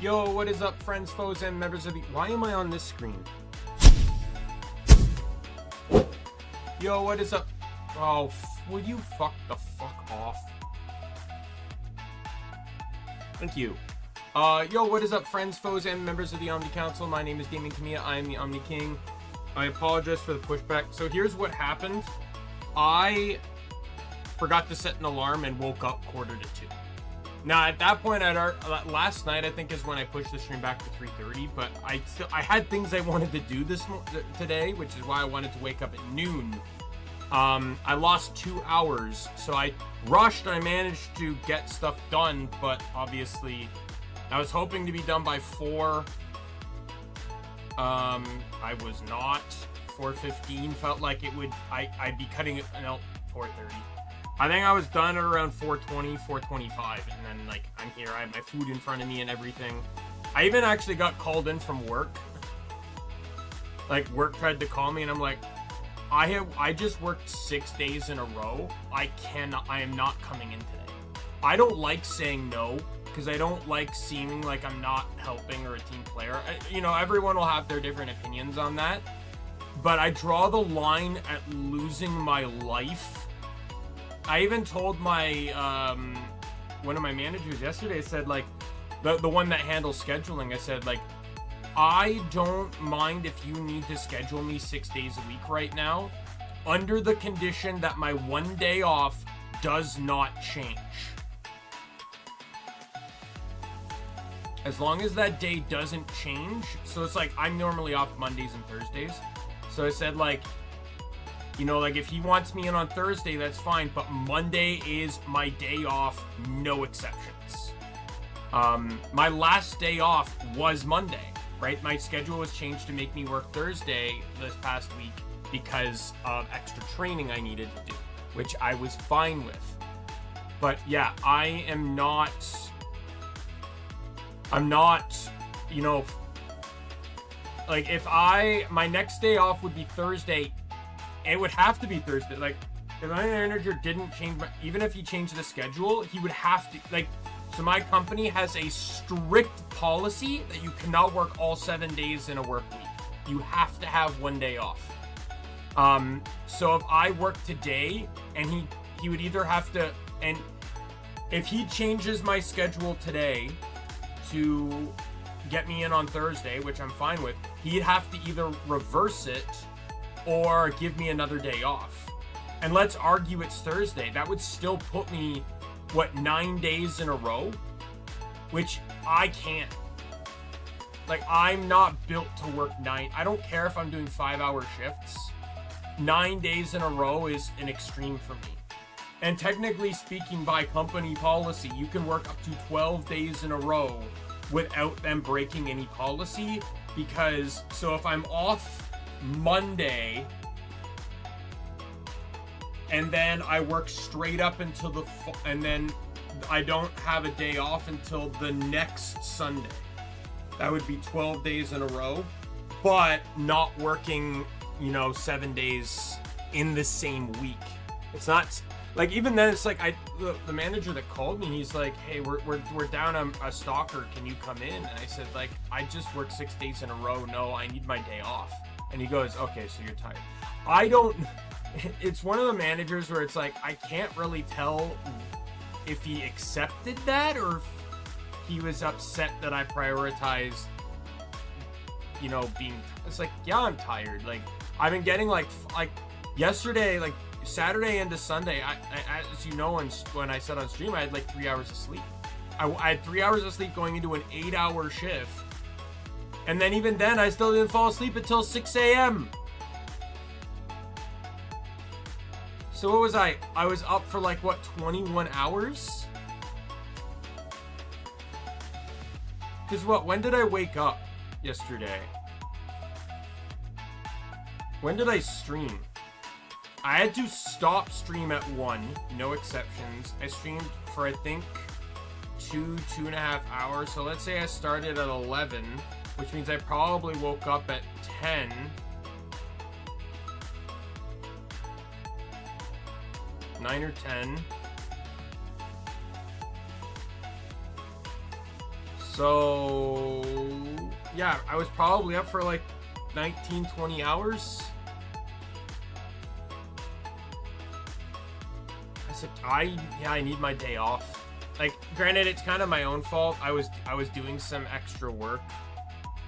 Yo, what is up, friends, foes, and members of the... Why am I on this screen? Yo, what is up? Oh, will you fuck the fuck off? Thank you. Yo, what is up, friends, foes, and members of the Omni Council? My name is Daimien Kamiya. I am the Omni King. I apologize for the pushback. So here's what happened. I forgot to set an alarm and woke up 1:45. Now, at that point, last night, I think, is when I pushed the stream back to 3:30, but I had things I wanted to do today, which is why I wanted to wake up at noon. I lost 2 hours, so I rushed and I managed to get stuff done, but obviously, I was hoping to be done by 4. I was not. 4:15 felt like it would, I'd be cutting it, no, 4:30. I think I was done at around 4:20, 4:25, and then, like, I'm here, I have my food in front of me and everything. I even actually got called in from work. Like, work tried to call me, and I'm like, I just worked 6 days in a row. I am not coming in today. I don't like saying no, because I don't like seeming like I'm not helping or a team player. You know, everyone will have their different opinions on that, but I draw the line at losing my life. I even told my, one of my managers yesterday, I said, like, the one that handles scheduling, I said, like, I don't mind if you need to schedule me 6 days a week right now, under the condition that my 1 day off does not change. As long as that day doesn't change, so it's like, I'm normally off Mondays and Thursdays, so I said, like, you know, like, if he wants me in on Thursday, that's fine, but Monday is my day off, no exceptions. My last day off was Monday, right? My schedule was changed to make me work Thursday this past week because of extra training I needed to do, which I was fine with. But yeah, I'm not, you know, like, if my next day off would be Thursday, it would have to be Thursday. Like, if my manager didn't change, even if he changed the schedule, he would have to, like, so my company has a strict policy that you cannot work all 7 days in a work week. You have to have 1 day off. So if I work today, and he would either have to, and if he changes my schedule today to get me in on Thursday, which I'm fine with, he'd have to either reverse it or give me another day off. And let's argue it's Thursday. That would still put me, what, 9 days in a row? Which I can't. Like, I'm not built to work I don't care if I'm doing 5-hour shifts. 9 days in a row is an extreme for me. And technically speaking, by company policy, you can work up to 12 days in a row without them breaking any policy. Because, so if I'm off Monday, and then I work straight up until and then I don't have a day off until the next Sunday. That would be 12 days in a row, but not working, you know, 7 days in the same week. It's not, like, even then, it's like, the manager that called me, he's like, hey, we're down a stalker, can you come in? And I said, like, I just worked 6 days in a row, no, I need my day off. And he goes, okay, so you're tired. It's one of the managers where it's like, I can't really tell if he accepted that or if he was upset that I prioritized, you know, it's like, yeah, I'm tired. Like, I've been getting, like yesterday, like, Saturday into Sunday, as you know, when I said on stream, I had, like, 3 hours of sleep. I had 3 hours of sleep going into an 8-hour shift. And then even then, I still didn't fall asleep until 6 a.m. So what was I? I was up for, like, what, 21 hours? Because what, when did I wake up yesterday? When did I stream? I had to stop stream at 1, no exceptions. I streamed for, I think, 2.5 hours. So let's say I started at 11, which means I probably woke up at 10. 9 or 10. So, yeah, I was probably up for like 19, 20 hours. I said, I need my day off. Like, granted, it's kind of my own fault. I was doing some extra work.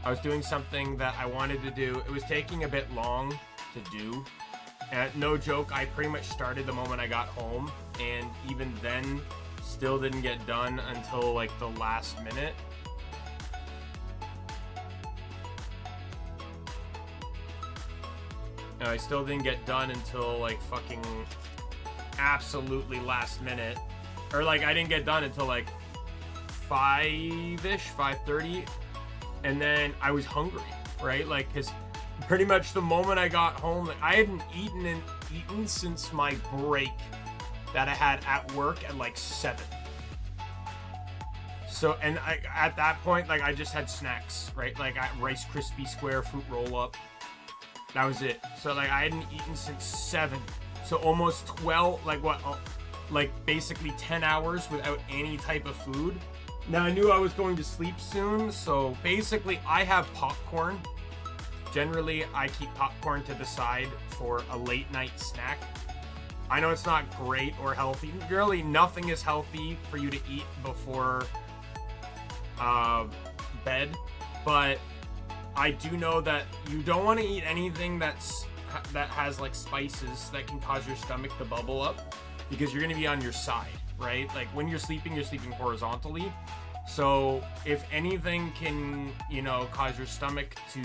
I was doing something that I wanted to do. It was taking a bit long to do. And no joke, I pretty much started the moment I got home, and even then, still didn't get done until like the last minute. No, I still didn't get done until like fucking absolutely last minute. Or like I didn't get done until like 5-ish, 5:30. And then I was hungry, right? Like, cause pretty much the moment I got home, like, I hadn't eaten since my break that I had at work at like 7. So, and at that point, like I just had snacks, right? Like Rice Krispie Square fruit roll up. That was it. So like I hadn't eaten since 7. So almost 12, like what? Like basically 10 hours without any type of food. Now I knew I was going to sleep soon, so basically I have popcorn. Generally, I keep popcorn to the side for a late night snack. I know it's not great or healthy. Really, nothing is healthy for you to eat before bed, but I do know that you don't want to eat anything that has like spices that can cause your stomach to bubble up, because you're going to be on your side, right? Like when you're sleeping horizontally. So if anything can, you know, cause your stomach to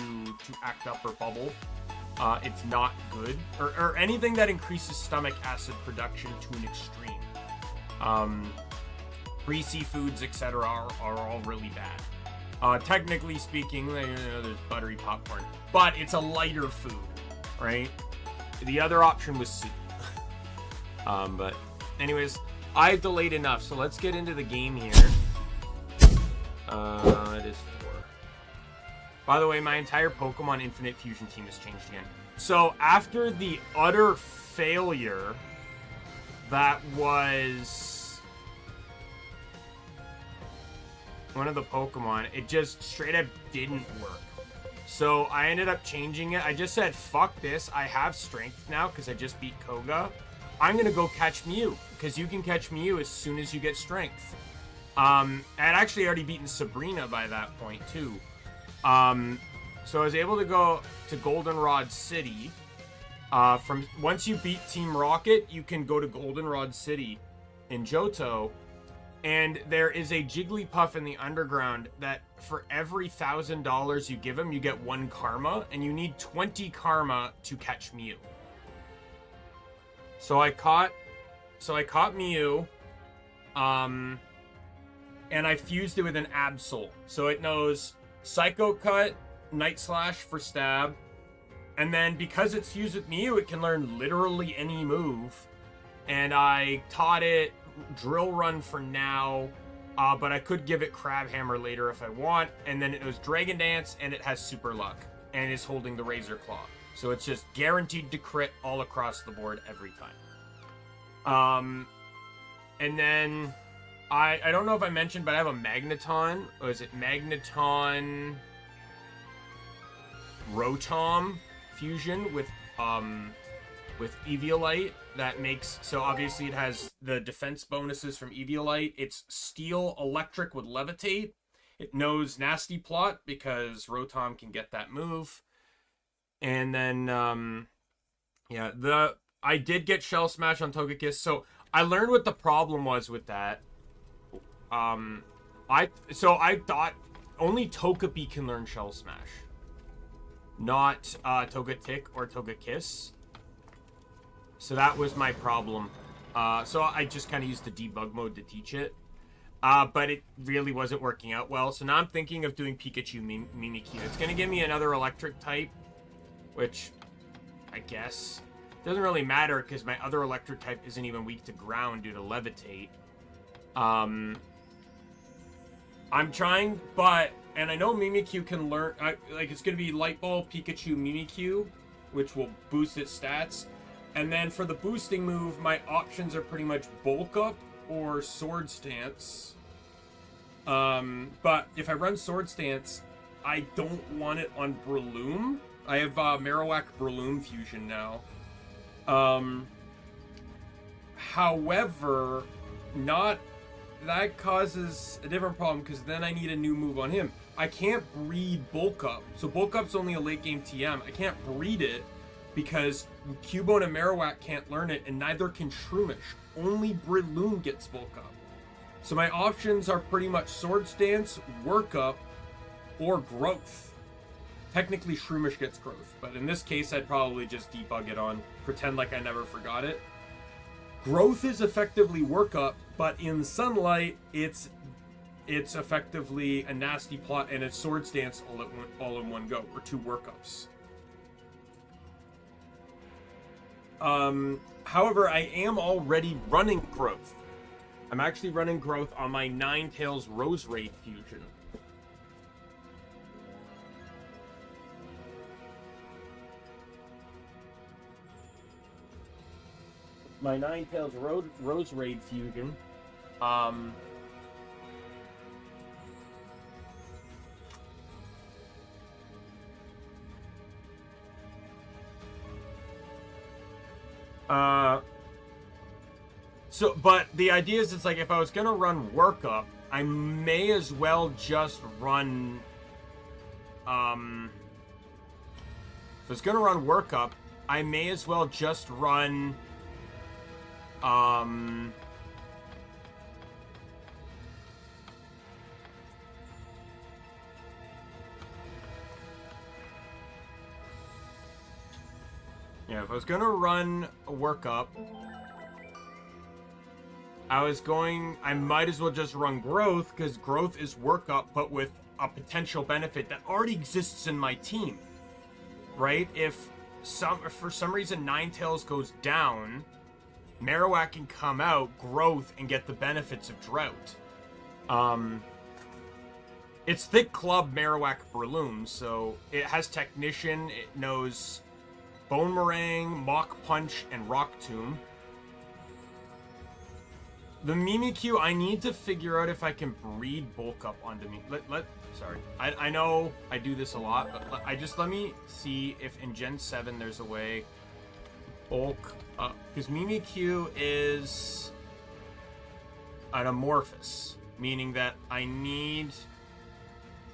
act up or bubble, it's not good. Or anything that increases stomach acid production to an extreme. Greasy foods, etc. are all really bad. Technically speaking, you know, there's buttery popcorn, but it's a lighter food, right? The other option was soup. But anyways, I've delayed enough, so let's get into the game here. It is 4. By the way, my entire Pokemon Infinite Fusion team has changed again. So after the utter failure that was one of the Pokemon, it just straight up didn't work. So I ended up changing it. I just said, fuck this. I have strength now because I just beat Koga. I'm going to go catch Mew, because you can catch Mew as soon as you get strength. I'd actually already beaten Sabrina by that point, too. So I was able to go to Goldenrod City. From once you beat Team Rocket, you can go to Goldenrod City in Johto. And there is a Jigglypuff in the underground that for every $1,000 you give him, you get 1 karma. And you need 20 karma to catch Mew. So I caught Mew. And I fused it with an Absol. So it knows Psycho Cut, Night Slash for stab. And then because it's fused with Mew, it can learn literally any move. And I taught it Drill Run for now. But I could give it Crab Hammer later if I want. And then it knows Dragon Dance, and it has Super Luck. And is holding the Razor Claw. So it's just guaranteed to crit all across the board every time. And then I don't know if I mentioned, but I have a Magneton. Or is it Magneton Rotom fusion with Eviolite that makes, so obviously it has the defense bonuses from Eviolite. It's Steel Electric with Levitate. It knows Nasty Plot because Rotom can get that move. And then I did get Shell Smash on Togekiss. So I learned what the problem was with that. I thought only Togepi can learn Shell Smash, not Togetic or Togekiss. So that was my problem. So I just kind of used the debug mode to teach it, but it really wasn't working out well. So now I'm thinking of doing Pikachu Mimikyu. It's gonna give me another electric type, which I guess doesn't really matter because my other electric type isn't even weak to ground due to Levitate. I'm trying, and I know Mimikyu can learn, like it's going to be Light Ball, Pikachu, Mimikyu, which will boost its stats. And then for the boosting move, my options are pretty much Bulk Up or Sword Stance. But if I run Sword Stance, I don't want it on Breloom. I have Marowak Breloom fusion now. However, that causes a different problem because then I need a new move on him. I can't breed Bulk Up. So Bulk Up's only a late game TM. I can't breed it because Cubone and Marowak can't learn it, and neither can Shroomish. Only Breloom gets Bulk Up. So my options are pretty much Sword Stance, Work Up, or Growth. Technically Shroomish gets Growth, but in this case I'd probably just debug it on, pretend like I never forgot it. Growth is effectively Work Up, but in Sunlight it's effectively a nasty plot, and it's Sword Stance all in one go, or 2 Work Ups. However, I am already running Growth. I'm actually running Growth on my Ninetales Roserade fusion. My Ninetales Roserade fusion. So, but the idea is, it's like, if I was gonna run Work Up, I may as well just run, if I was gonna run Work Up, I may as well just run, yeah, if I was gonna run a Work Up, I might as well just run Growth, because Growth is Work Up, but with a potential benefit that already exists in my team, right? If for some reason Ninetales goes down, Marowak can come out, Growth, and get the benefits of Drought. It's Thick Club Marowak Breloom, so it has Technician, it knows Bone Meringue, Mach Punch, and Rock Tomb. The Mimikyu, I need to figure out if I can breed Bulk Up onto me. Sorry. I know I do this a lot, but let me see if in Gen 7 there's a way Bulk Up. Because Mimikyu is an Amorphous, meaning that I need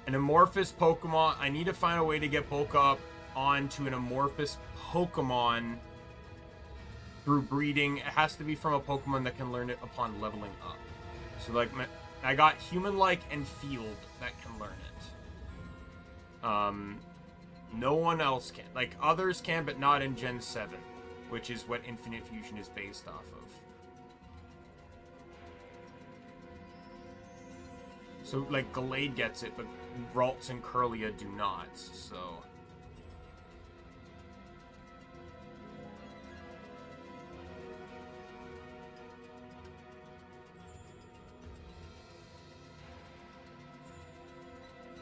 an Amorphous Pokemon. I need to find a way to get Bulk Up onto an Amorphous Pokemon through breeding. It has to be from a Pokemon that can learn it upon leveling up. So, like, I got Human-like and Field that can learn it. No one else can. Like, others can, but not in Gen 7, which is what Infinite Fusion is based off of. So, like, Gallade gets it, but Ralts and Kirlia do not, so...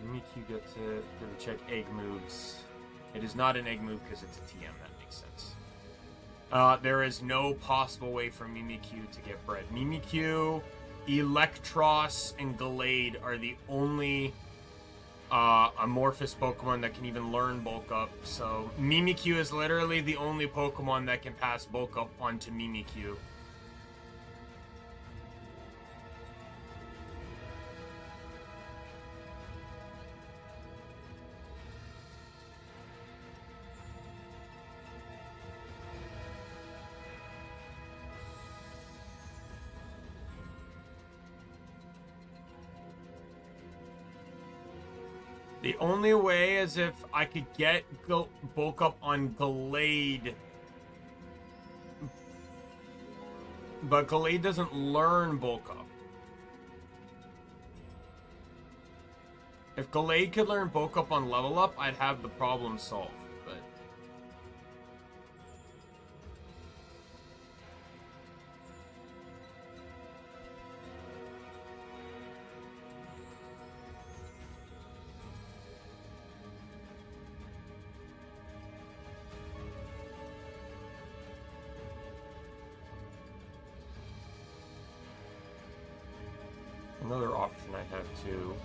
Mimikyu gets it. Gonna check egg moves. It is not an egg move because it's a TM. That makes sense. There is no possible way for Mimikyu to get bred. Mimikyu, Electros, and Gallade are the only amorphous Pokemon that can even learn Bulk Up. So Mimikyu is literally the only Pokemon that can pass Bulk Up onto Mimikyu. The only way is if I could get Bulk Up on Gallade. But Gallade doesn't learn Bulk Up. If Gallade could learn Bulk Up on Level Up, I'd have the problem solved. But Another option I have too.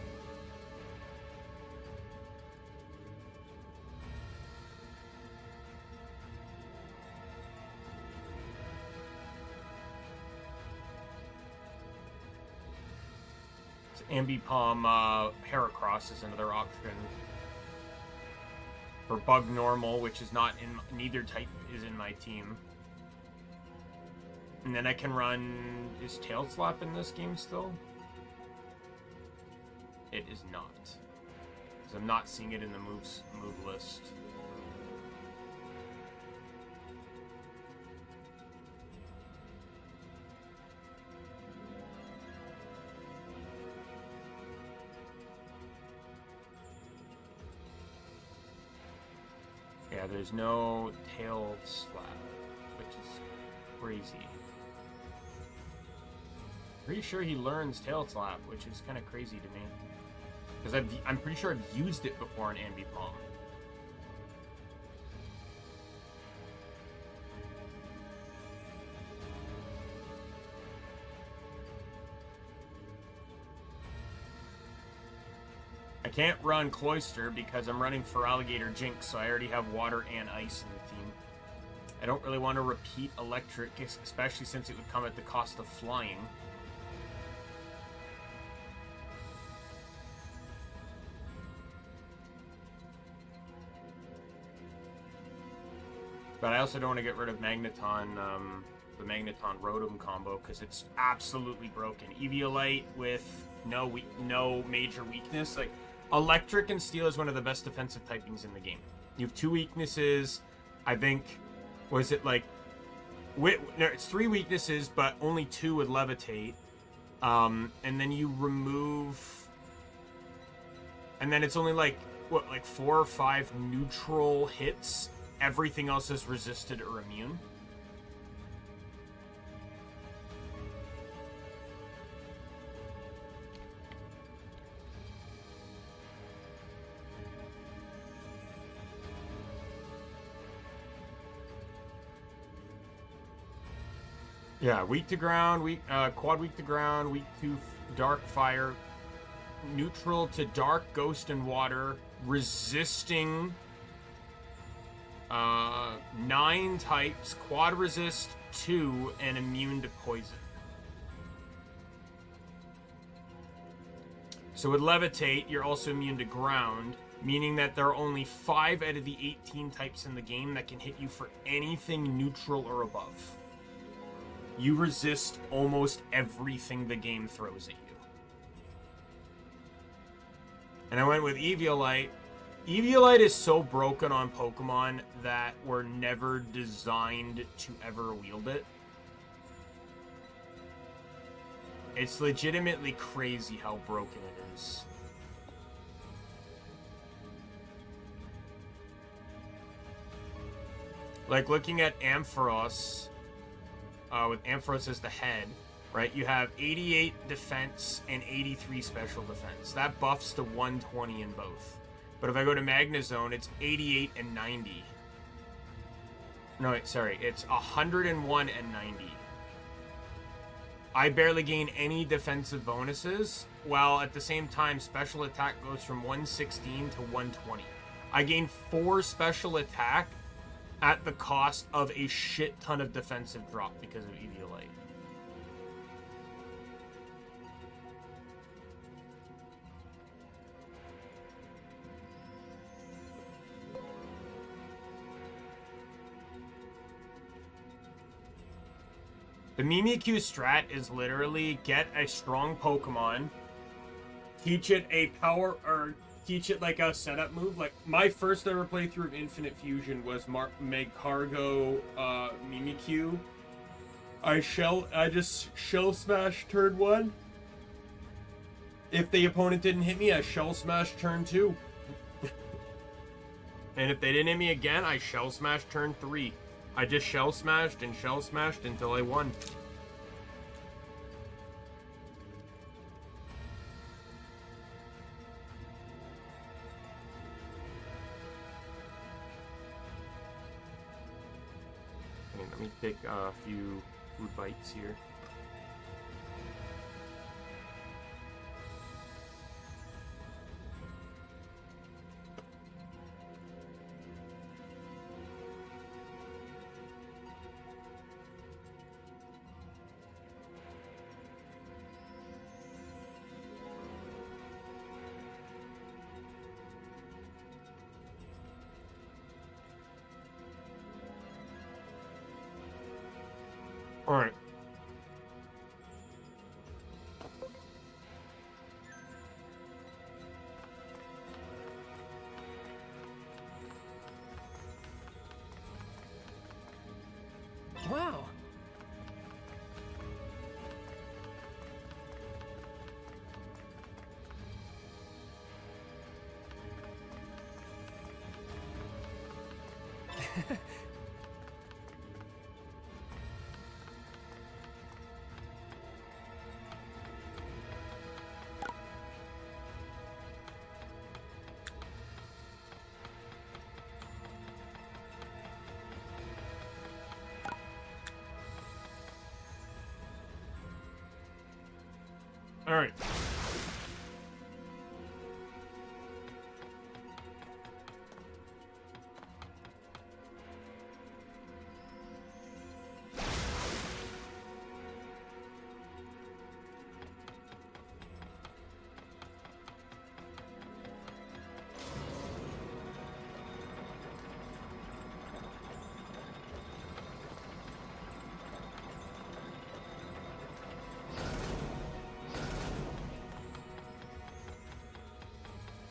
Ambipom Heracross is another option. For Bug Normal, which is not in, neither type is in my team. And then I can run, is Tail Slap in this game still? It is not. Because I'm not seeing it in the move list. Yeah, there's no Tail Slap, which is crazy. Pretty sure he learns Tail Slap, which is kind of crazy to me. Because I'm pretty sure I've used it before in Ambipom. I can't run Cloyster because I'm running for Alligator Jinx, so I already have water and ice in the team. I don't really want to repeat electric, especially since it would come at the cost of flying. But I also don't want to get rid of Magneton, the Magneton Rotom combo, because it's absolutely broken. Eviolite with no major weakness. Like, Electric and Steel is one of the best defensive typings in the game. You have 2 weaknesses. I think, was it like... no, it's 3 weaknesses, but only 2 would Levitate. And then you remove... And then it's only like, what, like 4 or 5 neutral hits. Everything else is resisted or immune. Yeah, weak to ground, quad weak to ground, weak to dark fire, neutral to dark, ghost, and water, resisting 9 types, quad resist 2, and immune to poison. So with Levitate, you're also immune to ground, meaning that there are only 5 out of the 18 types in the game that can hit you for anything neutral or above. You resist almost everything the game throws at you. And I went with Eviolite. Eviolite is so broken on Pokemon that were never designed to ever wield it. It's legitimately crazy how broken it is. Like, looking at Ampharos, with Ampharos as the head, right? You have 88 defense and 83 special defense. That buffs to 120 in both. But if I go to Magnezone, it's 88 and 90. No, wait, sorry. It's 101 and 90. I barely gain any defensive bonuses, while at the same time, special attack goes from 116 to 120. I gain 4 special attack at the cost of a shit ton of defensive drop because of Eviolite. The Mimikyu strat is literally get a strong Pokemon, teach it a power, or teach it like a setup move. Like, my first ever playthrough of Infinite Fusion was Magcargo Mimikyu. I just Shell Smash turn 1. If the opponent didn't hit me, I Shell Smash turn 2. And if they didn't hit me again, I Shell Smash turn 3. I just Shell Smashed and Shell Smashed until I won. Okay, let me take a few food bites here. All right. Wow. All right.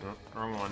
Oh, wrong one.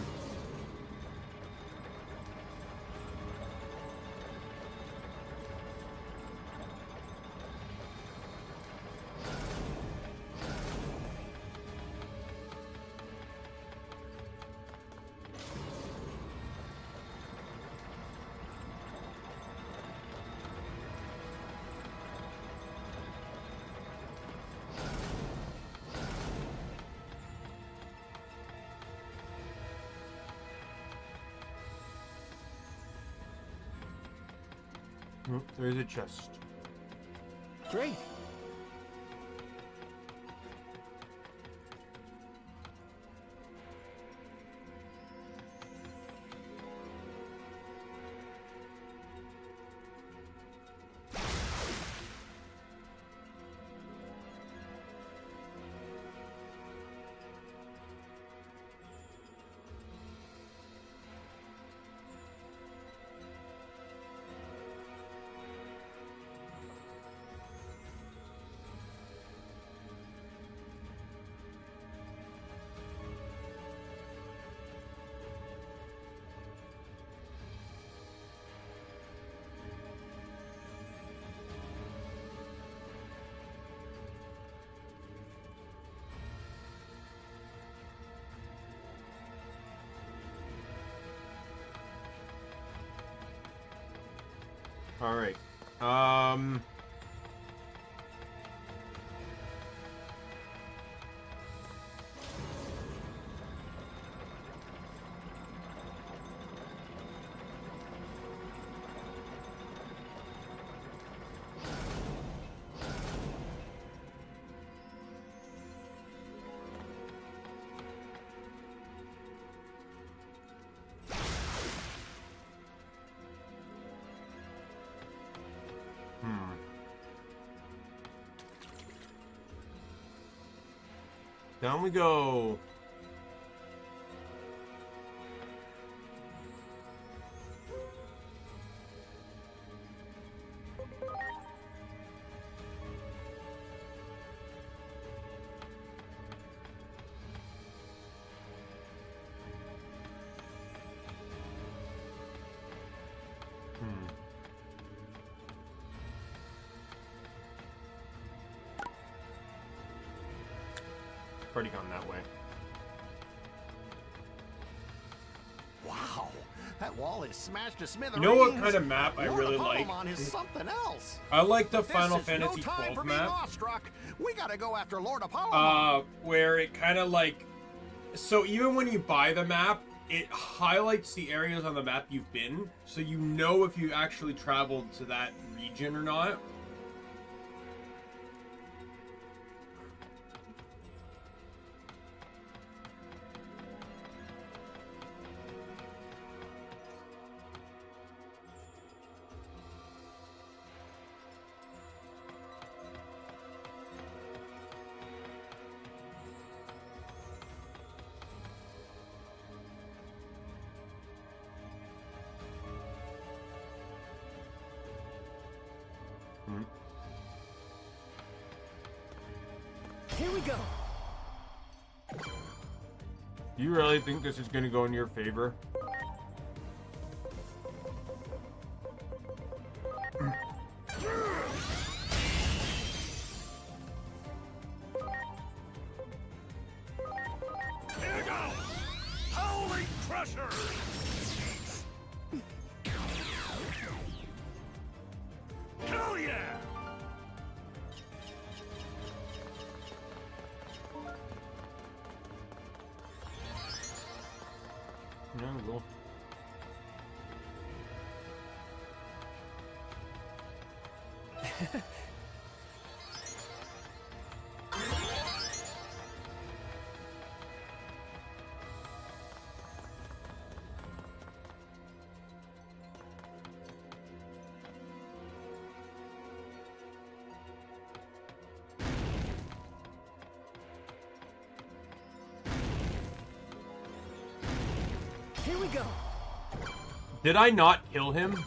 Oh, there's a chest. Great. All right. Down we go. Already gone that way. Wow, that wall is smashed to smithereens. You know what kind of map I Lord really like? Apollomon is something else. I like the This Final is Fantasy no time XII for being map. awestruck. We gotta go after Lord Apollomon. Where it kind of like, so even when you buy the map, it highlights the areas on the map you've been, so you know if you actually traveled to that region or not. Here we go. You really think this is gonna go in your favor? Here go! Holy Crusher! Hell yeah! No, well. Here we go. Did I not kill him?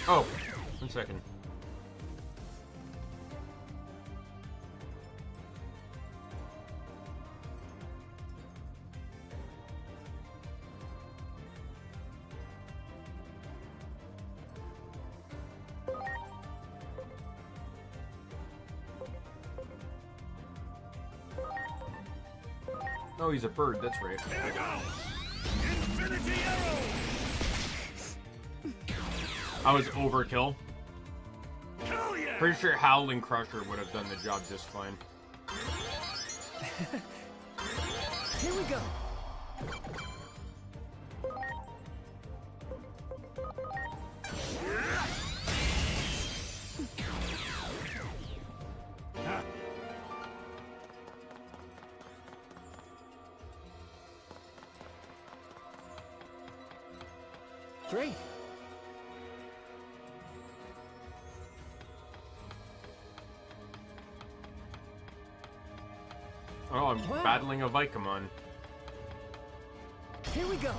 Oh, 1 second. Oh, he's a bird, that's right. Here go! Infinity Arrow! I was overkill. Hell yeah! Pretty sure Howling Crusher would have done the job just fine. Here we go. Great. Oh, I'm Wow. battling a Vicomon. Here we go.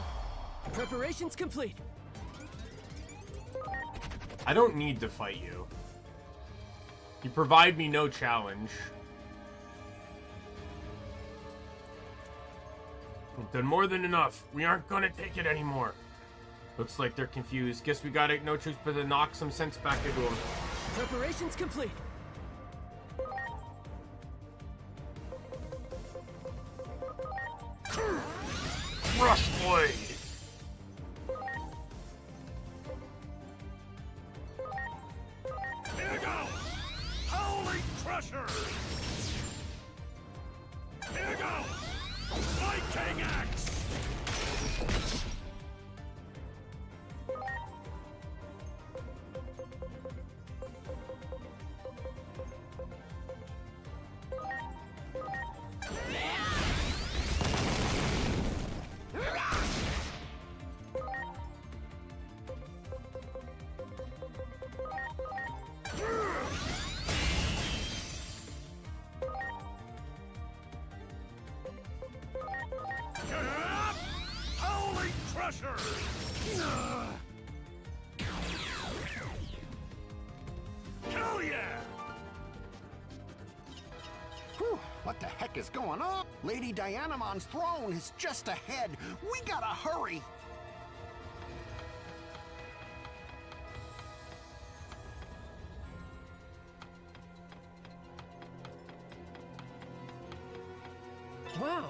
Preparations complete. I don't need to fight you. You provide me no challenge. You've done more than enough. We aren't gonna take it anymore. Looks like they're confused. Guess we got no choice but to knock some sense back into them. Preparations complete. Rush Blade! Here go! Holy Crusher! Here go! Viking Axe! Holy Crusher! Hell yeah! Whew, what the heck is going on? Lady Dianamon's throne is just ahead. We gotta hurry. Wow.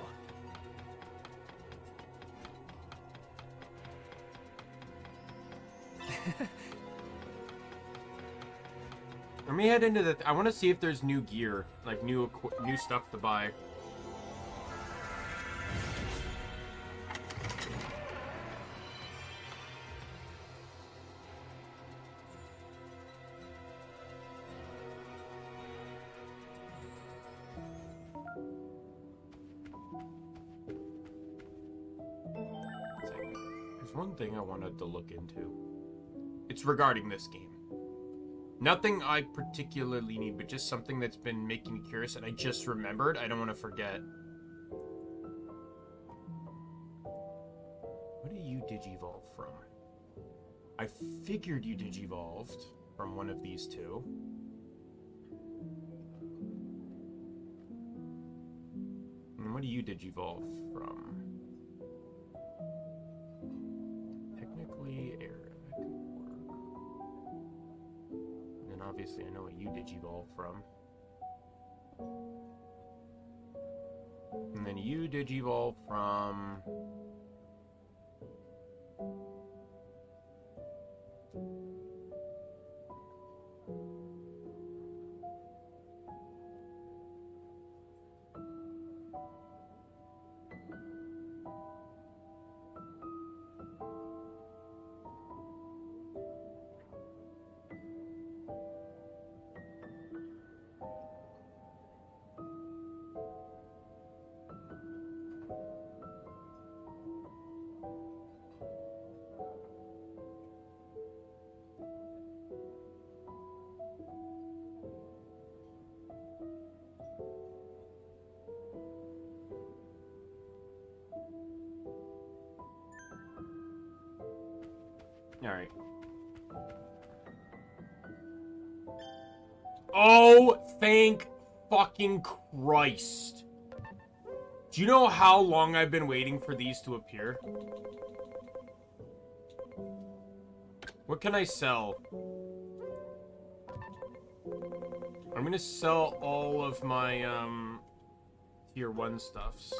Let me head into the... I want to see if there's new gear. Like, new stuff to buy. There's one thing I wanted to look into. It's regarding this game. Nothing I particularly need, but just something that's been making me curious, and I just remembered. I don't want to forget. What do you digivolve from? I figured you digivolved from one of these two. And what do you digivolve from? Technically, air. That could work. And then obviously I know what you digivolve from. And then you digivolve from... Alright. Oh, thank fucking Christ. Do you know how long I've been waiting for these to appear? What can I sell? I'm gonna sell all of my, tier 1 stuffs.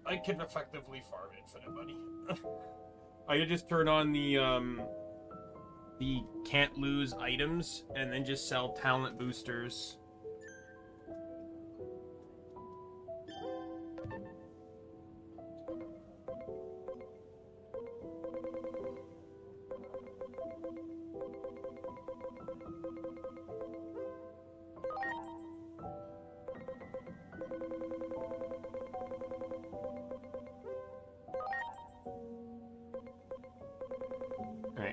I could effectively farm infinite money. I could just turn on the can't lose items and then just sell talent boosters.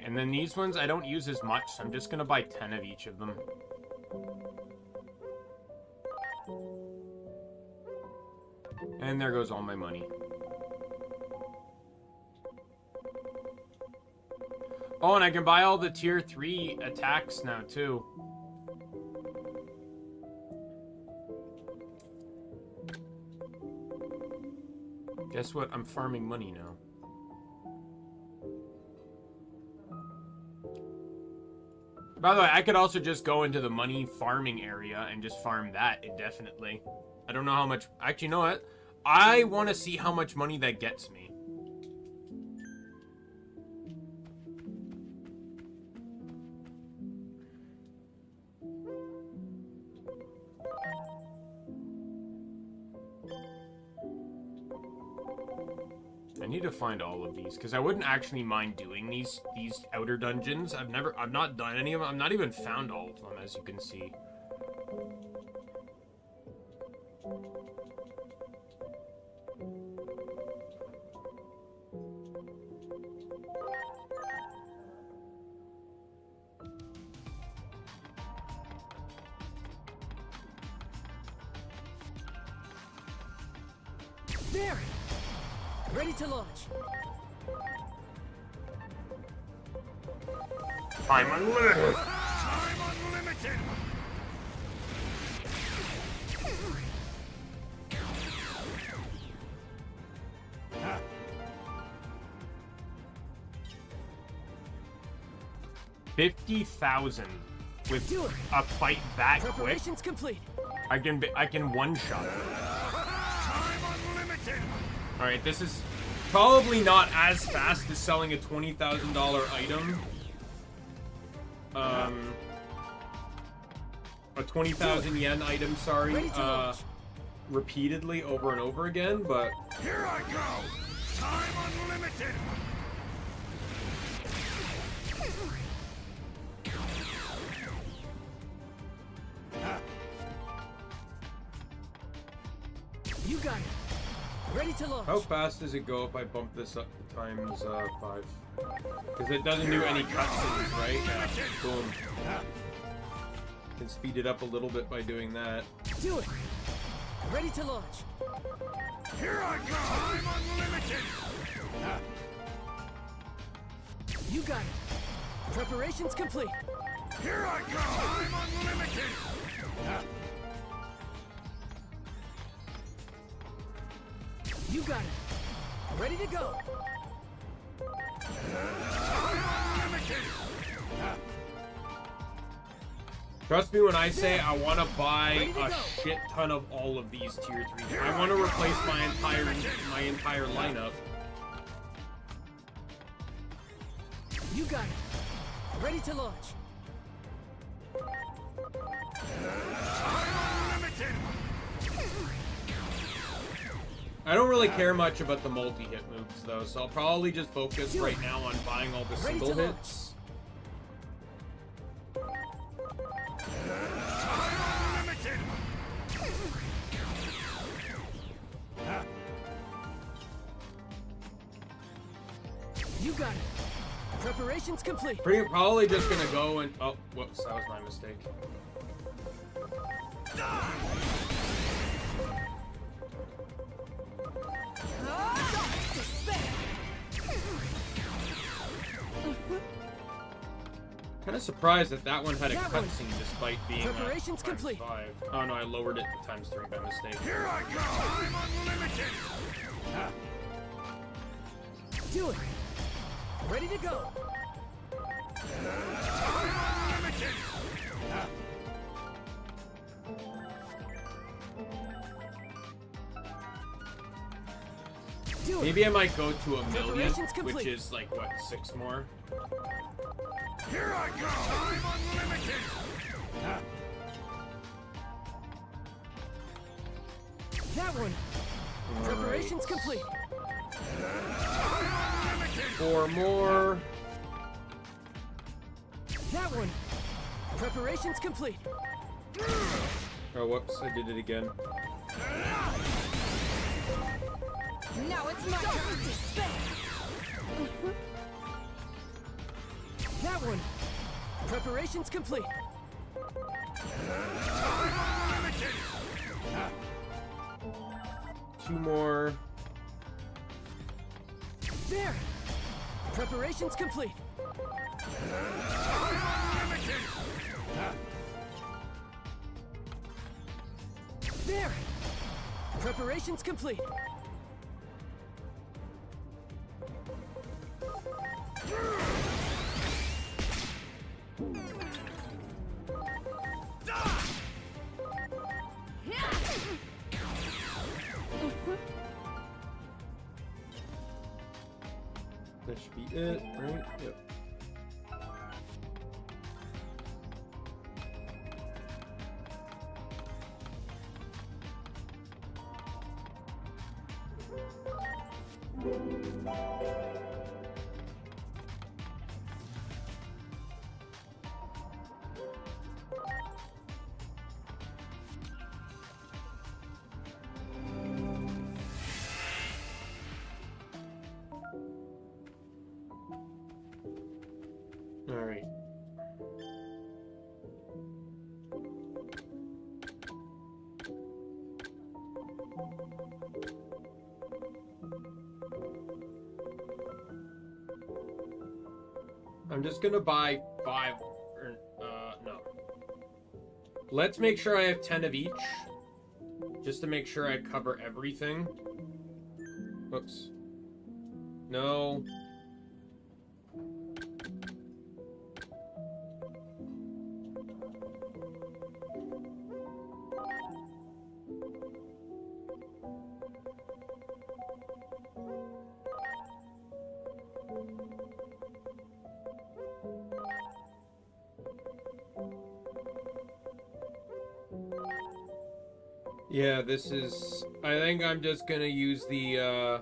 And then these ones I don't use as much, so I'm just gonna buy 10 of each of them. And there goes all my money. Oh, and I can buy all the tier 3 attacks now too. Guess what? I'm farming money now. By the way, I could also just go into the money farming area and just farm that indefinitely. I don't know how much... Actually, you know what? I want to see how much money that gets me. I need to find all of these because I wouldn't actually mind doing these outer dungeons. I've not done any of them. I've not even found all of them, as you can see. There! Ready to launch. Time unlimited. Time unlimited. $50,000 with Do it. a fight that quick. Preparations complete. I can one shot. Time unlimited. All right, this is probably not as fast as selling a $20,000 item. A 20,000 yen item, sorry, Ready to launch. repeatedly over and over again, but Here I go. Time unlimited. You got it. Ready to launch. how fast does it go if I bump this up to times 5? Because it doesn't do any cutscenes, right? Yeah. Boom. Can speed it up a little bit by doing that. Do it. Ready to launch. Here I go. Time unlimited. You got it. Preparations complete. Here I go. Time unlimited. You got it. Ready to go. Unlimited. Trust me when I say I want to buy Ready to a go. shit ton of all of these tier 3. I want to replace my entire lineup. You got it. Ready to launch. Unlimited. I don't really care much about the multi-hit moves though, so I'll probably just focus right now on buying all the Ready single to launch. hits. Unlimited. You got it. Preparations complete. Probably just gonna go and oh, whoops, that was my mistake. Kind of surprised that that one had a That one. cutscene despite being Preparations times complete. 5. Oh no, I lowered it to times 3 by mistake. Here I go. Time unlimited. Do it. Ready to go. Unlimited. Do it. Maybe I might go to a million, Preparations which complete. is like what, 6 more? Here I go. Time unlimited. That one. Preparations complete. Unlimited. 4 more. That one. Preparations complete. Oh, whoops, I did it again. Now it's my turn. That one. Preparations complete. Unlimited. 2 more. There. Preparations complete. Unlimited. There. Preparations complete. That should be it, right? Yep. All right. I'm just gonna buy 5 or no. Let's make sure I have 10 of each, just to make sure I cover everything. Whoops. No. Yeah, this is... I think I'm just gonna use the,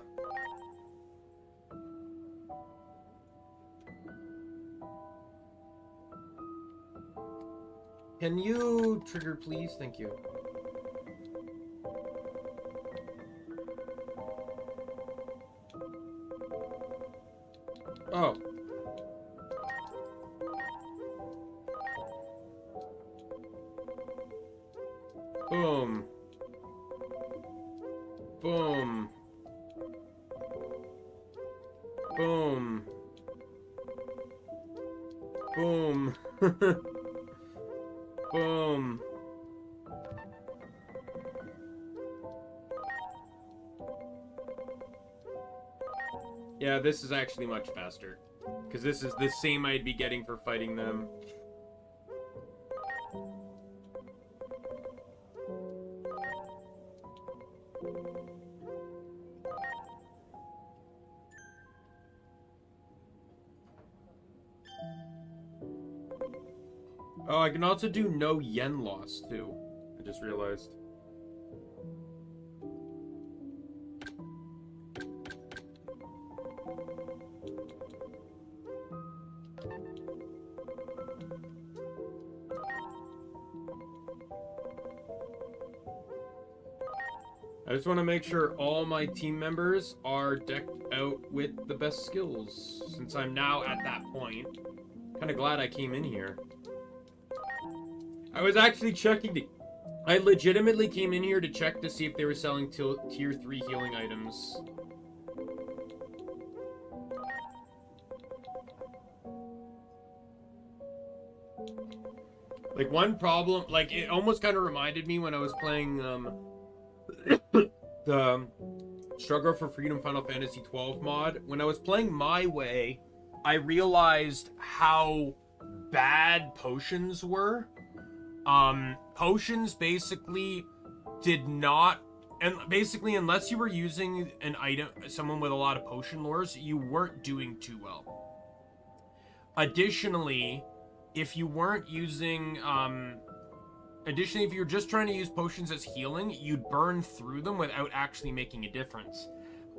Can you trigger, please? Thank you. Oh. Boom. Boom. Boom. Boom. Boom. Yeah, this is actually much faster. Because this is the same I'd be getting for fighting them. Oh, I can also do no yen loss, too. I just realized. I just want to make sure all my team members are decked out with the best skills, since I'm now at that point. Kind of glad I came in here. I was actually checking the... I legitimately came in here to check to see if they were selling tier 3 healing items. Like, one problem... Like, it almost kind of reminded me when I was playing, the Struggle for Freedom Final Fantasy XII mod. When I was playing My Way, I realized how bad potions were. Potions basically did not, and basically unless you were using an item, someone with a lot of potion lures, you weren't doing too well. Additionally, if you weren't using, if you're just trying to use potions as healing, you'd burn through them without actually making a difference.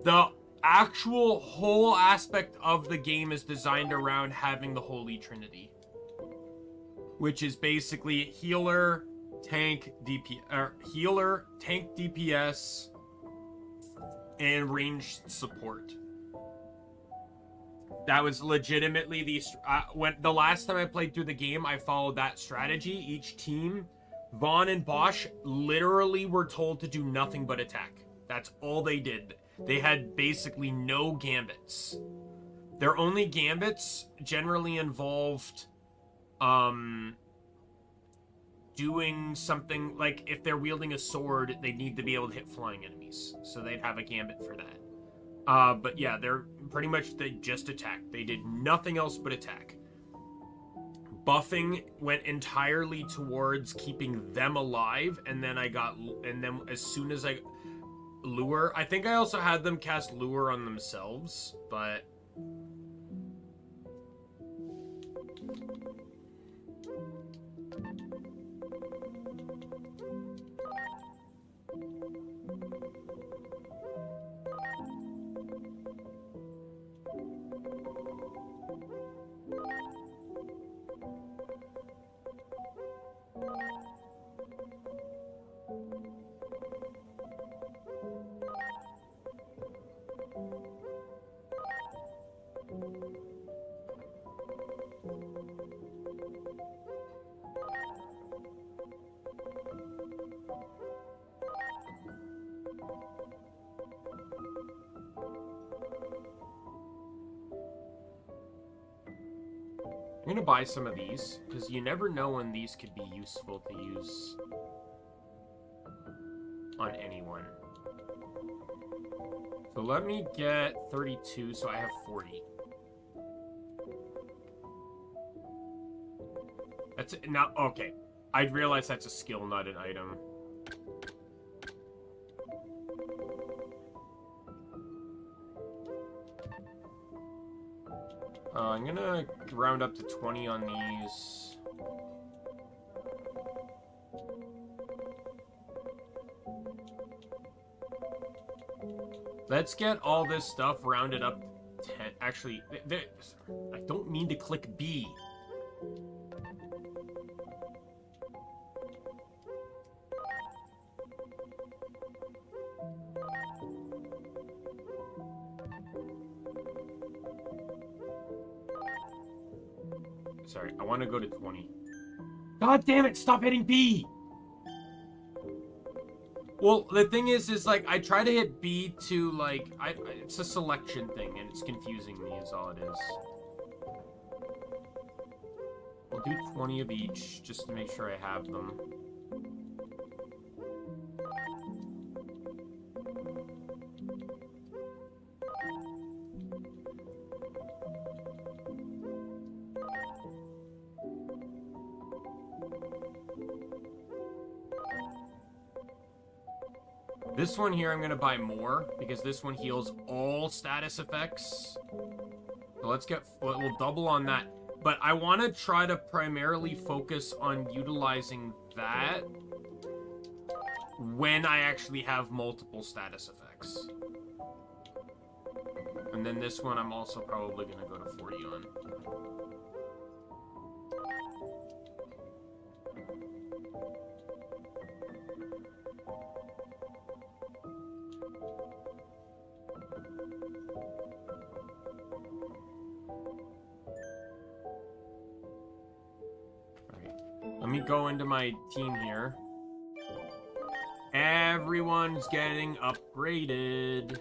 The actual whole aspect of the game is designed around having the Holy Trinity, which is basically healer, tank, DPS, and ranged support. That was legitimately when the last time I played through the game, I followed that strategy. Each team, Vaughn and Bosch, literally were told to do nothing but attack. That's all they did. They had basically no gambits. Their only gambits generally involved doing something, like if they're wielding a sword, they need to be able to hit flying enemies, so they'd have a gambit for that. But yeah, they're pretty much, they just attacked. They did nothing else but attack. Buffing went entirely towards keeping them alive, and then as soon as I lure, I think I also had them cast lure on themselves, but I'm gonna buy some of these, because you never know when these could be useful to use on anyone. So let me get 32, so I have 40. That's it. Now, okay. I realize that's a skill, not an item. I'm gonna round up to 20 on these. Let's get all this stuff rounded up to 10. Actually, I don't mean to click B. Sorry, I want to go to 20. God damn it, stop hitting B! Well, the thing is like, I try to hit B to, like, it's a selection thing, and it's confusing me is all it is. We'll do 20 of each, just to make sure I have them. This one here I'm going to buy more, because this one heals all status effects. So let's get, we'll double on that. But I want to try to primarily focus on utilizing that when I actually have multiple status effects. And then this one I'm also probably going to go to 40 on. Let me go into my team here. Everyone's getting upgraded.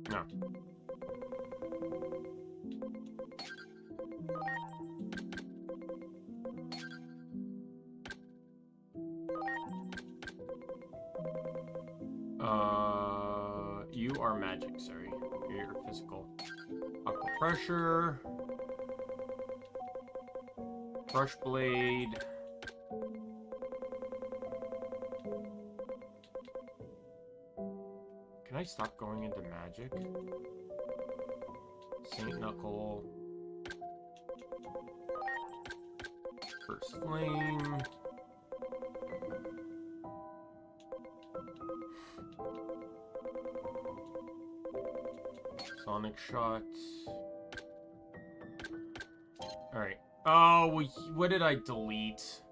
No. You are magic, sorry. You're physical. Aqua pressure. Brush blade. Can I stop going into magic? Saint Knuckle. First Flame. Sonic Shot. Alright. Oh, what did I delete?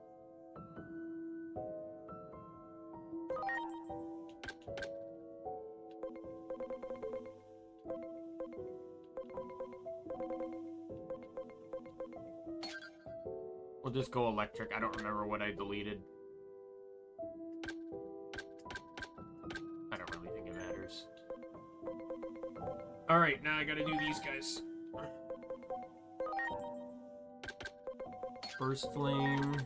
We'll just go electric. I don't remember what I deleted. I don't really think it matters. Alright, now I gotta do these guys. First Flame.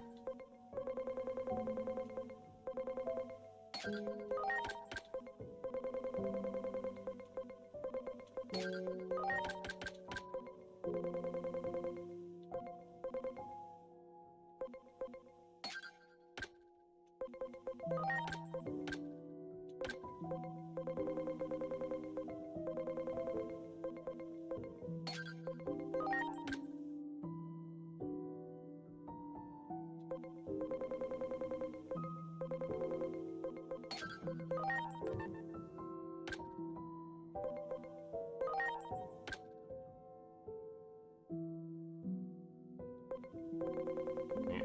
Yeah.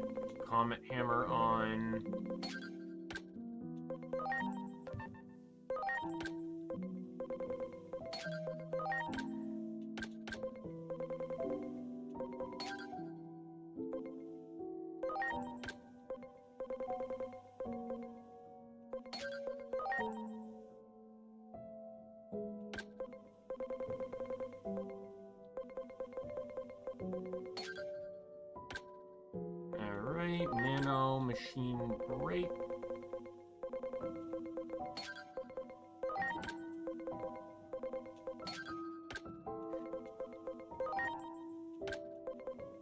Comet Hammer on. Alright, Nano Machine Break.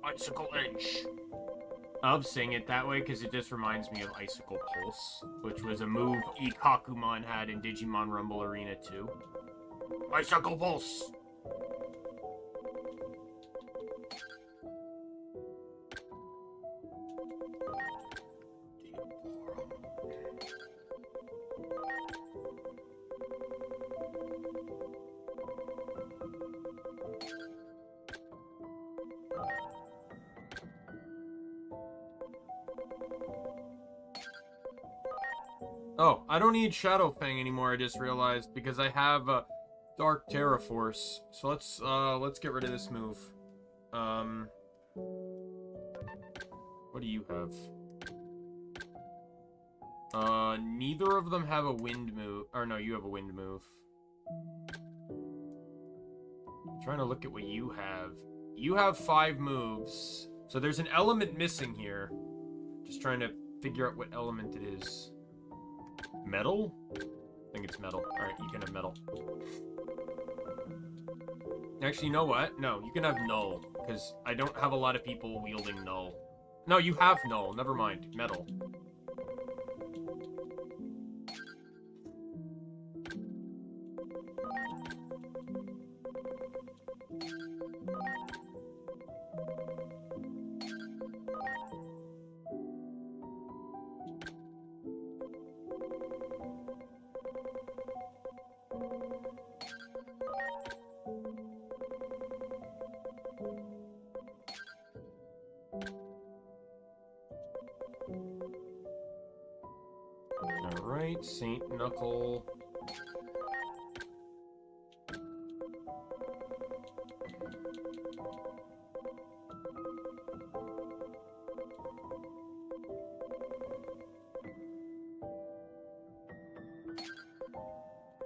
Icicle Edge. I love saying it that way because it just reminds me of Icicle Pulse, which was a move Ikakumon had in Digimon Rumble Arena 2. Icicle Pulse! Oh, I don't need Shadow Fang anymore, I just realized, because I have Dark Terra Force. So let's get rid of this move. What do you have? Neither of them have a wind move. Or no, you have a wind move. I'm trying to look at what you have. You have 5 moves. So there's an element missing here. Just trying to figure out what element it is. Metal? I think it's metal. Alright, you can have metal. Actually, you know what? No, you can have null. Because I don't have a lot of people wielding null. No, you have null. Never mind. Metal. Alright, Saint Knuckle.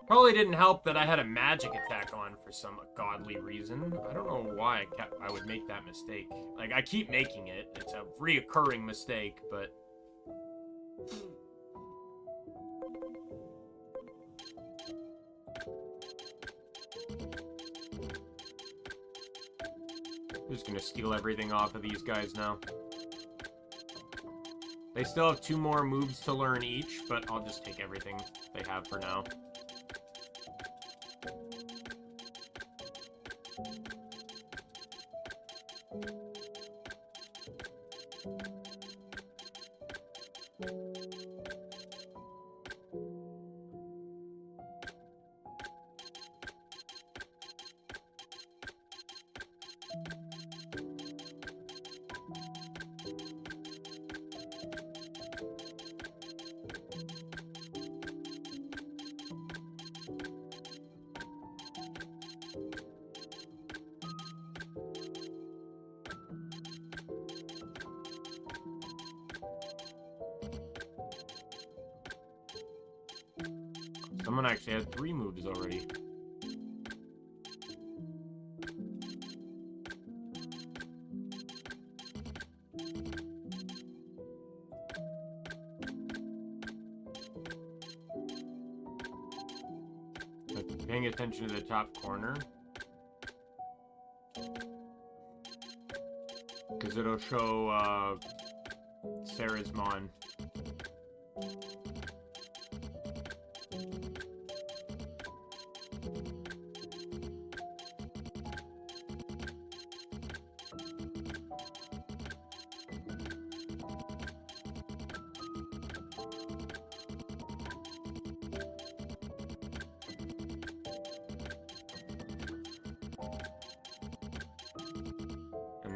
Probably didn't help that I had a magic attack on for some godly reason. I don't know why I would make that mistake. Like, I keep making it. It's a reoccurring mistake, but... I'm just gonna steal everything off of these guys now. They still have 2 more moves to learn each, but I'll just take everything they have for now. Someone actually had 3 moves already. But paying attention to the top corner. Because it'll show Sarah's Mon.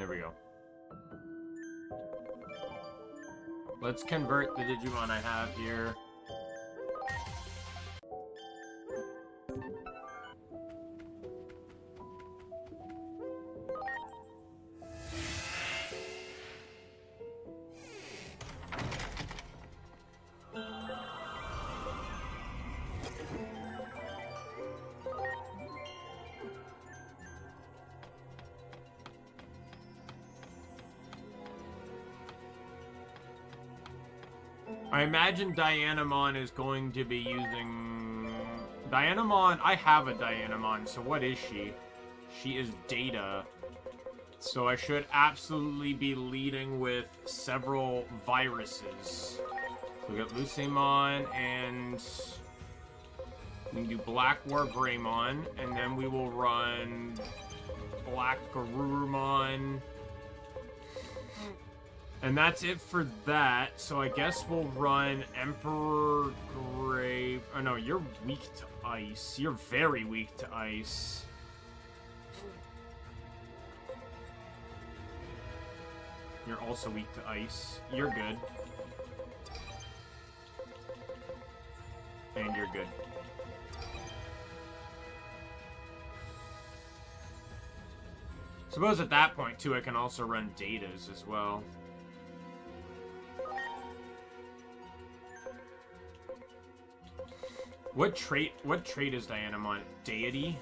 There we go. Let's convert the Digimon I have here. I imagine Dianamon is going to be using... Dianamon, I have a Dianamon, so what is she? She is Data. So I should absolutely be leading with several viruses. So we got Lucemon, and we can do Black War Greymon, and then we will run Black Garurumon. And that's it for that, so I guess we'll run Emperor Grave... Oh no, you're weak to ice. You're very weak to ice. You're also weak to ice. You're good. And you're good. Suppose at that point, too, I can also run Datas as well. What trait is Dianamon? Deity?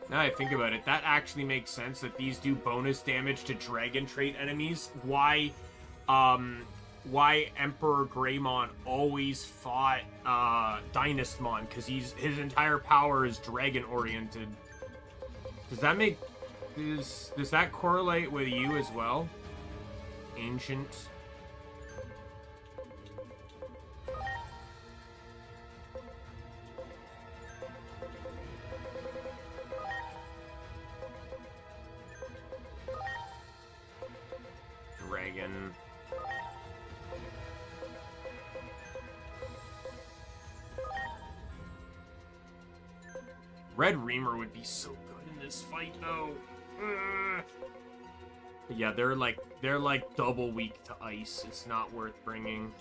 Now I think about it, that actually makes sense that these do bonus damage to dragon trait enemies. Why Emperor Greymon always fought Dynasmon, because his entire power is dragon oriented. Does that correlate with you as well? Ancient. Dragon. Red Reamer would be so good in this fight, though. But yeah, they're like double weak to ice. It's not worth bringing.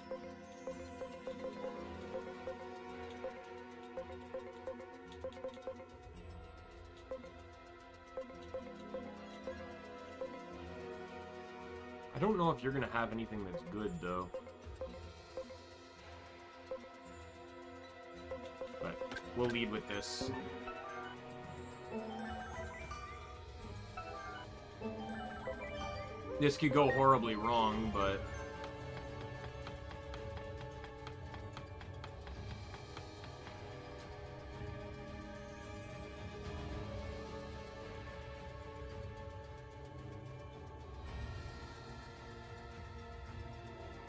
I don't know if you're gonna have anything that's good, though. But we'll lead with this. This could go horribly wrong, but...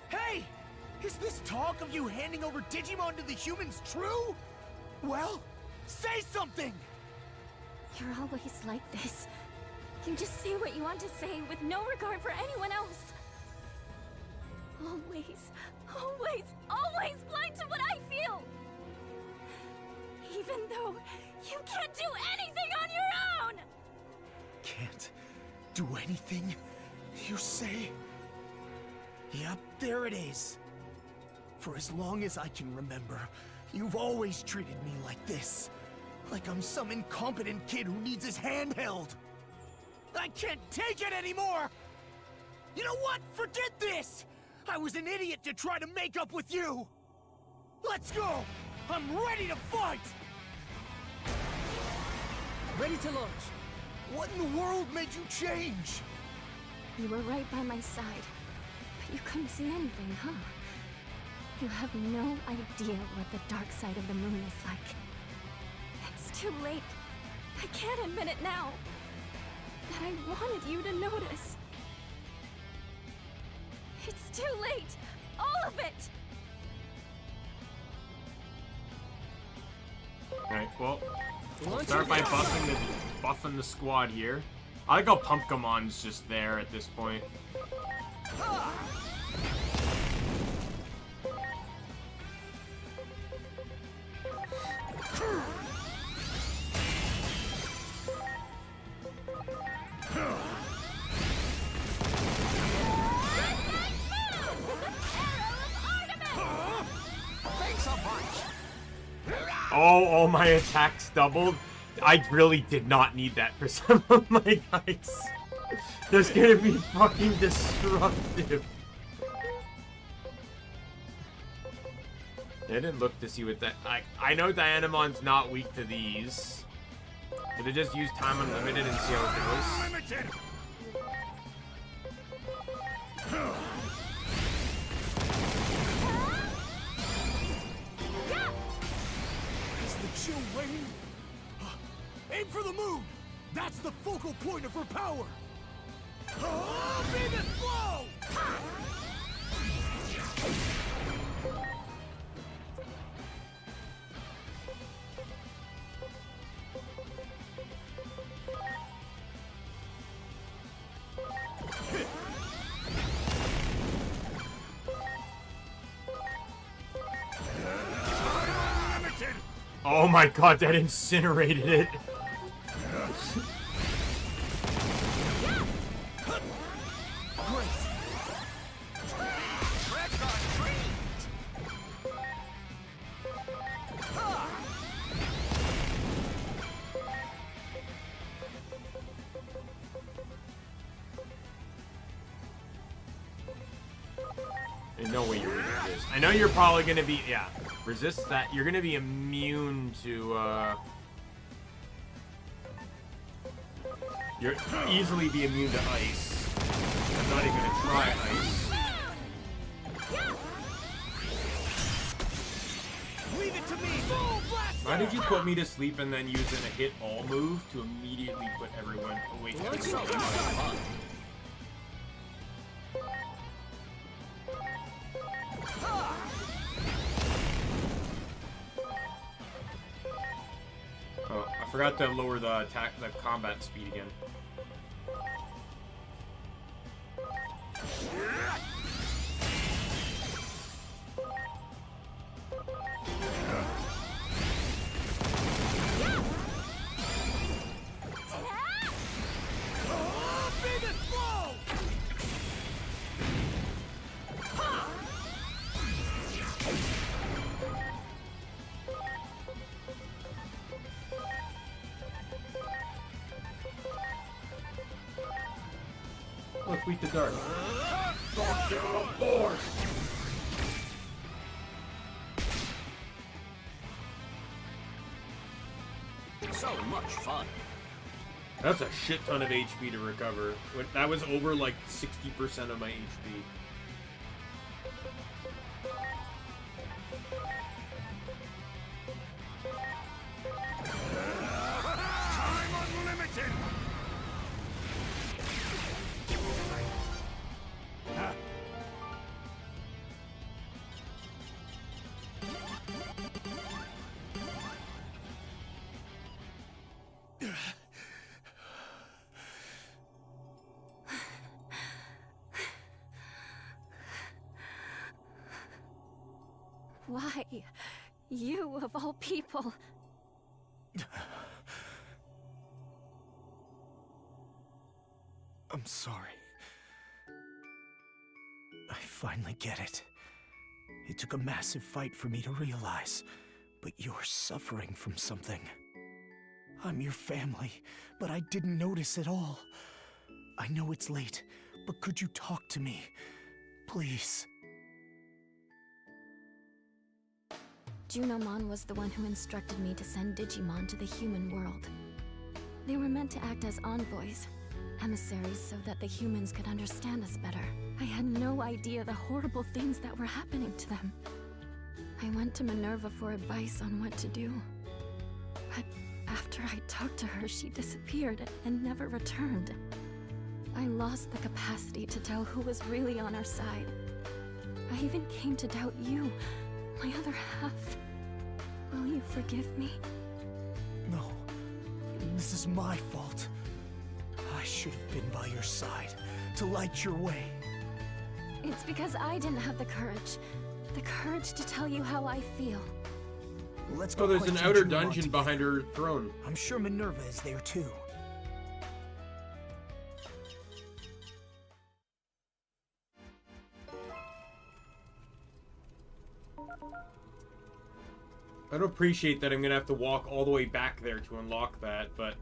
Hey! Is this talk of you handing over Digimon to the humans true? Well, say something! You're always like this. You just say what you want to say with no regard for anyone else. Always, always, always blind to what I feel. Even though you can't do anything on your own! Can't do anything, you say? Yep, there it is. For as long as I can remember, you've always treated me like this. Like I'm some incompetent kid who needs his hand held. I can't take it anymore! You know what? Forget this! I was an idiot to try to make up with you! Let's go! I'm ready to fight! Ready to launch. What in the world made you change? You were right by my side, but you couldn't see anything, huh? You have no idea what the dark side of the moon is like. It's too late. I can't admit it now. That I wanted you to notice. It's too late! All of it! Alright, well, we'll start by buffing the squad here. I like how Pumpkamon's just there at this point. Oh, my attacks doubled. I really did not need that for some of my guys. That's gonna be fucking destructive. I didn't look to see what that... I know Dianamon's not weak to these. Could I just use time unlimited and see how it goes? Is the chill waning? Aim for the moon! That's the focal point of her power! Oh, Venus Flow! Oh my god, that incinerated it. There's no way you're gonna do this. I know you're probably gonna be, yeah, resist that. You're gonna be immune to, you'll easily be immune to ice. I'm not even gonna try ice. Leave it to me! Why did you put me to sleep and then use a hit all move to immediately put everyone awake? Oh, I forgot to lower the combat speed again. Let's beat the dark. Don't give it a force! So much fun. That's a shit ton of HP to recover. That was over like 60% of my HP. Time unlimited! Why? You, of all people. I'm sorry. I finally get it. It took a massive fight for me to realize, but you're suffering from something. I'm your family, but I didn't notice at all. I know it's late, but could you talk to me? Please. Junamon was the one who instructed me to send Digimon to the human world. They were meant to act as envoys, emissaries so that the humans could understand us better. I had no idea the horrible things that were happening to them. I went to Minerva for advice on what to do. But after I talked to her, she disappeared and never returned. I lost the capacity to tell who was really on our side. I even came to doubt you, my other half. Will you forgive me? No. This is my fault. I should have been by your side to light your way. It's because I didn't have the courage. The courage to tell you how I feel. Let's go. Oh, there's an question outer Junimon dungeon together. behind her throne. I'm sure Minerva is there too. I don't appreciate that I'm gonna have to walk all the way back there to unlock that, but...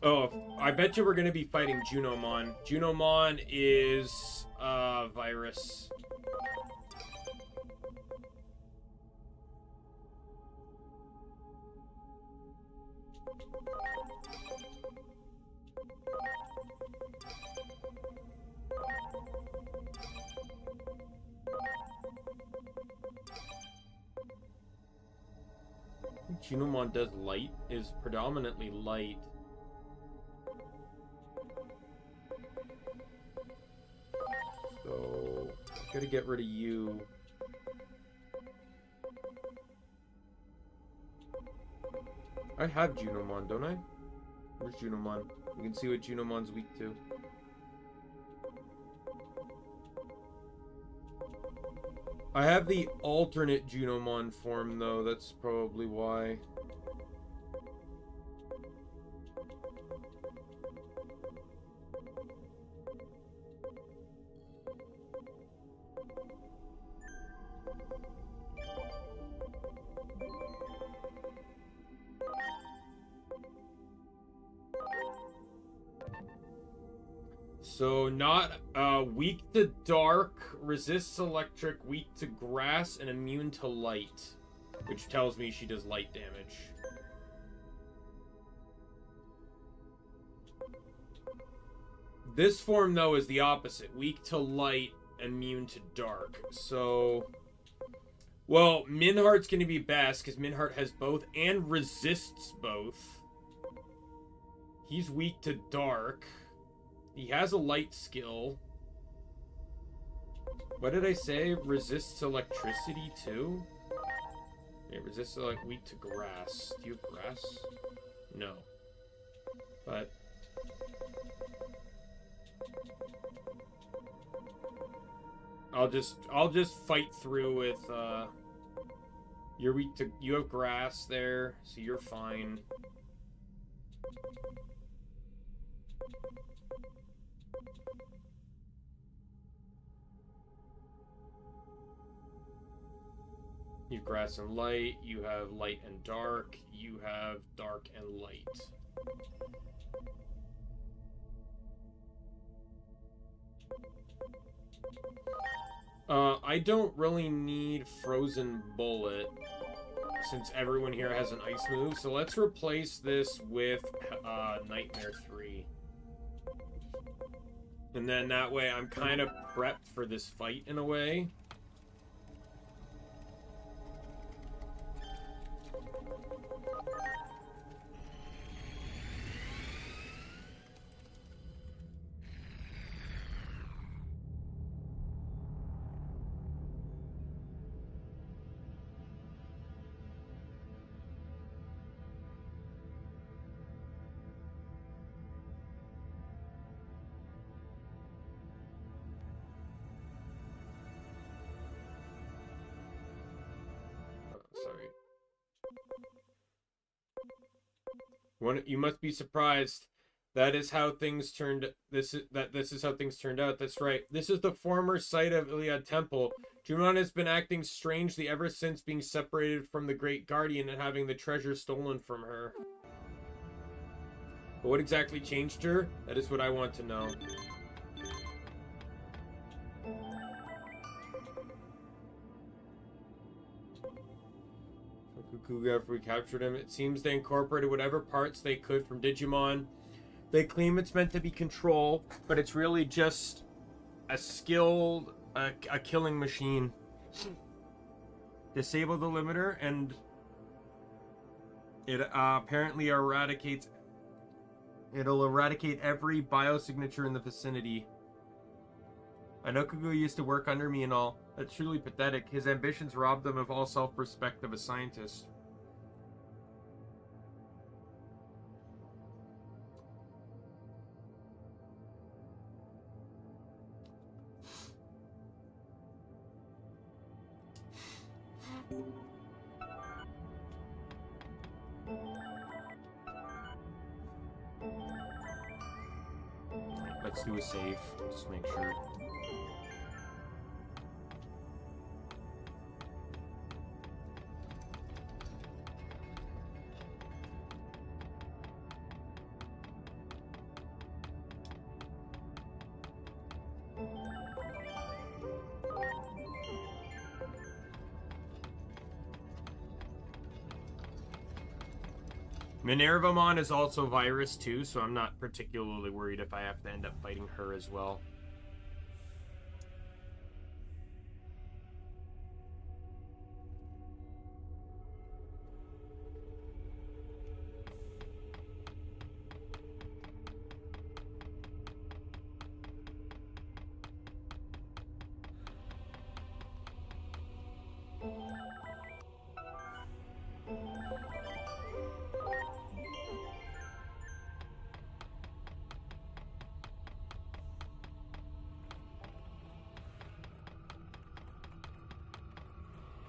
Oh, I bet you we're gonna be fighting Junimon. Junimon is virus. Junimon does light, is predominantly light. So, gotta get rid of you. I have Junimon, don't I? Where's Junimon? You can see what Junimon's weak to. I have the alternate Junimon form, though. That's probably why. So, not weak to dark, resists electric, weak to grass, and immune to light. Which tells me she does light damage. This form, though, is the opposite. Weak to light, immune to dark. So, well, Minhart's going to be best, because Minhart has both and resists both. He's weak to dark. He has a light skill. What did I say? Resists electricity, too? Yeah, resists, like, weak to grass. Do you have grass? No. But... I'll just fight through with, you're weak to... You have grass there, so you're fine. You have grass and light, you have light and dark, you have dark and light. I don't really need Frozen Bullet, since everyone here has an ice move, so let's replace this with Nightmare 3. And then that way I'm kind of prepped for this fight in a way. Sorry. You must be surprised. That is how things turned. This is how things turned out. That's right. This is the former site of Iliad Temple. Junon has been acting strangely ever since being separated from the Great Guardian and having the treasure stolen from her. But what exactly changed her? That is what I want to know. Fukuga, after we captured him, it seems they incorporated whatever parts they could from Digimon. They claim it's meant to be control, but it's really just a skilled, a killing machine. Disable the limiter, and it apparently eradicates. It'll eradicate every biosignature in the vicinity. I know Kugu used to work under me and all. That's truly pathetic. His ambitions robbed him of all self-respect of a scientist. Let's do a save, just make sure. Minervamon is also virus too, so I'm not particularly worried if I have to end up fighting her as well.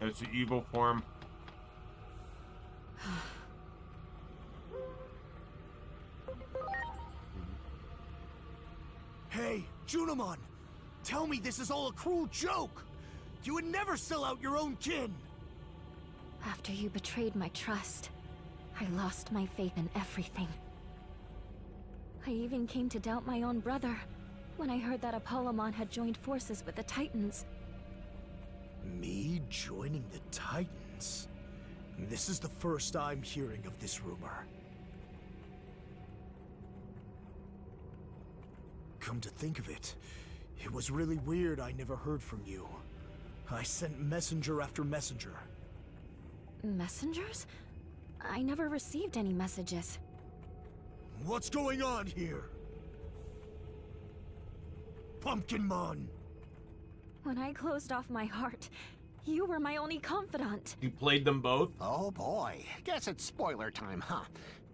It's the evil form. Hey, Junimon! Tell me this is all a cruel joke! You would never sell out your own kin! After you betrayed my trust, I lost my faith in everything. I even came to doubt my own brother when I heard that Apollomon had joined forces with the Titans. Me joining the Titans? This is the first I'm hearing of this rumor. Come to think of it, it was really weird I never heard from you. I sent messenger after messenger. Messengers? I never received any messages. What's going on here? Pumpkinmon! When I closed off my heart, you were my only confidant. You played them both? Oh boy, guess it's spoiler time, huh?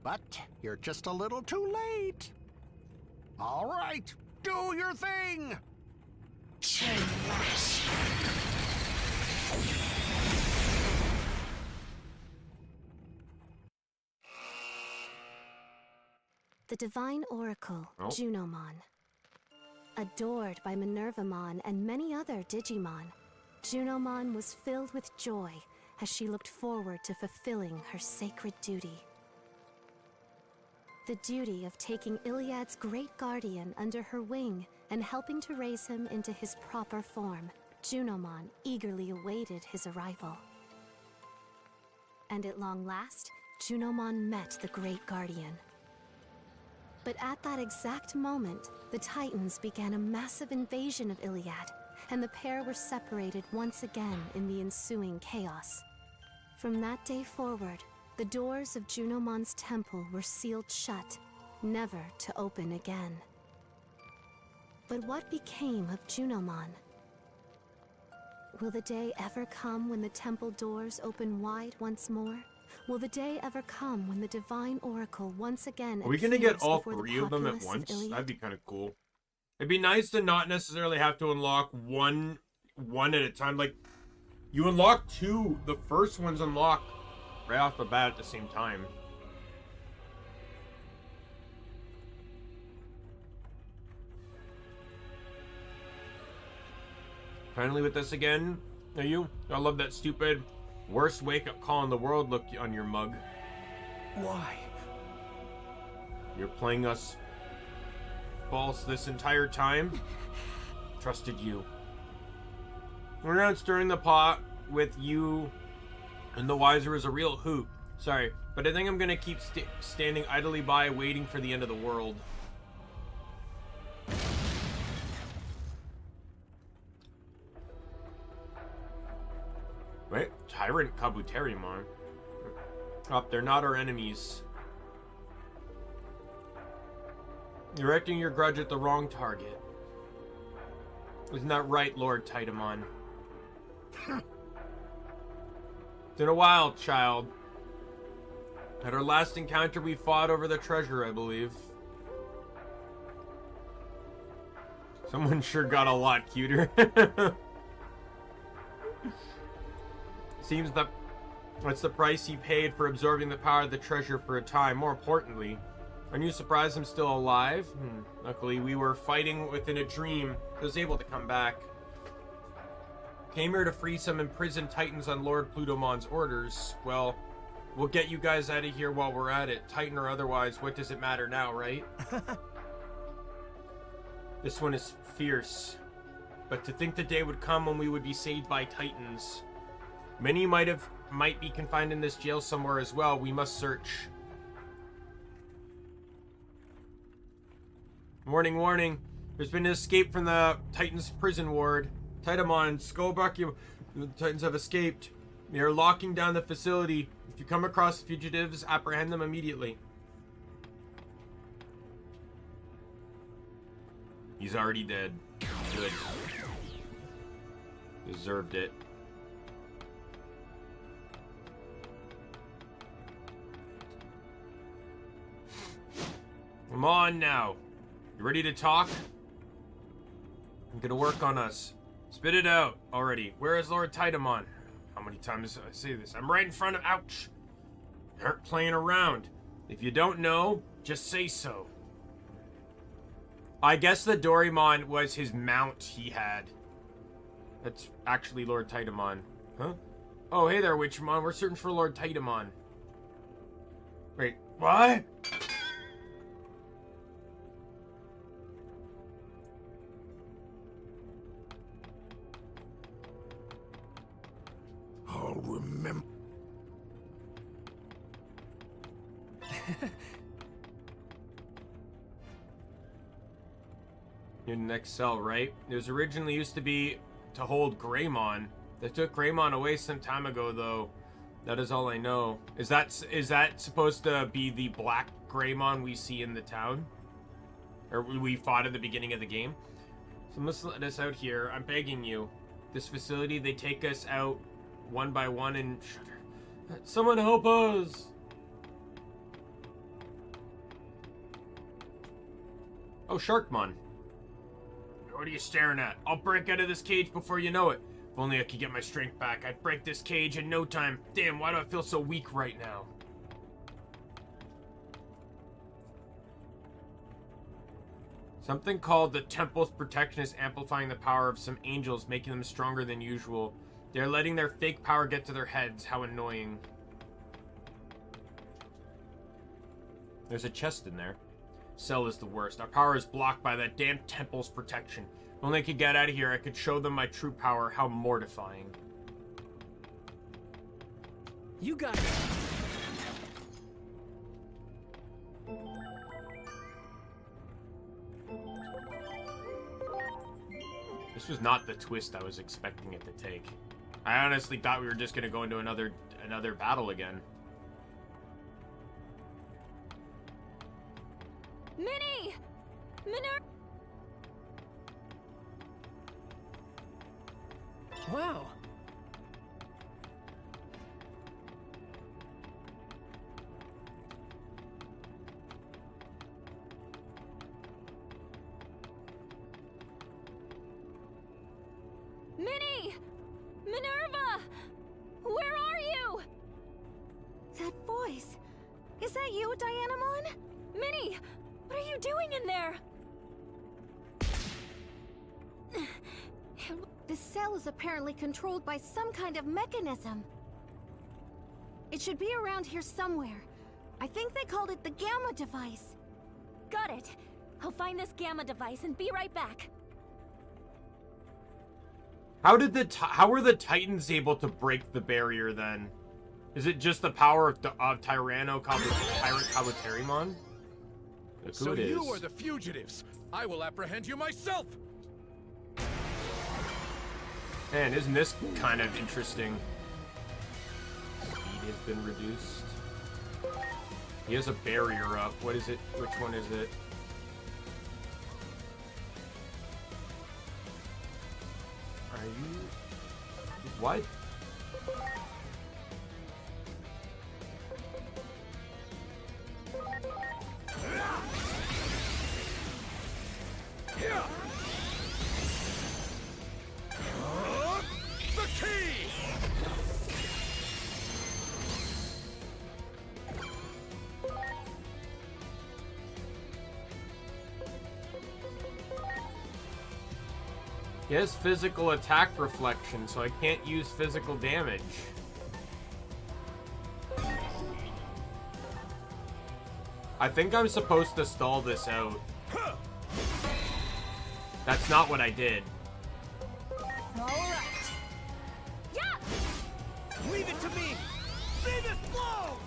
But you're just a little too late. All right, do your thing! Chain Lash. The Divine Oracle, Oh. Junomon. Adored by Minervamon and many other Digimon, Junomon was filled with joy as she looked forward to fulfilling her sacred duty. The duty of taking Iliad's great guardian under her wing and helping to raise him into his proper form. Junomon eagerly awaited his arrival. And at long last, Junomon met the great guardian. But at that exact moment, the Titans began a massive invasion of Iliad, and the pair were separated once again in the ensuing chaos. From that day forward, the doors of Junomon's temple were sealed shut, never to open again. But what became of Junomon? Will the day ever come when the temple doors open wide once more? Will the day ever come when the Divine Oracle once again Are we gonna get appears all before the three of them at populace of once? Iliad? That'd be kind of cool. It'd be nice to not necessarily have to unlock one at a time. Like, you unlock two, the first one's unlocked right off the bat at the same time. Finally with us again, are you? I love that stupid worst wake-up call in the world look on your mug. Why? You're playing us false this entire time? Trusted you. We're not stirring the pot with you and the wiser is a real hoot. Sorry, but I think I'm gonna keep standing idly by waiting for the end of the world. Wait, Tyrant Kabuterimon. Oh, they're not our enemies. Directing your grudge at the wrong target. Isn't that right, Lord Titamon? It's been a while, child. At our last encounter, we fought over the treasure, I believe. Someone sure got a lot cuter. Seems that that's the price he paid for absorbing the power of the treasure for a time. More importantly, aren't you surprised I'm still alive? Luckily, we were fighting within a dream. I was able to come back. Came here to free some imprisoned titans on Lord Plutomon's orders. Well, we'll get you guys out of here while we're at it. Titan or otherwise, what does it matter now, right? This one is fierce. But to think the day would come when we would be saved by titans. Many might be confined in this jail somewhere as well. We must search. Warning, warning. There's been an escape from the Titans prison ward. Titamon, Skullbuck, the Titans have escaped. They are locking down the facility. If you come across fugitives, apprehend them immediately. He's already dead. Good. Deserved it. Come on now. You ready to talk? I'm gonna work on us. Spit it out already. Where is Lord Titamon? How many times do I say this? I'm right in front of... Ouch! Aren't playing around. If you don't know, just say so. I guess the Doraemon was his mount he had. That's actually Lord Titamon. Huh? Oh, hey there, Witchmon. We're searching for Lord Titamon. Wait, what? I'll remember. You're the next cell, right? It was originally used to be to hold Greymon. They took Greymon away some time ago, though. That is all I know. Is that supposed to be the black Greymon we see in the town? Or we fought at the beginning of the game? So let's let us out here. I'm begging you. This facility, they take us out one by one and... Someone help us! Oh, Sharkmon. What are you staring at? I'll break out of this cage before you know it. If only I could get my strength back, I'd break this cage in no time. Damn, why do I feel so weak right now? Something called the Temple's protection is amplifying the power of some angels, making them stronger than usual. They're letting their fake power get to their heads. How annoying. There's a chest in there. Cell is the worst. Our power is blocked by that damn Temple's protection. If only I could get out of here, I could show them my true power. How mortifying. You got it. This was not the twist I was expecting it to take. I honestly thought we were just gonna go into another battle again. Minnie! Wow. Minnie! Minerva! Where are you? That voice. Is that you, Dianamon? Minnie! What are you doing in there? This cell is apparently controlled by some kind of mechanism. It should be around here somewhere. I think they called it the Gamma device. Got it. I'll find this Gamma device and be right back. How were the Titans able to break the barrier then? Is it just the power of Kabuterimon? So you are the fugitives. I will apprehend you myself. Man, isn't this kind of interesting? Speed has been reduced. He has a barrier up. What is it? Which one is it? Are you... What? The key! He has physical attack reflection, so I can't use physical damage. I think I'm supposed to stall this out. That's not what I did. Alright. Yeah! Leave it to me! See this blow!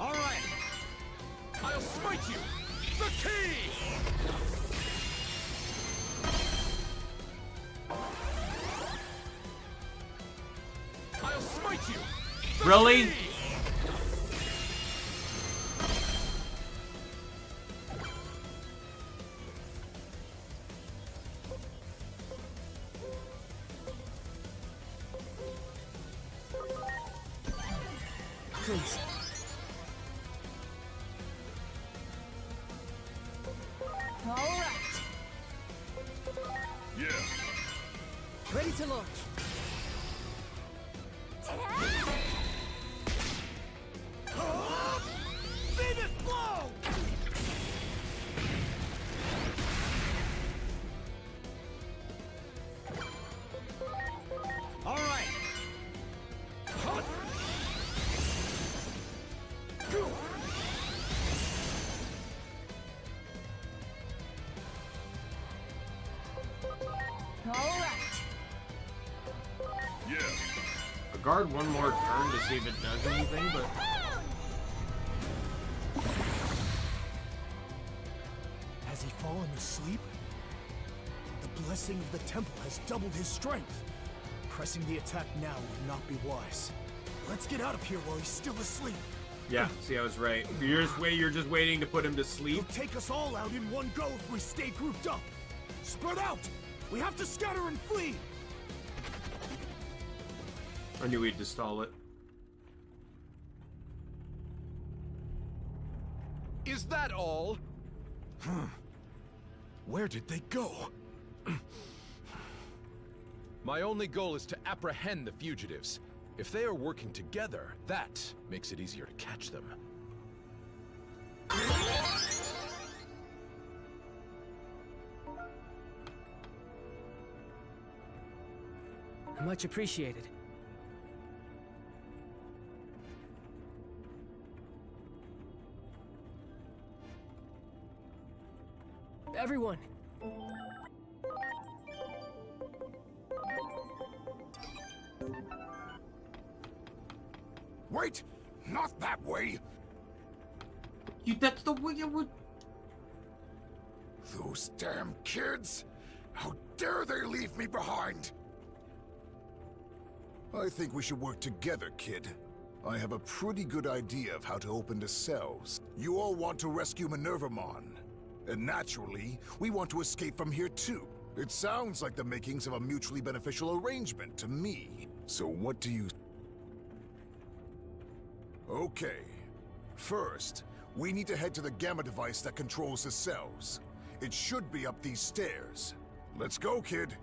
All right. I'll smite you. The key! I'll smite you. The Really? key! Please. Alright. Yeah. Ready to launch. See this blow! All right. Alright. Yeah. I'll guard one more turn to see if it does anything, but... Has he fallen asleep? The blessing of the temple has doubled his strength. Pressing the attack now would not be wise. Let's get out of here while he's still asleep. Yeah, see, I was right. You're just waiting to put him to sleep. He'll take us all out in one go if we stay grouped up. Spread out! We have to scatter and flee! I knew he'd stall it. Is that all? Where did they go? My only goal is to apprehend the fugitives. If they are working together, that makes it easier to catch them. Much appreciated. Everyone! Wait! Not that way! That's the way it would... Those damn kids! How dare they leave me behind! I think we should work together, kid. I have a pretty good idea of how to open the cells. You all want to rescue Minervamon. And naturally, we want to escape from here too. It sounds like the makings of a mutually beneficial arrangement to me. So what do you... Okay. First, we need to head to the Gamma device that controls the cells. It should be up these stairs. Let's go, kid.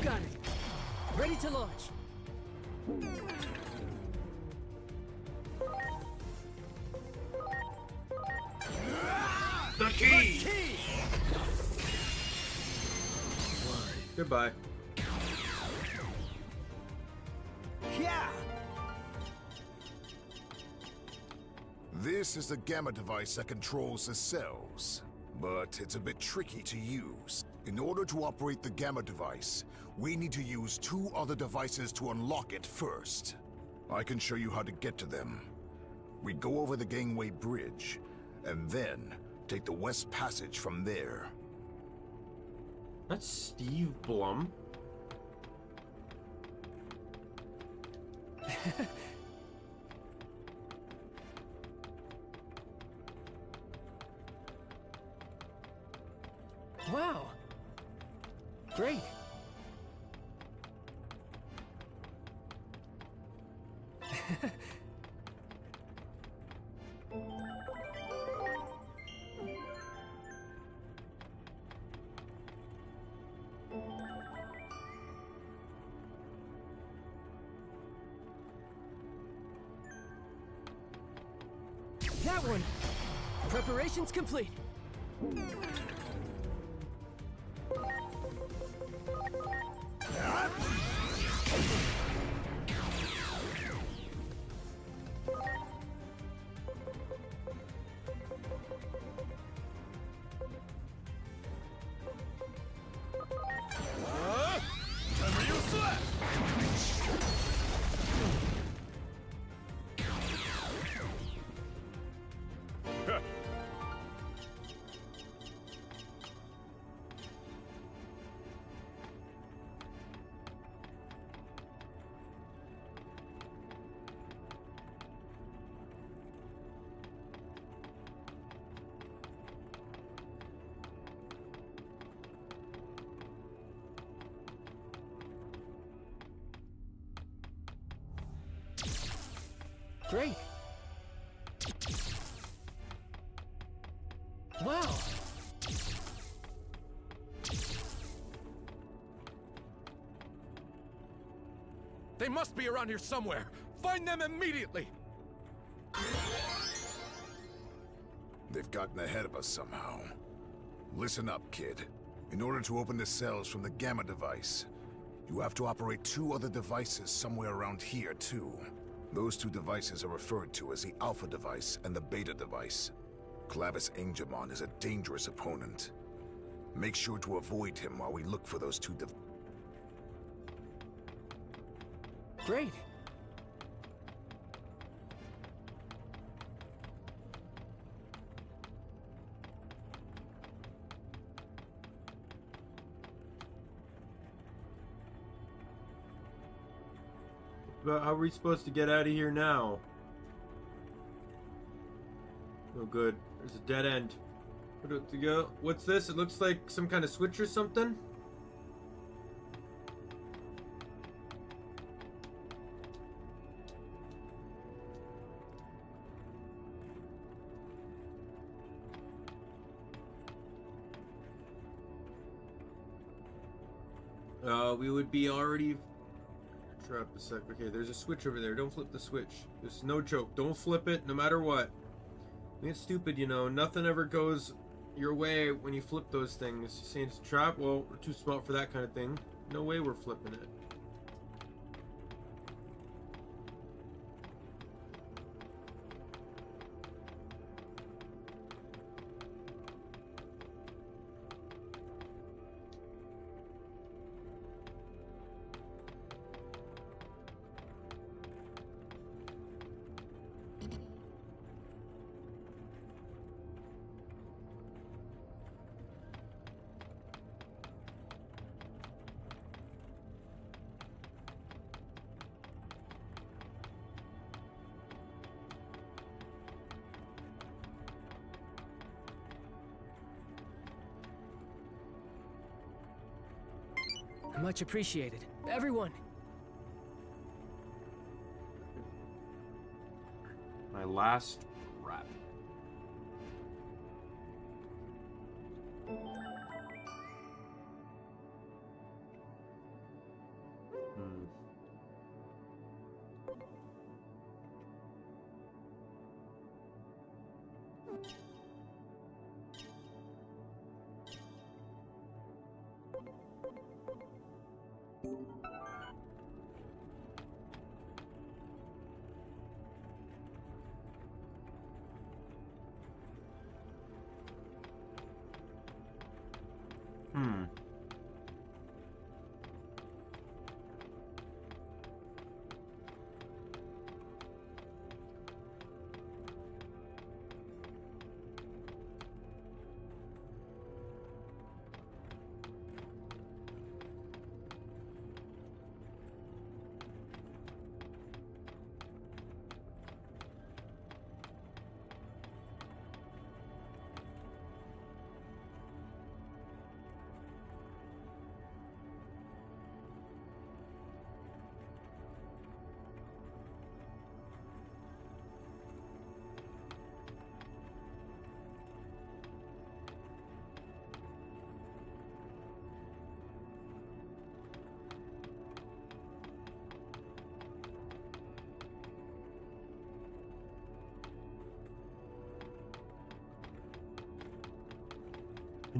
got it. Ready to launch. The key! Goodbye. Yeah! This is the gamma device that controls the cells, but it's a bit tricky to use. In order to operate the gamma device, we need to use 2 other devices to unlock it first. I can show you how to get to them. We go over the gangway bridge, and then take the West Passage from there. That's Steve Blum. Wow. Great. That one! Preparations complete. Great. Wow. They must be around here somewhere. Find them immediately. They've gotten ahead of us somehow. Listen up, kid. In order to open the cells from the gamma device, you have to operate 2 other devices somewhere around here, too. Those 2 devices are referred to as the Alpha device and the Beta device. Clavis Angemon is a dangerous opponent. Make sure to avoid him while we look for those 2 devices. Great. But how are we supposed to get out of here now? Oh, good. There's a dead end. Where do we go? What's this? It looks like some kind of switch or something. We would be already trapped a sec. Okay, there's a switch over there. Don't flip the switch. There's no joke. Don't flip it, no matter what. I mean, it's stupid, you know. Nothing ever goes your way when you flip those things. Saying it's a trap? Well, we're too smart for that kind of thing. No way we're flipping it. Much appreciated. Everyone! My last rap.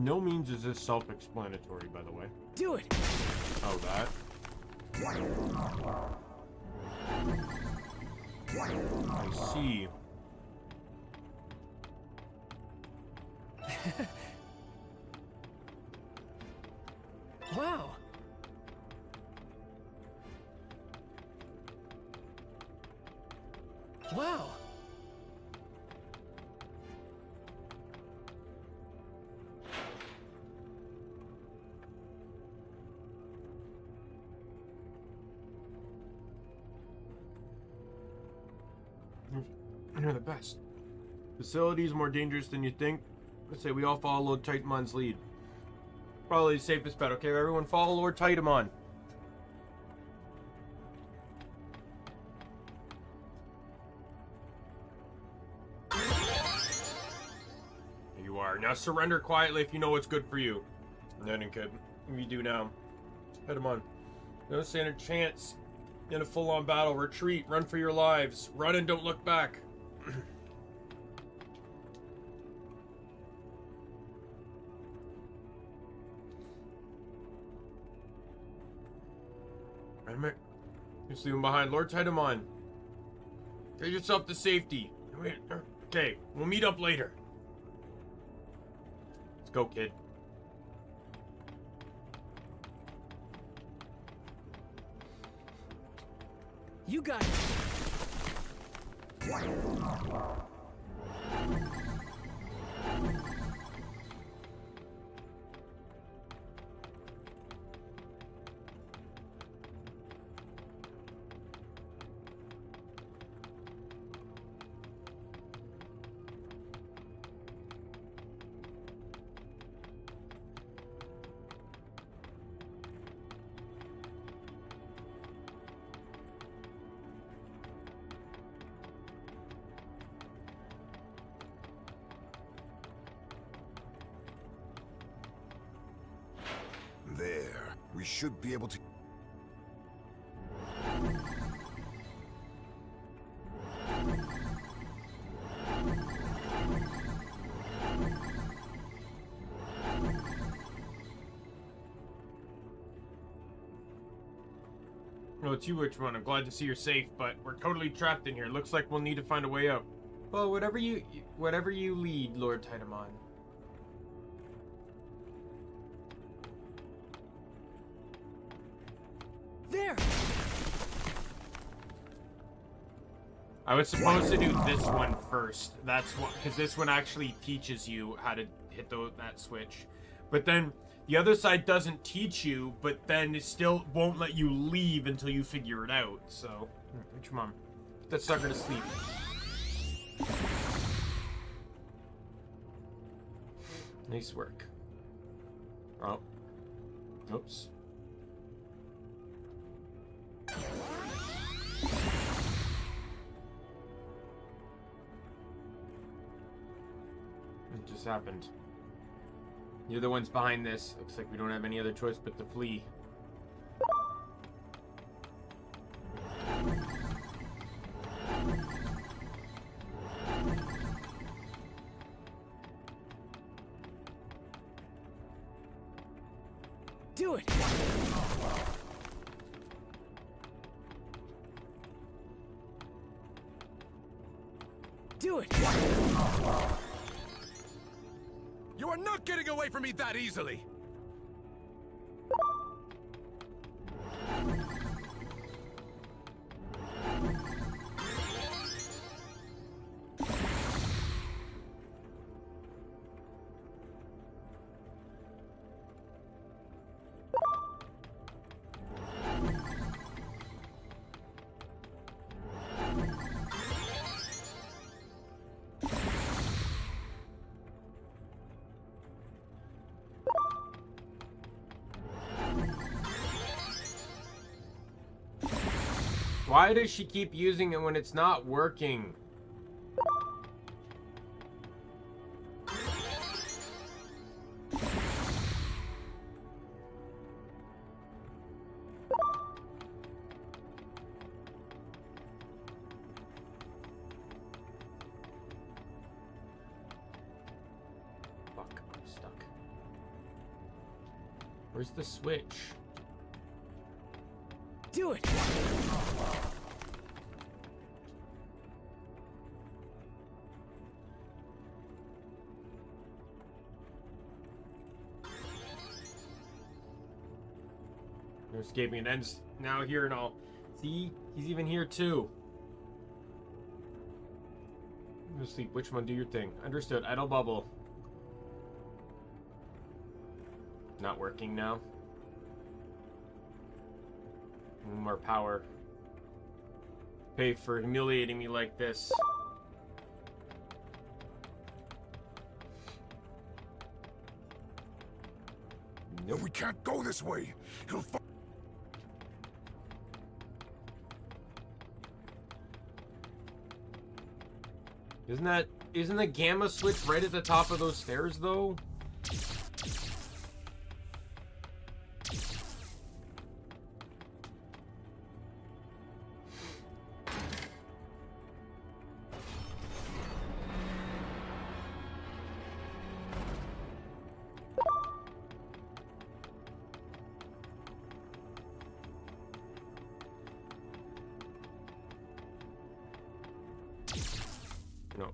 no means is this self-explanatory, by the way. Do it! Oh, that? I see. Wow! Wow! You're the best. Facility's more dangerous than you think. Let's say we all follow Lord Titamon's lead. Probably the safest bet, okay? Everyone follow Lord Titamon. There you are. Now surrender quietly if you know what's good for you. Nothing good. We do now. Titamon. No stand a chance. In a full-on battle, retreat, run for your lives. Run and don't look back. Just leave him behind. Lord Titamon. Get yourself to safety. Wait, okay, we'll meet up later. Let's go, kid. You got it! There. We should be able to... No, it's you, Richmond. I'm glad to see you're safe, but we're totally trapped in here. Looks like we'll need to find a way out. Well, whatever you lead, Lord Titamon. There! I was supposed to do this one first. That's what, because this one actually teaches you how to hit that switch. But then the other side doesn't teach you, but then it still won't let you leave until you figure it out. So, come on, put that sucker to sleep. Nice work. Oh, oops. It just happened. You're the ones behind this. Looks like we don't have any other choice but to flee. Do it! Do it! You are not getting away from me that easily! Why does she keep using it when it's not working? Fuck, I'm stuck. Where's the switch? Do it! They're escaping and ends now here and all. See? He's even here too. Go to sleep. Which one? Do your thing. Understood. Idle bubble. Not working now. More power. Pay for humiliating me like this. No, we can't go this way. He'll Isn't the gamma switch right at the top of those stairs though? No.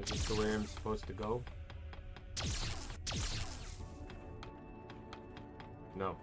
Is this the way I'm supposed to go? No.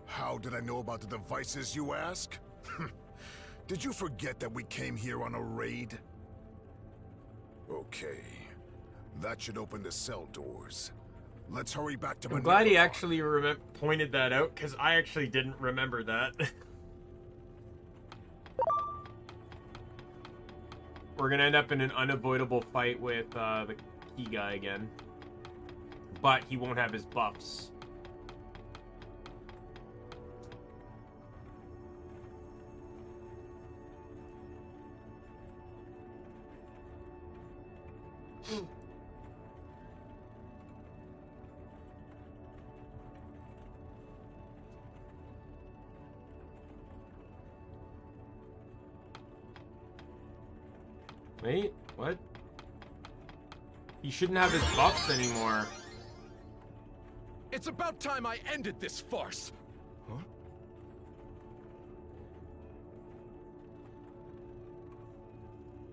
How did I know about the devices, you ask? Did you forget that we came here on a raid? Okay. That should open the cell doors. Let's hurry back to I'm glad he actually pointed that out, because I actually didn't remember that. We're gonna end up in an unavoidable fight with the key guy again. But he won't have his buffs. Wait, what? He shouldn't have his buffs anymore. It's about time I ended this farce! Huh?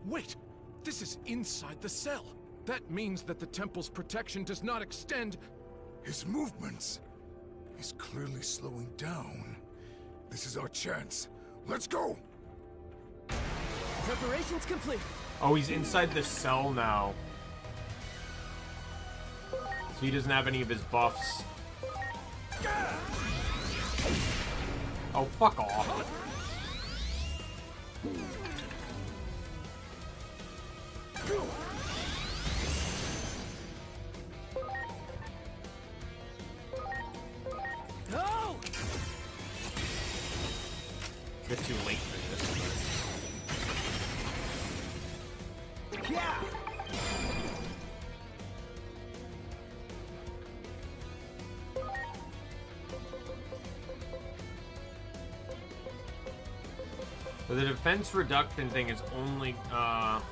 Wait! This is inside the cell! That means that the temple's protection does not extend... His movements. He's clearly slowing down. This is our chance. Let's go! Preparations complete. Oh, he's inside the cell now. So he doesn't have any of his buffs. Oh, fuck off. No! Bit too late for this, but... Yeah! So the defense reduction thing is only gonna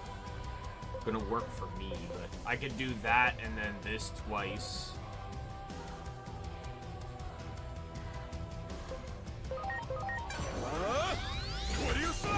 work for me, but I could do that and then this twice. What do you say?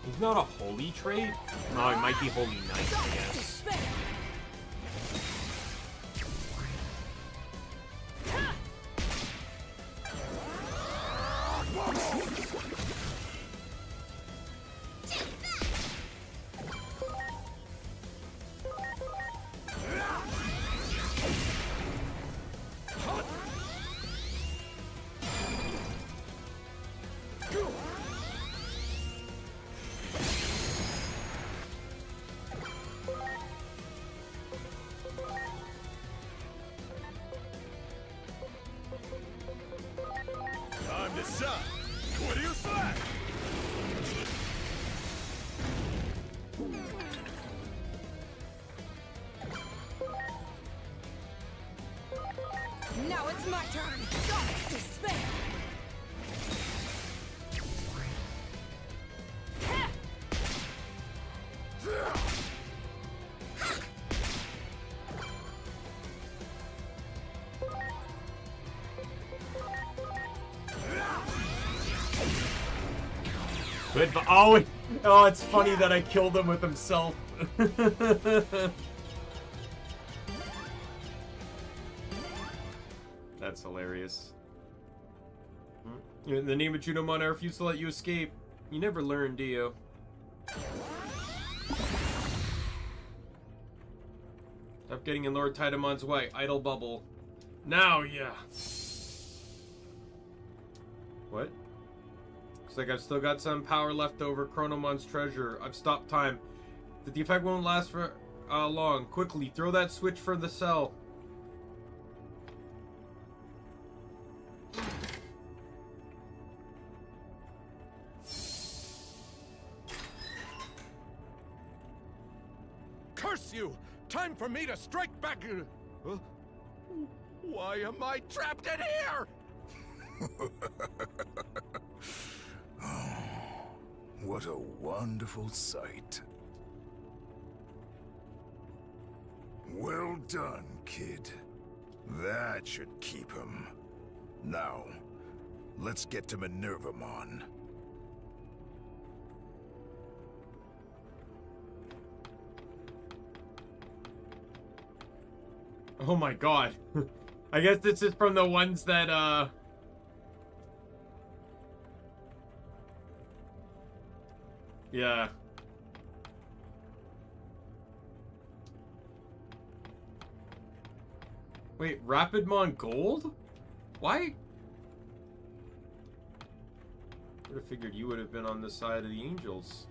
He's not a holy trait? No, he might be holy knight, I guess. What do you say? Now it's my turn. Don't despair. But oh, oh, it's funny that I killed him with himself. That's hilarious. In the name of Junomon, I refuse to let you escape. You never learn, do you? Stop getting in Lord Taidamon's way. Idle bubble. Now, yeah. What? Looks like I've still got some power left over. Chronomon's treasure. I've stopped time. The effect won't last for long. Quickly, throw that switch for the cell. Curse you! Time for me to strike back. Huh? Why am I trapped in here? What a wonderful sight. Well done, kid. That should keep him. Now, let's get to Minervamon. Oh my god. I guess this is from the ones that, yeah. Wait, Rapidmon Gold? Why? I would have figured you would have been on the side of the angels.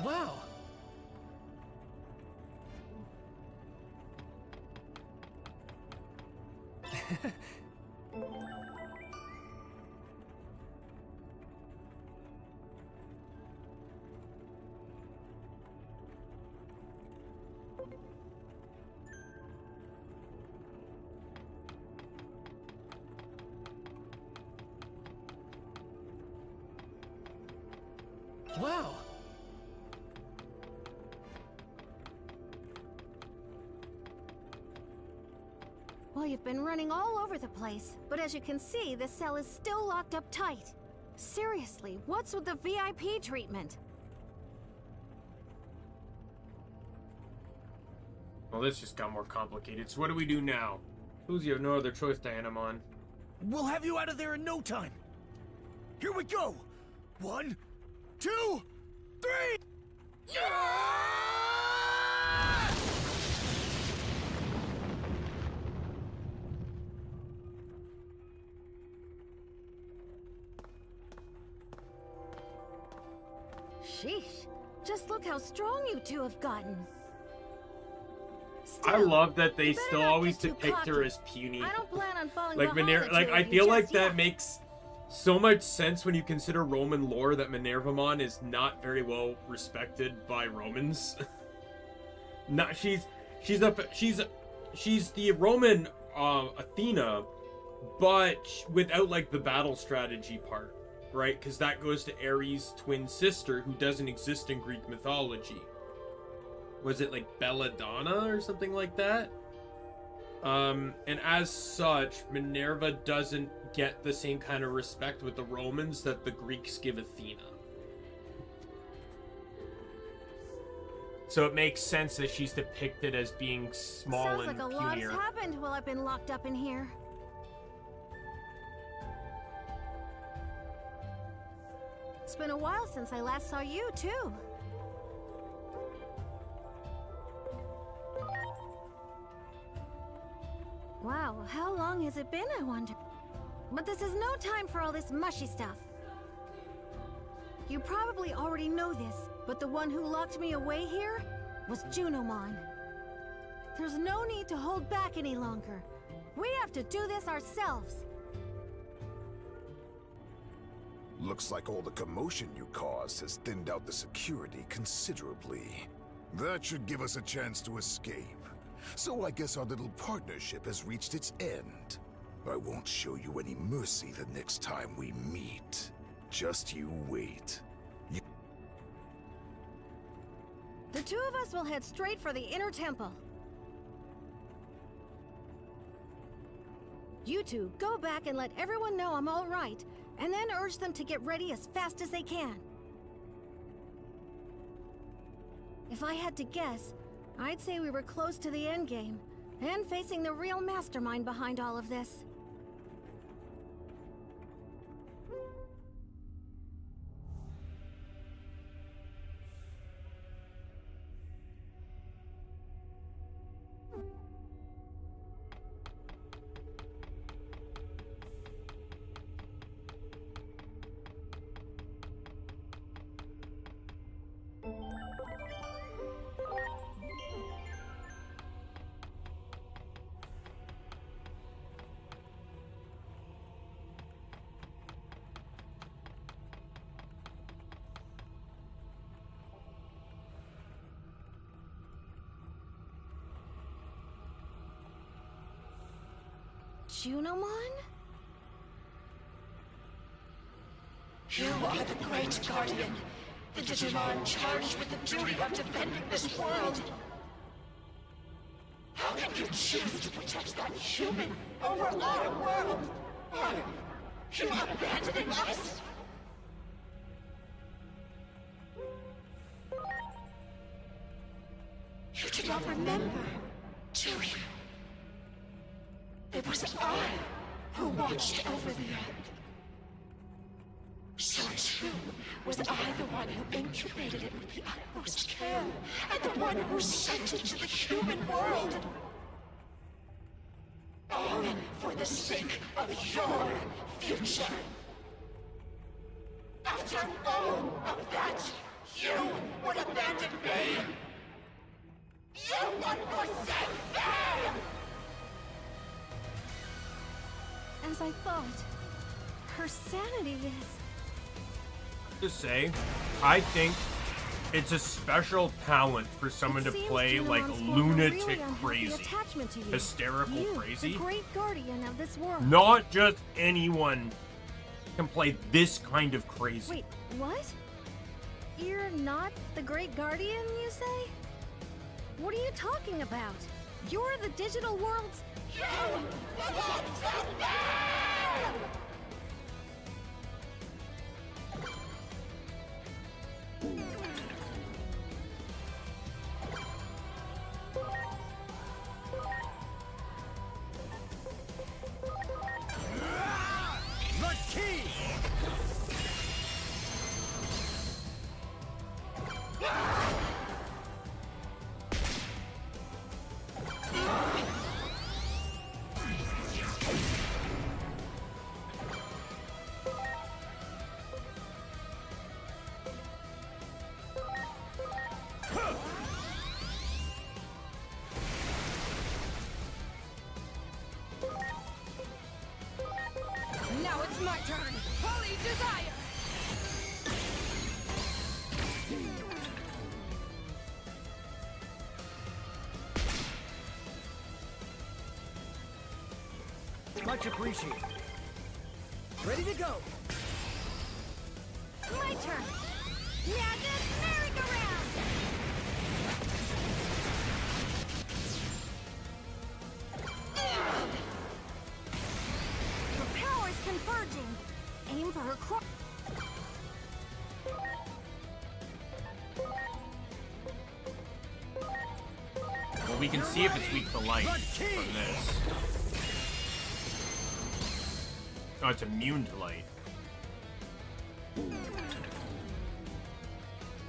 Wow. Wow. Well, you've been running all over the place, but as you can see, the cell is still locked up tight. Seriously, what's with the VIP treatment? Well, this just got more complicated. So what do we do now? Who's you have no other choice, Dianamon. We'll have you out of there in no time. Here we go. 1, 2, 3. Yeah! Sheesh. Just look how strong you two have gotten. I Still, love that they you better still not always get too depict her cocky. as puny. I don't plan on falling Like behind the Minerva, like two I of you feel like just that yet. makes so much sense when you consider Roman lore that Minervamon is not very well respected by Romans. Not she's the Roman Athena, but without like the battle strategy part, right? Because that goes to Ares' twin sister, who doesn't exist in Greek mythology. Was it like Belladonna or something like that? And as such, Minerva doesn't get the same kind of respect with the Romans that the Greeks give Athena. So it makes sense that she's depicted as being small Sounds and like a lot has punier. happened while I've been locked up in here. It's been a while since I last saw you, too. Wow, how long has it been, I wonder? But this is no time for all this mushy stuff. You probably already know this, but the one who locked me away here was Junimon. There's no need to hold back any longer. We have to do this ourselves. Looks like all the commotion you caused has thinned out the security considerably. That should give us a chance to escape. So I guess our little partnership has reached its end. I won't show you any mercy the next time we meet. Just you wait. The two of us will head straight for the inner temple. You two, go back and let everyone know I'm all right, and then urge them to get ready as fast as they can. If I had to guess, I'd say we were close to the endgame, and facing the real mastermind behind all of this. Junimon? You are the Great Guardian, the Digimon charged with the duty of defending this world. How can you choose to protect that human over our world? Are you abandoning us? You do not remember, do you? It was I who watched over the Earth. So too was I the one who incubated it with the utmost care, and the one who sent it to the human world. All for the sake of your future. After all of that, you would abandon me. You would forsake me! As I thought, her sanity is... To say, I think it's a special talent for someone to play like lunatic crazy, hysterical crazy. The great guardian of this world. Not just anyone can play this kind of crazy. Wait, what? You're not the great guardian, you say? What are you talking about? You're the digital world's... You belong to me! The key! Now it's my turn. Holy desire. Much appreciated. Ready to go. My turn! Madness merry-go-round! Her powers converging. Aim for her cross. Well, we can see if it's weak to light from this. Oh, it's immune to light.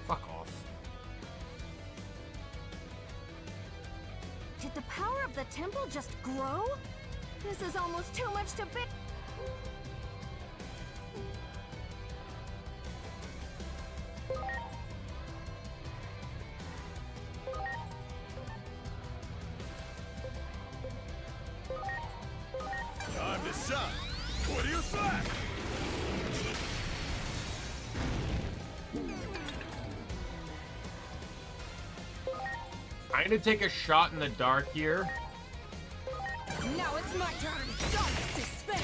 Fuck off. Did the power of the temple just grow? This is almost too much to bear. Time to shine. What do you say? I'm gonna take a shot in the dark here. Now it's my turn. Don't despair.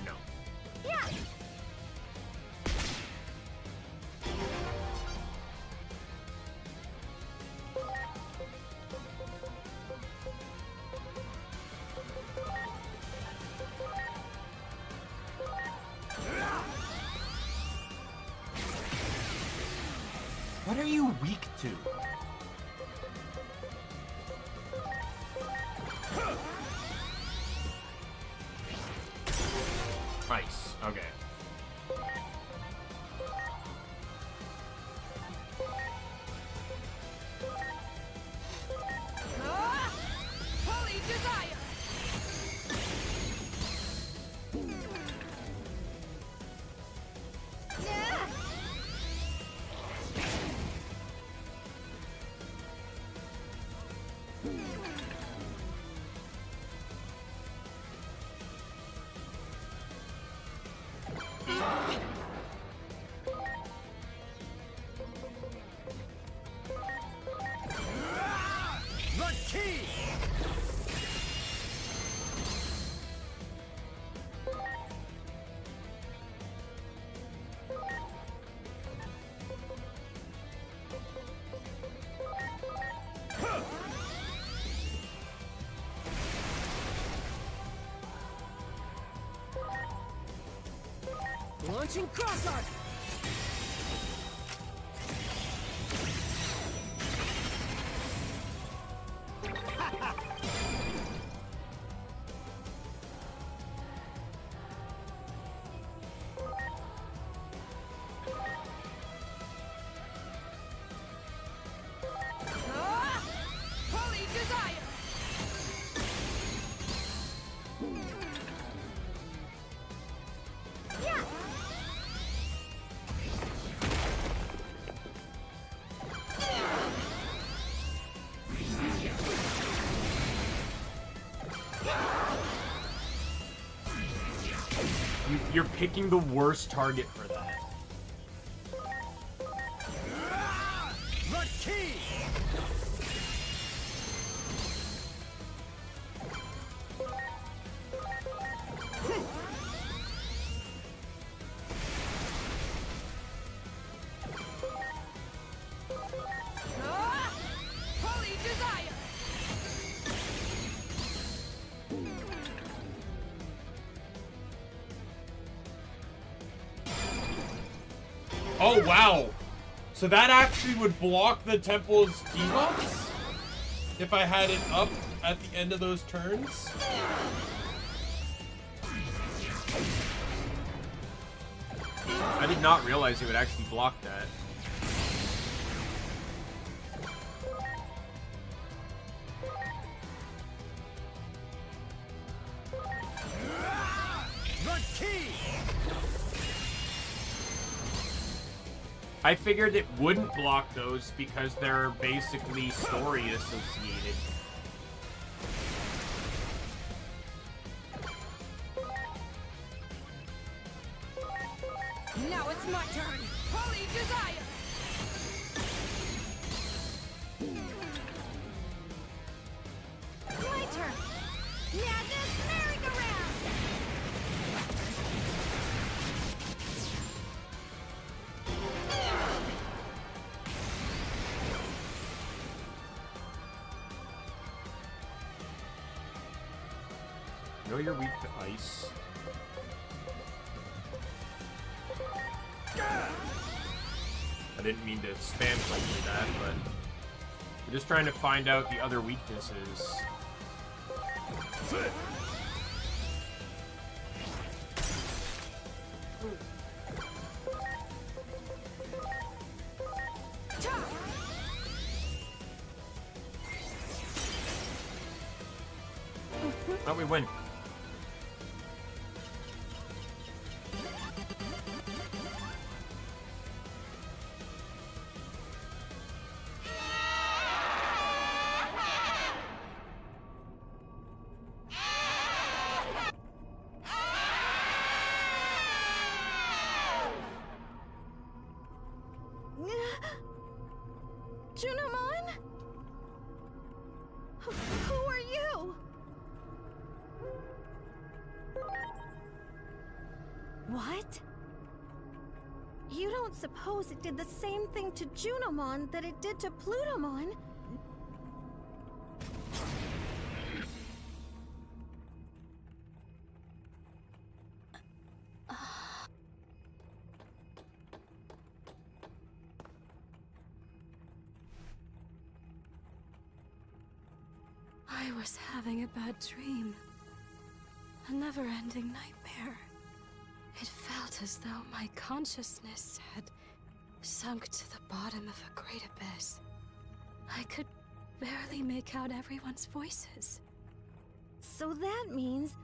No. Yeah. What are you weak to? Ice. Okay. Holy desire. Yeah. The key! Launching cross arc. Holy desire. Yeah. You're picking the worst target for that. The key! Holy desire. Oh, wow. So that actually would block the temple's debuffs if I had it up at the end of those turns. I did not realize it would actually block that. The key! I figured it wouldn't block those because they're basically story associated. Now it's my turn. Holy desire. My turn. Now this merry-go-round. I know you're weak to ice. I didn't mean to spam like that, but we're just trying to find out the other weaknesses. Oh, we win. Junamon? Who are you? What? You don't suppose it did the same thing to Junamon that it did to Plutomon? I was having a bad dream. A never-ending nightmare. It felt as though my consciousness had sunk to the bottom of a great abyss. I could barely make out everyone's voices. So that means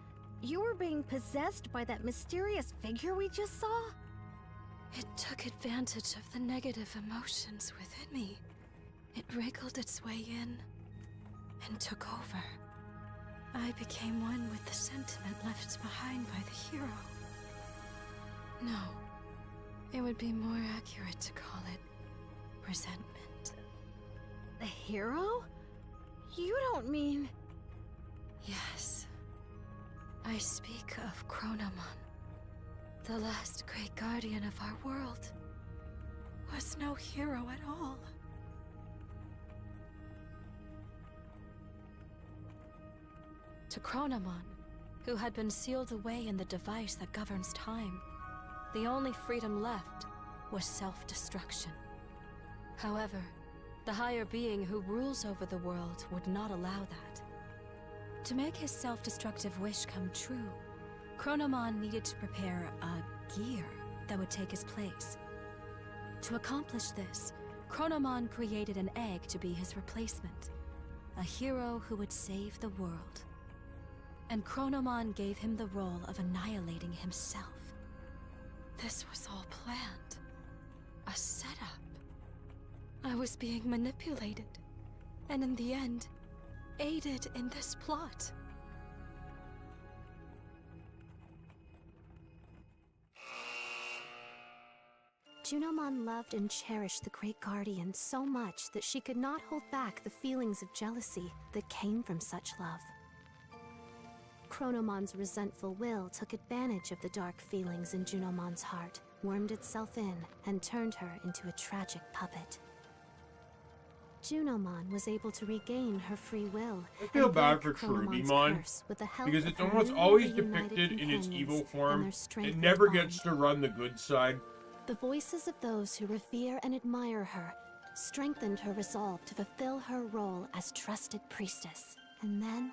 you were being possessed by that mysterious figure we just saw? It took advantage of the negative emotions within me. It wriggled its way in and took over. I became one with the sentiment left behind by the hero. No, it would be more accurate to call it resentment. The hero? You don't mean... Yes. I speak of Chronomon. The last great guardian of our world was no hero at all. To Chronomon, who had been sealed away in the device that governs time, the only freedom left was self-destruction. However, the higher being who rules over the world would not allow that. To make his self-destructive wish come true, Chronomon needed to prepare a gear that would take his place. To accomplish this, Chronomon created an egg to be his replacement, a hero who would save the world. And Chronomon gave him the role of annihilating himself. This was all planned. A setup. I was being manipulated, and in the end, aided in this plot. Junamon loved and cherished the Great Guardian so much that she could not hold back the feelings of jealousy that came from such love. Chronomon's resentful will took advantage of the dark feelings in Junomon's heart, wormed itself in, and turned her into a tragic puppet. Junomon was able to regain her free will. I feel and bad break for Chronomon's Trubimon, curse with the help because of it's her almost newly always reunited depicted in its evil companions form. and their It strengthened never bond. gets to run the good side. The voices of those who revere and admire her strengthened her resolve to fulfill her role as trusted priestess. And then,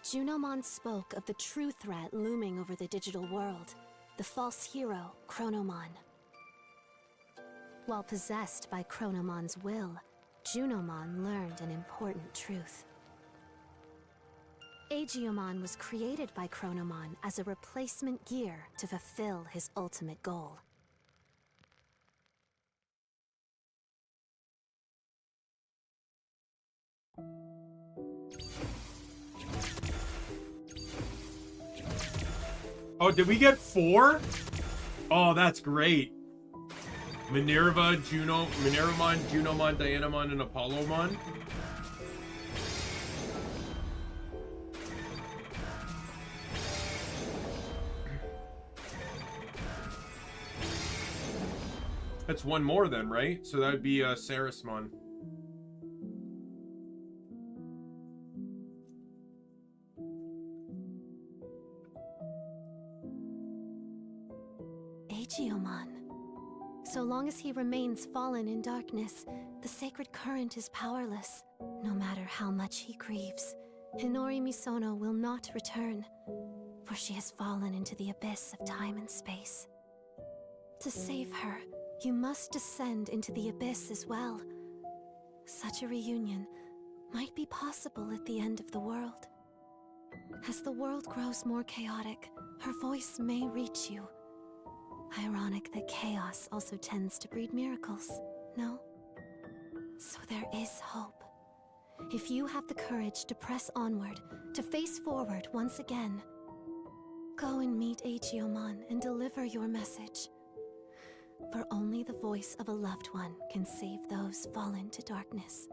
Junomon spoke of the true threat looming over the digital world, the false hero, Chronomon. While possessed by Chronomon's will, Junomon learned an important truth. Aegiomon was created by Chronomon as a replacement gear to fulfill his ultimate goal. Oh, did we get 4? Oh, that's great. Minerva, Minervamon, Junomon, Dianamon, and Apollomon. That's one more then, right? So that would be Sarismon. Aegiomon. So long as he remains fallen in darkness, the sacred current is powerless. No matter how much he grieves, Hinori Misono will not return, for she has fallen into the abyss of time and space. To save her, you must descend into the abyss as well. Such a reunion might be possible at the end of the world. As the world grows more chaotic, her voice may reach you. Ironic that chaos also tends to breed miracles, no? So there is hope. If you have the courage to press onward, to face forward once again, go and meet Apollomon and deliver your message. For only the voice of a loved one can save those fallen to darkness.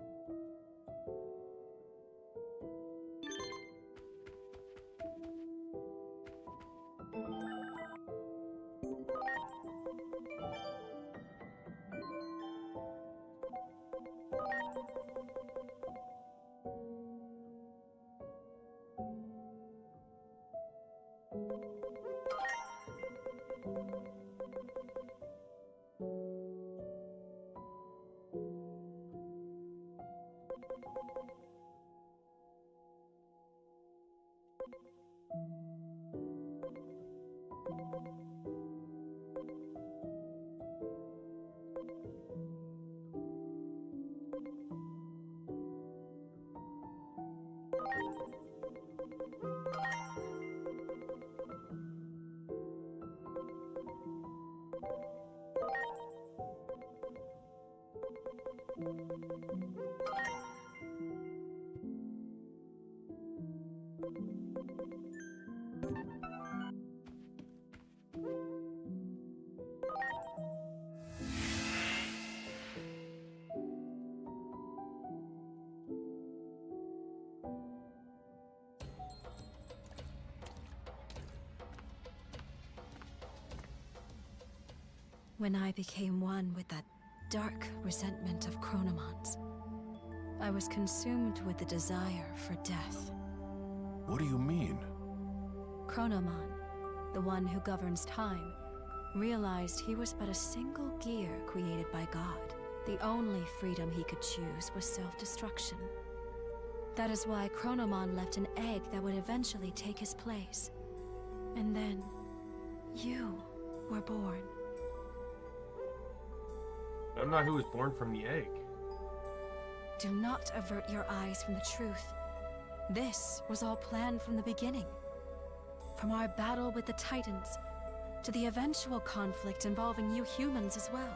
When I became one with that dark resentment of Chronomon's, I was consumed with the desire for death. What do you mean? Chronomon, the one who governs time, realized he was but a single gear created by God. The only freedom he could choose was self-destruction. That is why Chronomon left an egg that would eventually take his place. And then, you were born. I'm not who was born from the egg. Do not avert your eyes from the truth. This was all planned from the beginning. From our battle with the Titans, to the eventual conflict involving you humans as well.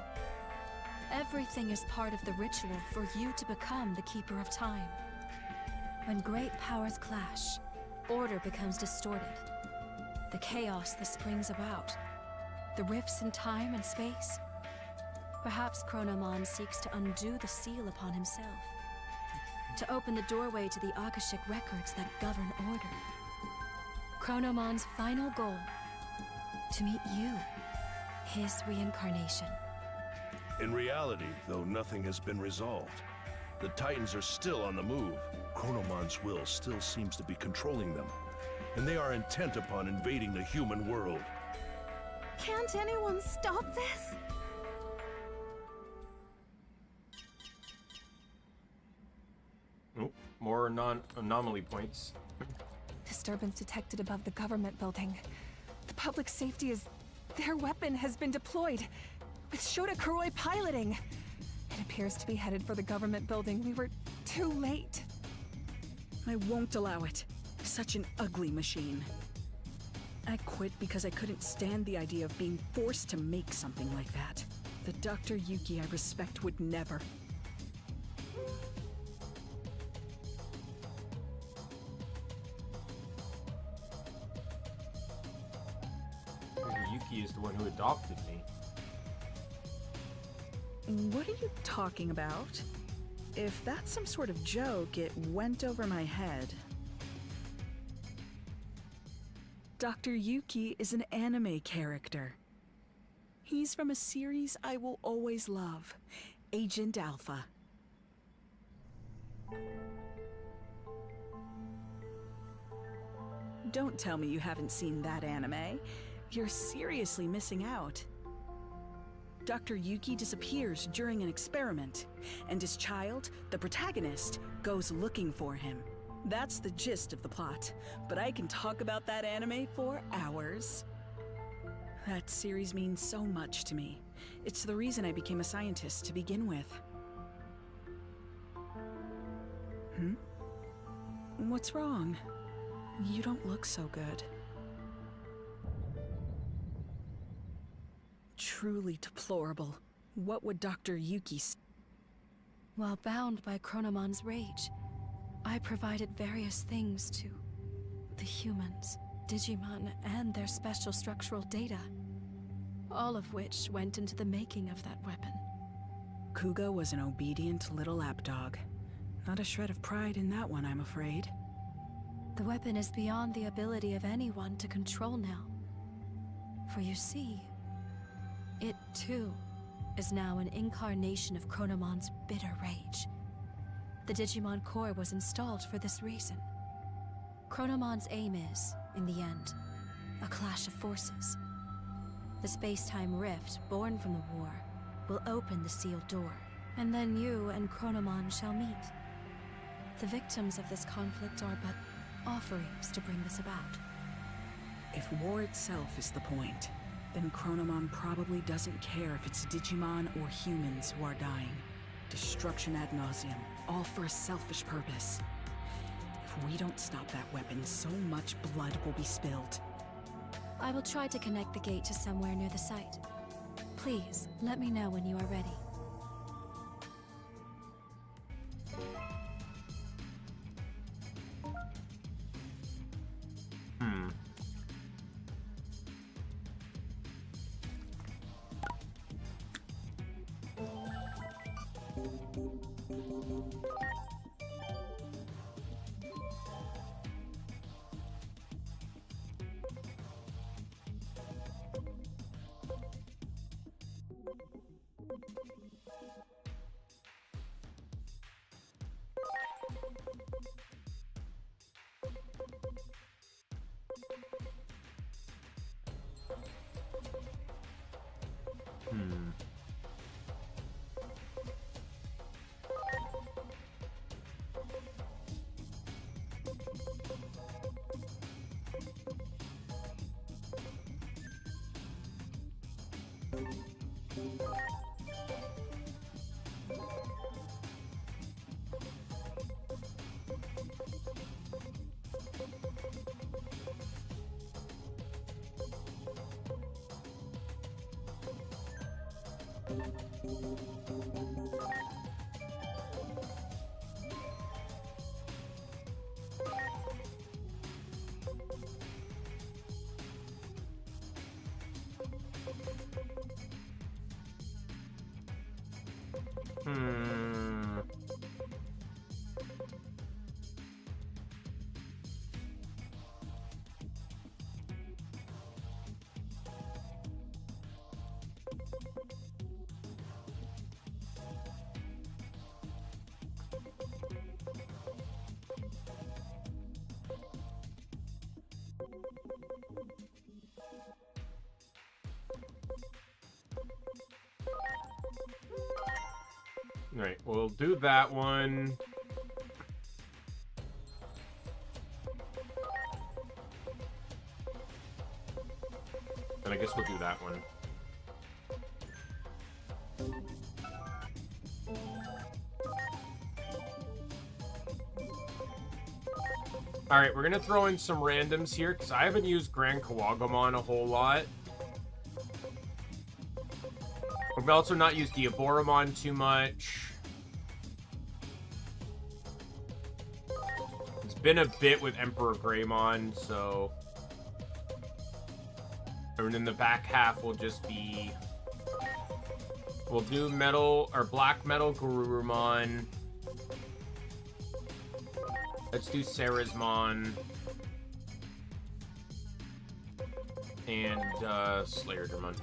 Everything is part of the ritual for you to become the Keeper of Time. When great powers clash, order becomes distorted. The chaos that springs about, the rifts in time and space. Perhaps Chronomon seeks to undo the seal upon himself, to open the doorway to the Akashic records that govern order. Chronomon's final goal, to meet you, his reincarnation. In reality, though nothing has been resolved, the Titans are still on the move. Chronomon's will still seems to be controlling them, and they are intent upon invading the human world. Can't anyone stop this? Nope. More anomaly points. Disturbance detected above the government building. The public safety is... Their weapon has been deployed, with Shota Kuroi piloting. It appears to be headed for the government building. We were too late. I won't allow it. Such an ugly machine. I quit because I couldn't stand the idea of being forced to make something like that. The Dr. Yuki I respect would never. Yuki is the one who adopted me. What are you talking about? If that's some sort of joke, it went over my head. Dr. Yuki is an anime character. He's from a series I will always love, Agent Alpha. Don't tell me you haven't seen that anime. You're seriously missing out. Dr. Yuki disappears during an experiment, and his child, the protagonist, goes looking for him. That's the gist of the plot, but I can talk about that anime for hours. That series means so much to me. It's the reason I became a scientist to begin with. What's wrong? You don't look so good. Truly deplorable. What would Dr. Yuki say? While bound by Chronomon's rage, I provided various things to the humans, Digimon, and their special structural data, all of which went into the making of that weapon. Kuga was an obedient little lapdog. Not a shred of pride in that one, I'm afraid. The weapon is beyond the ability of anyone to control now. For you see, it too is now an incarnation of Chronomon's bitter rage. The Digimon core was installed for this reason. Chronomon's aim is, in the end, a clash of forces. The space-time rift born from the war will open the sealed door, and then you and Chronomon shall meet. The victims of this conflict are but offerings to bring this about. If war itself is the point, then Chronomon probably doesn't care if it's Digimon or humans who are dying. Destruction ad nauseum, all for a selfish purpose. If we don't stop that weapon, so much blood will be spilled. I will try to connect the gate to somewhere near the site. Please, let me know when you are ready. Right, we'll do that one. And I guess we'll do that one. Alright, we're gonna throw in some randoms here, because I haven't used Grand Kawagomon a whole lot. We've also not used Diaboromon too much. It's been a bit with Emperor Greymon, so... And then the back half will just be... We'll do metal, or black metal Garurumon. Let's do Sarazmon. And, Slayerdermon.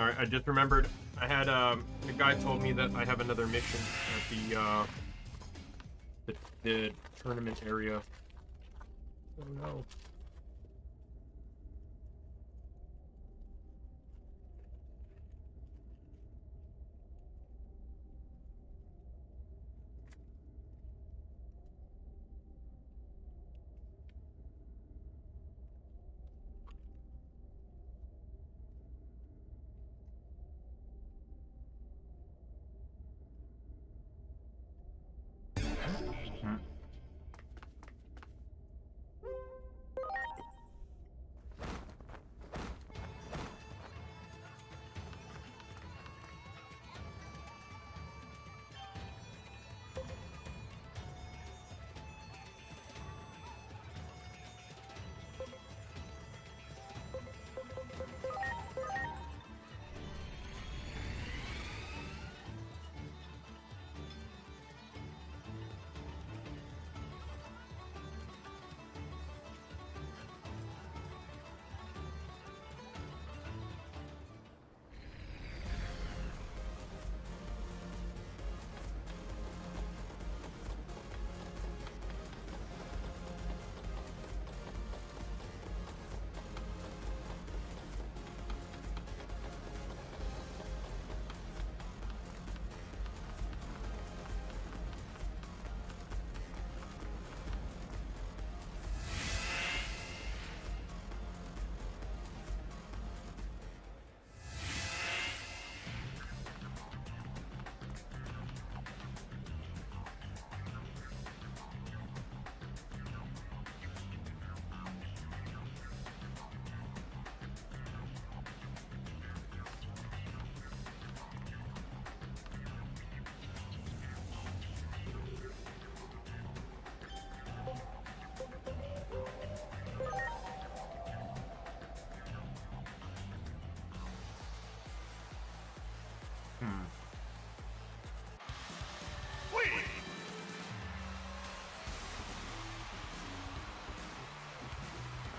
Alright, I just remembered. I had, the guy told me that I have another mission at the tournament area. Oh no.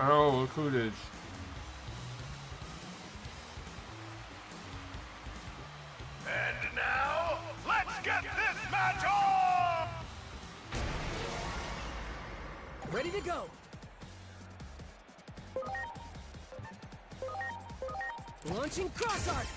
Oh, look who it is. And now, let's get this match on! Ready to go. Launching cross arc.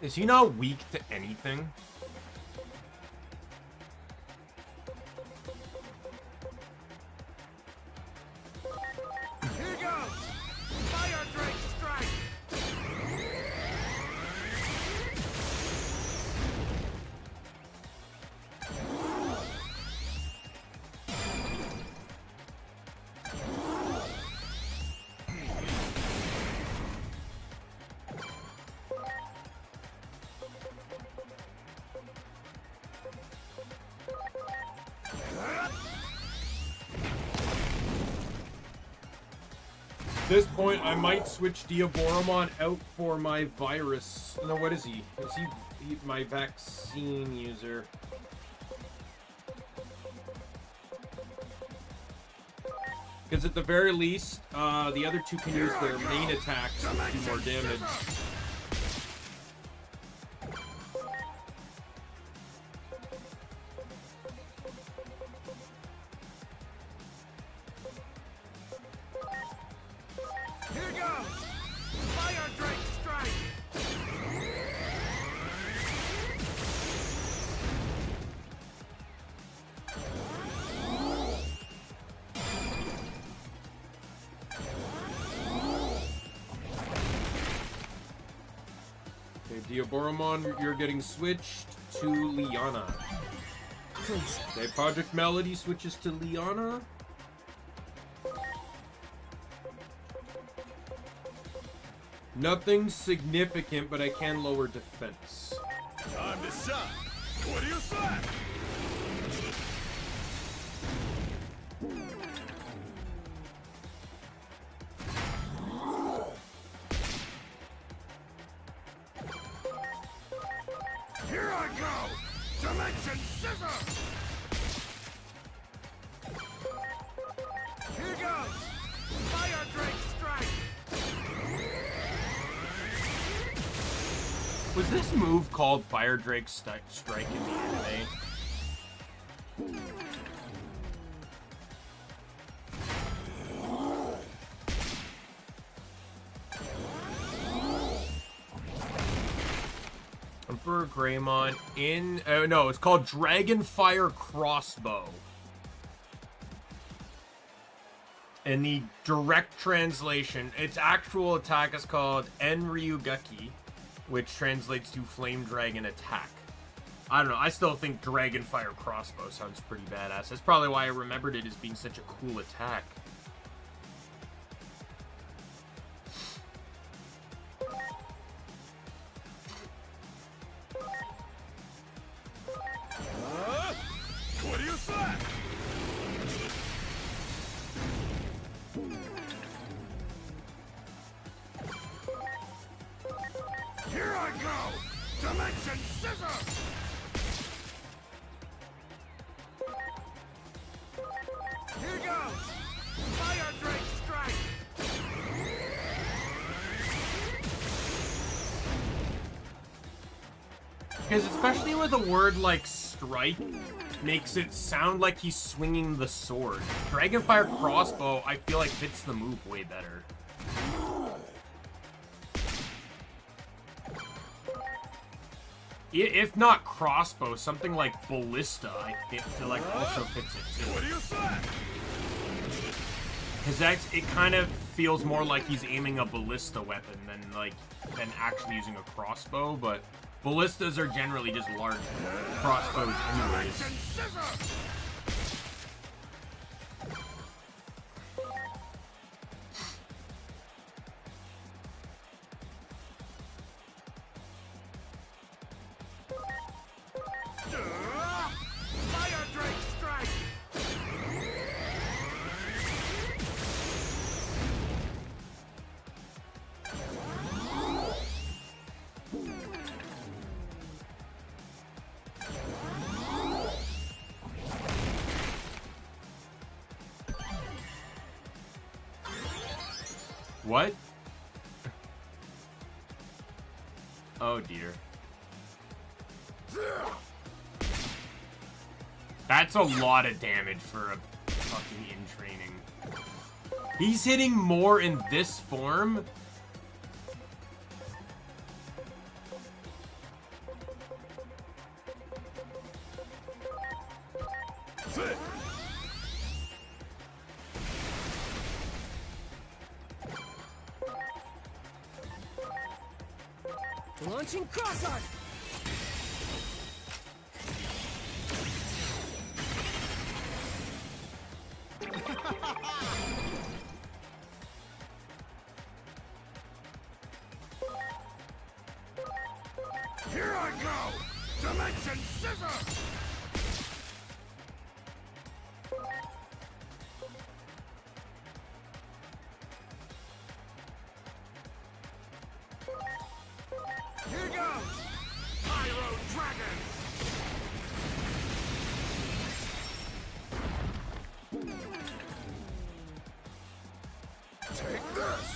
Is he not weak to anything? Here goes! Fire Drake strike! At this point, I might switch Diaboromon out for my virus. No, what is he? Is he my vaccine user? Because at the very least, the other two can use their main attacks to do more damage. Here goes! Fire Drake strike! Diaboromon, you're getting switched to Liana. Please. Okay, Project Melody switches to Liana. Nothing significant, but I can lower defense. Time to shine. What do you say? Here I go! Dimension Scissor! Here goes! Fire Drake Strike! Was this move called Fire Drake Strike in the anime? Emperor Greymon in... no, it's called Dragonfire Crossbow. In the direct translation, its actual attack is called Enryugeki, which translates to Flame Dragon Attack. I don't know, I still think Dragonfire Crossbow sounds pretty badass. That's probably why I remembered it as being such a cool attack. What do you say? Here I go! Dimension Scissor! Here goes! Fire Drake Strike! Because especially with a word like strike, makes it sound like he's swinging the sword. Dragonfire Crossbow, I feel like fits the move way better. If not crossbow, something like ballista, I feel like also fits it too. What do you say? Because it kind of feels more like he's aiming a ballista weapon than actually using a crossbow, but ballistas are generally just large crossbows anyways. Fire Drake Strike! What? Oh dear. That's a lot of damage for a fucking in training. He's hitting more in this form. Launching cross arc! Here I go! Dimension Scissor! Here goes! Pyro Dragon! Take this!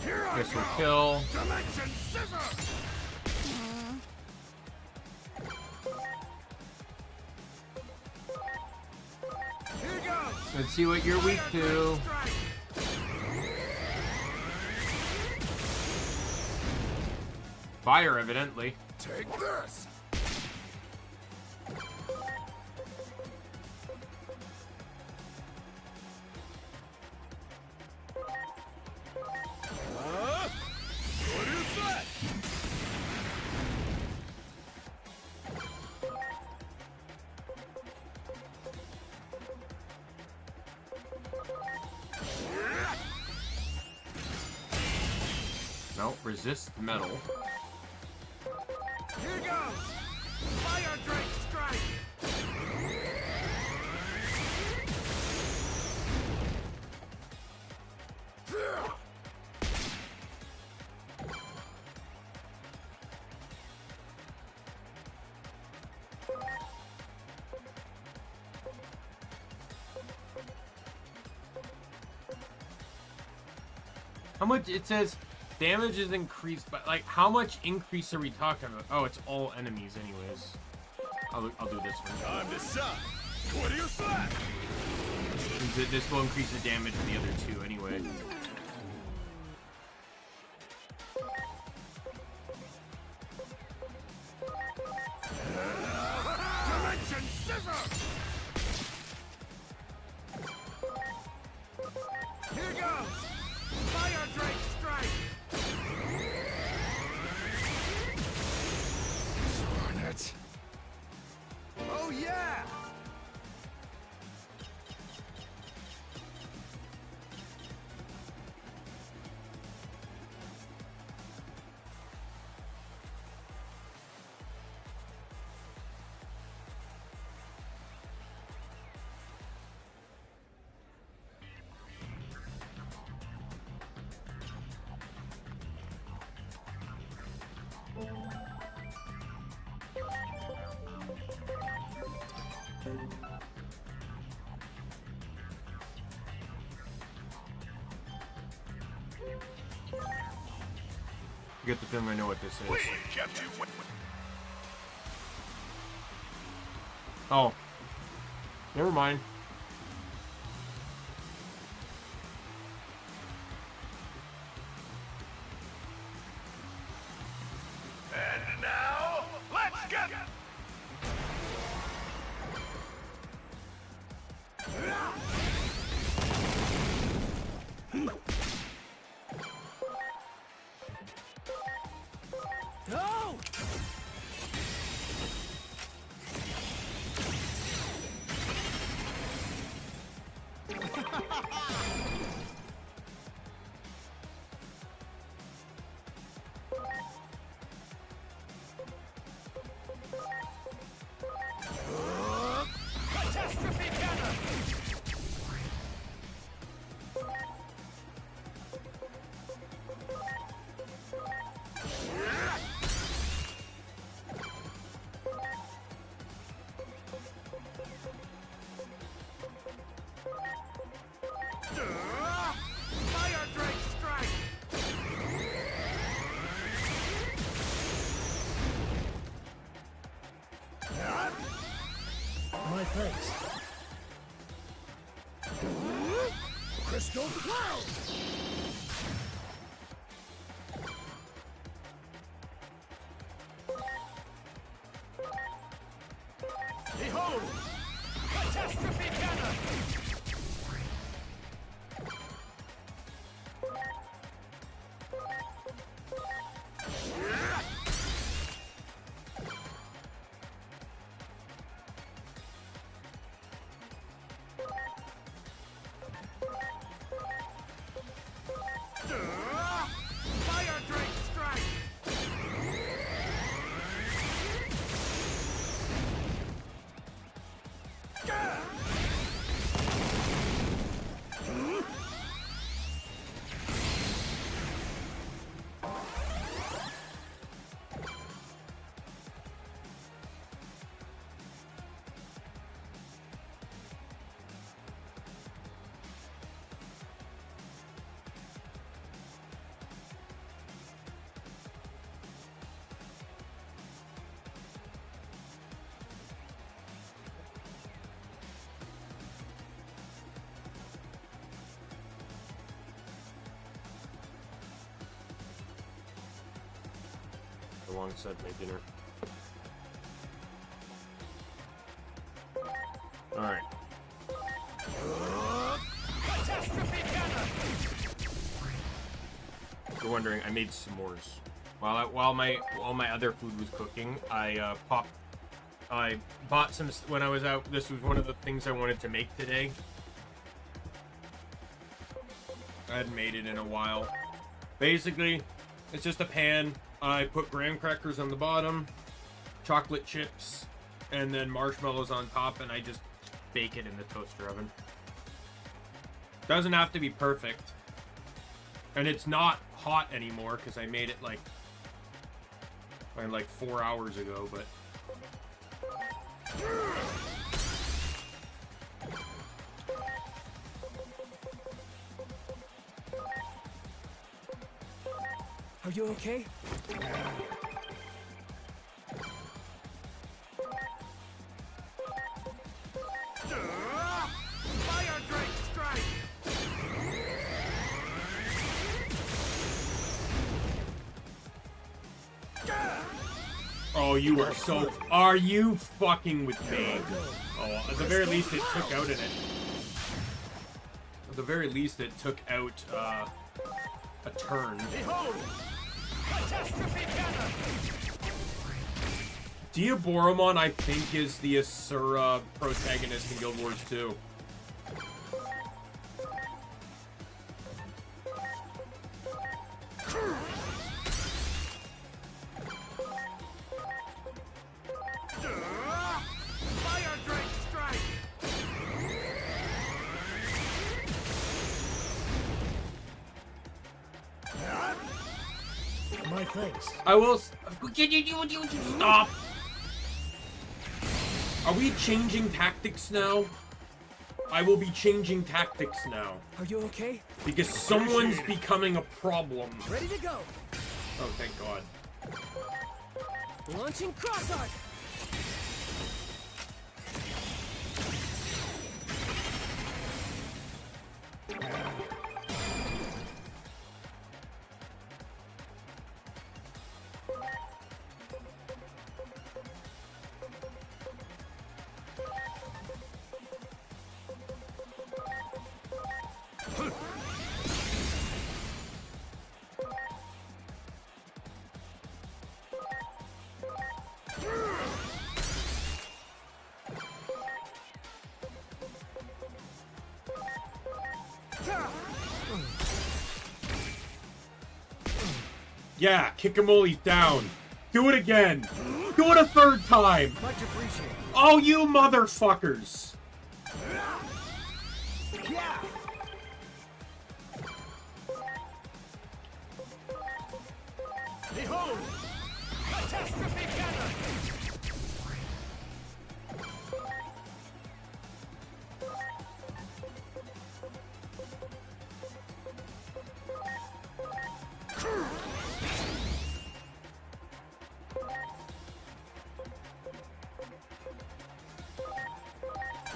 Here I Guess we'll go! kill. Dimension Scissor! Here goes! Let's see what you're weak to. Strike! Fire, evidently. Take this! What is that? No, resist metal. Here goes! Fire Drake strike! How much? It says damage is increased, but like, how much increase are we talking about? Oh, it's all enemies, anyways. I'll do this one. Time to shine. What do you say? This will increase the damage of the other two, anyway. Dimension Scissor! Here goes! Fire Drake strike! Darn it! Oh yeah! I get the feeling I know what this is. We kept you. Oh. Never mind. And now, let's get. Go! Catastrophe cannon! Fire Drake strike! My thanks. Crystal Cloud! Behold! Catastrophe cannon! Fire Drake strike! My alongside my dinner. Alright. If you're wondering, I made s'mores. While my other food was cooking, I bought some when I was out. This was one of the things I wanted to make today. I hadn't made it in a while. Basically, it's just a pan. I put graham crackers on the bottom, chocolate chips, and then marshmallows on top, and I just bake it in the toaster oven. Doesn't have to be perfect. And it's not hot anymore because I made it like 4 hours ago, but Are you okay? Fire Drake strike! oh, you are so... Are you fucking with me? Oh, at the very least, it took out in it. At the very least, it took out a turn. Behold! Catastrophe Gunner! Diaboromon, I think, is the Asura protagonist in Guild Wars 2. Fire Drake strike! My thanks. I will... Can you stop? Are we changing tactics now? I will be changing tactics now. Are you okay? Because someone's becoming a problem. Ready to go. Oh, thank God. Launching cross arc. Yeah, kick him while he's down. Do it again. Do it a third time. Much appreciated. Oh, you motherfuckers. Yeah. Behold! Catastrophe Gunner!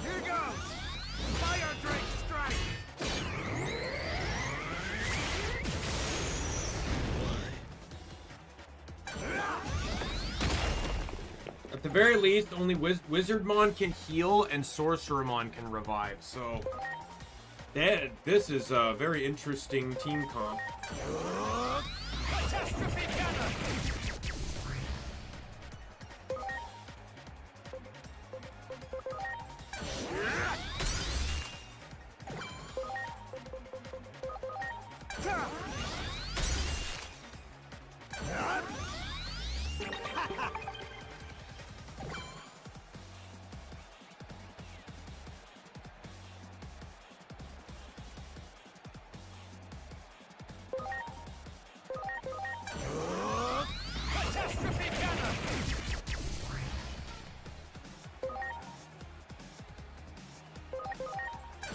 Here goes! Fire Drake strike! At the very least, only Wizardmon can heal and Sorcerermon can revive, so... This is a very interesting team comp. Catastrophe Gunner! Catastrophe Gunner!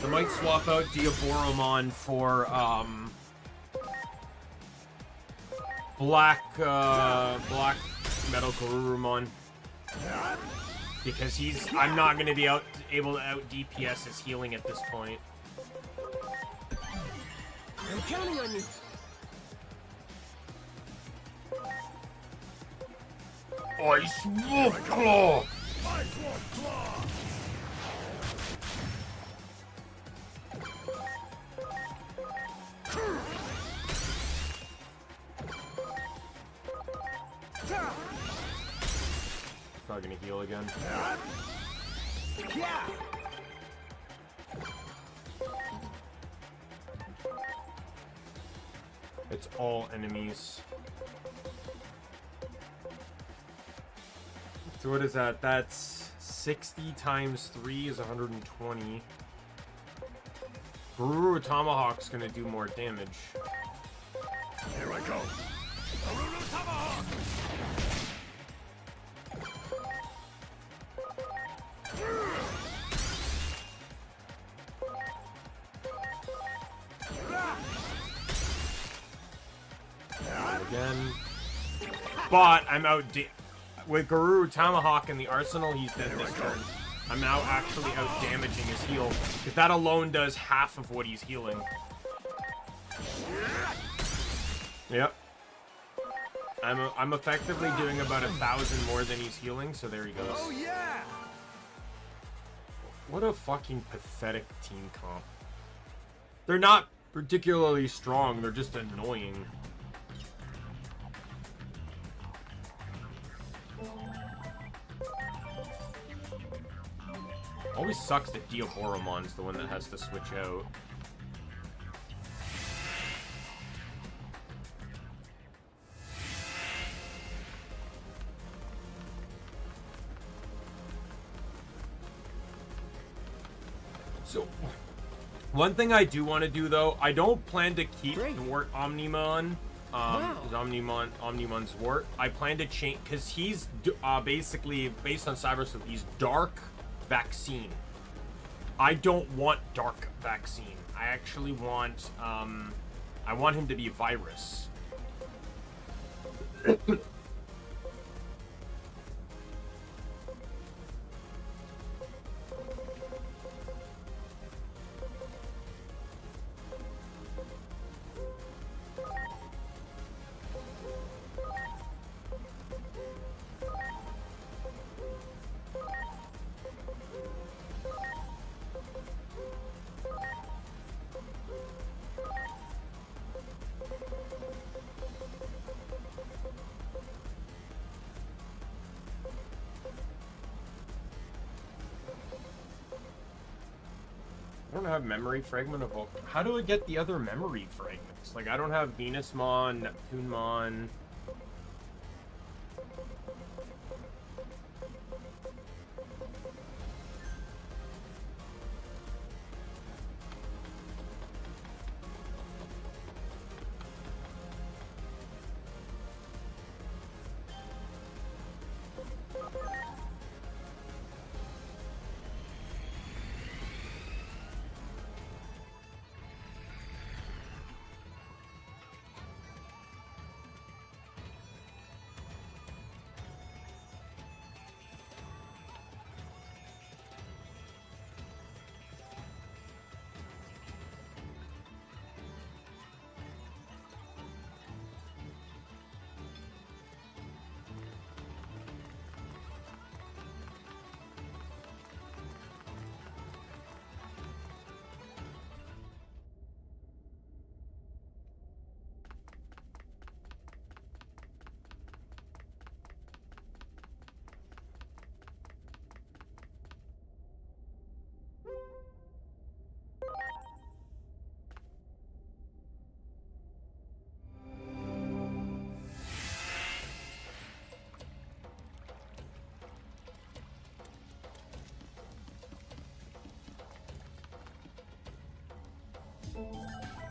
I might swap out Diaboromon for, Black Metal Garurumon. Because I'm not going to be able to out DPS his healing at this point. I'm counting on you. Ice Wolf Claw! Ice Wolf Claw! Probably gonna heal again. Yeah. It's all enemies. So what is that? That's 60 times 3 is 120. Garuru Tomahawk's gonna do more damage. Here I go. Garuru Tomahawk! Again. But I'm out with Garuru Tomahawk in the arsenal, he's dead this turn. I'm now actually out damaging his heal, because that alone does half of what he's healing. Yep. I'm effectively doing about 1,000 more than he's healing, so there he goes. Oh yeah! What a fucking pathetic team comp. They're not particularly strong, they're just annoying. Always sucks that Diaboromon's the one that has to switch out. So, one thing I do want to do though, I don't plan to keep Dwart Omnimon. Because Omnimon's Dwart. I plan to change, because he's basically, based on Cybersloop, he's Dark Vaccine. I don't want Dark Vaccine. I actually want, I want him to be Virus. I don't have memory fragment of how do I get the other memory fragments? Like I don't have Venusmon, Neptunemon.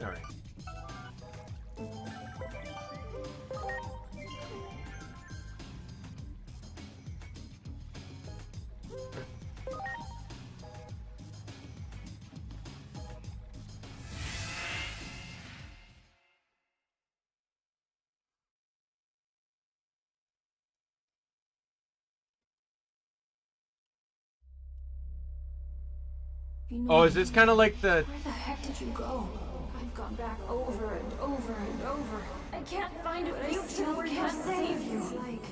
All right. Oh, is this kind of like the... Where the heck did you go? I've gone back over and over and over. I can't find a future where you save you. Like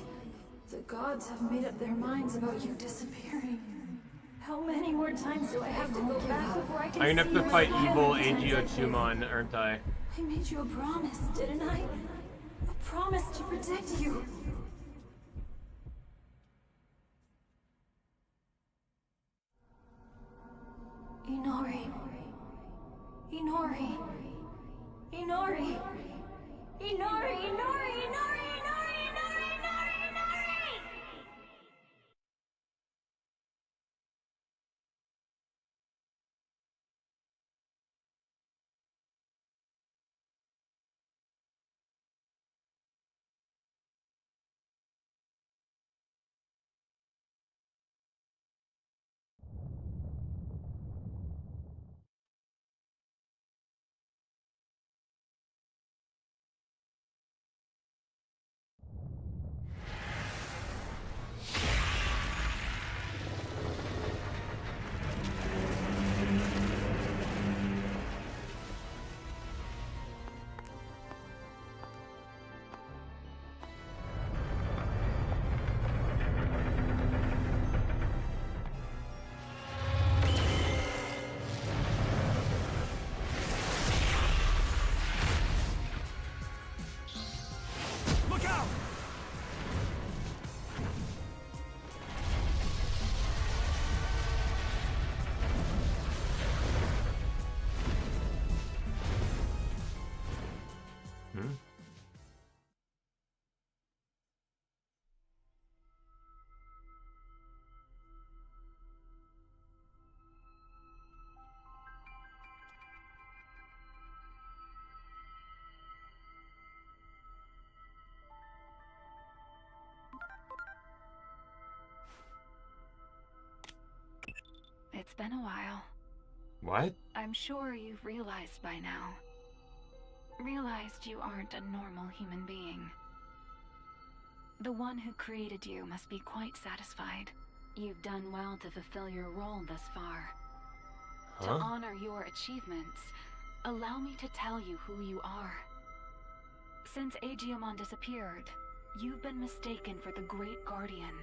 The gods have made up their minds about you disappearing. How many more times do I have to go back before I can I'm gonna have see to you fight again evil and pretend it's okay? Apollomon, aren't I? I made you a promise, didn't I? A promise to protect you. Inori. Inori. Inori. Inori, Inori, Inori, Inori, Inori, Inori, Inori! Look out! Hmm? It's been a while. What? I'm sure you've realized by now. Realized you aren't a normal human being. The one who created you must be quite satisfied. You've done well to fulfill your role thus far. To Huh? honor your achievements, allow me to tell you who you are. Since Digimon disappeared, you've been mistaken for the Great Guardian.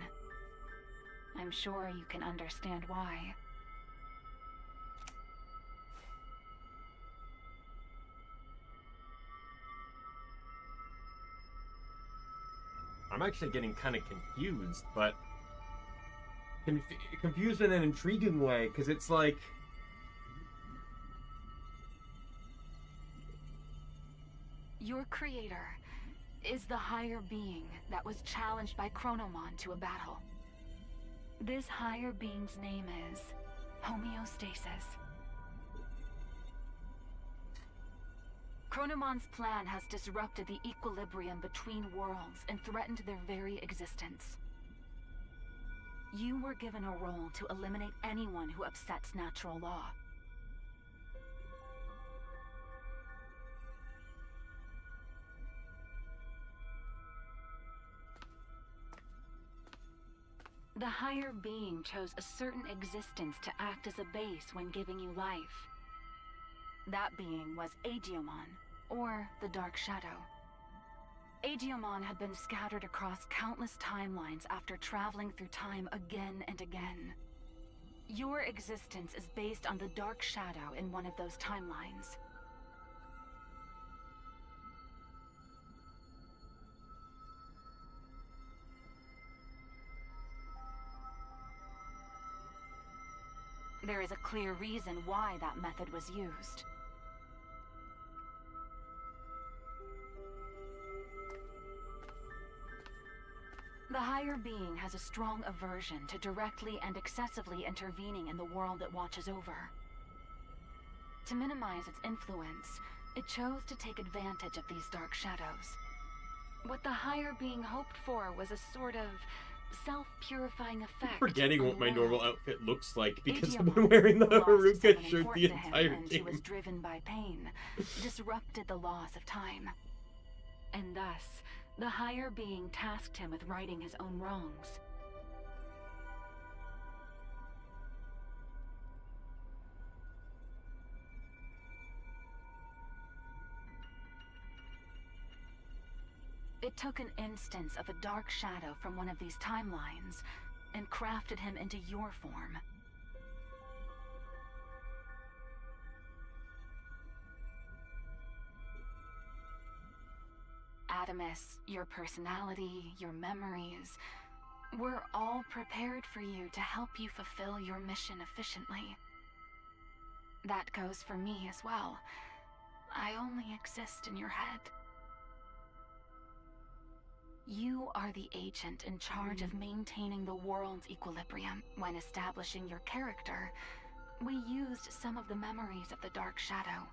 I'm sure you can understand why. I'm actually getting kind of confused, but confused in an intriguing way, because it's like Your creator is the higher being that was challenged by Chronomon to a battle. This higher being's name is homeostasis. Chronomon's plan has disrupted the equilibrium between worlds and threatened their very existence. You were given a role to eliminate anyone who upsets natural law. The higher being chose a certain existence to act as a base when giving you life. That being was Digimon, or the Dark Shadow. Digimon had been scattered across countless timelines after traveling through time again and again. Your existence is based on the Dark Shadow in one of those timelines. There is a clear reason why that method was used. The higher being has a strong aversion to directly and excessively intervening in the world it watches over. To minimize its influence, it chose to take advantage of these dark shadows. What the higher being hoped for was a sort of self-purifying effect. Forgetting what my normal outfit looks like because I've Digimon, been wearing the who lost Haruka someone shirt the important to him entire and who was game. driven by pain, disrupted the laws of time. And thus, the higher being tasked him with righting his own wrongs. It took an instance of a dark shadow from one of these timelines and crafted him into your form. Adamus, your personality, your memories, we're all prepared for you to help you fulfill your mission efficiently. That goes for me as well. I only exist in your head. You are the agent in charge of maintaining the world's equilibrium. When establishing your character, we used some of the memories of the Dark Shadow.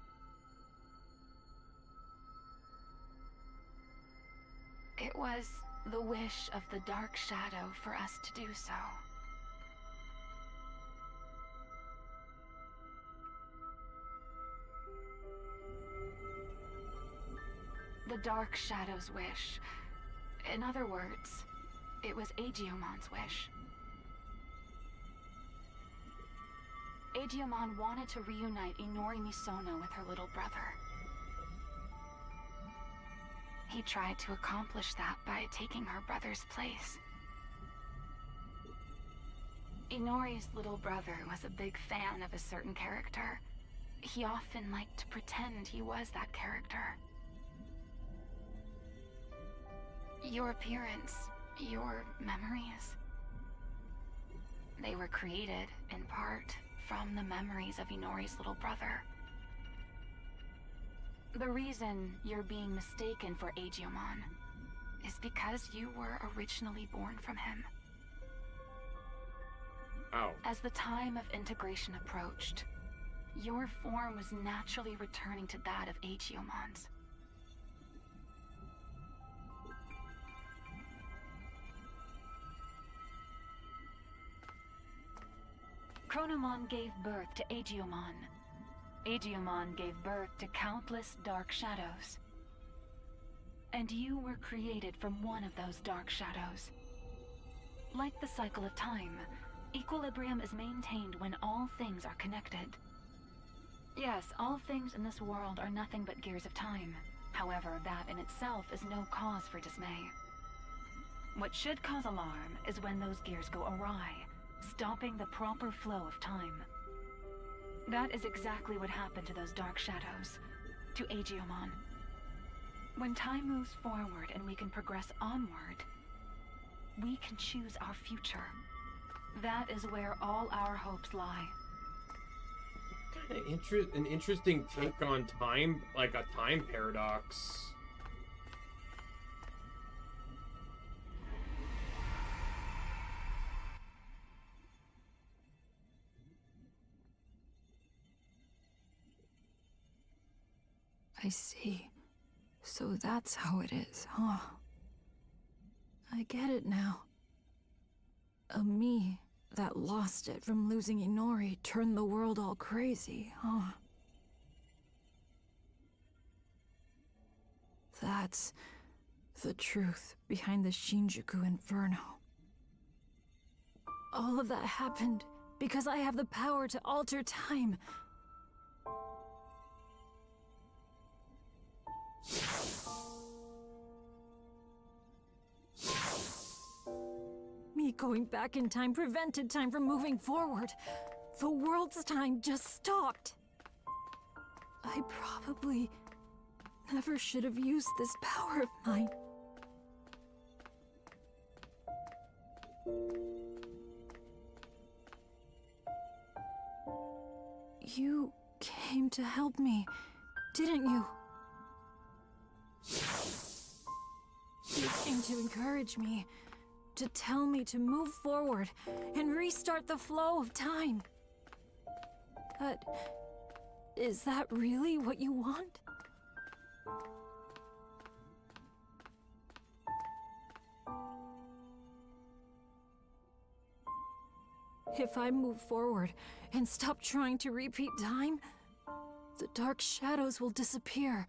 It was the wish of the Dark Shadow for us to do so. The Dark Shadow's wish. In other words, it was Agyomon's wish. Apollomon wanted to reunite Inori Misono with her little brother. He tried to accomplish that by taking her brother's place. Inori's little brother was a big fan of a certain character. He often liked to pretend he was that character. Your appearance, your memories, they were created, in part, from the memories of Inori's little brother. The reason you're being mistaken for Apollomon is because you were originally born from him. Oh. As the time of integration approached, your form was naturally returning to that of Apollomons. Chronomon gave birth to Apollomon. Apollomon gave birth to countless dark shadows. And you were created from one of those dark shadows. Like the cycle of time, equilibrium is maintained when all things are connected. Yes, all things in this world are nothing but gears of time. However, that in itself is no cause for dismay. What should cause alarm is when those gears go awry, stopping the proper flow of time. That is exactly what happened to those dark shadows, to Apollomon. When time moves forward and we can progress onward, we can choose our future. That is where all our hopes lie. An interesting take on time, like a time paradox. I see. So that's how it is, huh? I get it now. A me that lost it from losing Inori turned the world all crazy, huh? That's the truth behind the Shinjuku Inferno. All of that happened because I have the power to alter time. Me going back in time prevented time from moving forward. The world's time just stopped. I probably never should have used this power of mine. You came to help me, didn't you? You came to encourage me, to tell me to move forward and restart the flow of time. But is that really what you want? If I move forward and stop trying to repeat time, the dark shadows will disappear.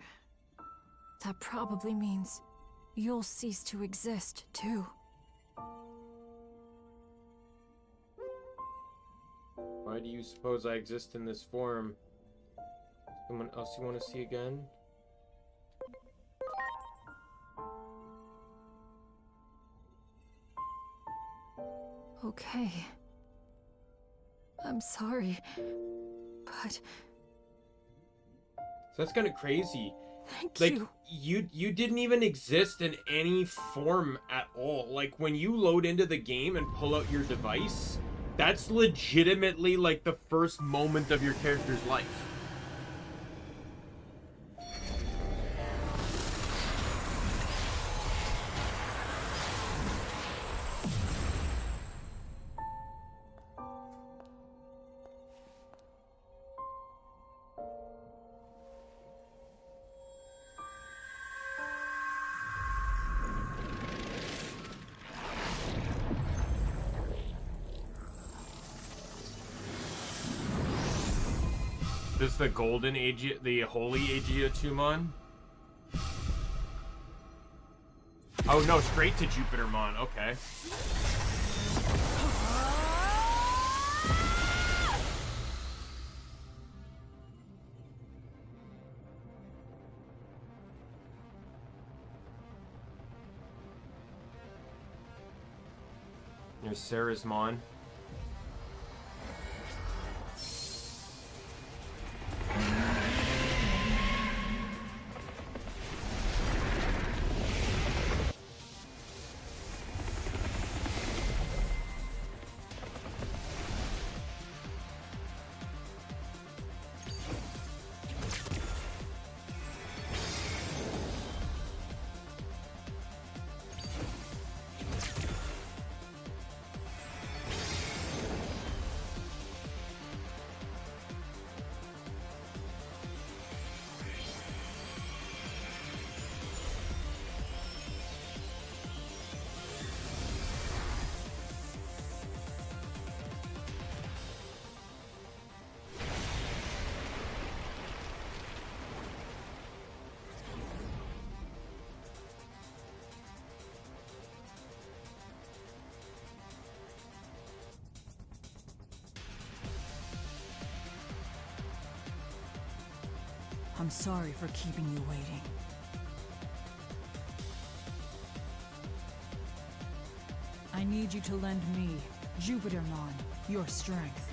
That probably means you'll cease to exist, too. Why do you suppose I exist in this form? Someone else you want to see again? okay. I'm sorry, but... So that's kind of crazy. Thank like, you. You didn't even exist in any form at all. Like, when you load into the game and pull out your device, that's legitimately, like, the first moment of your character's life. This is the golden the holy Aegiatumon? Oh no, straight to Jupitermon, okay. There's Sarismon. I'm sorry for keeping you waiting. I need you to lend me, Jupitermon, your strength.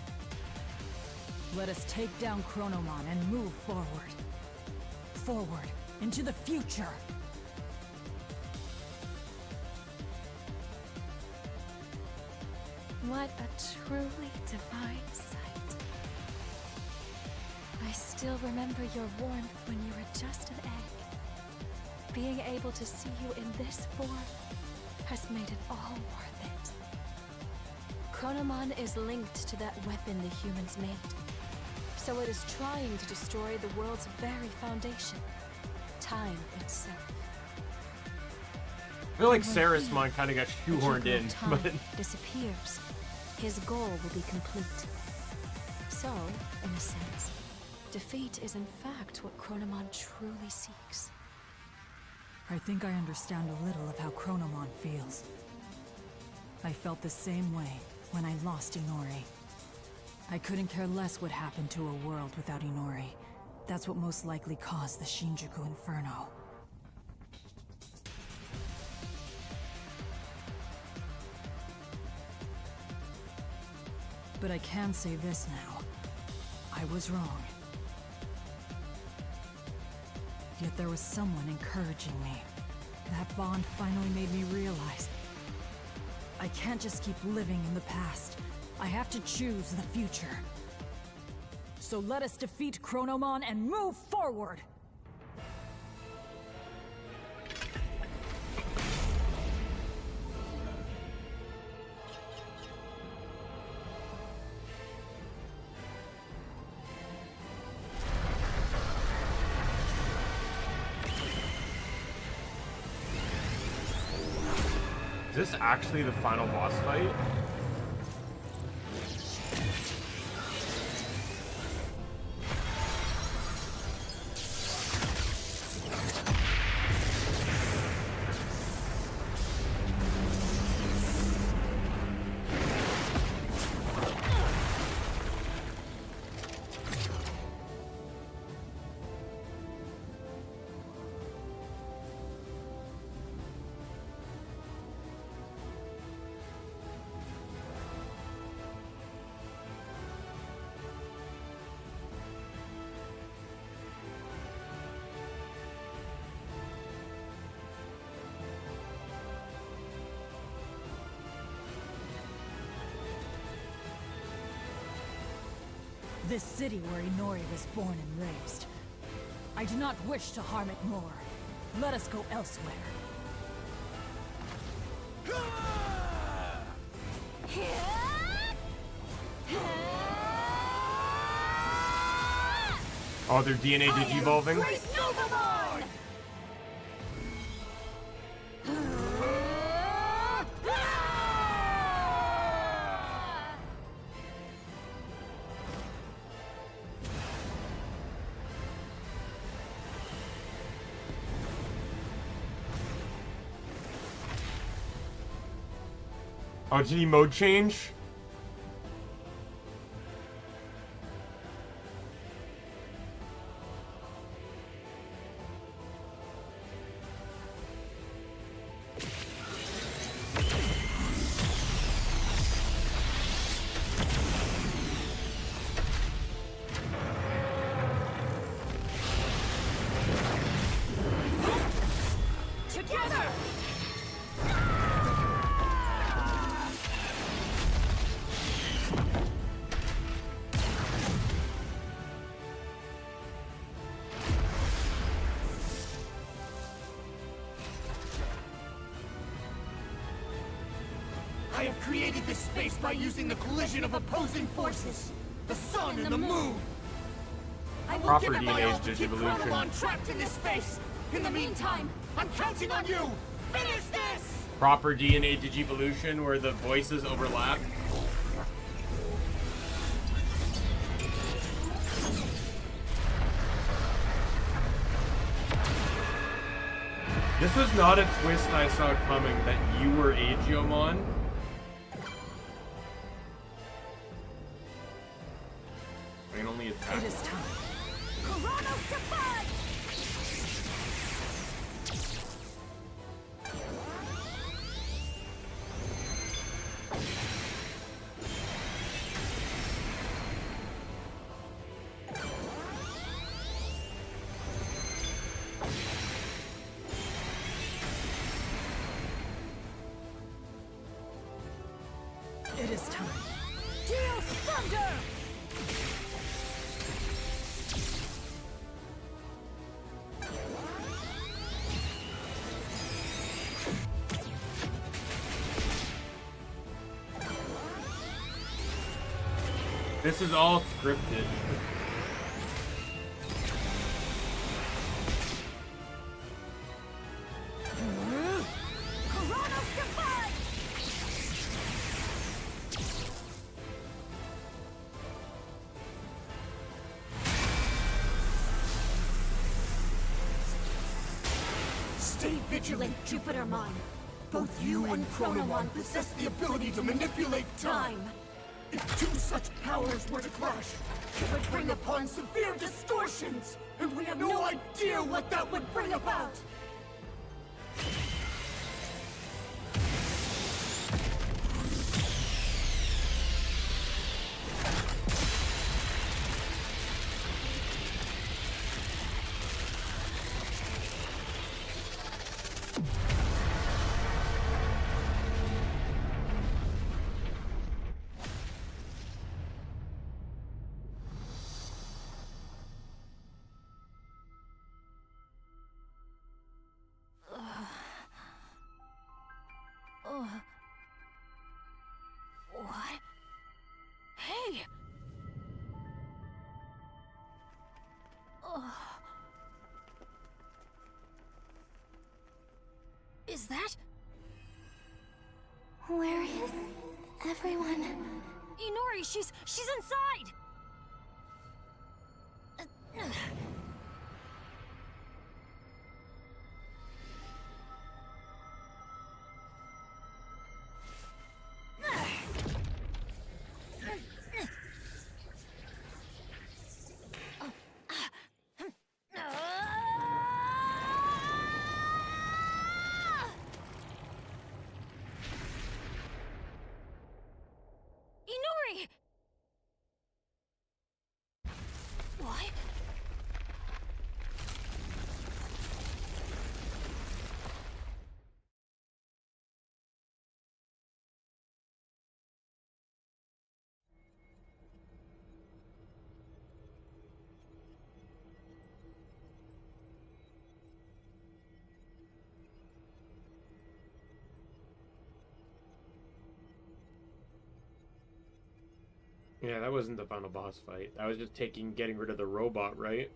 Let us take down Chronomon and move forward. Forward, into the future! What a truly divine sight. I still remember your warmth when you were just an egg. Being able to see you in this form has made it all worth it. Chronomon is linked to that weapon the humans made. So it is trying to destroy the world's very foundation, time itself. I feel like Sarismon kind of got shoehorned in, Time but disappears. His goal will be complete. So, in a sense, defeat is in fact what Chronomon truly seeks. I think I understand a little of how Chronomon feels. I felt the same way when I lost Inori. I couldn't care less what happened to a world without Inori. That's what most likely caused the Shinjuku Inferno. But I can say this now. I was wrong. Yet there was someone encouraging me. That bond finally made me realize I can't just keep living in the past. I have to choose the future. So let us defeat Chronomon and move forward! is this actually the final boss fight? This city where Inori was born and raised. I do not wish to harm it more. Let us go elsewhere. Oh, their DNA digivolving? Oh, did he mode change? Together! I have created this space by using the collision of opposing forces. The sun and the moon. I will Proper give it my DNA all to keep digivolution. Chronomon trapped in this space. In the meantime, I'm counting on you. Finish this! Proper DNA digivolution where the voices overlap. This was not a twist I saw coming that you were Agiomon. I can only attack. It is time. Kuranos defy! It is time. Deal thunder! This is all scripted. Kuranos defy! Stay vigilant, Jupitermon. Both you and Chronomon possess the ability to manipulate time. If two such powers were to clash, it would bring upon severe distortions, and we have no idea what that would bring about. What? Hey! Is that? Where is everyone? Inori, she's inside! Inori! Yeah, that wasn't the final boss fight. That was just getting rid of the robot, right?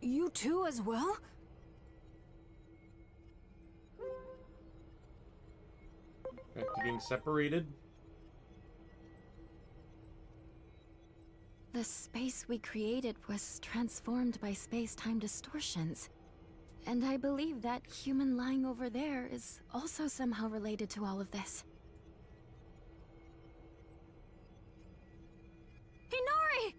You too as well? Back to being separated. The space we created was transformed by space-time distortions. And I believe that human lying over there is also somehow related to all of this. Hinori!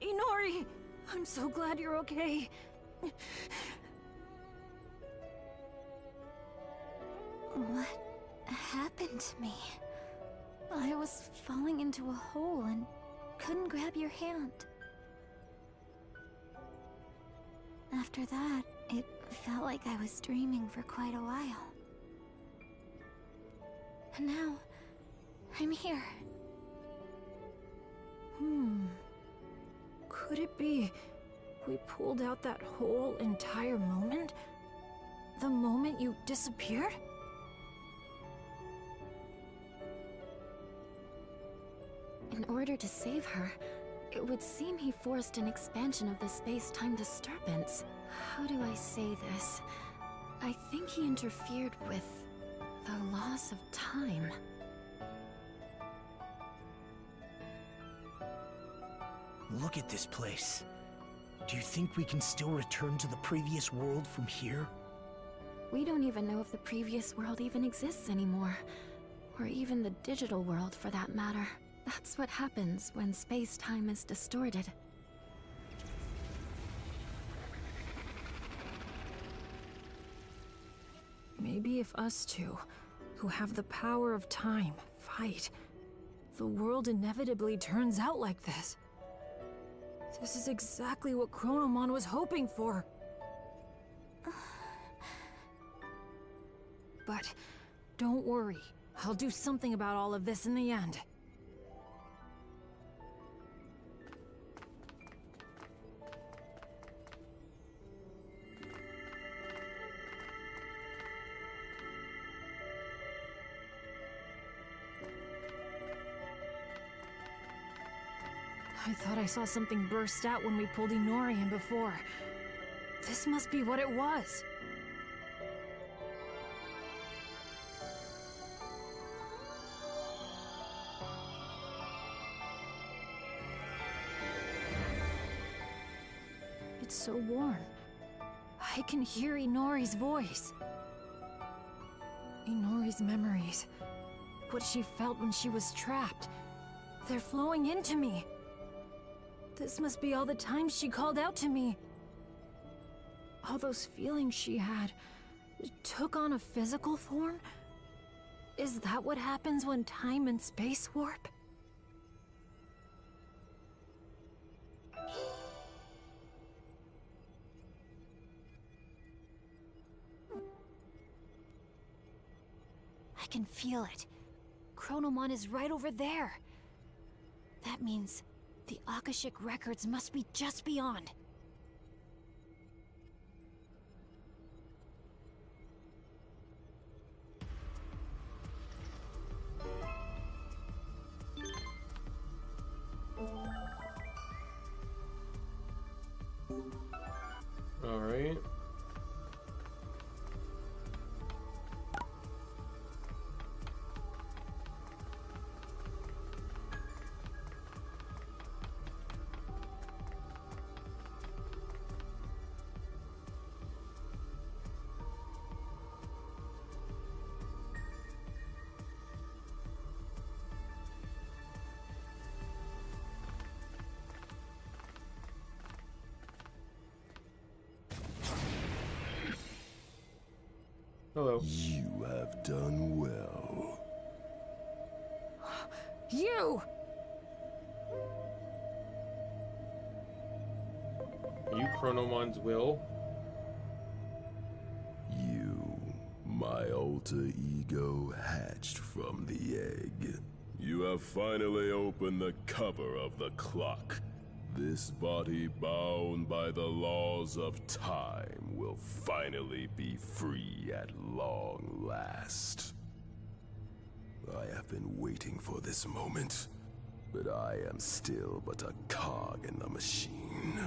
Inori! I'm so glad you're okay. What happened to me? I was falling into a hole and couldn't grab your hand. After that, it felt like I was dreaming for quite a while. And now, I'm here. Could it be we pulled out that whole entire moment? The moment you disappeared? In order to save her, it would seem he forced an expansion of the space-time disturbance. How do I say this? I think he interfered with the loss of time. Look at this place. Do you think we can still return to the previous world from here? We don't even know if the previous world even exists anymore. Or even the digital world, for that matter. That's what happens when space-time is distorted. Maybe if us two, who have the power of time, fight, the world inevitably turns out like this. This is exactly what Chronomon was hoping for. But don't worry, I'll do something about all of this in the end. I thought I saw something burst out when we pulled Inori in before. This must be what it was. It's so warm. I can hear Inori's voice. Inori's memories. What she felt when she was trapped. They're flowing into me. This must be all the times she called out to me. All those feelings she had took on a physical form? Is that what happens when time and space warp? I can feel it. Chronomon is right over there. That means the Akashic records must be just beyond. All right. Hello. You have done well. You! You, Chronomon's will. You, my alter ego hatched from the egg. You have finally opened the cover of the clock. This body bound by the laws of time will finally be free at long last. I have been waiting for this moment, but I am still but a cog in the machine.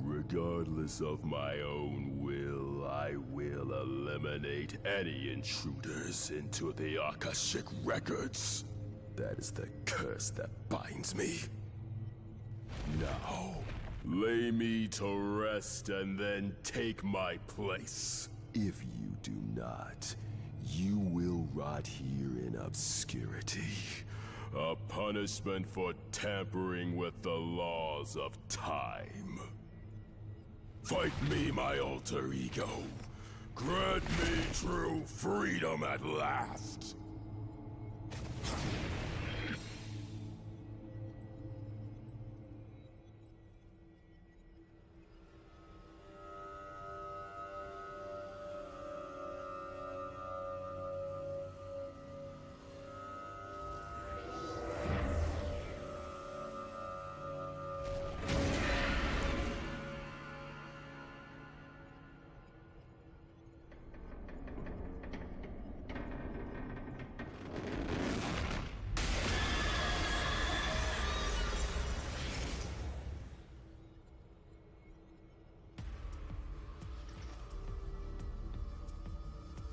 Regardless of my own will, I will eliminate any intruders into the Akashic records. That is the curse that binds me. Now, lay me to rest and then take my place. If you do not, you will rot here in obscurity. A punishment for tampering with the laws of time. Fight me, my alter ego. Grant me true freedom at last.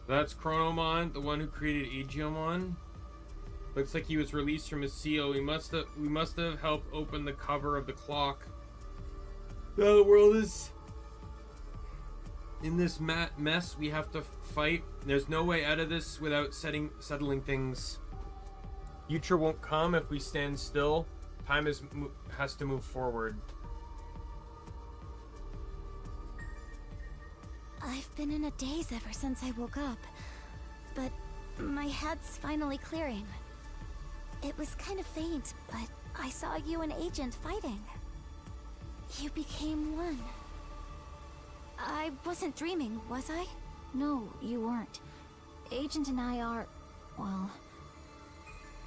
That's Chronomon, the one who created Aegiomon. Looks like he was released from his seal. We must have helped open the cover of the clock. Now the world is in this mess. We have to fight. There's no way out of this without settling things. Future won't come if we stand still. Time has to move forward. I've been in a daze ever since I woke up, but my head's finally clearing. It was kind of faint, but I saw you and Agent fighting. You became one. I wasn't dreaming, was I? No, you weren't. Agent and I are... well...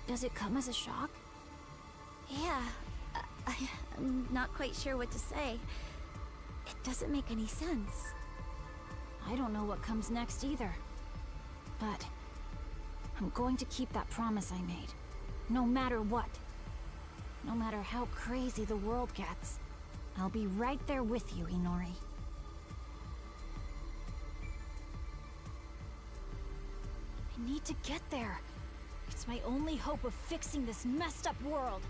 Does it come as a shock? Yeah. I'm not quite sure what to say. It doesn't make any sense. I don't know what comes next either. But... I'm going to keep that promise I made. No matter what. No matter how crazy the world gets. I'll be right there with you, Inori. I need to get there. It's my only hope of fixing this messed up world.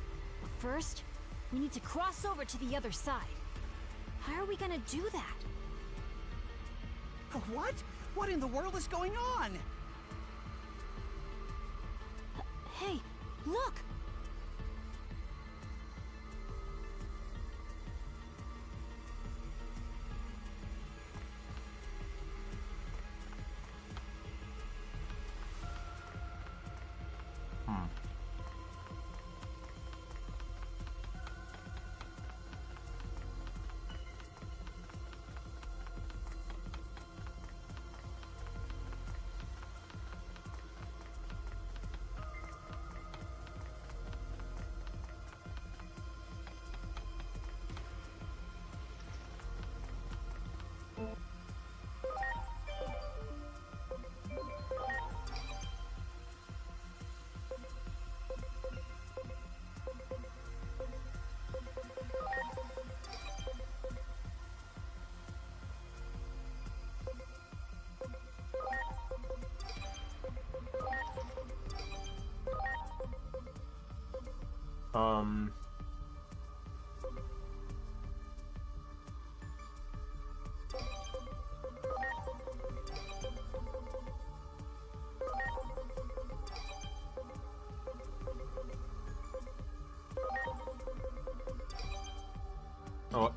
But first, we need to cross over to the other side. How are we gonna do that? What? What in the world is going on? Hey, look! Oh,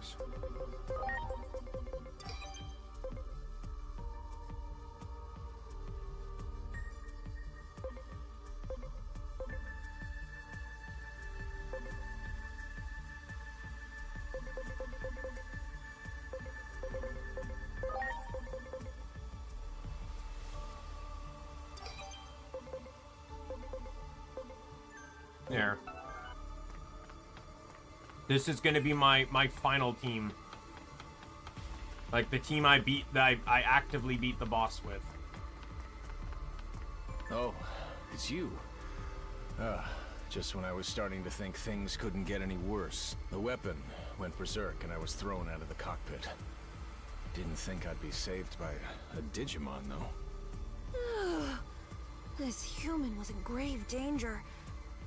there. This is gonna be my final team. Like the team I beat, that I actively beat the boss with. Oh, it's you. Just when I was starting to think things couldn't get any worse. The weapon went berserk and I was thrown out of the cockpit. Didn't think I'd be saved by a Digimon, though. This human was in grave danger.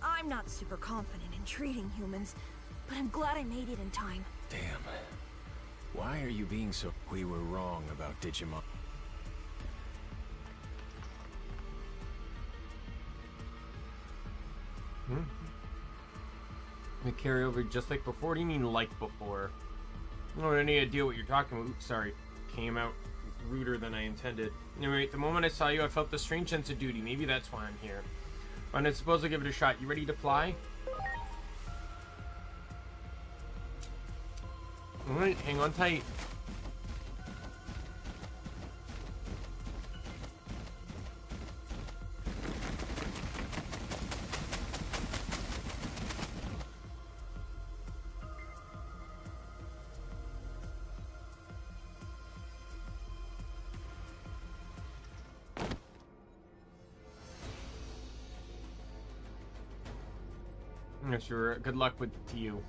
I'm not super confident in treating humans, but I'm glad I made it in time. Damn. Why are you being so... We were wrong about Digimon. The carryover just like before? What do you mean like before? I don't have any idea what you're talking about. Oops, sorry. Came out ruder than I intended. Anyway, the moment I saw you, I felt the strange sense of duty. Maybe that's why I'm here. Fine, I suppose I'll give it a shot. You ready to fly? Alright, hang on tight. Yeah, sure. Good luck to you.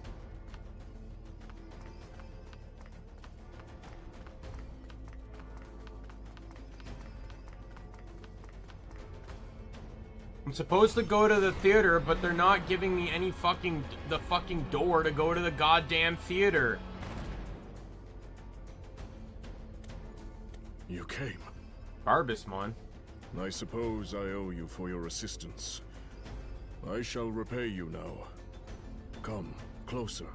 I'm supposed to go to the theater, but they're not giving me any the fucking door to go to the goddamn theater. You came. Barbusmon. I suppose I owe you for your assistance. I shall repay you now. Come closer.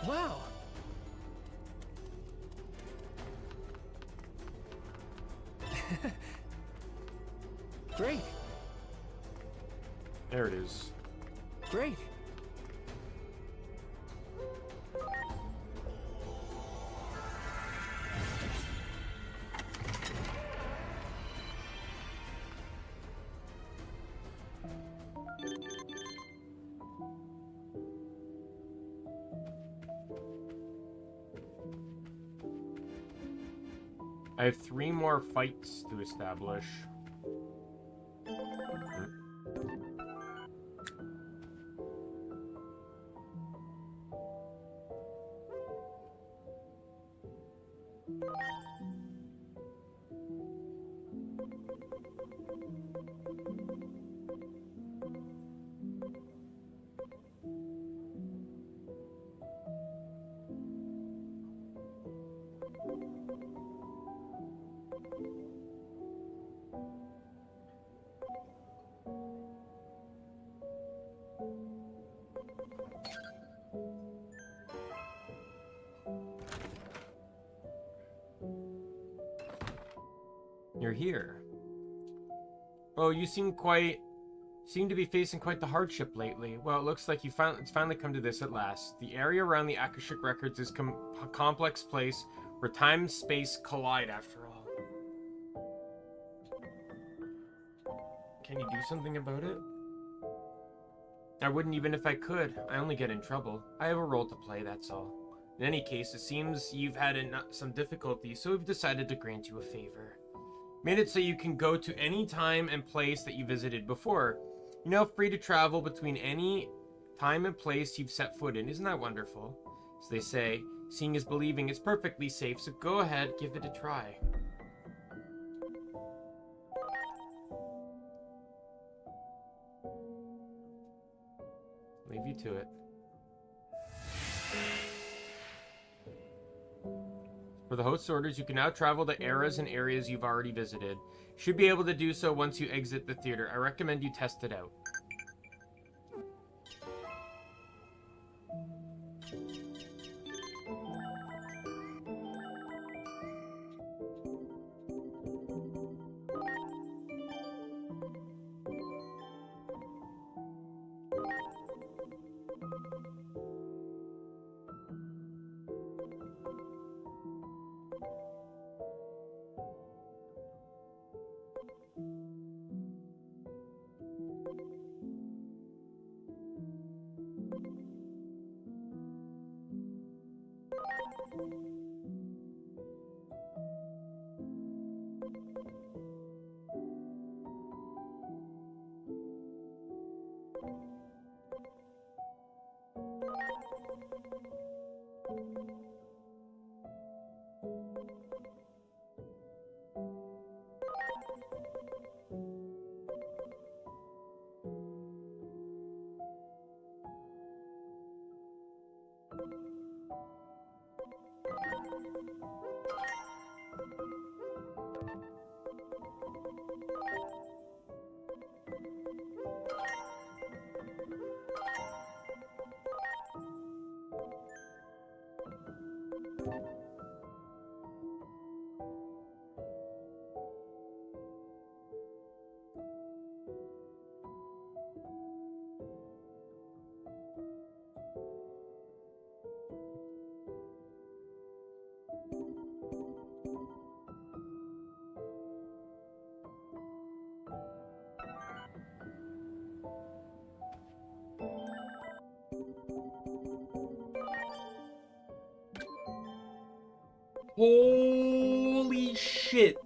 Wow. Great. There it is. Great. I have 3 more fights to establish. You're here. Oh, you seem to be facing quite the hardship lately. Well, it looks like it's finally come to this at last. The area around the Akashic Records is a complex place where time and space collide after all. Can you do something about it? I wouldn't even if I could. I only get in trouble. I have a role to play, that's all. In any case, it seems you've had some difficulty, so we've decided to grant you a favor. Made it so you can go to any time and place that you visited before. You're now free to travel between any time and place you've set foot in. Isn't that wonderful? As they say, seeing is believing. It's perfectly safe, so go ahead, give it a try. Leave you to it. For the host's orders, you can now travel to eras and areas you've already visited. Should be able to do so once you exit the theater. I recommend you test it out. Holy shit.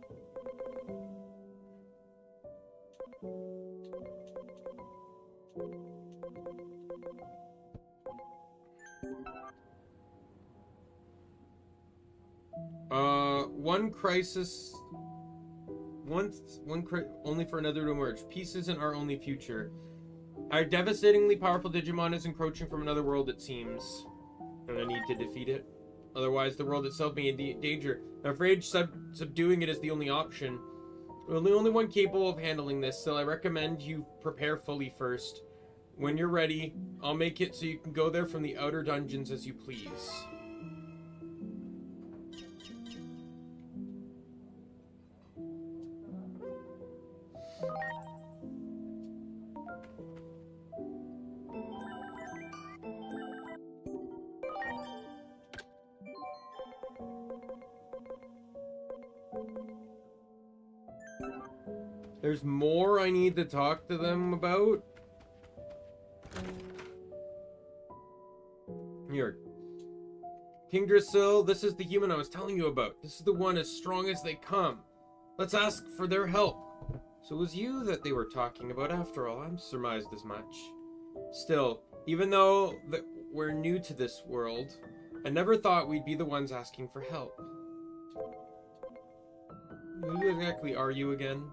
One crisis. Only for another to emerge. Peace isn't our only future. Our devastatingly powerful Digimon is encroaching from another world, it seems. And I need to defeat it. Otherwise, the world itself may be in danger. I'm afraid subduing it is the only option. We're the only one capable of handling this, so I recommend you prepare fully first. When you're ready, I'll make it so you can go there from the outer dungeons as you please. There's more I need to talk to them about. Here. King Drasil, this is the human I was telling you about. This is the one as strong as they come. Let's ask for their help. So it was you that they were talking about after all. I'm surmised as much. Still, even though we're new to this world, I never thought we'd be the ones asking for help. Who exactly are you again?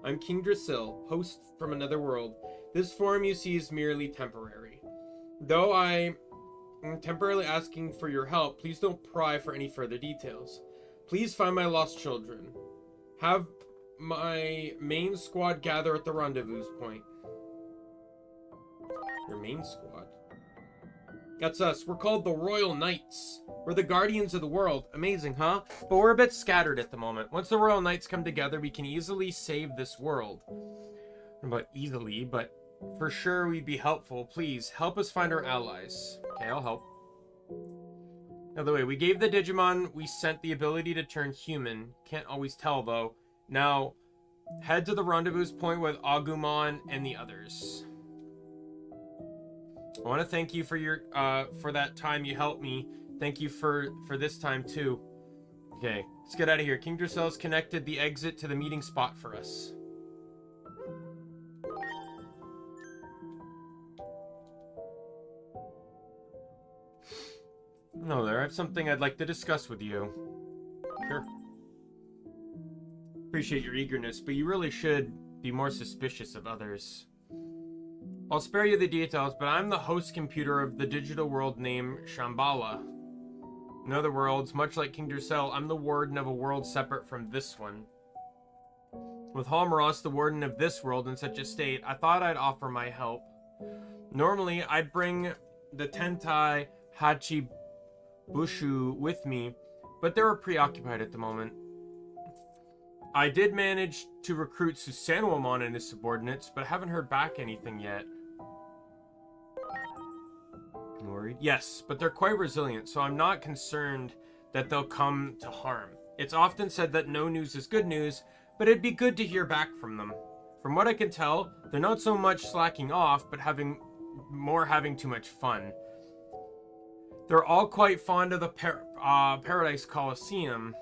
I'm King Drasil, host from another world. This form you see is merely temporary. Though I am temporarily asking for your help, please don't pry for any further details. Please find my lost children. Have my main squad gather at the rendezvous point. Your main squad? That's us. We're called the Royal Knights. We're the guardians of the world. Amazing, huh? But we're a bit scattered at the moment. Once the Royal Knights come together, we can easily save this world. But easily, but for sure we'd be helpful. Please, help us find our allies. Okay, I'll help. By the way, we gave the Digimon we sent the ability to turn human. Can't always tell, though. Now, head to the rendezvous point with Agumon and the others. I want to thank you for your for that time you helped me. Thank you for this time too. Okay, let's get out of here. King Drasil's connected the exit to the meeting spot for us. No, there. I have something I'd like to discuss with you. Sure. Appreciate your eagerness, but you really should be more suspicious of others. I'll spare you the details, but I'm the host computer of the digital world named Shambhala. In other worlds, much like King Drasil, I'm the warden of a world separate from this one. With Halmaros, the warden of this world, in such a state, I thought I'd offer my help. Normally, I'd bring the Tentai Hachibushu with me, but they were preoccupied at the moment. I did manage to recruit Susanowamon and his subordinates, but haven't heard back anything yet. Worried? Yes, but they're quite resilient, so I'm not concerned that they'll come to harm. It's often said that no news is good news, but it'd be good to hear back from them. From what I can tell, they're not so much slacking off, but having too much fun. They're all quite fond of the Paradise Coliseum.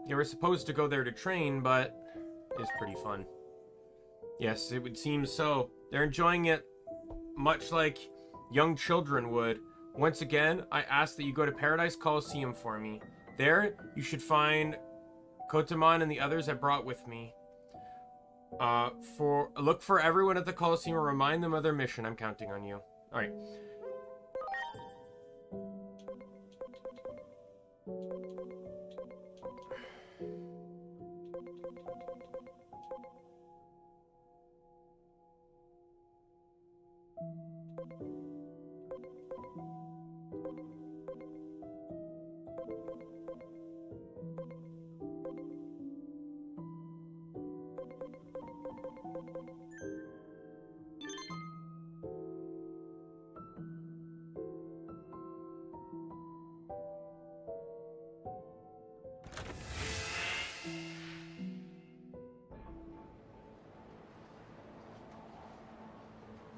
They were supposed to go there to train, but it's pretty fun. Yes, it would seem so. They're enjoying it much like young children would. Once again, I ask that you go to Paradise Coliseum for me. There, you should find Kotamon and the others I brought with me. Look for everyone at the Coliseum and remind them of their mission. I'm counting on you. Alright.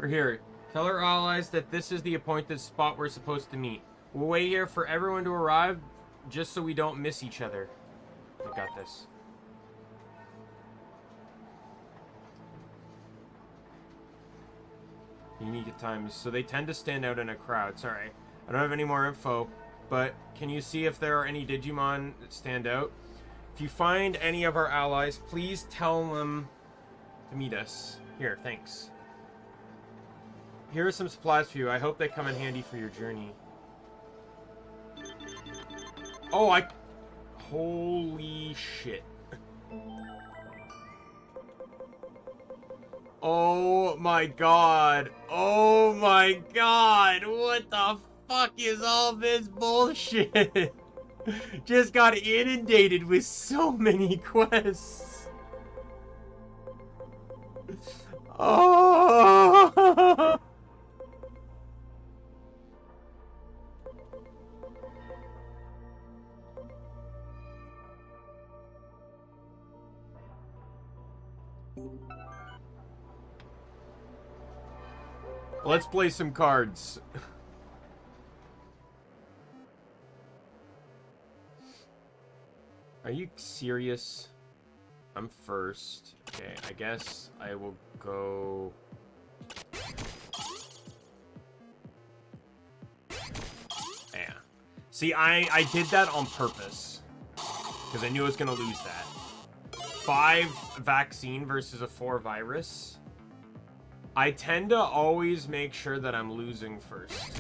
Or here. Tell our allies that this is the appointed spot we're supposed to meet. We'll wait here for everyone to arrive, just so we don't miss each other. I got this. Unique times. So they tend to stand out in a crowd. Sorry. I don't have any more info, but can you see if there are any Digimon that stand out? If you find any of our allies, please tell them to meet us. Here, thanks. Here are some supplies for you. I hope they come in handy for your journey. Oh, holy shit. Oh my god. Oh my god. What the fuck is all this bullshit? Just got inundated with so many quests. Oh. Let's play some cards. Are you serious? I'm first. Okay, I guess I will go... Yeah. See, I did that on purpose. Because I knew I was going to lose that. 5 vaccine versus a 4 virus. I tend to always make sure that I'm losing first.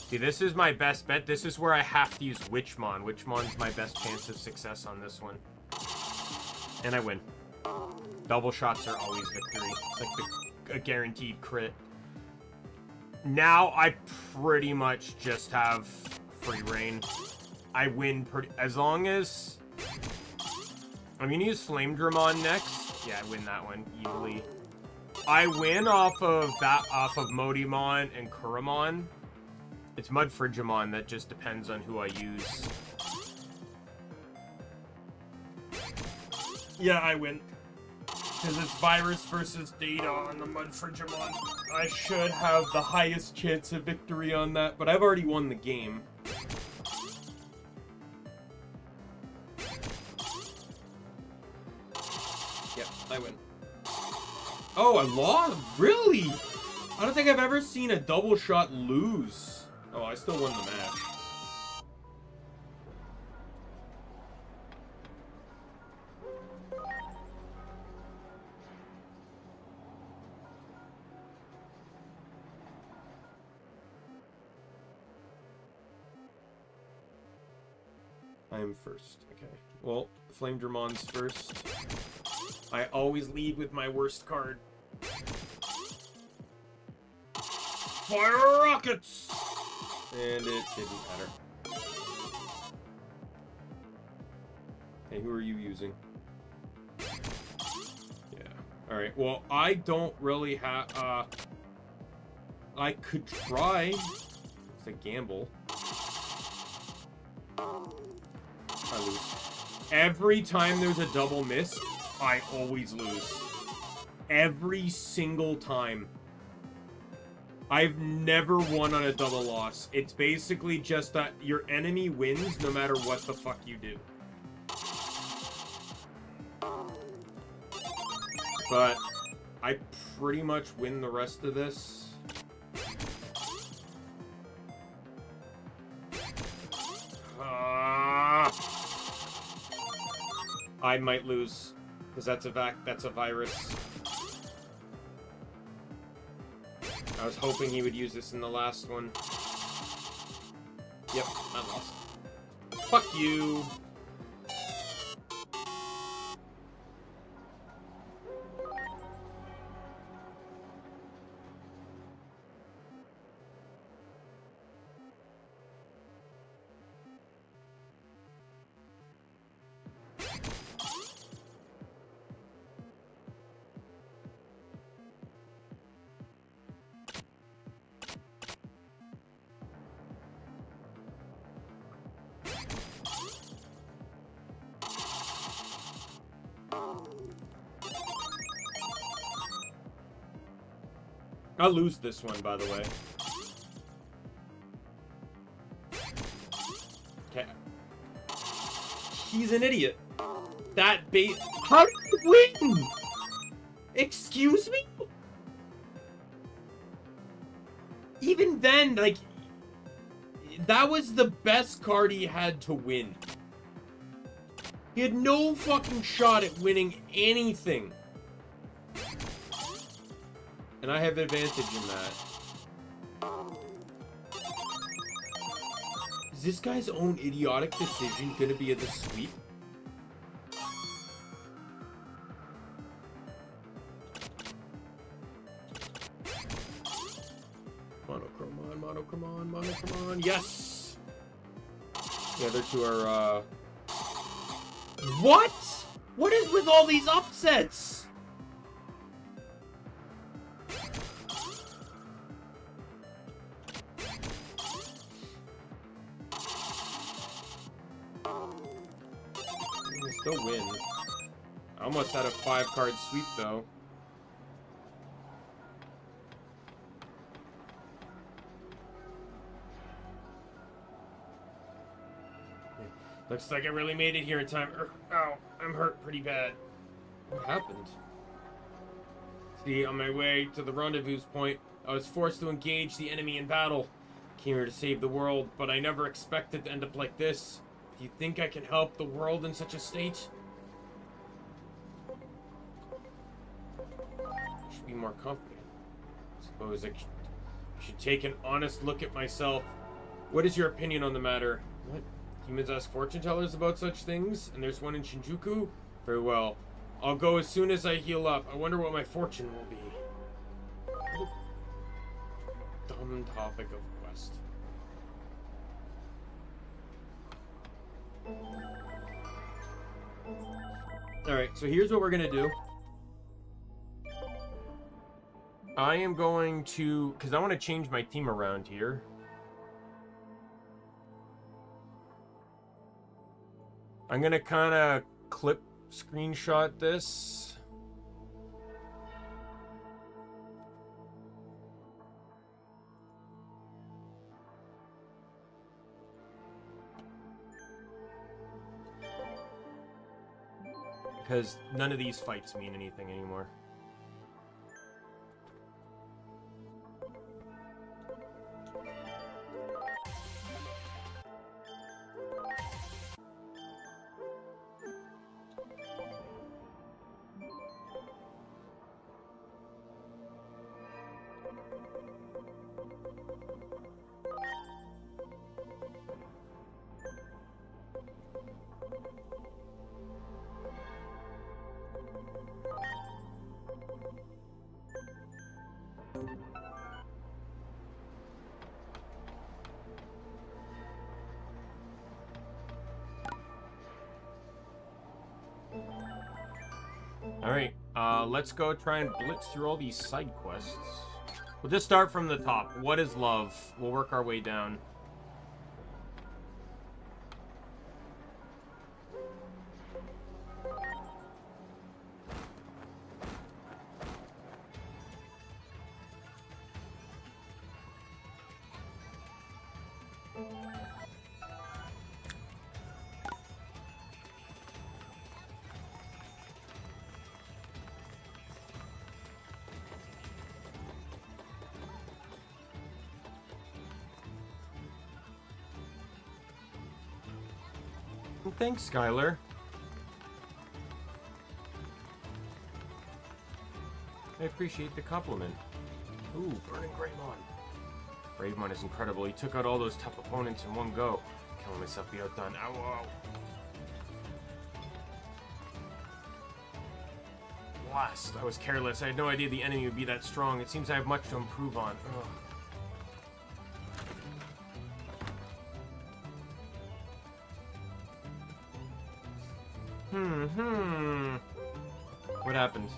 See, this is my best bet. This is where I have to use Witchmon. Witchmon's my best chance of success on this one. And I win. Double shots are always victory. It's like a guaranteed crit. Now I pretty much just have free reign. I win pretty... As long as... I'm gonna use Flame Dramon next. Yeah, I win that one easily. I win off of Modimon and Kuramon. It's Mudfrigimon that just depends on who I use. Yeah, I win. Because it's virus versus data on the Mudfrigimon. I should have the highest chance of victory on that, but I've already won the game. Yep, I win. Oh, I lost? Really? I don't think I've ever seen a double shot lose. Oh, I still won the match. I am first. Okay. Well, Flame Dramon's first. I always lead with my worst card. Fire rockets! And it didn't matter. Hey, who are you using? Yeah. Alright, well, I don't really have... I could try. It's a gamble. I lose. Every time there's a double miss, I always lose. Every single time. I've never won on a double loss. It's basically just that your enemy wins no matter what the fuck you do. But I pretty much win the rest of this. I might lose because that's a virus. I was hoping he would use this in the last one. Yep, I lost. Fuck you! I'll lose this one, by the way. Okay. He's an idiot. That bait. How did he win? Excuse me? Even then, like, that was the best card he had to win. He had no fucking shot at winning anything. And I have advantage in that. Is this guy's own idiotic decision gonna be at the sweep? Monochromon, monochromon, monochromon. Yes! The other two are, What? What is with all these upsets? We still win. I almost had a 5-card sweep, though. Looks like I really made it here in time. Ow, I'm hurt pretty bad. What happened? See, on my way to the rendezvous point, I was forced to engage the enemy in battle. Came here to save the world, but I never expected to end up like this. Do you think I can help the world in such a state? I should be more confident. Suppose I should take an honest look at myself. What is your opinion on the matter? What? Humans ask fortune tellers about such things, and there's one in Shinjuku? Very well. I'll go as soon as I heal up. I wonder what my fortune will be. What a dumb topic of quest. Alright, so here's what we're gonna do. I am going to... because I want to change my team around here. I'm gonna kind of clip screenshot this. Because none of these fights mean anything anymore. Alright, let's go try and blitz through all these side quests. We'll just start from the top. What is love? We'll work our way down. Thanks, Skylar. I appreciate the compliment. Ooh, Burning Greymon. Greymon is incredible. He took out all those tough opponents in one go. Can't let myself be outdone. Ow, ow. Blast. I was careless. I had no idea the enemy would be that strong. It seems I have much to improve on. Ugh. What happened?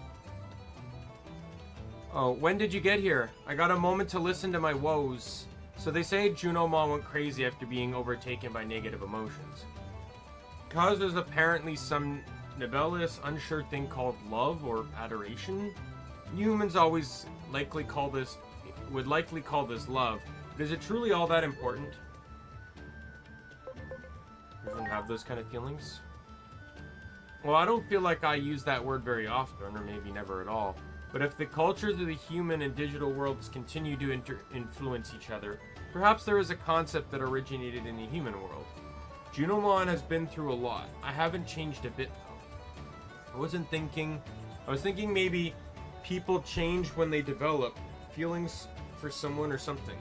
Oh, when did you get here? I got a moment to listen to my woes. So they say Junomon went crazy after being overtaken by negative emotions. Because there's apparently some nebulous, unsure thing called love or adoration. Humans always likely call this would likely call this love. But is it truly all that important? Doesn't have those kind of feelings? Well, I don't feel like I use that word very often, or maybe never at all. But if the cultures of the human and digital worlds continue to influence each other, perhaps there is a concept that originated in the human world. Junimon has been through a lot. I haven't changed a bit, though. I was thinking maybe people change when they develop feelings for someone or something.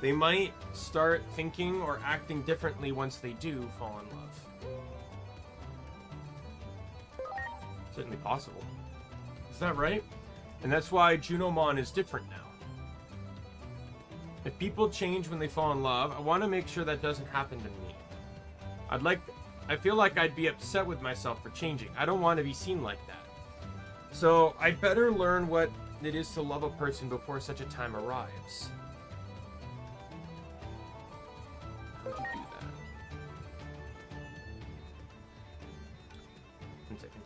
They might start thinking or acting differently once they do fall in love. Certainly possible. Is that right? And that's why Junimon is different now. If people change when they fall in love, I want to make sure that doesn't happen to me. I feel like I'd be upset with myself for changing. I don't want to be seen like that. So I'd better learn what it is to love a person before such a time arrives. How would you do that? One second.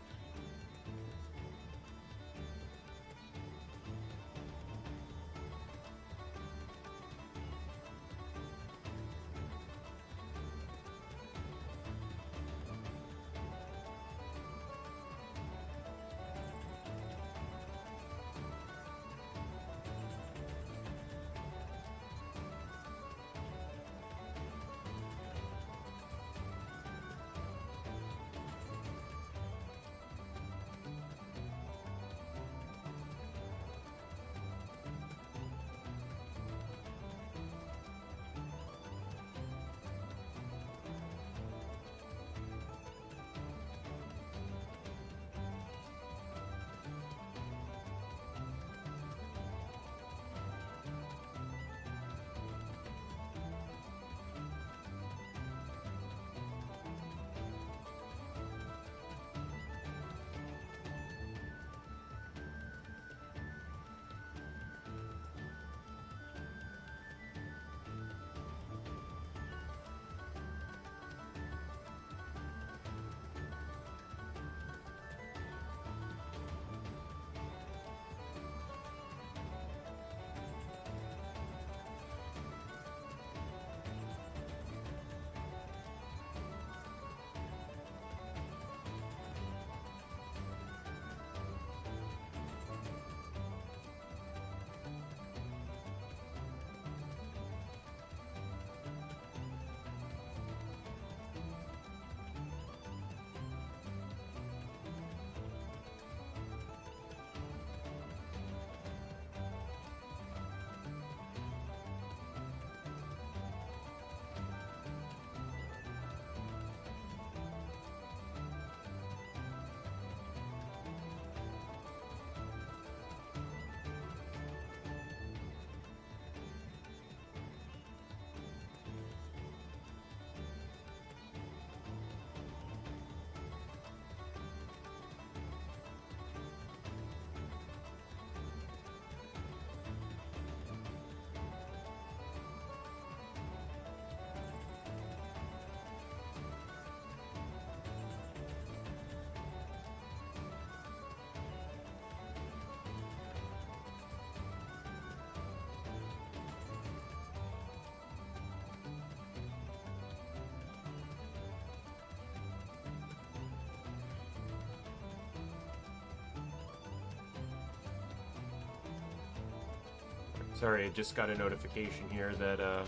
Sorry, I just got a notification here that, I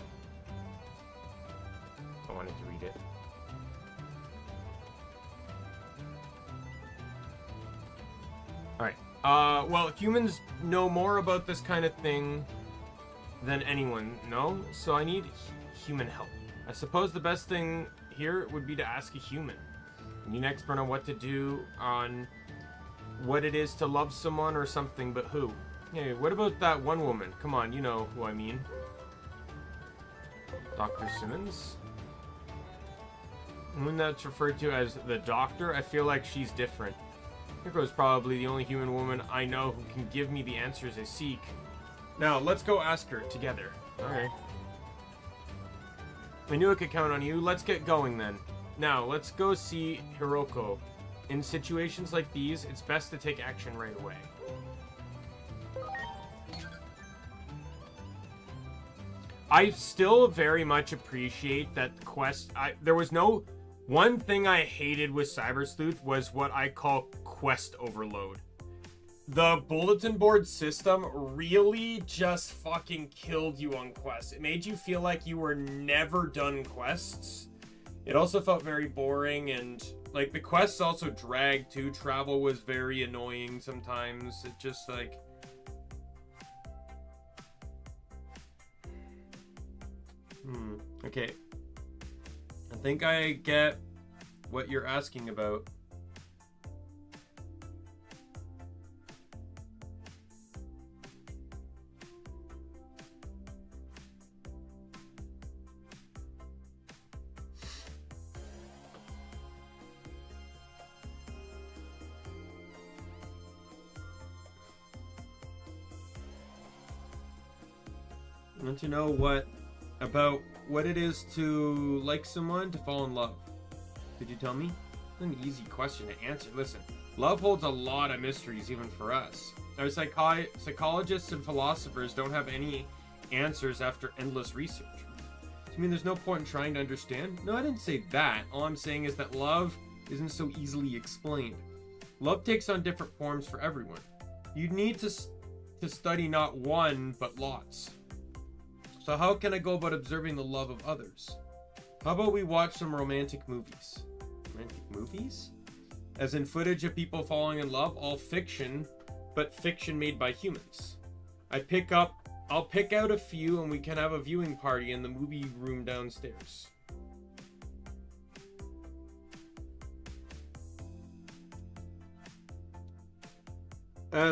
wanted to read it. Alright. Well, humans know more about this kind of thing than anyone, no? So I need human help. I suppose the best thing here would be to ask a human. I need an expert on what to do, on what it is to love someone or something, but who? Hey, what about that one woman? Come on, you know who I mean. Dr. Simmons? When that's referred to as the doctor, I feel like she's different. Hiko's probably the only human woman I know who can give me the answers I seek. Now, let's go ask her together. Alright. I knew I could count on you. Let's get going then. Now, let's go see Hiroko. In situations like these, it's best to take action right away. I still very much appreciate that quest. There was no one thing I hated with Cyber Sleuth was what I call quest overload. The bulletin board system really just fucking killed you on quests. It made you feel like you were never done quests. It also felt very boring, and like the quests also dragged too. Travel was very annoying sometimes. It just like... Okay. I think I get what you're asking about. I want to know what it is to like someone, to fall in love. Could you tell me? It's an easy question to answer. Listen, love holds a lot of mysteries even for us. Our psychologists and philosophers don't have any answers after endless research. Do you mean there's no point in trying to understand? No, I didn't say that. All I'm saying is that love isn't so easily explained. Love takes on different forms for everyone. You need to study not one, but lots. So how can I go about observing the love of others? How about we watch some romantic movies? Romantic movies? As in footage of people falling in love, all fiction, but fiction made by humans. I'll pick out a few and we can have a viewing party in the movie room downstairs.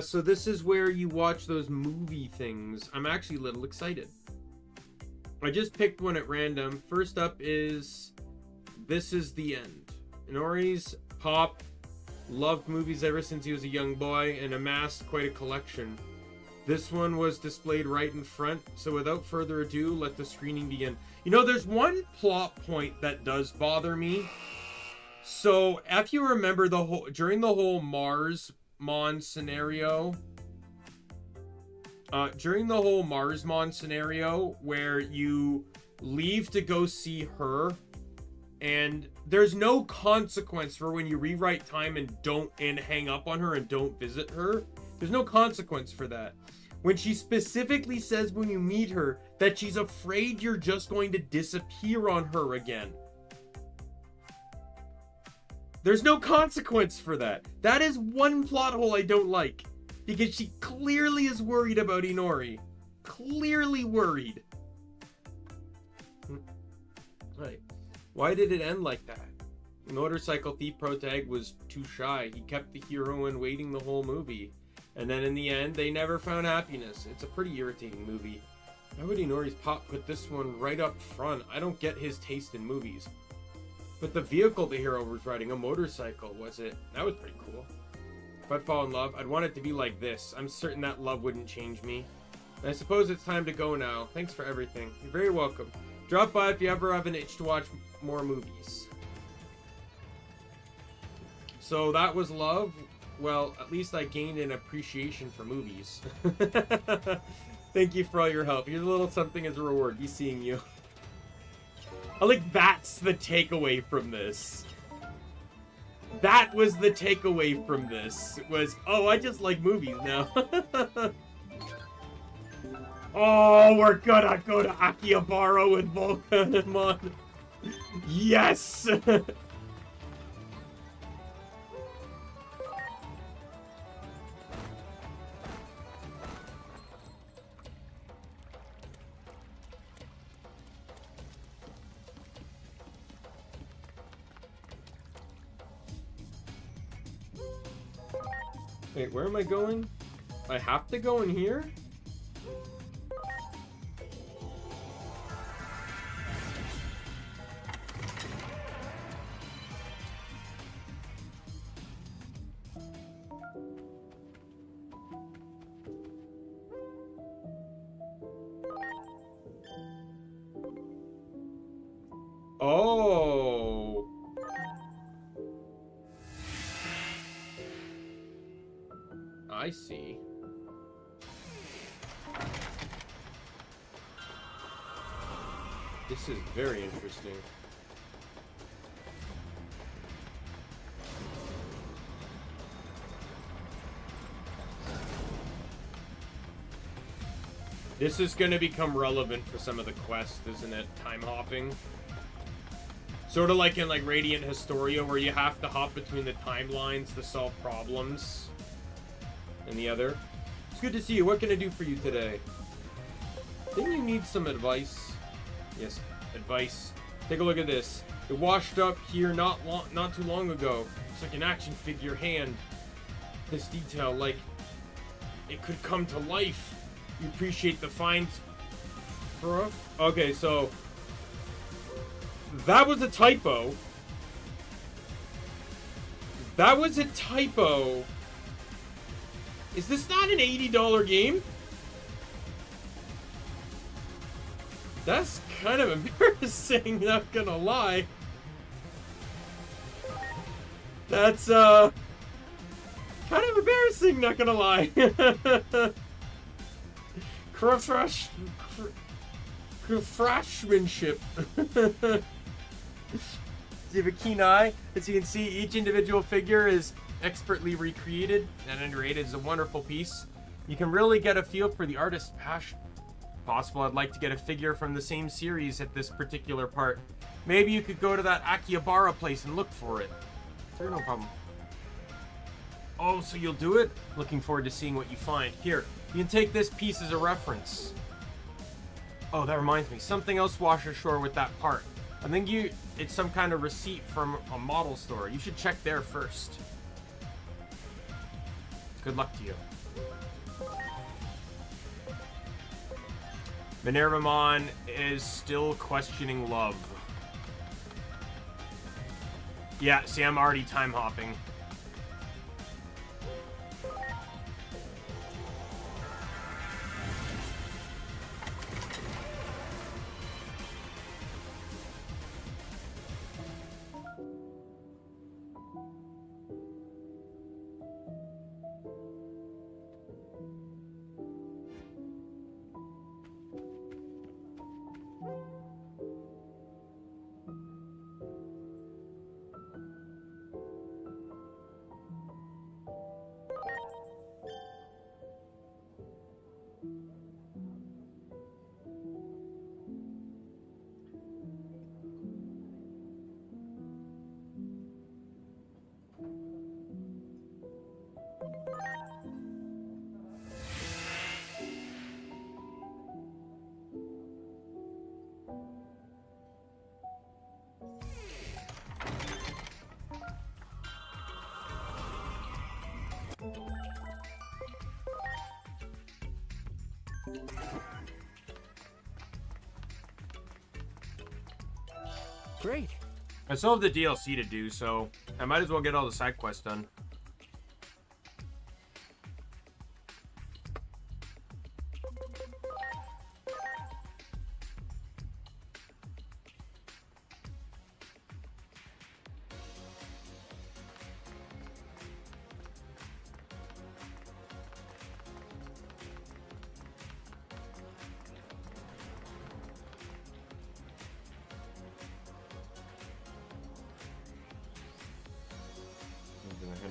So this is where you watch those movie things. I'm actually a little excited. I just picked one at random. First up is This Is the End. Inori's Pop loved movies ever since he was a young boy and amassed quite a collection. This one was displayed right in front, so without further ado, let the screening begin. You know, there's one plot point that does bother me. So, if you remember during the whole Marsmon scenario, where you leave to go see her, and there's no consequence for when you rewrite time and hang up on her and don't visit her. There's no consequence for that. When she specifically says when you meet her that she's afraid you're just going to disappear on her again. There's no consequence for that. That is one plot hole I don't like. Because she clearly is worried about Inori. Clearly worried. Right. Why did it end like that? The motorcycle thief protag was too shy. He kept the heroine waiting the whole movie. And then in the end, they never found happiness. It's a pretty irritating movie. Why would Inori's pop put this one right up front? I don't get his taste in movies. But the vehicle the hero was riding, a motorcycle, was it? That was pretty cool. If I'd fall in love, I'd want it to be like this. I'm certain that love wouldn't change me. I suppose it's time to go now. Thanks for everything. You're very welcome. Drop by if you ever have an itch to watch more movies. So that was love. Well, at least I gained an appreciation for movies. Thank you for all your help. Here's a little something as a reward. Be seeing you. I like that's the takeaway from this. That was the takeaway from this. It was, oh, I just like movies now. Oh, we're gonna go to Akihabara with Volcanemon. Yes! Wait, where am I going? I have to go in here? Oh. I see. This is very interesting. This is going to become relevant for some of the quests, isn't it? Time hopping. Sort of like in like Radiant Historia, where you have to hop between the timelines to solve problems. And the other. It's good to see you. What can I do for you today? Didn't you need some advice? Yes, advice. Take a look at this. It washed up here not too long ago. It's like an action figure hand. This detail, like it could come to life. You appreciate the finds, bro? Okay, so that was a typo. That was a typo. Is this not an $80 game? That's kind of embarrassing, not gonna lie. That's kind of embarrassing, not gonna lie. Craftsmanship. You have a keen eye. As you can see, each individual figure is expertly recreated, and underrated is a wonderful piece. You can really get a feel for the artist's passion. Possible I'd like to get a figure from the same series at this particular part. Maybe you could go to that Akihabara place and look for it. Sure, no problem. Oh, so you'll do it? Looking forward to seeing what you find. Here, you can take this piece as a reference. Oh, that reminds me. Something else washed ashore with that part. I think it's some kind of receipt from a model store. You should check there first. Good luck to you. Minervamon is still questioning love. Yeah, see, I'm already time hopping. Great. I still have the DLC to do, so I might as well get all the side quests done.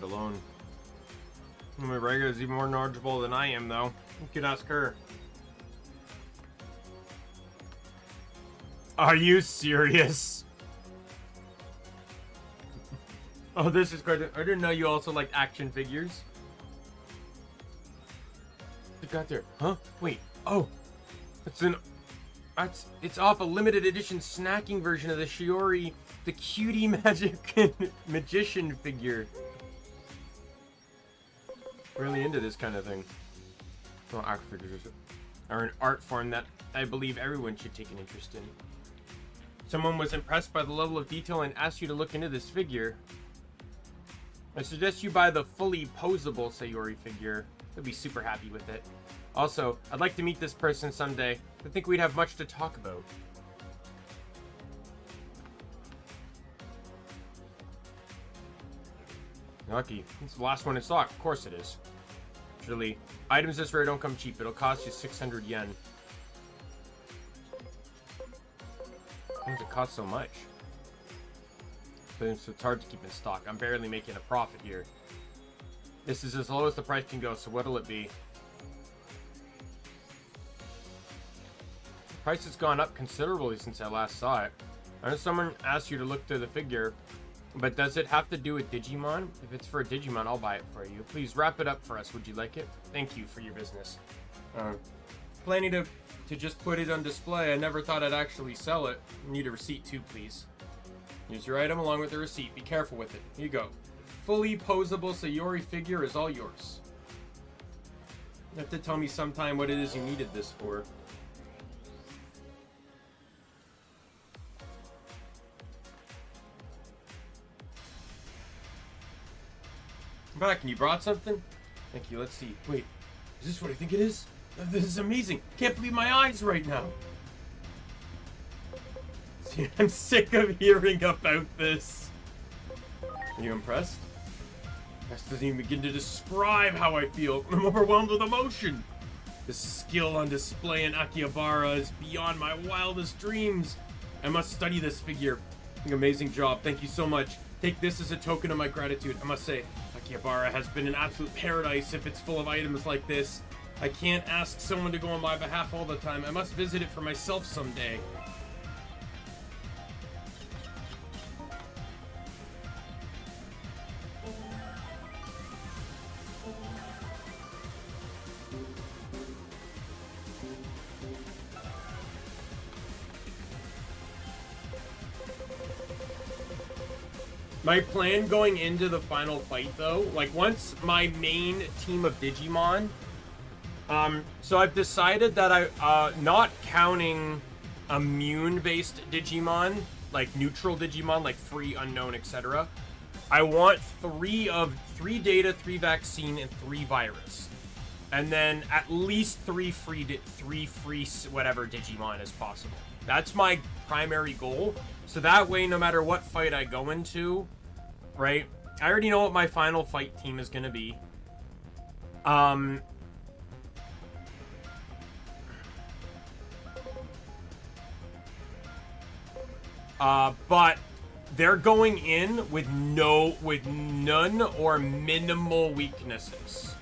Alone. My regular is even more knowledgeable than I am, though. You could ask her. Are you serious? Oh, this is great. I didn't know you also liked action figures. What got there? Huh? Wait. Oh, it's off a limited edition snacking version of the Shiori, the cutie magic magician figure. Really into this kind of thing. Well, action figures are an art form that I believe everyone should take an interest in. Someone was impressed by the level of detail and asked you to look into this figure. I suggest you buy the fully posable Sayori figure. They'll be super happy with it. Also, I'd like to meet this person someday. I think we'd have much to talk about. Lucky. It's the last one in stock. Of course it is. Surely, items this rare don't come cheap. It'll cost you 600 yen. does it cost so much? But it's hard to keep in stock. I'm barely making a profit here. This is as low as the price can go, so what'll it be? The price has gone up considerably since I last saw it. I know someone asked you to look through the figure, but does it have to do with Digimon? If it's for a Digimon, I'll buy it for you. Please wrap it up for us. Would you like it? Thank you for your business. Planning to just put it on display. I never thought I'd actually sell it. Need a receipt too, please. Here's your item along with the receipt. Be careful with it. Here you go. Fully posable Sayori figure is all yours. You have to tell me sometime what it is you needed this for. Back, and you brought something? Thank you. Let's see. Wait, is this what I think it is? This is amazing. Can't believe my eyes right now. See, I'm sick of hearing about this. Are you impressed? This doesn't even begin to describe how I feel. I'm overwhelmed with emotion. The skill on display in Akihabara is beyond my wildest dreams. I must study this figure. Amazing job. Thank you so much. Take this as a token of my gratitude. I must say, Akihabara has been an absolute paradise if it's full of items like this. I can't ask someone to go on my behalf all the time. I must visit it for myself someday. My plan going into the final fight, though, like once my main team of Digimon, so I've decided that I, not counting immune-based Digimon, like neutral Digimon, like free, unknown, etc. I want 3 data, 3 vaccine, and 3 virus, and then at least 3 free whatever Digimon as possible. That's my primary goal. So that way, no matter what fight I go into, right? I already know what my final fight team is gonna be. But they're going in with none or minimal weaknesses.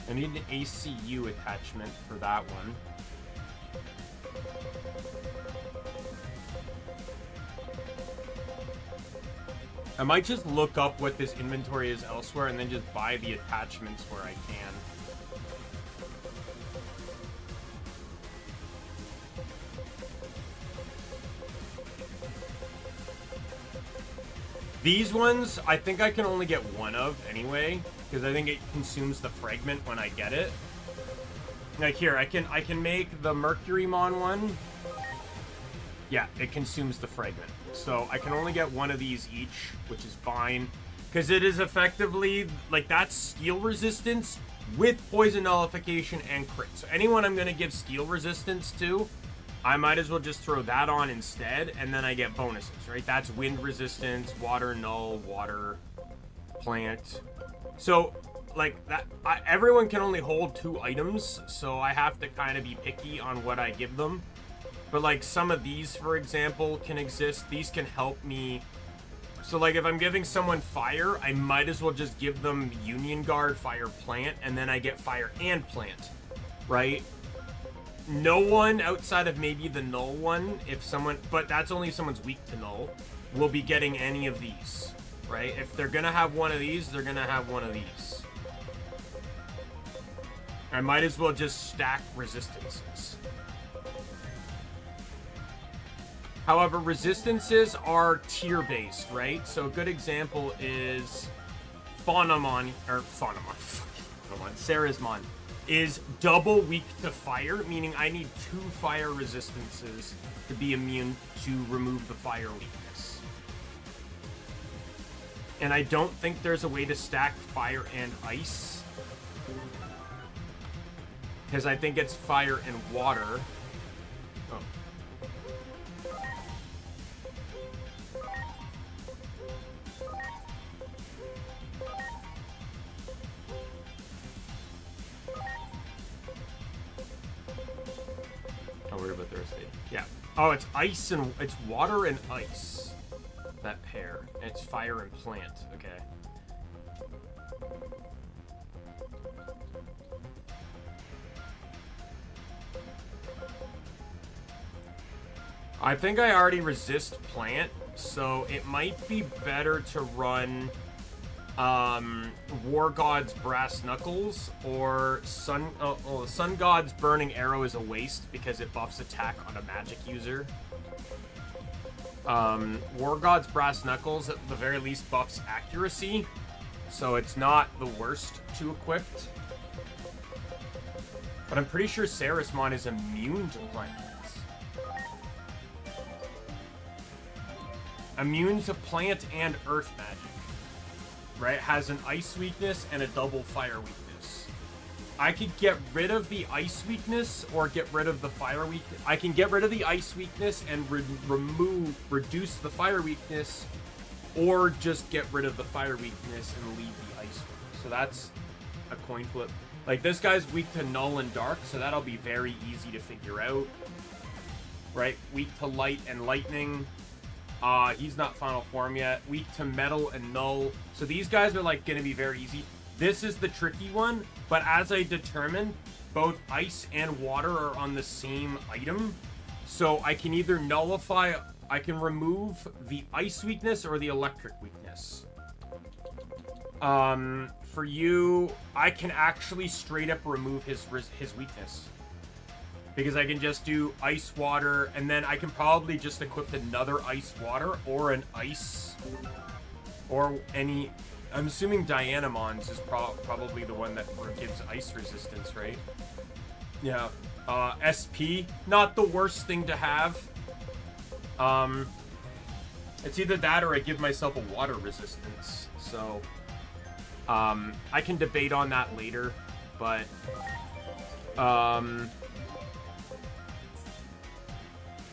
I need an ACU attachment for that one. I might just look up what this inventory is elsewhere and then just buy the attachments where I can. These ones, I think I can only get one of anyway, because I think it consumes the fragment when I get it. Like here, I can make the Mercurymon one. Yeah, it consumes the fragment. So I can only get one of these each, which is fine. Because it is effectively, like, that's steel resistance with poison nullification and crit. So anyone I'm going to give steel resistance to, I might as well just throw that on instead, and then I get bonuses, right? That's wind resistance, water null, water, plant. So, like, that, everyone can only hold 2 items, so I have to kind of be picky on what I give them. But, like, some of these, for example, can exist. These can help me. So, like, if I'm giving someone fire, I might as well just give them Union Guard, fire, plant, and then I get fire and plant, right? No one outside of maybe the null one, if someone, but that's only if someone's weak to null, will be getting any of these, right? If they're gonna have one of these, they're gonna have one of these. I might as well just stack resistances. However, resistances are tier-based, right? So a good example is Phonomon, Sarismon is double weak to fire, meaning I need 2 fire resistances to be immune to remove the fire weakness. And I don't think there's a way to stack fire and ice, because I think it's fire and water. Oh. Oh, it's ice and it's water and ice. That pair. And it's fire and plant. Okay. I think I already resist plant, so it might be better to run War God's Brass Knuckles or Sun God's Burning Arrow is a waste because it buffs attack on a magic user. War God's Brass Knuckles at the very least buffs accuracy, so it's not the worst to equip. But I'm pretty sure Sarismon is immune to plants. Immune to plant and earth magic. Right? Has an ice weakness and a double fire weakness. I could get rid of the ice weakness or get rid of the fire weakness. I can get rid of the ice weakness and reduce the fire weakness, or just get rid of the fire weakness and leave the ice one. So that's a coin flip. Like, this guy's weak to null and dark, so that'll be very easy to figure out. Right? Weak to light and lightning. He's not final form yet. Weak to metal and null. So these guys are like gonna be very easy. This is the tricky one, but as I determined, both ice and water are on the same item. So I can either nullify, I can remove the ice weakness or the electric weakness. For you, I can actually straight up remove his weakness. Because I can just do ice water, and then I can probably just equip another ice water or an ice, or any. I'm assuming Dianamon's is probably the one that gives ice resistance, right? Yeah. SP, not the worst thing to have. It's either that or I give myself a water resistance. So, I can debate on that later, but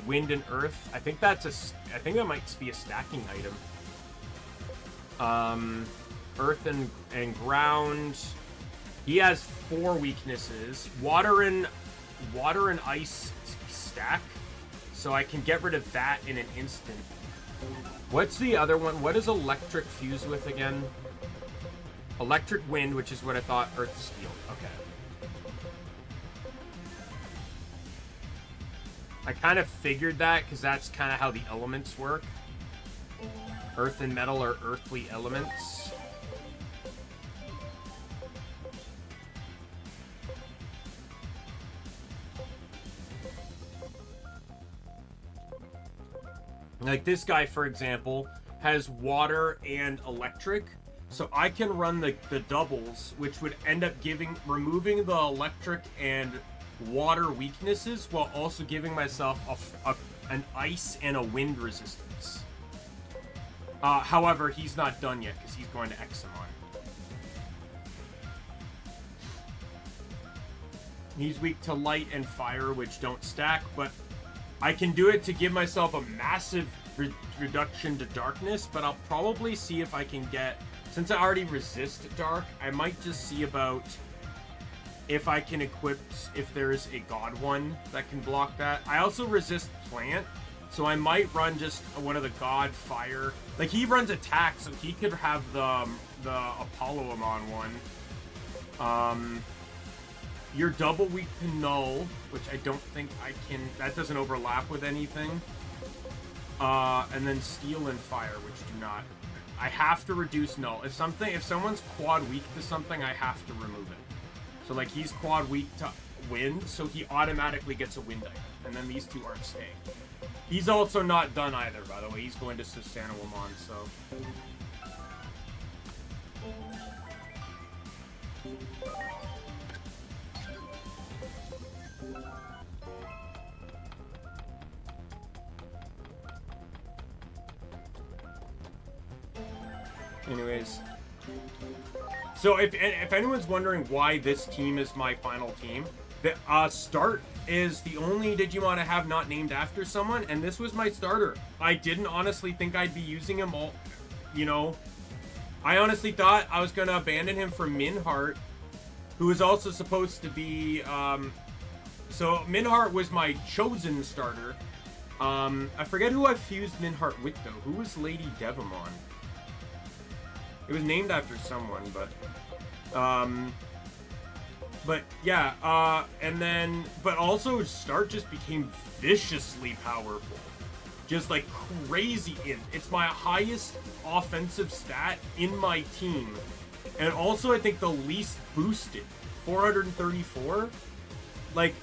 wind and earth. I think that's I think that might be a stacking item. Earth and ground. He has 4 weaknesses. Water and ice stack. So I can get rid of that in an instant. What's the other one? What does electric fuse with again? Electric wind, which is what I thought. Earth steel. Okay. I kind of figured that because that's kind of how the elements work. Earth and metal are earthly elements. Like this guy, for example, has water and electric. So I can run the doubles, which would end up removing the electric and water weaknesses while also giving myself an ice and a wind resistance. However, he's not done yet because he's going to Examon. He's weak to light and fire, which don't stack, but I can do it to give myself a massive reduction to darkness, but I'll probably see if I can get, since I already resist dark, I might just see about if I can equip, if there's a god one that can block that. I also resist plant, so I might run just one of the god fire. Like, he runs attack, so he could have the Apollomon one. You're double weak to null, which I don't think I can, that doesn't overlap with anything. And then steel and fire, which do not. I have to reduce null. If someone's quad weak to something, I have to remove it. So, like, he's quad weak to wind, so he automatically gets a wind item. And then these two aren't staying. He's also not done either, by the way. He's going to Susanowamon, so. Anyways. So if anyone's wondering why this team is my final team, the start is the only Digimon I have not named after someone, and this was my starter. I didn't honestly think I'd be using him all, you know. I honestly thought I was going to abandon him for Minheart, who is also supposed to be, so Minheart was my chosen starter, I forget who I fused Minheart with, though. Who was Lady Devamon? It was named after someone, but yeah, and then, but also Start just became viciously powerful. Just like crazy. It's my highest offensive stat in my team. And also I think the least boosted. 434. Like,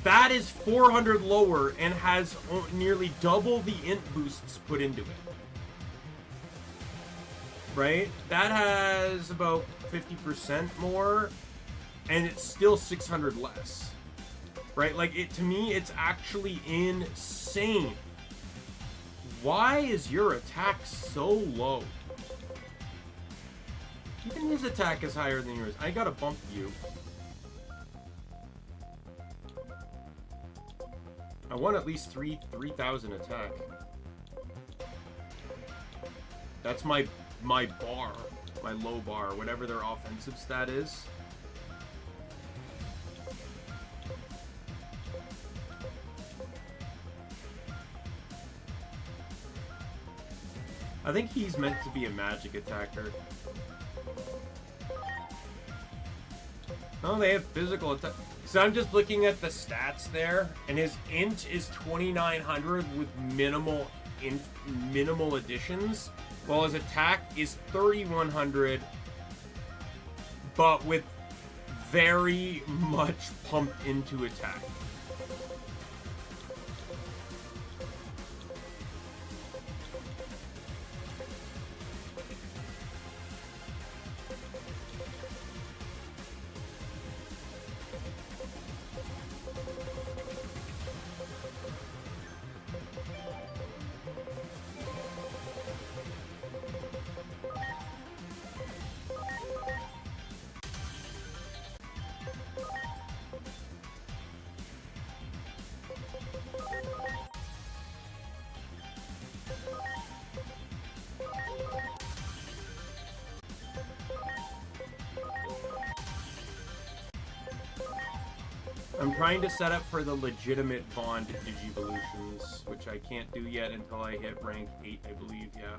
that is 400 lower and has nearly double the int boosts put into it. Right? That has about 50% more, and it's still 600 less. Right? Like, to me, it's actually insane. Why is your attack so low? Even his attack is higher than yours. I gotta bump you. I want at least 3,000 attack. That's my bar, my low bar, whatever their offensive stat is. I think he's meant to be a magic attacker. Oh, they have physical attack. So I'm just looking at the stats there, and his int is 2,900 with minimal additions, while his attack is 3,100, but with very much pumped into attack. I'm trying to set up for the legitimate Bond Digivolutions, which I can't do yet until I hit rank 8, I believe, yeah.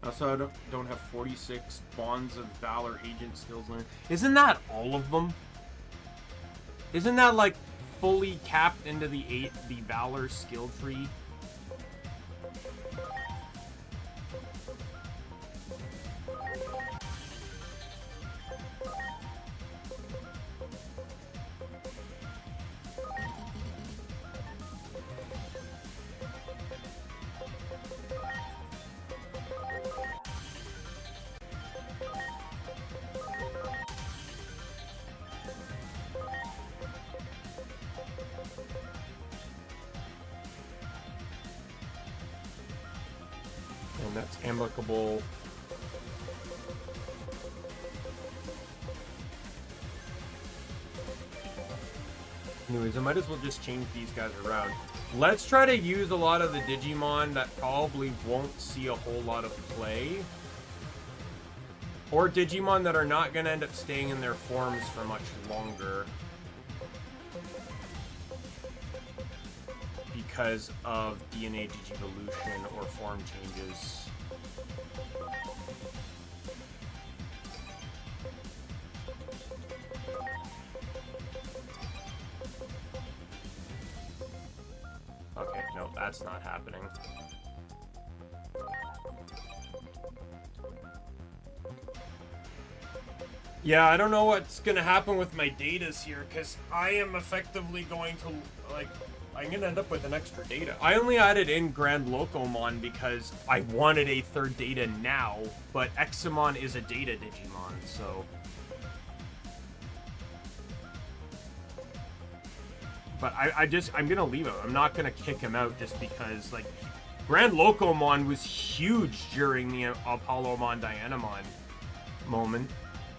Also, I don't have 46 Bonds of Valor agent skills learned. Isn't that all of them? Isn't that, like, fully capped into the Valor skill tree? And that's amicable. Anyways, I might as well just change these guys around. Let's try to use a lot of the Digimon that probably won't see a whole lot of play. Or Digimon that are not going to end up staying in their forms for much longer. Because of DNA Digivolution or form changes. Okay, no, that's not happening. Yeah, I don't know what's gonna happen with my datas here, because I am effectively going to, like, I'm gonna end up with an extra data. I only added in Grand Locomon because I wanted a third data now, but Examon is a data Digimon, so... But I'm gonna leave him. I'm not gonna kick him out just because, like, Grand Locomon was huge during the Apollomon and Dianamon moment.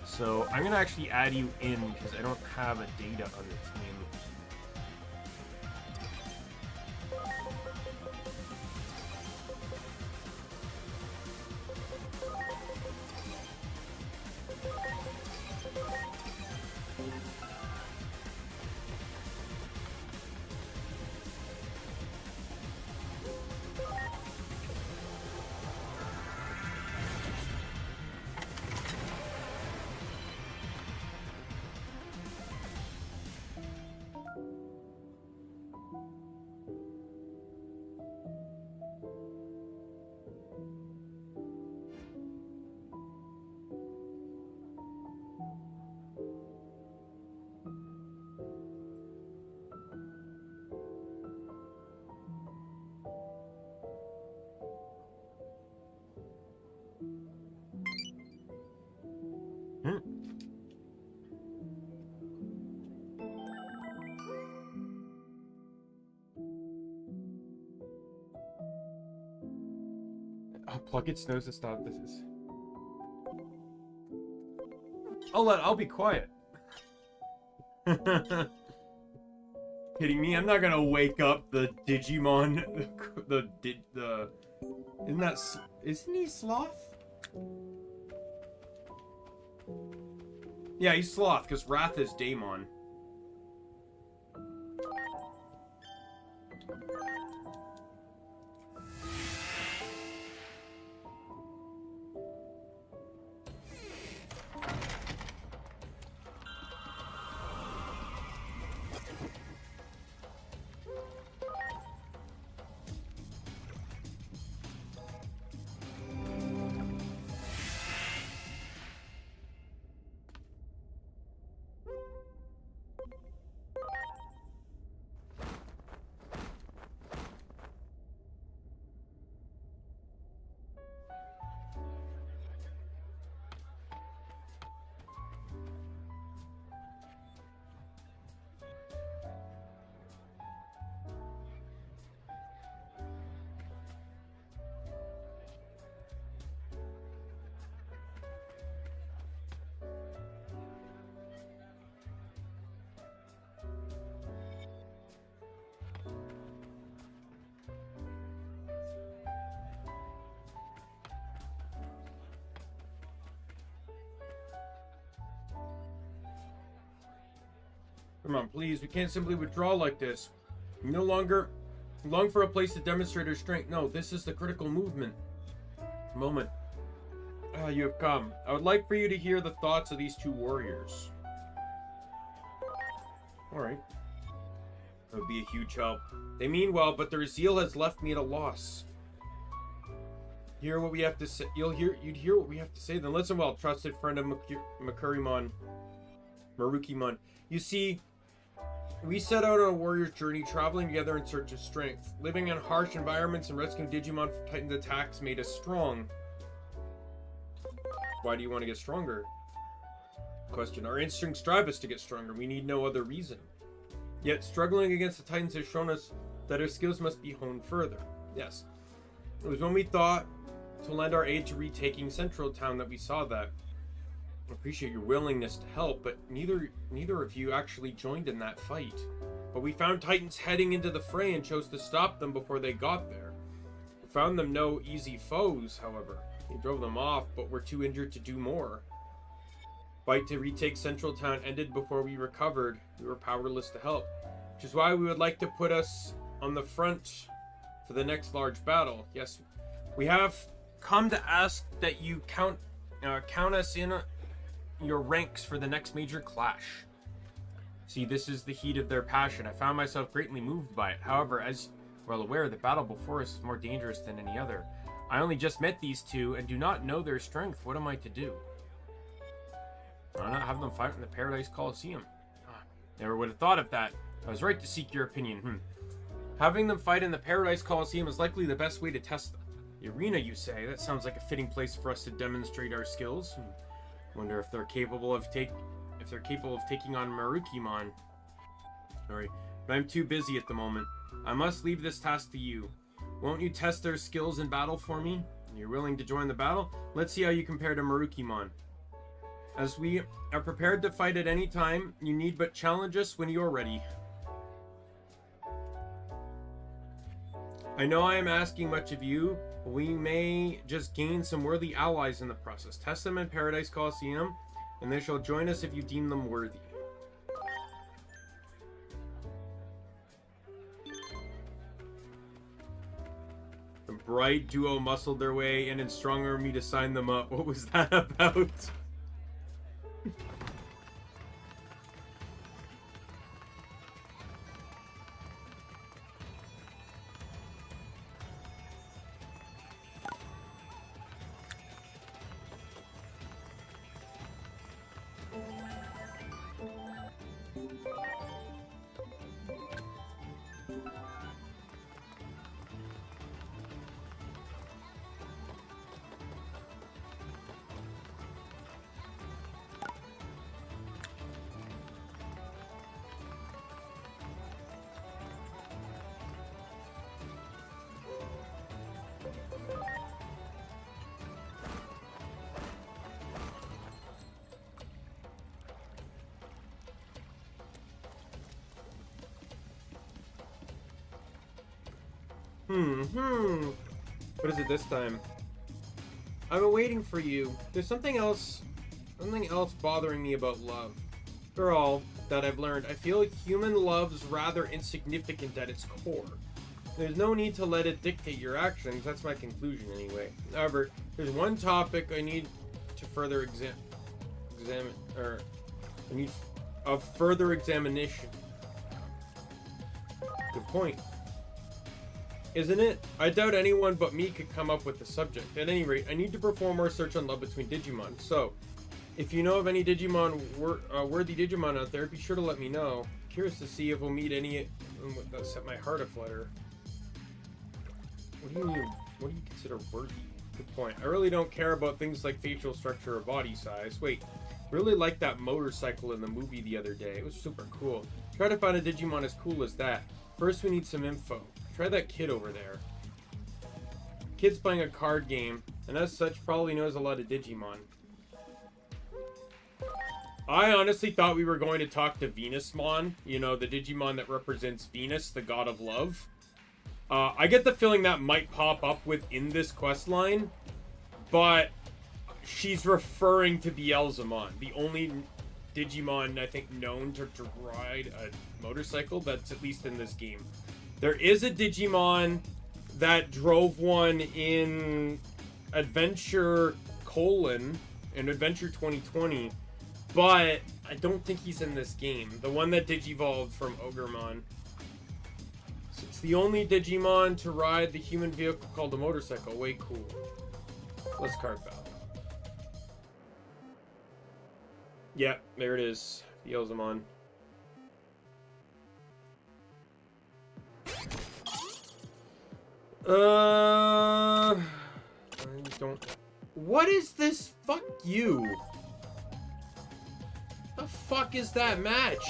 So I'm gonna actually add you in because I don't have a data on the team. Pluckets knows the stop this is. I'll be quiet. Kidding me? I'm not gonna wake up the Digimon. Isn't he Sloth? Yeah, he's Sloth because Wrath is Daimon. Come on, please. We can't simply withdraw like this. We no longer long for a place to demonstrate our strength. No, this is the critical moment. Ah, you have come. I would like for you to hear the thoughts of these two warriors. Alright. That would be a huge help. They mean well, but their zeal has left me at a loss. Hear what we have to say. You'd hear what we have to say. Then listen well, trusted friend of Marukimon. You see, we set out on a warrior's journey, traveling together in search of strength. Living in harsh environments and rescuing Digimon from Titan's attacks made us strong. Why do you want to get stronger? Question. Our instincts drive us to get stronger. We need no other reason. Yet, struggling against the Titans has shown us that our skills must be honed further. Yes. It was when we thought to lend our aid to retaking Central Town that we saw that. I appreciate your willingness to help, but neither of you actually joined in that fight. But we found Titans heading into the fray and chose to stop them before they got there. We found them no easy foes, however. We drove them off, but were too injured to do more. Fight to retake Central Town ended before we recovered. We were powerless to help, which is why we would like to put us on the front for the next large battle. Yes, we have come to ask that you count us in your ranks for the next major clash. See, this is the heat of their passion. I found myself greatly moved by it. However, as well aware, the battle before us is more dangerous than any other. I only just met these two and do not know their strength. What am I to do? Why not have them fight in the Paradise Coliseum? Never would have thought of that. I was right to seek your opinion. Having them fight in the Paradise Coliseum is likely the best way to test them. The arena, you say? That sounds like a fitting place for us to demonstrate our skills. Wonder if they're capable of taking on Marukimon. Sorry, but I'm too busy at the moment. I must leave this task to you. Won't you test their skills in battle for me? You're willing to join the battle? Let's see how you compare to Marukimon. As we are prepared to fight at any time, you need but challenge us when you're ready. I know I am asking much of you, but we may just gain some worthy allies in the process. Test them in Paradise Coliseum, and they shall join us if you deem them worthy. The bright duo muscled their way in and strong armed me to sign them up. What was that about? What is it this time? I've been waiting for you. There's something else bothering me about love. For all that I've learned, I feel human love's rather insignificant at its core. There's no need to let it dictate your actions. That's my conclusion anyway. However, there's one topic I need to further further examination. Good point. Isn't it? I doubt anyone but me could come up with the subject. At any rate, I need to perform more research on love between Digimon. So, if you know of any Digimon, worthy Digimon out there, be sure to let me know. Curious to see if we'll meet any that set my heart aflutter. What do you mean? What do you consider worthy? Good point. I really don't care about things like facial structure or body size. Wait, really liked that motorcycle in the movie the other day. It was super cool. Try to find a Digimon as cool as that. First, we need some info. Try that kid over there. Kid's playing a card game, and as such, probably knows a lot of Digimon. I honestly thought we were going to talk to Venusmon, you know, the Digimon that represents Venus, the god of love. I get the feeling that might pop up within this quest line, but she's referring to Beelzemon, the only Digimon, I think, known to ride a motorcycle that's at least in this game. There is a Digimon that drove one in Adventure in Adventure 2020, but I don't think he's in this game. The one that digivolved from Ogremon. So it's the only Digimon to ride the human vehicle called a motorcycle. Way cool. Let's card battle. Yeah, there it is. Beelzemon. I don't... What is this? Fuck you. The fuck is that match?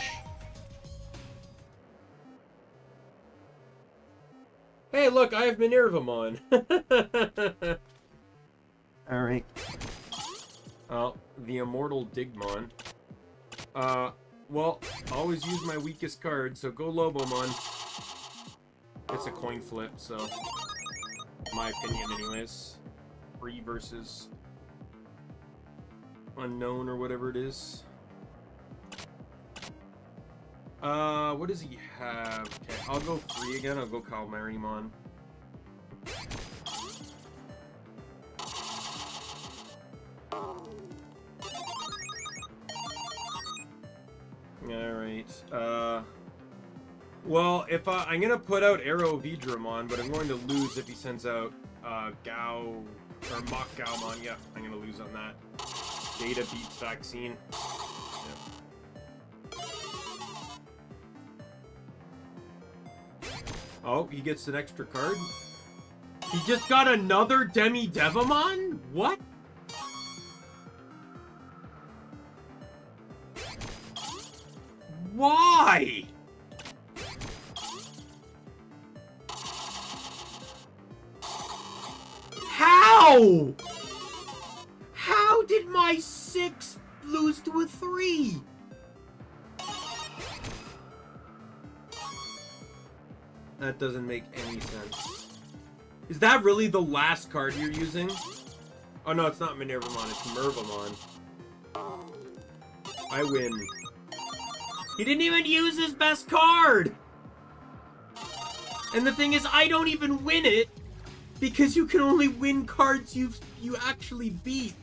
Hey, look, I have Minervamon. Alright. Oh, the Immortal Digimon. Well, always use my weakest card, so go Lobomon. It's a coin flip, so... my opinion, anyways. Free versus... unknown, or whatever it is. What does he have? Okay, I'll go free again. I'll go Calmarimon. Alright, well, if I'm gonna put out Arrow Vidramon, but I'm going to lose if he sends out, Gao, or Mach Gaomon. Yeah, I'm gonna lose on that. Data beats Vaccine. Oh, he gets an extra card? He just got another Demi-Devamon? What? Why? How? How did my 6 lose to a 3? That doesn't make any sense. Is that really the last card you're using? Oh no, it's not Minervamon, it's Mervamon. I win. He didn't even use his best card! And the thing is, I don't even win it, because you can only win cards you actually beat.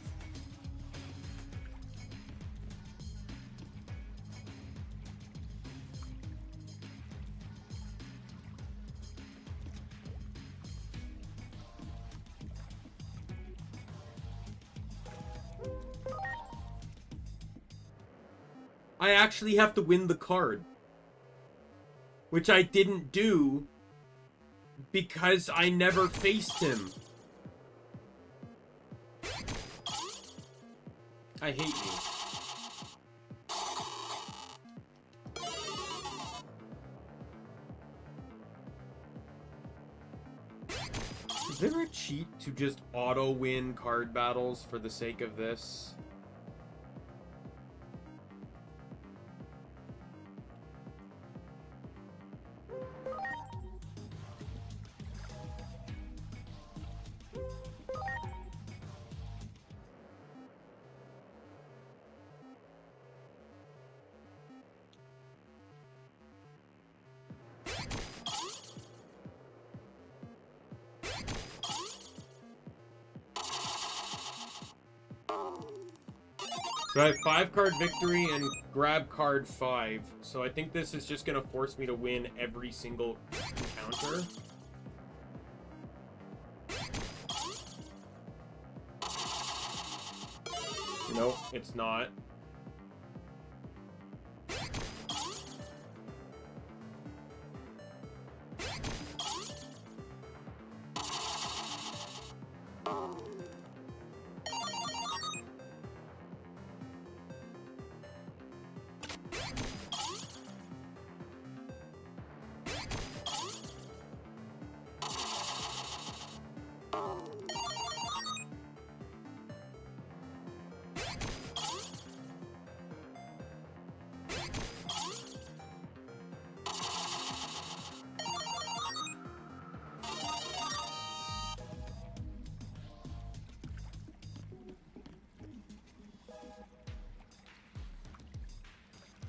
I actually have to win the card. Which I didn't do because I never faced him. I hate you. Is there a cheat to just auto-win card battles for the sake of this? So I have 5-card victory and grab card 5. So I think this is just gonna force me to win every single encounter. Nope, it's not.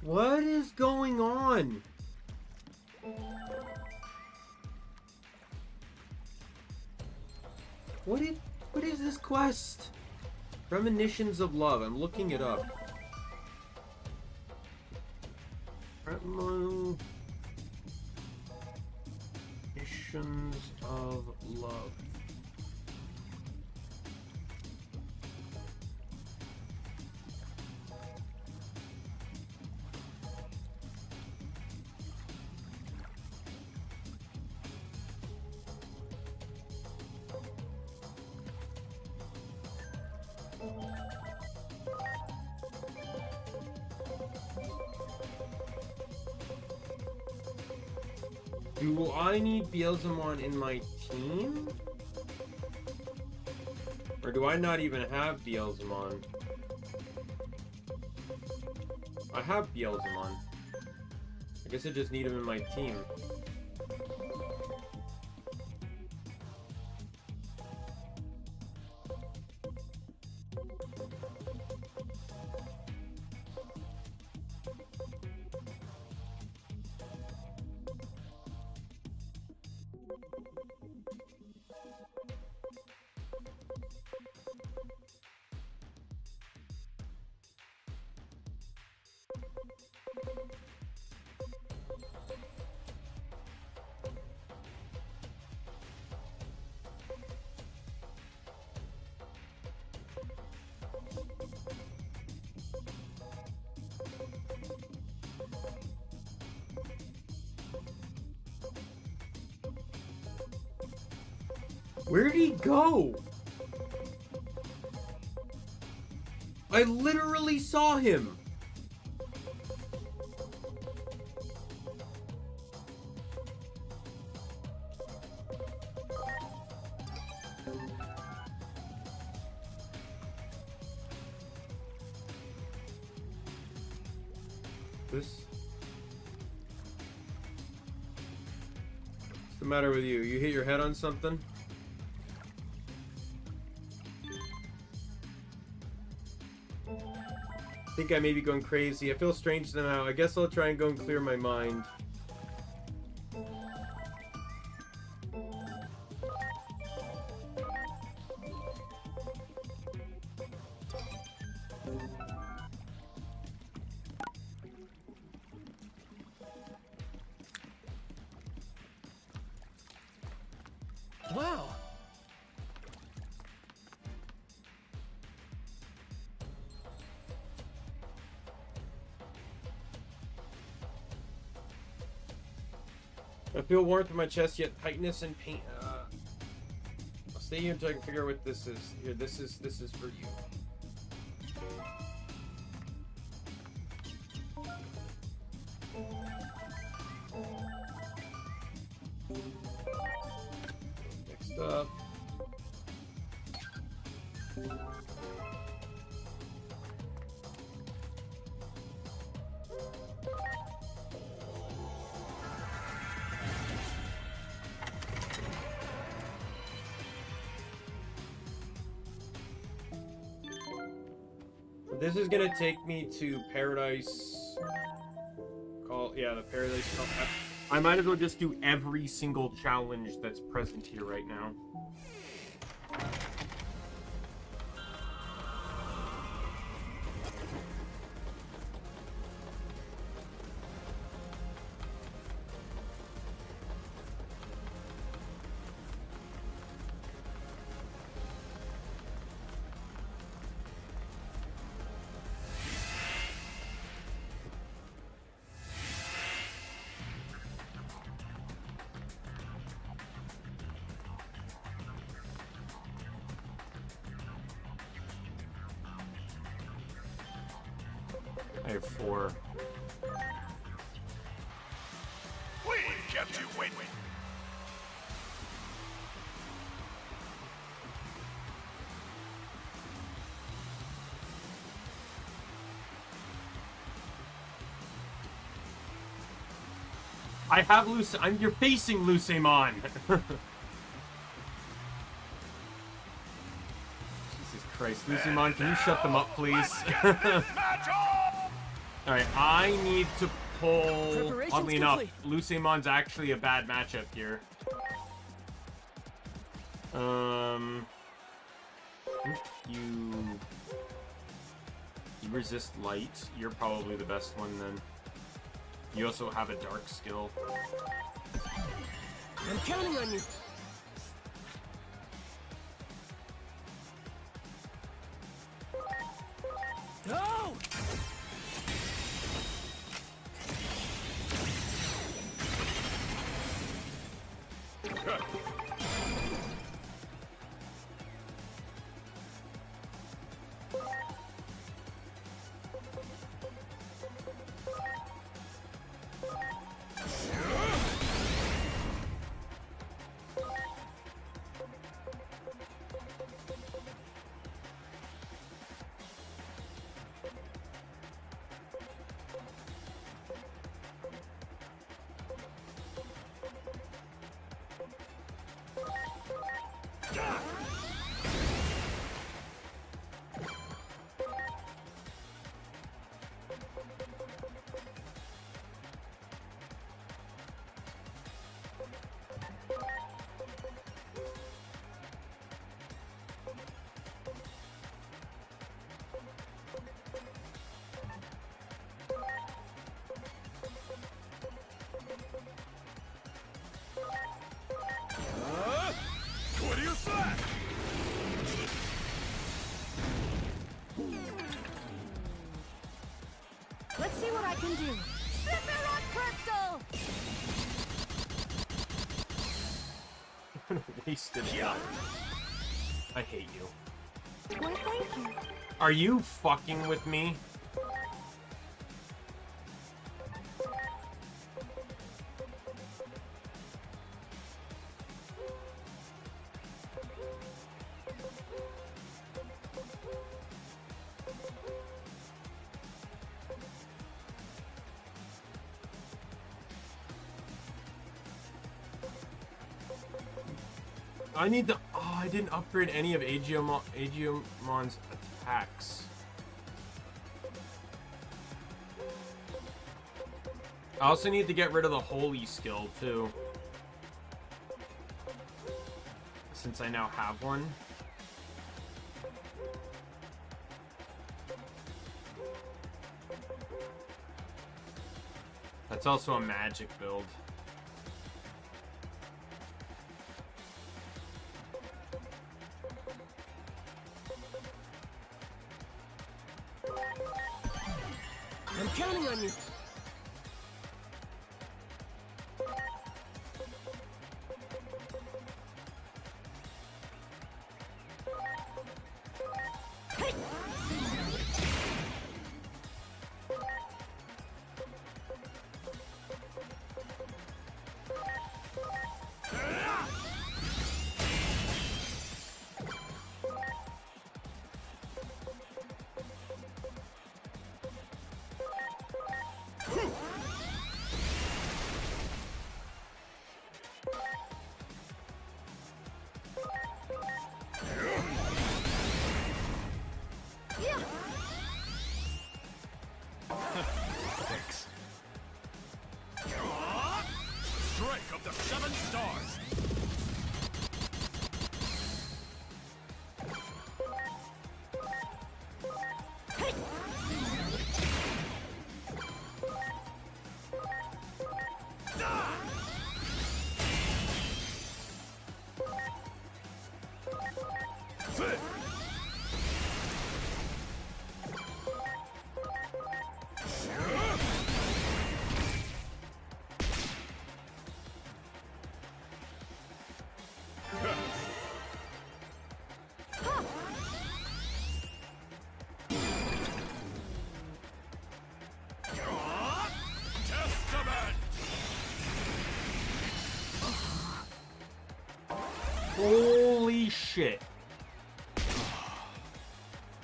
What is going on? What is this quest? Premonitions of Love. I'm looking it up. Premonitions of Love. Do I need Beelzemon in my team? Or do I not even have Beelzemon? I have Beelzemon. I guess I just need him in my team. Where did he go? I literally saw him. What's the matter with you? You hit your head on something? I think I may be going crazy. I feel strange somehow. I guess I'll try and go and clear my mind. Wow. I feel warmth in my chest, yet tightness and pain. I'll stay here until I can figure out what this is. Here, this is for you. Next up. This is gonna take me to Paradise the Paradise Call. I might as well just do every single challenge that's present here right now. I have 4. We kept you waiting. I have you're facing Lucemon. Jesus Christ, Lucemon, can you shut them up, please? Alright, I need to pull... Oddly enough, Lucemon's actually a bad matchup here. You resist light. You're probably the best one then. You also have a dark skill. I'm counting on you. Go! What do you say? Let's see what I can do. Sephiroth Crystal! Wasted it. I hate you. Why, thank you. Are you fucking with me? I need to... Oh, I didn't upgrade any of Agiomon's attacks. I also need to get rid of the Holy skill, too. Since I now have one. That's also a magic build. I'm counting on you. shit.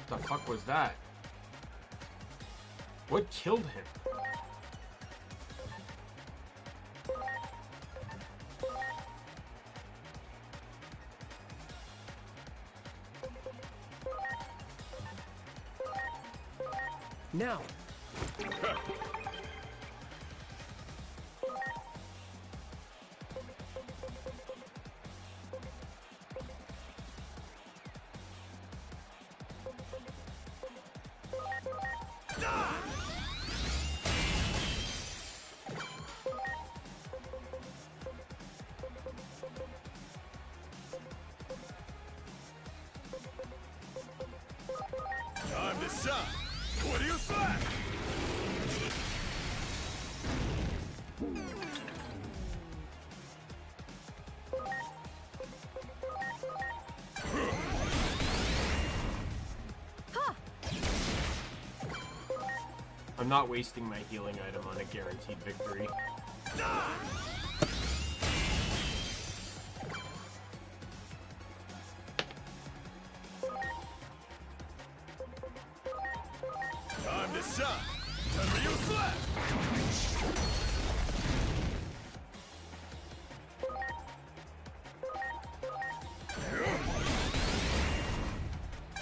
What the fuck was that? What killed him? Now. Time to shine. What do you say? I'm not wasting my healing item on a guaranteed victory. Time to shine. Time for you slap.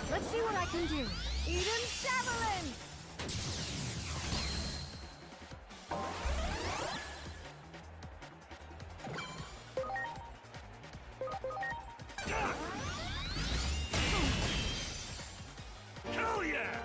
Let's see what I can do. Eden's Javelin! Hell yeah!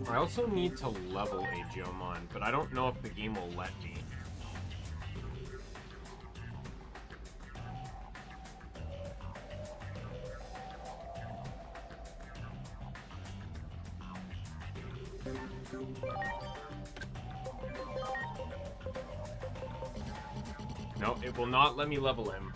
I also need to level a Jomon, but I don't know if the game will let me. No, it will not let me level him.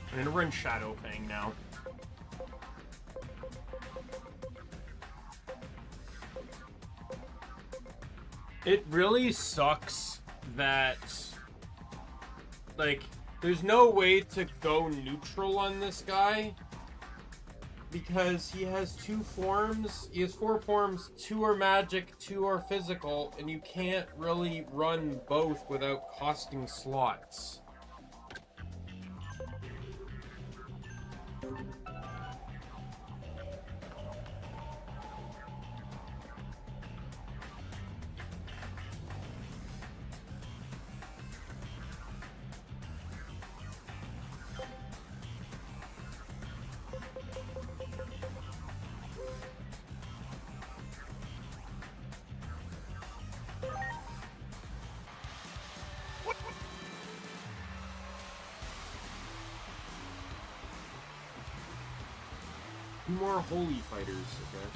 I'm gonna run Shadow Fang now. It really sucks that, like, there's no way to go neutral on this guy because he has two forms. He has 4 forms. 2 are magic, 2 are physical, and you can't really run both without costing slots. More holy fighters, okay.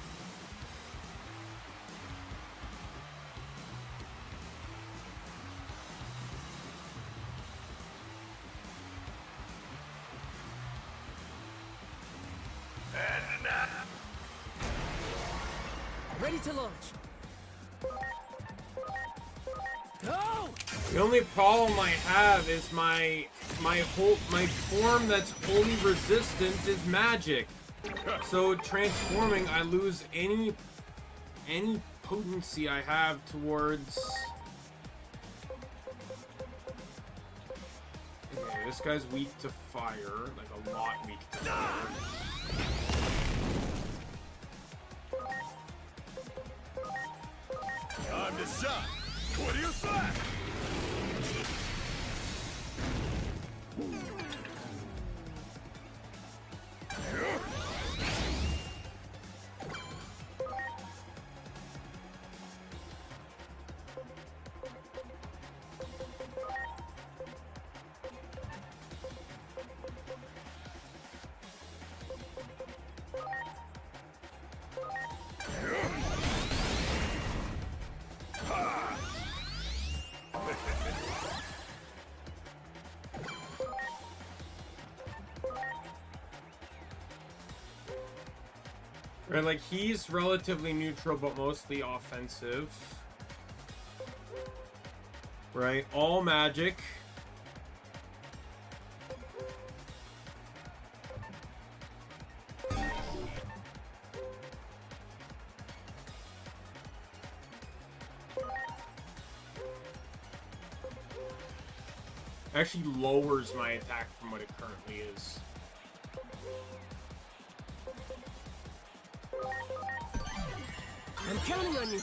Ready to launch. Go! The only problem I have is my form that's holy resistant is magic. So transforming, I lose any any potency I have towards... Okay, this guy's weak to fire, like a lot weak to fire. Time to shine! What do you say? Right, like, he's relatively neutral, but mostly offensive. Right, all magic. Actually lowers my attack from what it currently is. I'm counting on you.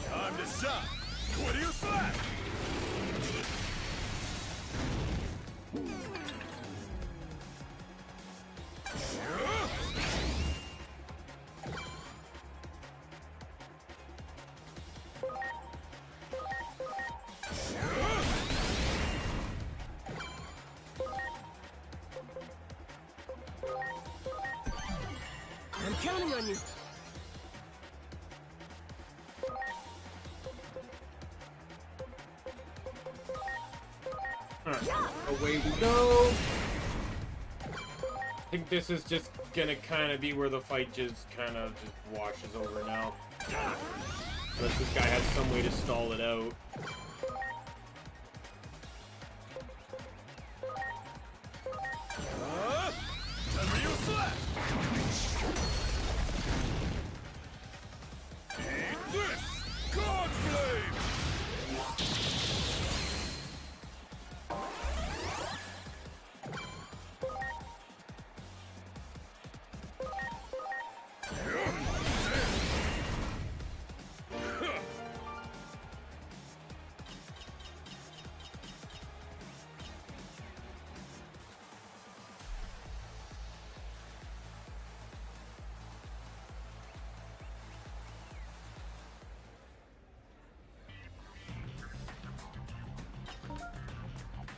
Time to shine! What do you say? I'm counting on you. Away we go. I think this is just gonna kind of be where the fight just kind of just washes over now. Unless this guy has some way to stall it out. Eat this! God Flame!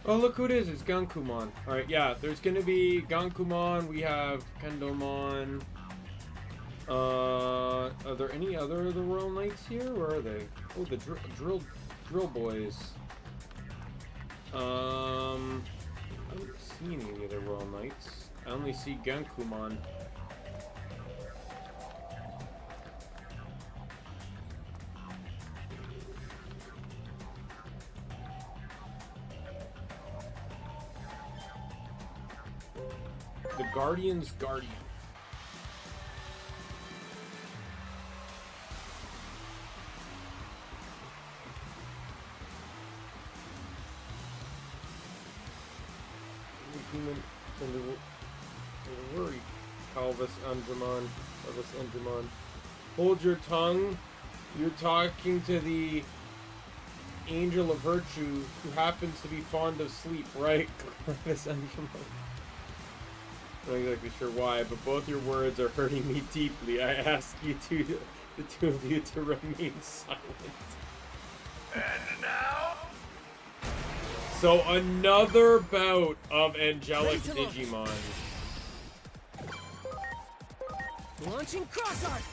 Oh, look who it is. It's Gankumon. Alright, yeah, there's gonna be Gankumon. We have Kendomon. Are there any other of the Royal Knights here? Where are they? Oh, the drill boys. I don't see any of the other Royal Knights. I only see Gankumon. The Guardian's Guardian. Worry, Calvus Andromon. Hold your tongue. You're talking to the Angel of Virtue, who happens to be fond of sleep, right? Calvus Andromon. Not exactly sure why, but both your words are hurting me deeply. I ask you the two of you to remain silent. And now? So another bout of angelic Digimon. Launching crossart!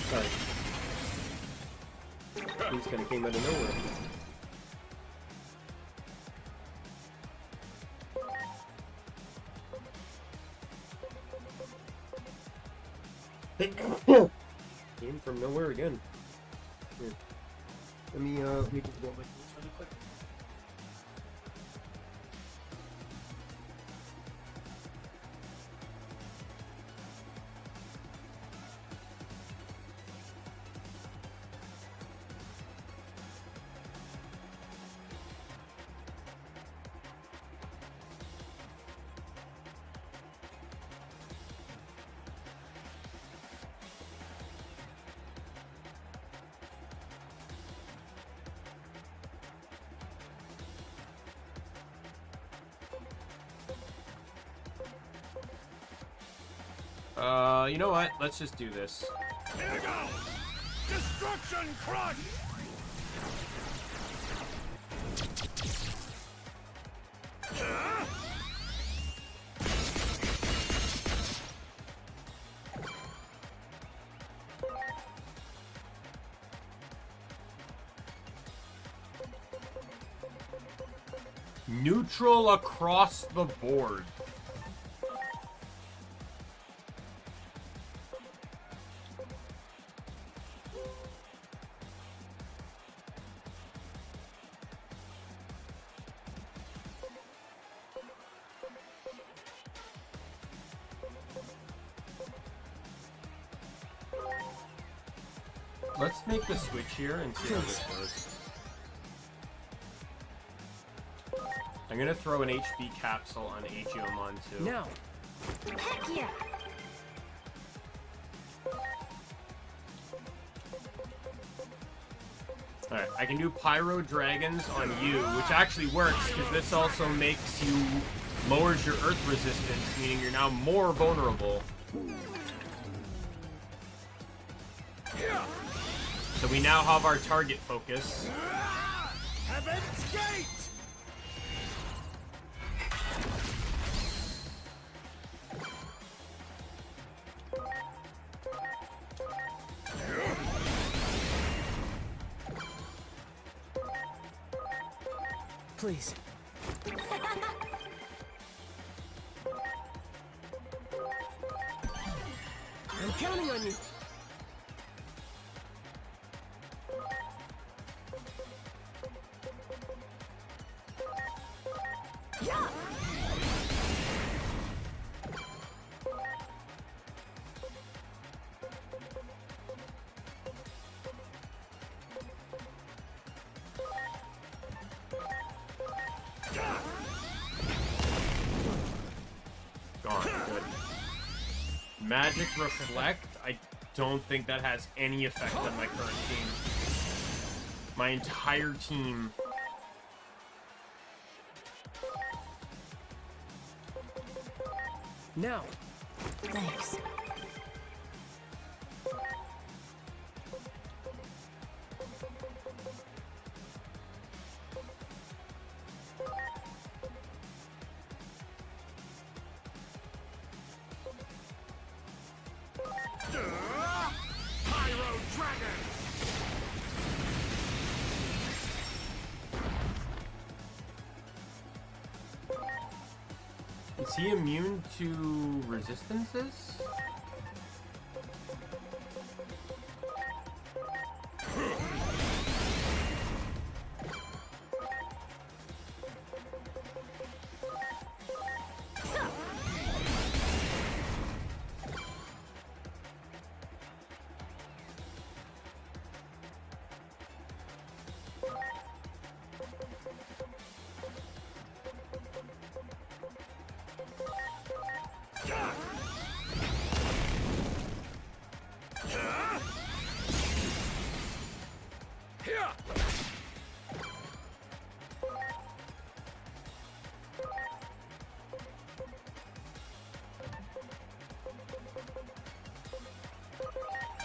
Sorry. These kind of came out of nowhere. Came from nowhere again. Here. Let me just go like this really quick. You know what? Let's just do this. Here we go! Destruction Crush! Neutral across the board. Let's make the switch here and see how this goes. I'm gonna throw an HP capsule on Apollomon too. Now. Heck yeah! Alright, I can do Pyro Dragons on you, which actually works, because this also makes you... lowers your Earth resistance, meaning you're now more vulnerable. So we now have our target focus. Heaven's Gate! Please. I'm counting on you. Yeah! Gone. Good. Magic Reflect? I don't think that has any effect on my current team. My entire team... Now. Thanks. Pyro Dragon! Is he immune to resistances?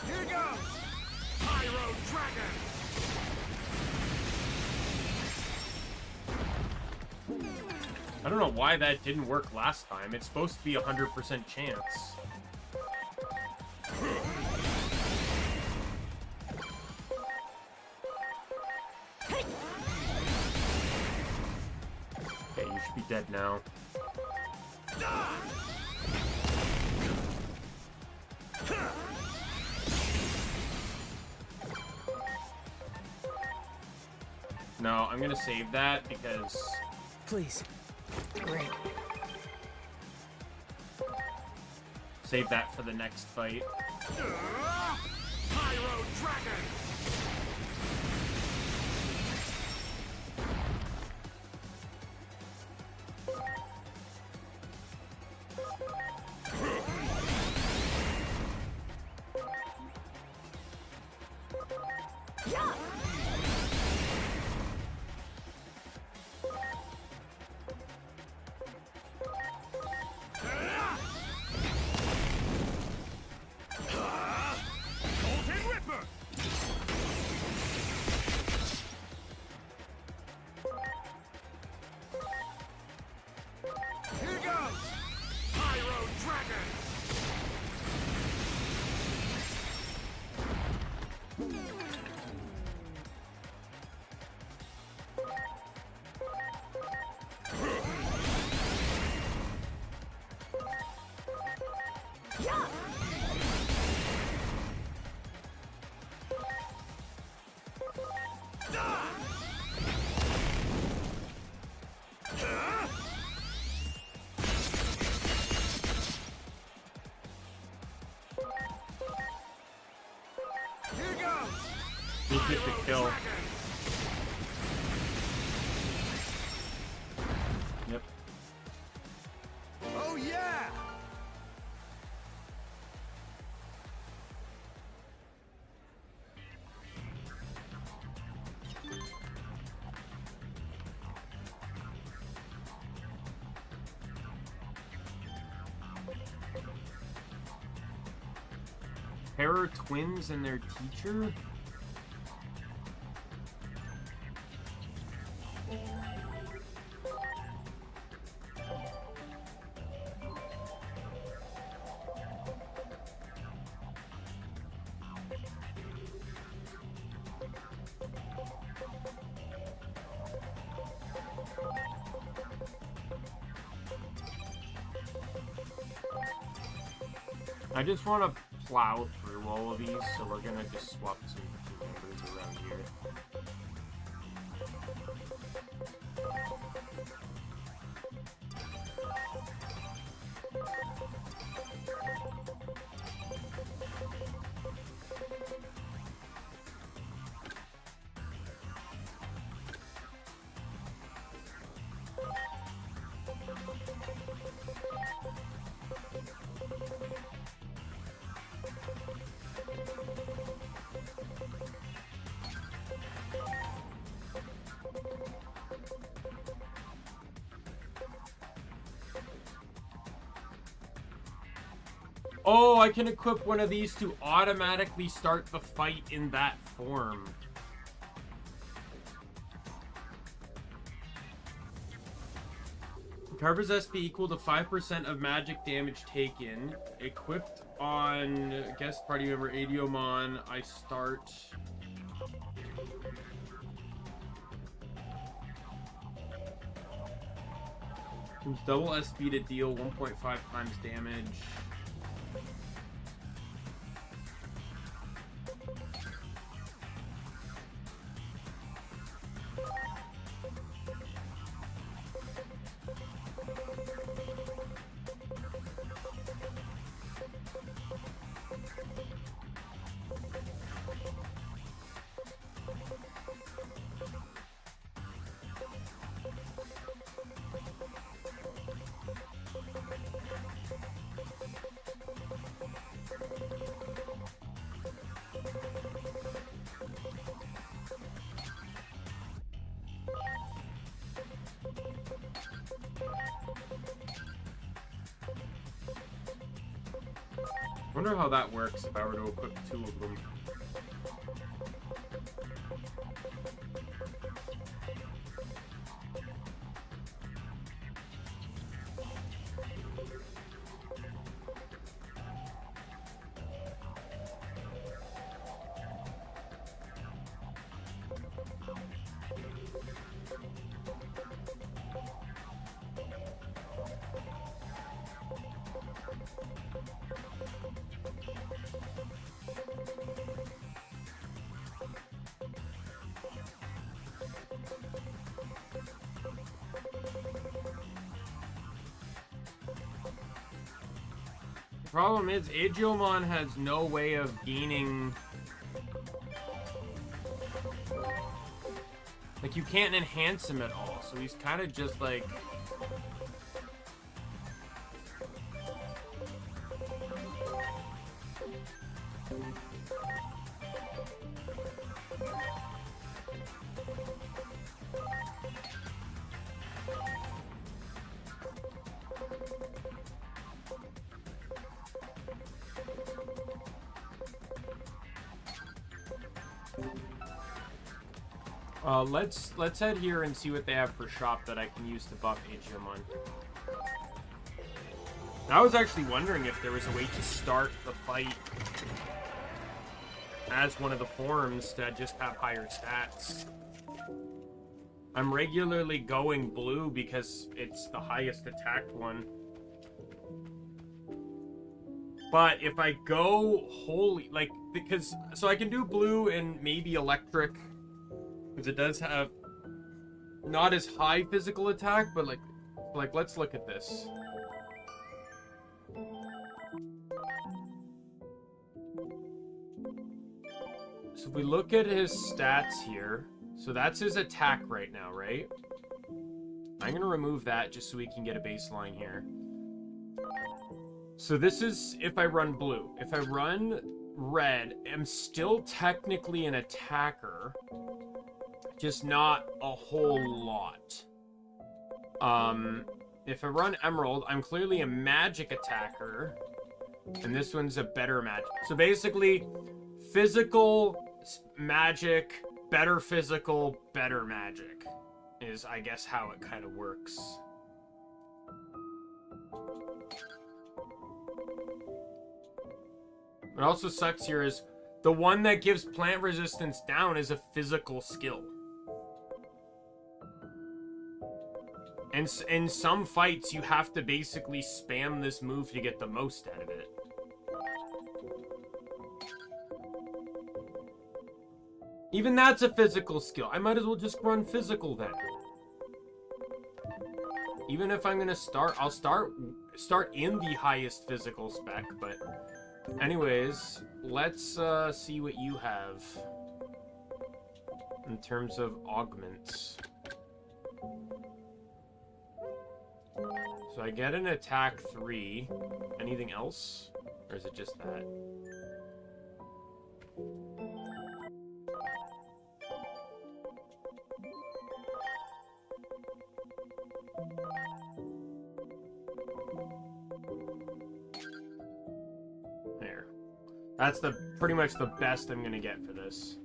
Here goes! Pyro Dragon! I don't know why that didn't work last time. It's supposed to be 100% chance. Okay, you should be dead now. No, I'm gonna save that because... Please. Great. Save that for the next fight. Pyro Dragon! He get the kill. Yep. Oh yeah! Terror twins and their teacher? I just want to plow through all of these, so we're gonna just swap some numbers around here. Oh, I can equip one of these to automatically start the fight in that form. Power possess be equal to 5% of magic damage taken. Equipped on guest party member Apollomon, I start... Use double SP to deal 1.5 times damage. I wonder how that works if I were to equip 2 of them. problem is, Agiomon has no way of gaining... Like, you can't enhance him at all, so he's kind of just like... Let's head here and see what they have for shop that I can use to buff Agiomon. I was actually wondering if there was a way to start the fight as one of the forms to just have higher stats. I'm regularly going blue because it's the highest attacked one. But if I go holy, like, because, so I can do blue and maybe electric, because it does have not as high physical attack, but like let's look at this. So if we look at his stats here, so that's his attack right now, right? I'm gonna remove that just so we can get a baseline here. So this is if I run blue. If I run red, I'm still technically an attacker, just not a whole lot. If I run emerald, I'm clearly a magic attacker, and this one's a better magic. So basically, physical, magic, better physical, better magic is, I guess, how it kind of works. What also sucks here is the one that gives plant resistance down is a physical skill. And in some fights, you have to basically spam this move to get the most out of it. Even that's a physical skill. I might as well just run physical then. Even if I'm gonna start, I'll start in the highest physical spec, but anyways, let's see what you have in terms of augments. So I get an attack 3. Anything else? Or is it just that? There. That's pretty much the best I'm gonna get for this.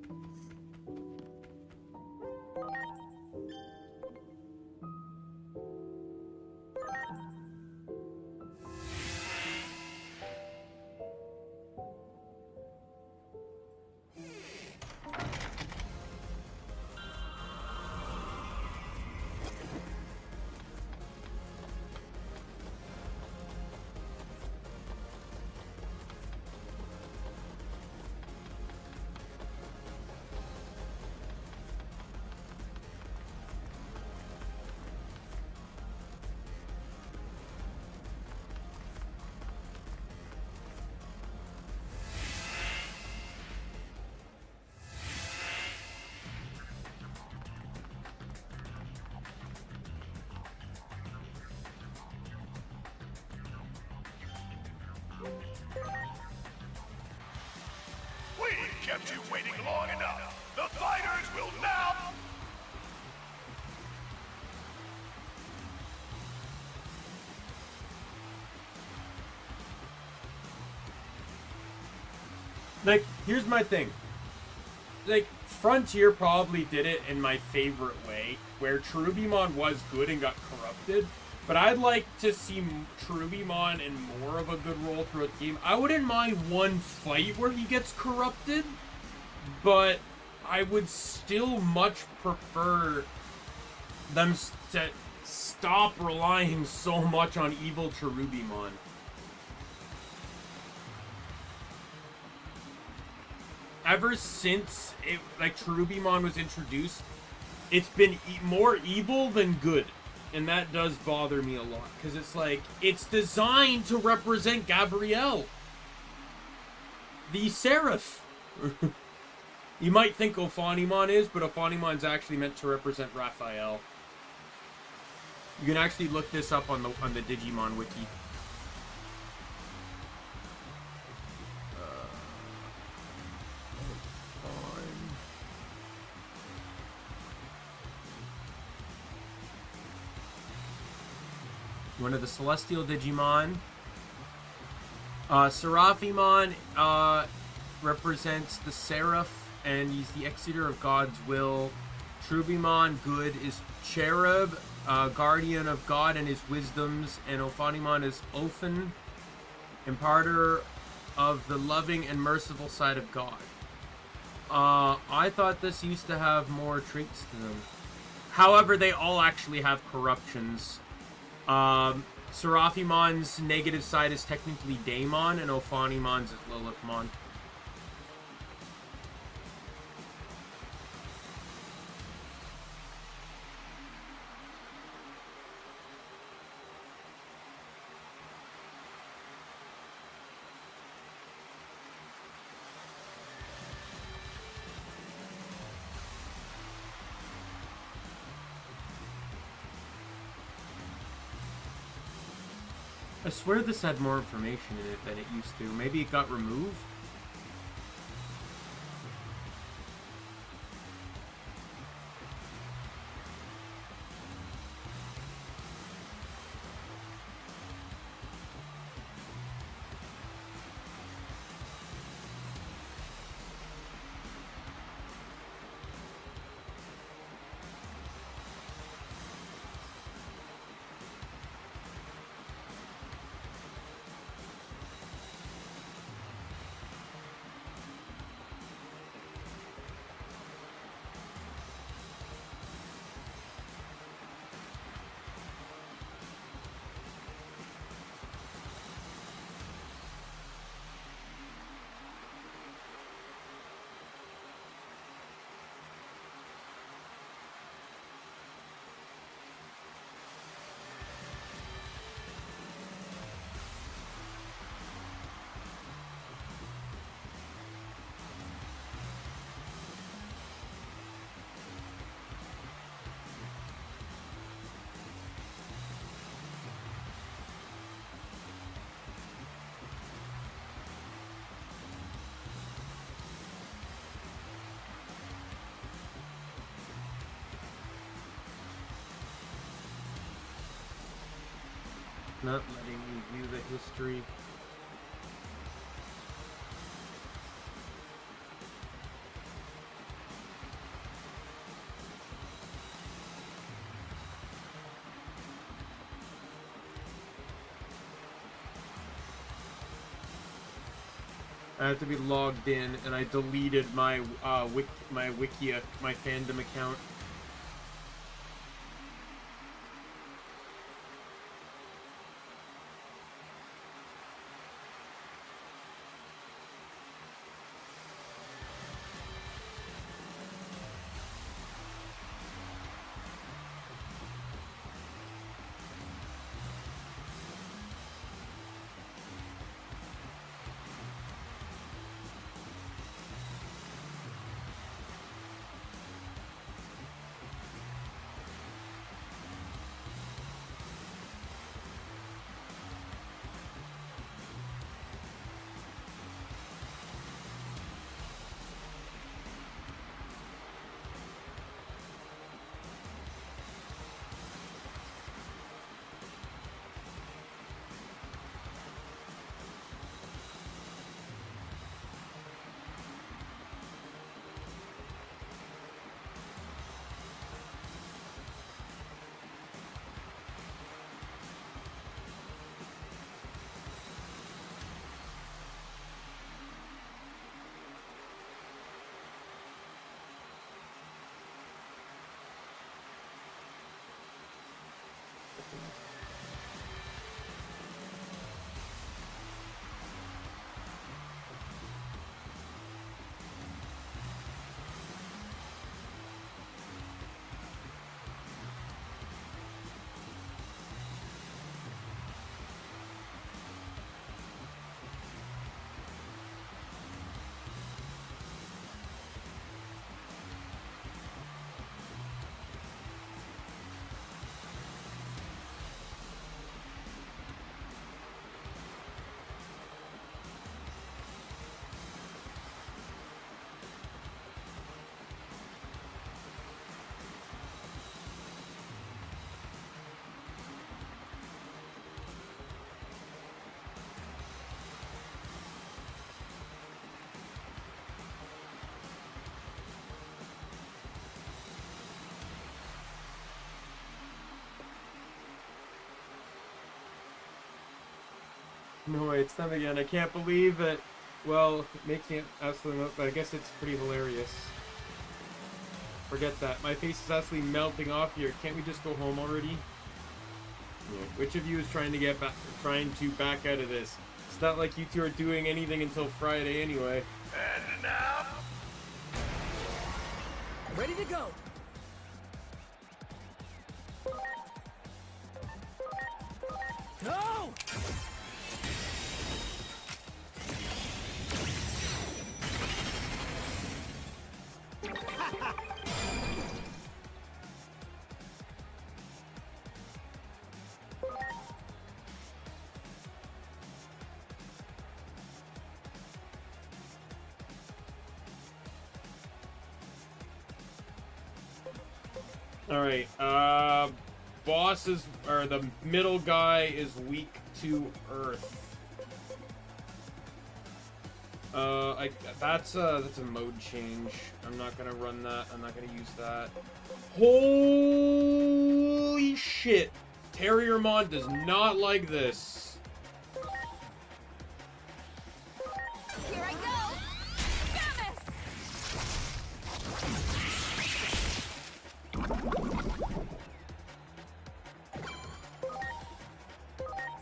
We've kept you waiting long enough. The fighters will now... Like, here's my thing. Like, Frontier probably did it in my favorite way, where Cherubimon was good and got corrupted. But I'd like to see Cherubimon in more of a good role throughout the game. I wouldn't mind one fight where he gets corrupted, but I would still much prefer them to stop relying so much on evil Cherubimon. Ever since Cherubimon was introduced, it's been more evil than good. And that does bother me a lot, because it's like, it's designed to represent Gabrielle, the Seraph. You might think Ophanimon is, but Ophanimon's actually meant to represent Raphael. You can actually look this up on the Digimon wiki. One of the Celestial Digimon. Seraphimon represents the Seraph, and he's the executor of God's will. Trubimon, good, is Cherub, guardian of God and his wisdoms, and Ophanimon is Ophan, imparter of the loving and merciful side of God. I thought this used to have more traits to them. However, they all actually have corruptions. Seraphimon's negative side is technically Daimon, and Ophanimon's is Lilithmon. I swear this had more information in it than it used to. Maybe it got removed? Not letting me view the history. I have to be logged in, and I deleted my my fandom account. No, it's them again. I can't believe it. Well, it makes me absolutely melt, but I guess it's pretty hilarious. Forget that. My face is absolutely melting off here. Can't we just go home already? Yeah. Which of you is trying to back out of this? It's not like you two are doing anything until Friday anyway. And now, Ready to go. Go! Alright, bosses, or the middle guy is weak to Earth. That's a mode change. I'm not gonna run that. I'm not gonna use that. Holy shit! Terriermon does not like this. Here I go! Gammas!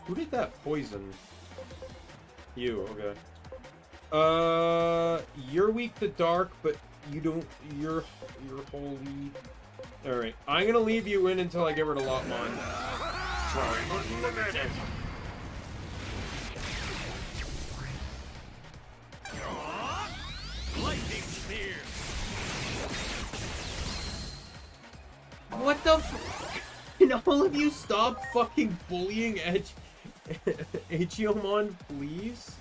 Who did that poison? You, okay. You're weak to dark, but you don't, you're holy. Alright, I'm gonna leave you in until I get rid of Lotmon. Sorry, unlimited. Lightning spear. What the f- Can all of you stop fucking bullying Apollomon, please?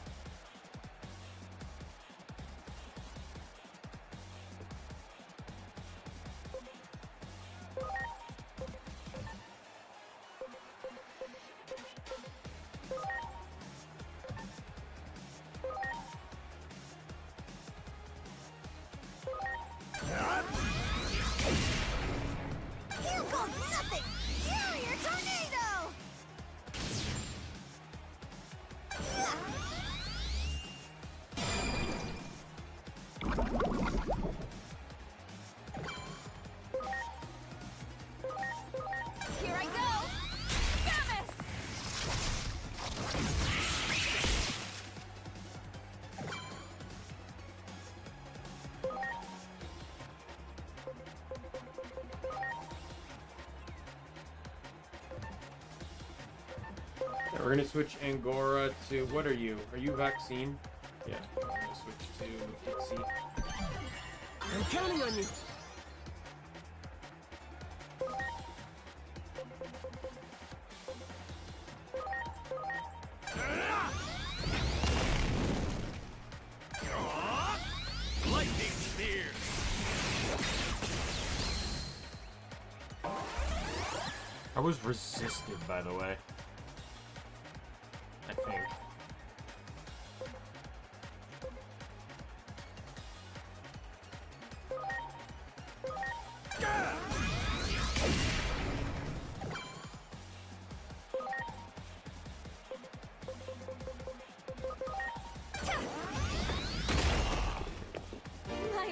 You called nothing! Carrier tornado! Here I go! Gammas! Yeah, we're gonna switch Angora to, what are you? Are you vaccine? Yeah, we're gonna switch to Itsy. I'm counting on you. Lightning spear. I was resisted, by the way. I think.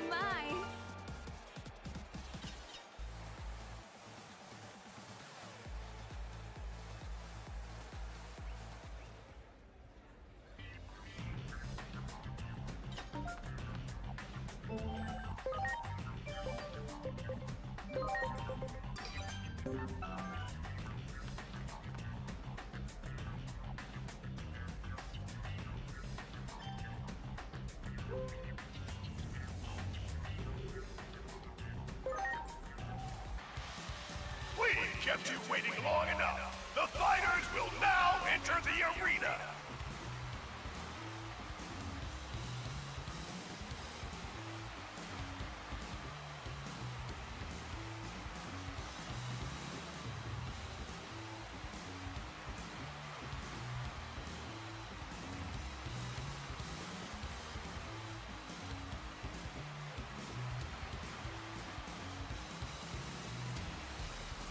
My. we've kept you waiting long enough. The fighters will now enter the arena.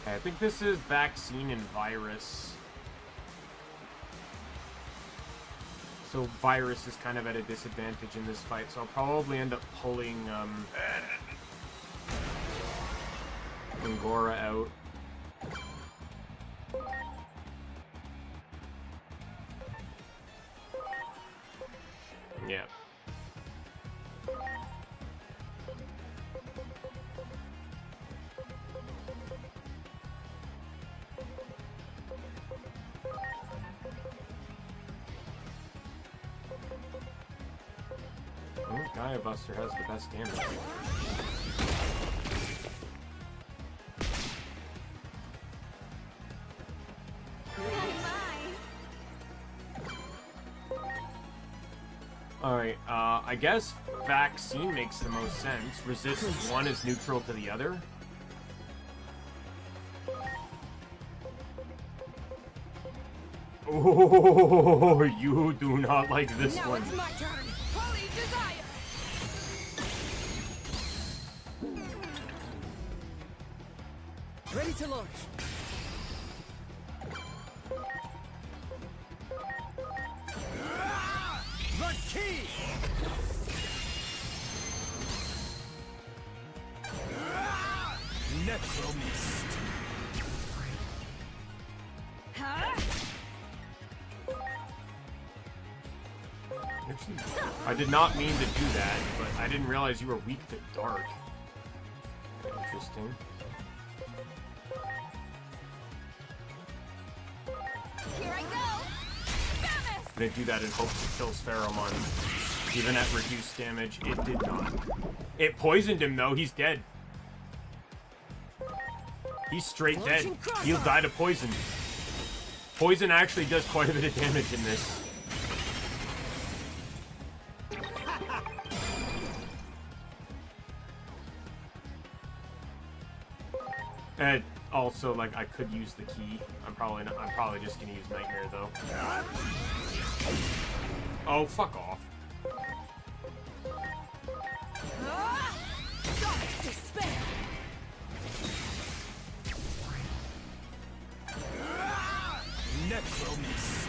Okay, I think this is vaccine and virus. So Virus is kind of at a disadvantage in this fight, so I'll probably end up pulling Angora out. Yeah. Gaia Buster has the best damage. Alright, I guess Vaccine makes the most sense. Resist one is neutral to the other. Oh, you do not like this now one. It's my turn. Holy desire. Ready to launch. The key. Necromist. Huh? I did not mean to do that, but I didn't realize you were weak to dark. Interesting. Here I go. I'm gonna do that in hopes it kills Pheromon. Even at reduced damage, it did not. It poisoned him though, he's dead. He's straight dead. He'll die to poison. Poison actually does quite a bit of damage in this. And also, like, I could use the key. I'm probably just gonna use Nightmare though. Oh, fuck off. Despair. Necromist.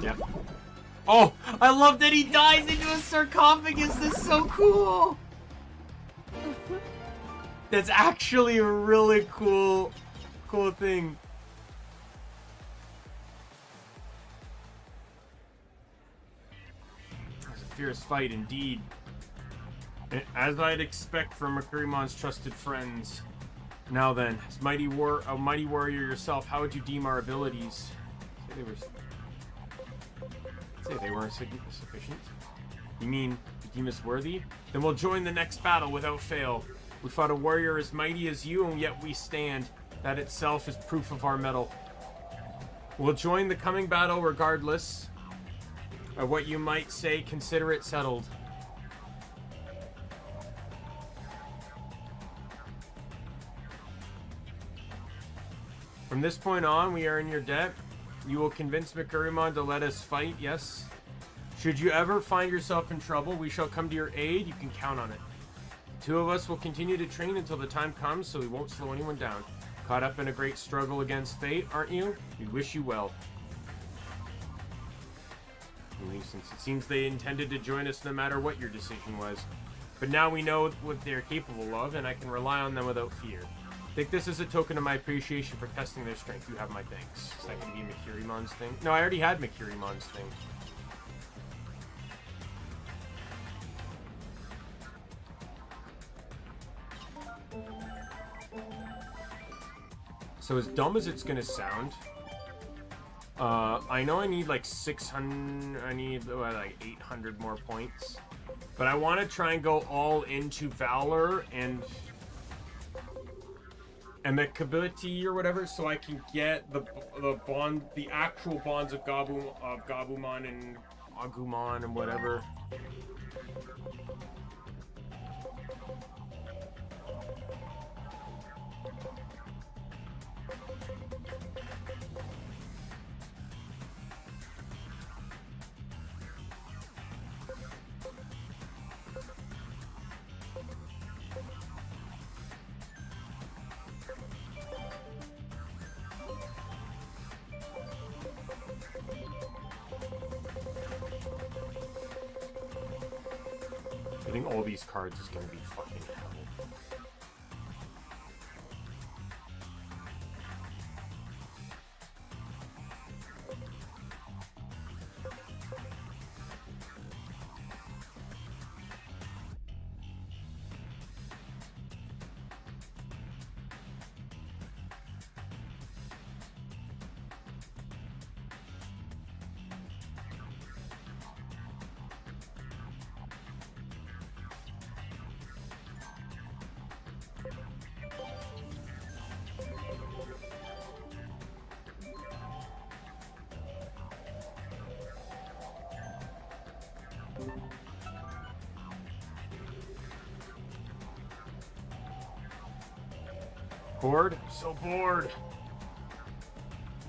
Yep. Oh, I love that he dies into a sarcophagus. That's so cool. That's actually a really cool thing. It was a fierce fight indeed. As I'd expect from Makurimon's trusted friends. Now then, as a mighty warrior yourself, how would you deem our abilities? Say they weren't sufficient. You mean you deem us worthy? Then we'll join the next battle without fail. We fought a warrior as mighty as you, and yet we stand. That itself is proof of our mettle. We'll join the coming battle regardless of what you might say. Consider it settled. From this point on, we are in your debt. You will convince Makurimon to let us fight, yes? Should you ever find yourself in trouble, we shall come to your aid. You can count on it. The two of us will continue to train until the time comes, so we won't slow anyone down. Caught up in a great struggle against fate, aren't you? We wish you well. Since it seems they intended to join us no matter what your decision was. But now we know what they're capable of, and I can rely on them without fear. Take this as a token of my appreciation for testing their strength. You have my thanks. Is that going to be Makurimon's thing? No, I already had Makurimon's thing. So as dumb as it's going to sound, I know I need like 600, I need like 800 more points. But I want to try and go all into Valor and amicability or whatever, so I can get the actual bonds of Gabumon and Agumon and whatever. Getting all these cards is gonna be fucking hell. Bored? I'm so bored.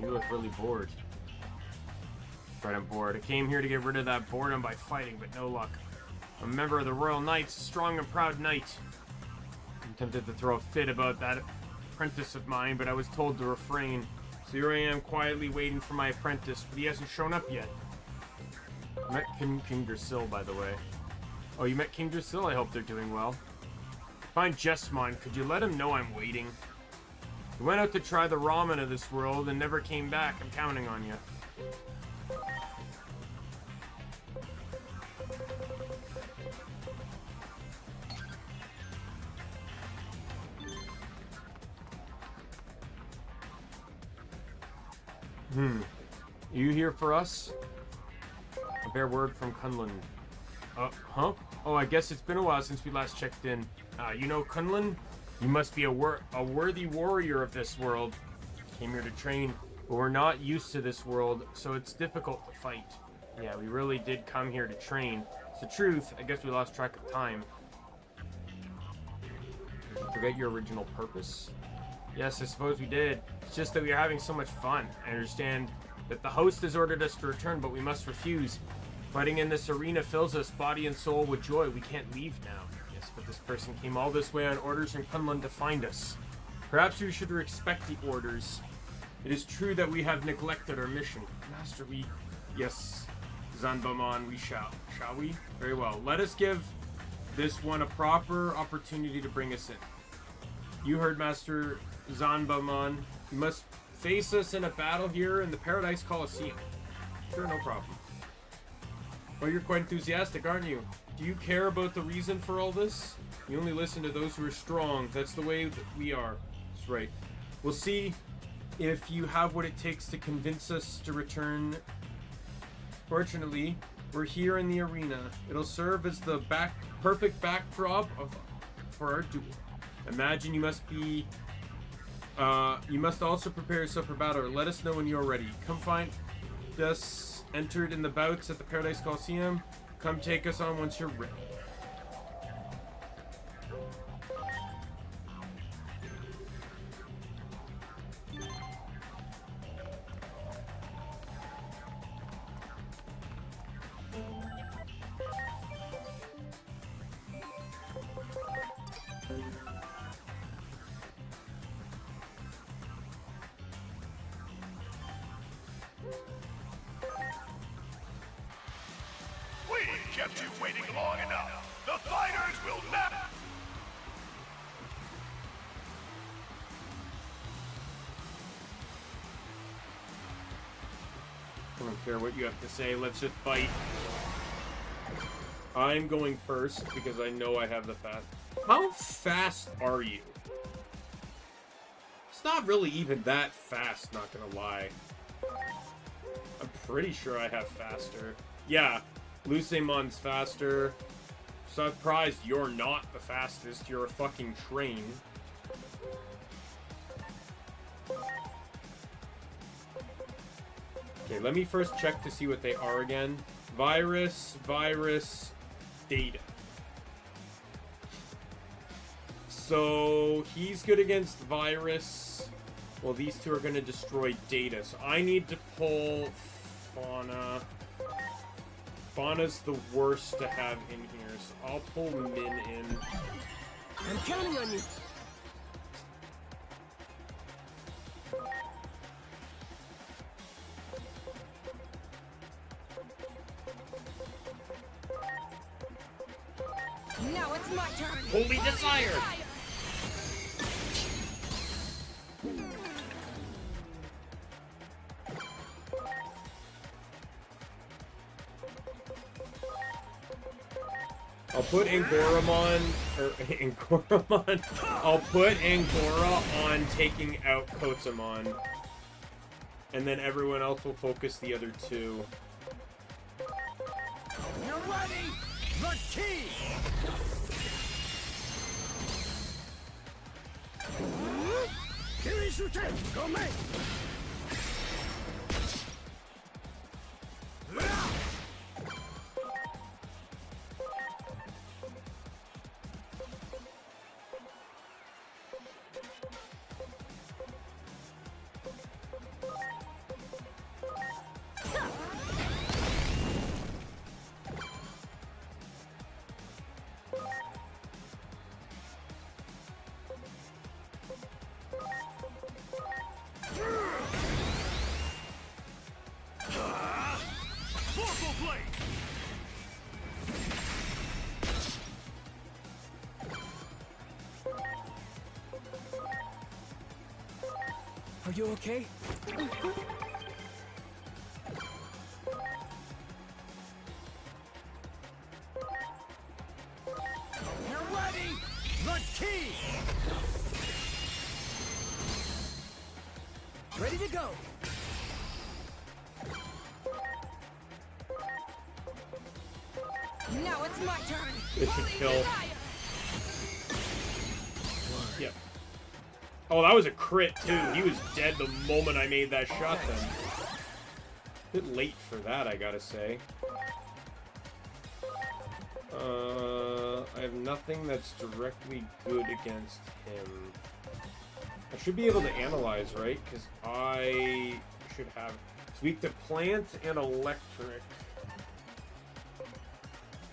You look really bored. Right, I'm bored. I came here to get rid of that boredom by fighting, but no luck. I'm a member of the Royal Knights, a strong and proud knight. I'm tempted to throw a fit about that apprentice of mine, but I was told to refrain. So here I am, quietly waiting for my apprentice, but he hasn't shown up yet. I met King Drasil, by the way. Oh, you met King Drasil? I hope they're doing well. Find Jesmon. Could you let him know I'm waiting? He went out to try the ramen of this world and never came back. I'm counting on you. You here for us? A bear word from Kunlun. Huh? Oh, I guess it's been a while since we last checked in. You know Kunlun? You must be a worthy warrior of this world. Came here to train, but we're not used to this world, so it's difficult to fight. Yeah, we really did come here to train. It's the truth. I guess we lost track of time. Did you forget your original purpose? Yes, I suppose we did. It's just that we are having so much fun. I understand that the host has ordered us to return, but we must refuse. Fighting in this arena fills us body and soul with joy. We can't leave now. Yes, but this person came all this way on orders from Kunlun to find us. Perhaps we should respect the orders. It is true that we have neglected our mission. Master, we... Yes, Zanbamon, we shall. Shall we? Very well. Let us give this one a proper opportunity to bring us in. You heard Master Zanbamon. You must face us in a battle here in the Paradise Coliseum. Sure, no problem. Well, you're quite enthusiastic, aren't you? Do you care about the reason for all this? You only listen to those who are strong. That's the way that we are. That's right. We'll see if you have what it takes to convince us to return. Fortunately, we're here in the arena. It'll serve as the perfect backdrop for our duel. Imagine you must be... you must also prepare yourself for battle. Let us know when you're ready. Come find us entered in the bouts at the Paradise Coliseum. Come take us on once you're ready. We've kept you waiting long enough. The fighters will never... I don't care what you have to say. Let's just fight. I'm going first because I know I have the fast. How fast are you? It's not really even that fast, not gonna lie. I'm pretty sure I have faster. Yeah, Lucemon's faster. Surprised you're not the fastest. You're a fucking train. Okay, let me first check to see what they are again. Virus, data. So he's good against virus. Well, these two are going to destroy data. So I need to pull Fauna. Fauna's the worst to have in here. So I'll pull Min in. I'm counting on you. Now it's my turn. Holy Desire! I'll put Angoramon, or Angoramon, I'll put Angora on taking out Kotamon. And then everyone else will focus the other two. You're ready! The key! Kirisute! Go make! Are you okay? You're ready! The key! Ready to go! Now it's my turn. This should kill. Yep. Oh, that was a crit, too. He was dead the moment I made that shot, then. A bit late for that, I gotta say. I have nothing that's directly good against him. I should be able to analyze, right? Because I should have... It's weak to plant and electric.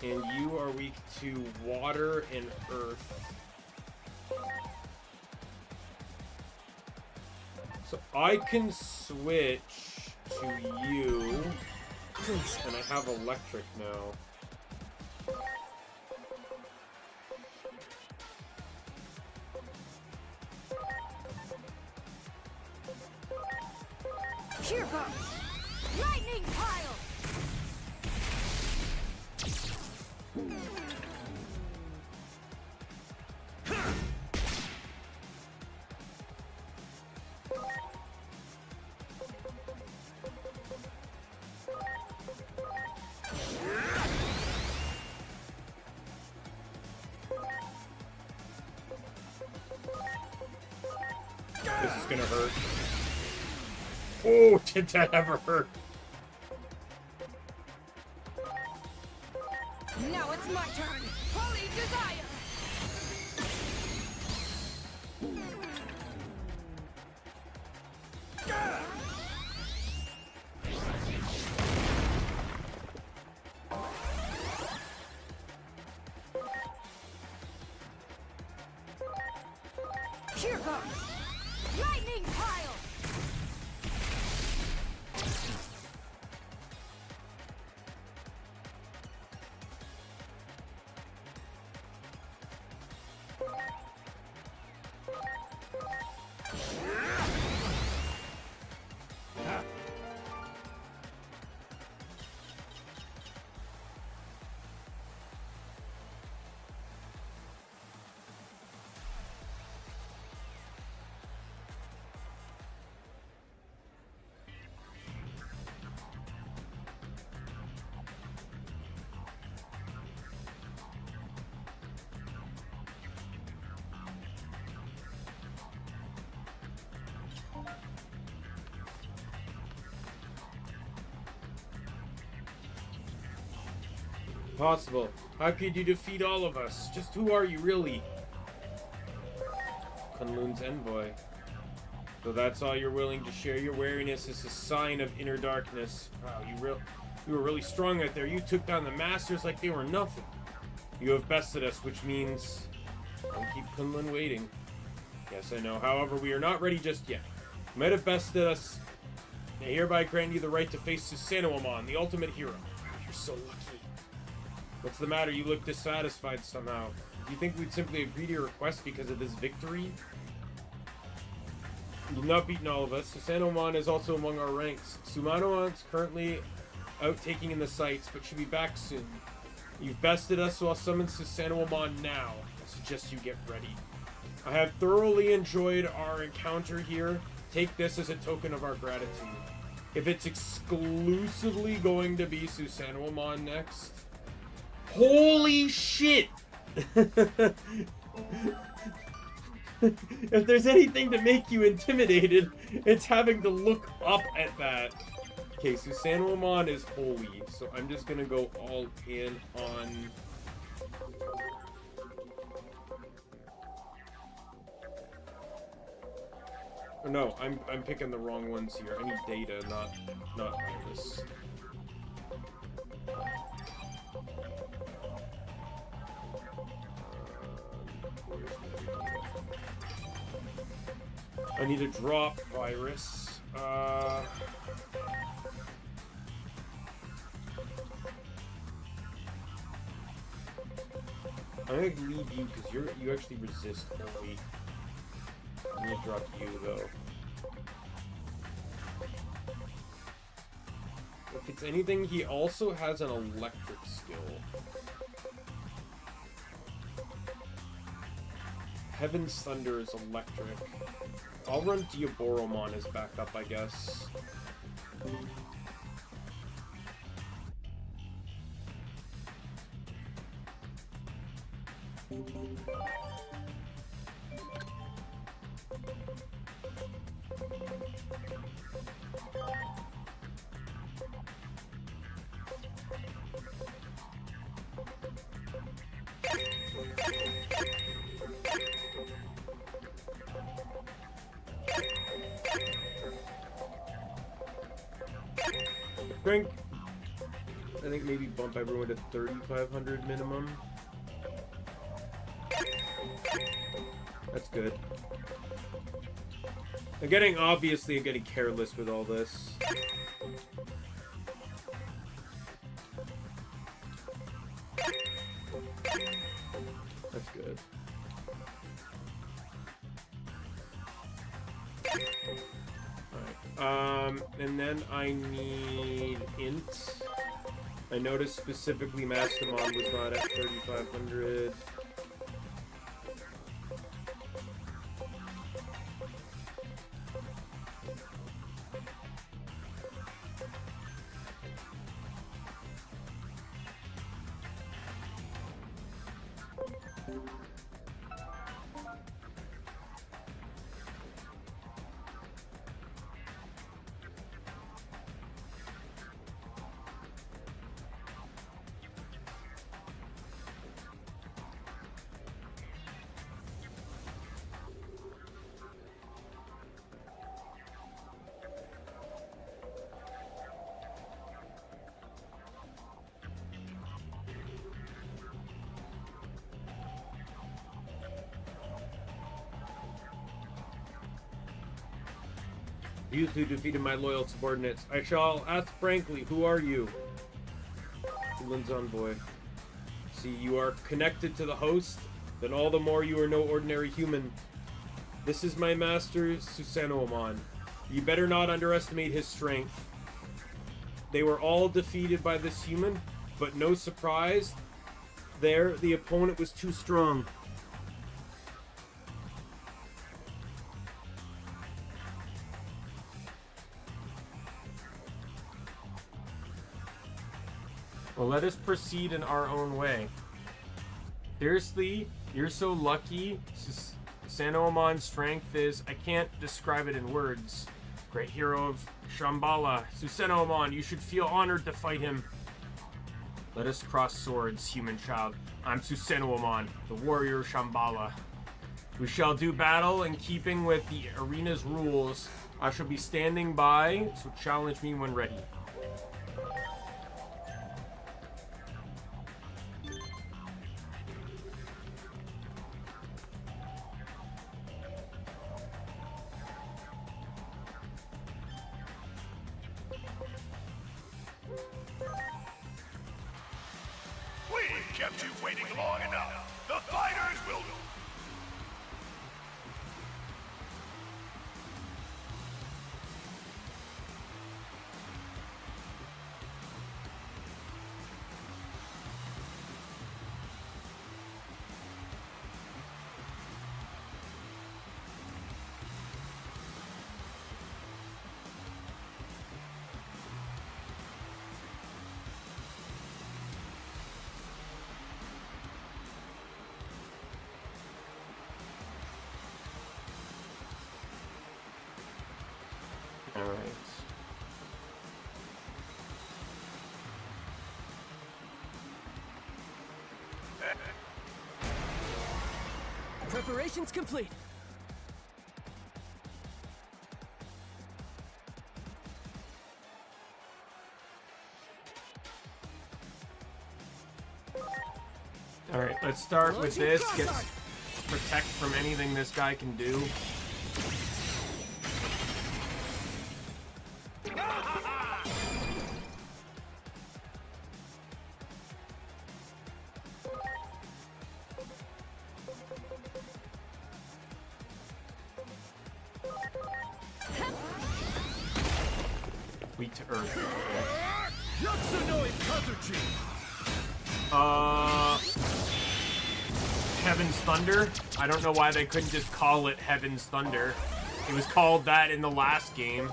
And you are weak to water and earth. So I can switch to you, and I have electric now. Here goes! Lightning pile! This is gonna hurt. Oh, did that ever hurt? Now it's my turn. Holy Desire! Here goes! Lightning pile! Impossible. How could you defeat all of us? Just who are you, really? Kunlun's envoy. So that's all you're willing to share. Your wariness is a sign of inner darkness. Wow, you were really strong out there. You took down the masters like they were nothing. You have bested us, which means don't keep Kunlun waiting. Yes, I know. However, we are not ready just yet. You might have bested us. I hereby grant you the right to face Susanoo-amon, the ultimate hero. You're so lucky. What's the matter? You look dissatisfied somehow. Do you think we'd simply agree to your request because of this victory? You've not beaten all of us. Susanoo-mon is also among our ranks. Susanoo-mon's currently out taking in the sights, but should be back soon. You've bested us, so I'll summon Susanoo-mon now. I suggest you get ready. I have thoroughly enjoyed our encounter here. Take this as a token of our gratitude. If it's exclusively going to be Susanoo-mon next... Holy shit! If there's anything to make you intimidated, it's having to look up at that. Okay, Susanoo-mon is holy, so I'm just gonna go all in on... Oh, no, I'm picking the wrong ones here. I need data, not Iris. I need a drop virus. I'm gonna leave you because you actually resist only. I'm gonna drop you though. If it's anything, he also has an electric skill. Heaven's Thunder is electric. I'll run Diaboromon as backup, I guess. I think maybe bump everyone to 3,500 minimum. That's good. Obviously I'm getting careless with all this. That's good. Alright, and then I need int. I noticed specifically Mastamon was not at 3,500. You two defeated my loyal subordinates. I shall ask frankly, who are you? Lynn's envoy. See, you are connected to the host, then all the more you are no ordinary human. This is my master, Susanoo-mon. You better not underestimate his strength. They were all defeated by this human, but no surprise, there, the opponent was too strong. Well, let us proceed in our own way. Seriously, you're so lucky. Susanoo-mon's strength is, I can't describe it in words. Great hero of Shambhala. Susanoo-mon, you should feel honored to fight him. Let us cross swords, human child. I'm Susanoo-mon, the warrior of Shambhala. We shall do battle in keeping with the arena's rules. I shall be standing by, so challenge me when ready. We waiting long enough. The fighters will... All right. Preparations complete. All right, let's start with this. Get protect from anything this guy can do. Weak to earth. Heaven's Thunder. I don't know why they couldn't just call it Heaven's Thunder. It was called that in the last game.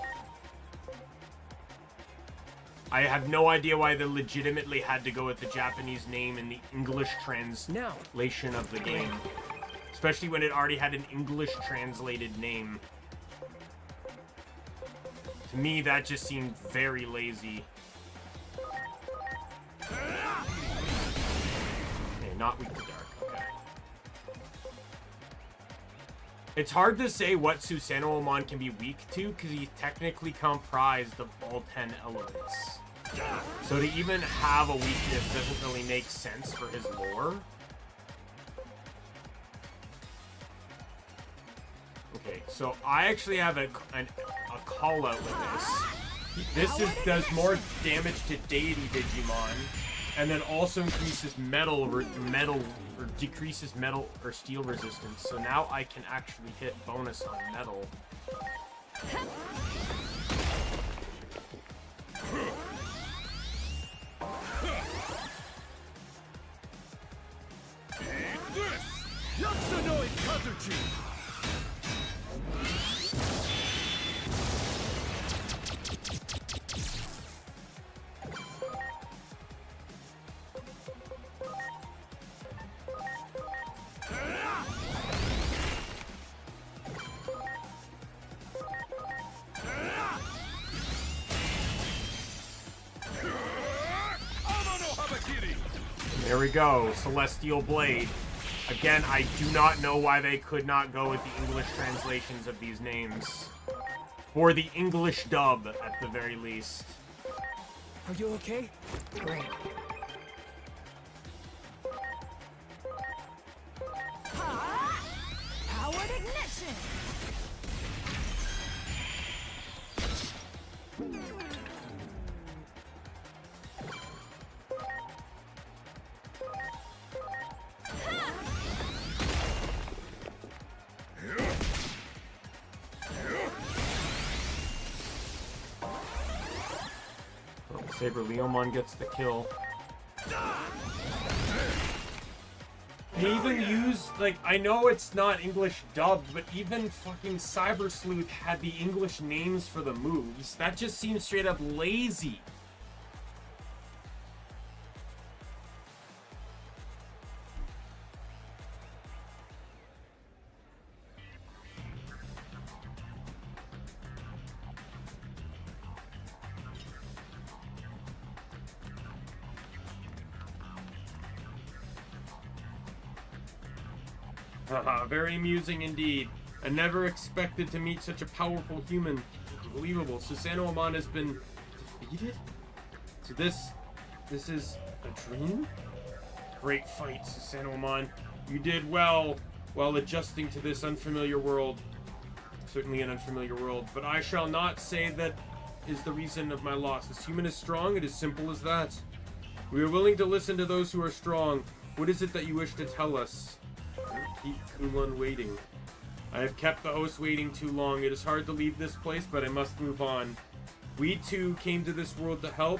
I have no idea why they legitimately had to go with the Japanese name in the English translation of the game. Especially when it already had an English translated name. To me, that just seemed very lazy. Okay, not weak to dark. Okay. It's hard to say what Susanoo-amon can be weak to, because he's technically comprised of all 10 elements. So to even have a weakness doesn't really make sense for his lore. Okay, so I actually have a call out with this. This does more damage to deity Digimon, and then also increases metal or decreases metal or steel resistance. So now I can actually hit bonus on metal. There we go, Celestial Blade. Again, I do not know why they could not go with the English translations of these names. Or the English dub, at the very least. Are you okay? Great. Powered ignition! Saber Leomon gets the kill. They even use, like, I know it's not English dubbed, but even fucking Cyber Sleuth had the English names for the moves. That just seems straight up lazy. Haha, very amusing indeed. I never expected to meet such a powerful human. Unbelievable. Susanoo-amon has been defeated? So this is a dream? Great fight, Susanoo-amon. You did well while adjusting to this unfamiliar world. Certainly an unfamiliar world, but I shall not say that is the reason of my loss. This human is strong, it is simple as that. We are willing to listen to those who are strong. What is it that you wish to tell us? Keep Kunlun waiting. I have kept the host waiting too long. It is hard to leave this place, but I must move on. We too came to this world to help,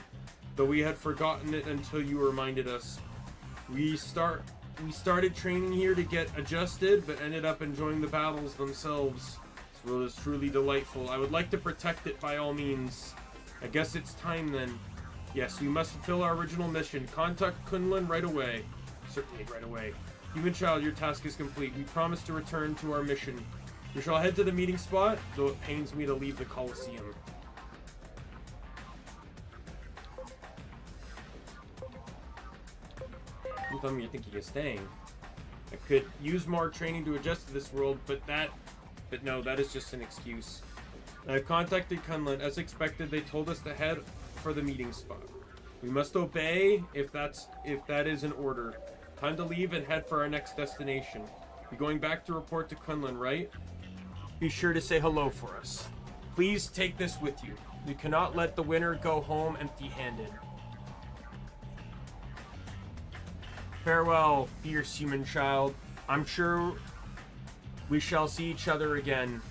though we had forgotten it until you reminded us. We started training here to get adjusted, but ended up enjoying the battles themselves. This world is truly delightful. I would like to protect it by all means. I guess it's time then. Yes, we must fulfill our original mission. Contact Kunlun right away. Certainly right away. Human child, your task is complete. We promise to return to our mission. We shall head to the meeting spot, though it pains me to leave the Colosseum. Don't tell me you're thinking of staying. I could use more training to adjust to this world, but no, that is just an excuse. I've contacted Kunlun. As expected, they told us to head for the meeting spot. We must obey if that is an order. Time to leave and head for our next destination. You're going back to report to Kunlun, right? Be sure to say hello for us. Please take this with you. We cannot let the winner go home empty-handed. Farewell, fierce human child. I'm sure we shall see each other again.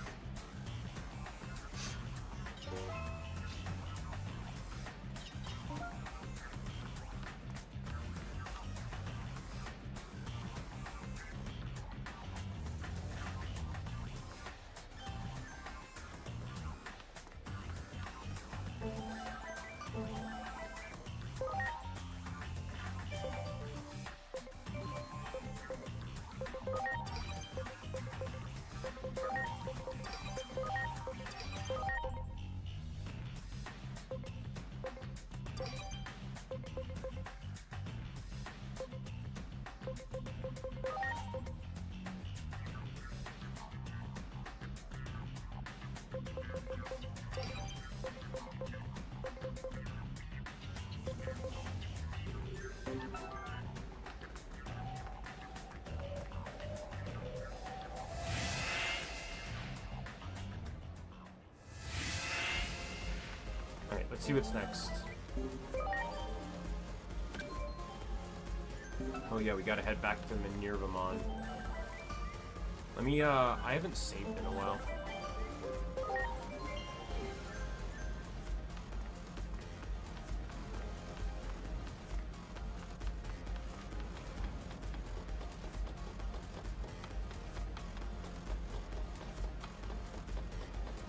Alright, let's see what's next. Oh yeah, we gotta head back to Minervamon. Let me, I haven't saved in a while.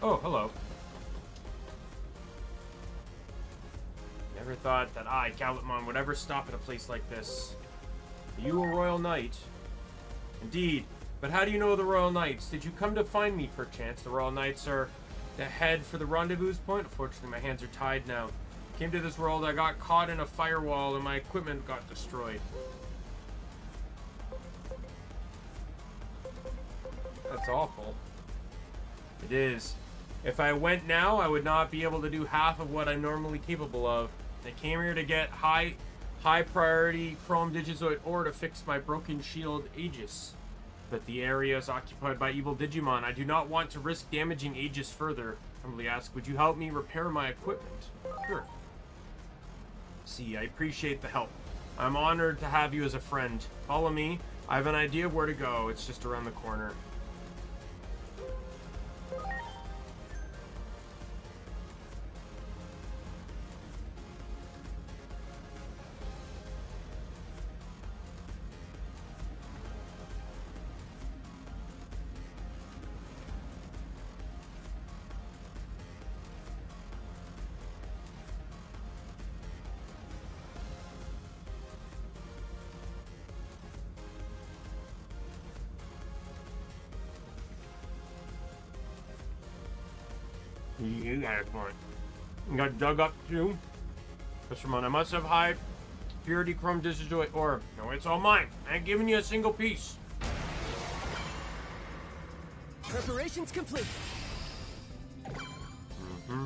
Oh, hello. Never thought that I, Gallantmon, would ever stop at a place like this. Are you a royal knight? Indeed. But how do you know the royal knights? Did you come to find me, perchance? The royal knights are to head for the rendezvous point. Unfortunately, my hands are tied now. Came to this world, I got caught in a firewall, and my equipment got destroyed. That's awful. It is. If I went now, I would not be able to do half of what I'm normally capable of. I came here to get high priority Chrome Digizoid ore to fix my broken shield Aegis. But the area is occupied by evil Digimon. I do not want to risk damaging Aegis further. I humbly ask, would you help me repair my equipment? Sure. See, I appreciate the help. I'm honored to have you as a friend. Follow me. I have an idea of where to go. It's just around the corner. You got a point. You got dug up too? Mr. Mon, I must have high purity Chrome Digizoid ore. No, it's all mine. I ain't giving you a single piece. Preparations complete. Mm-hmm.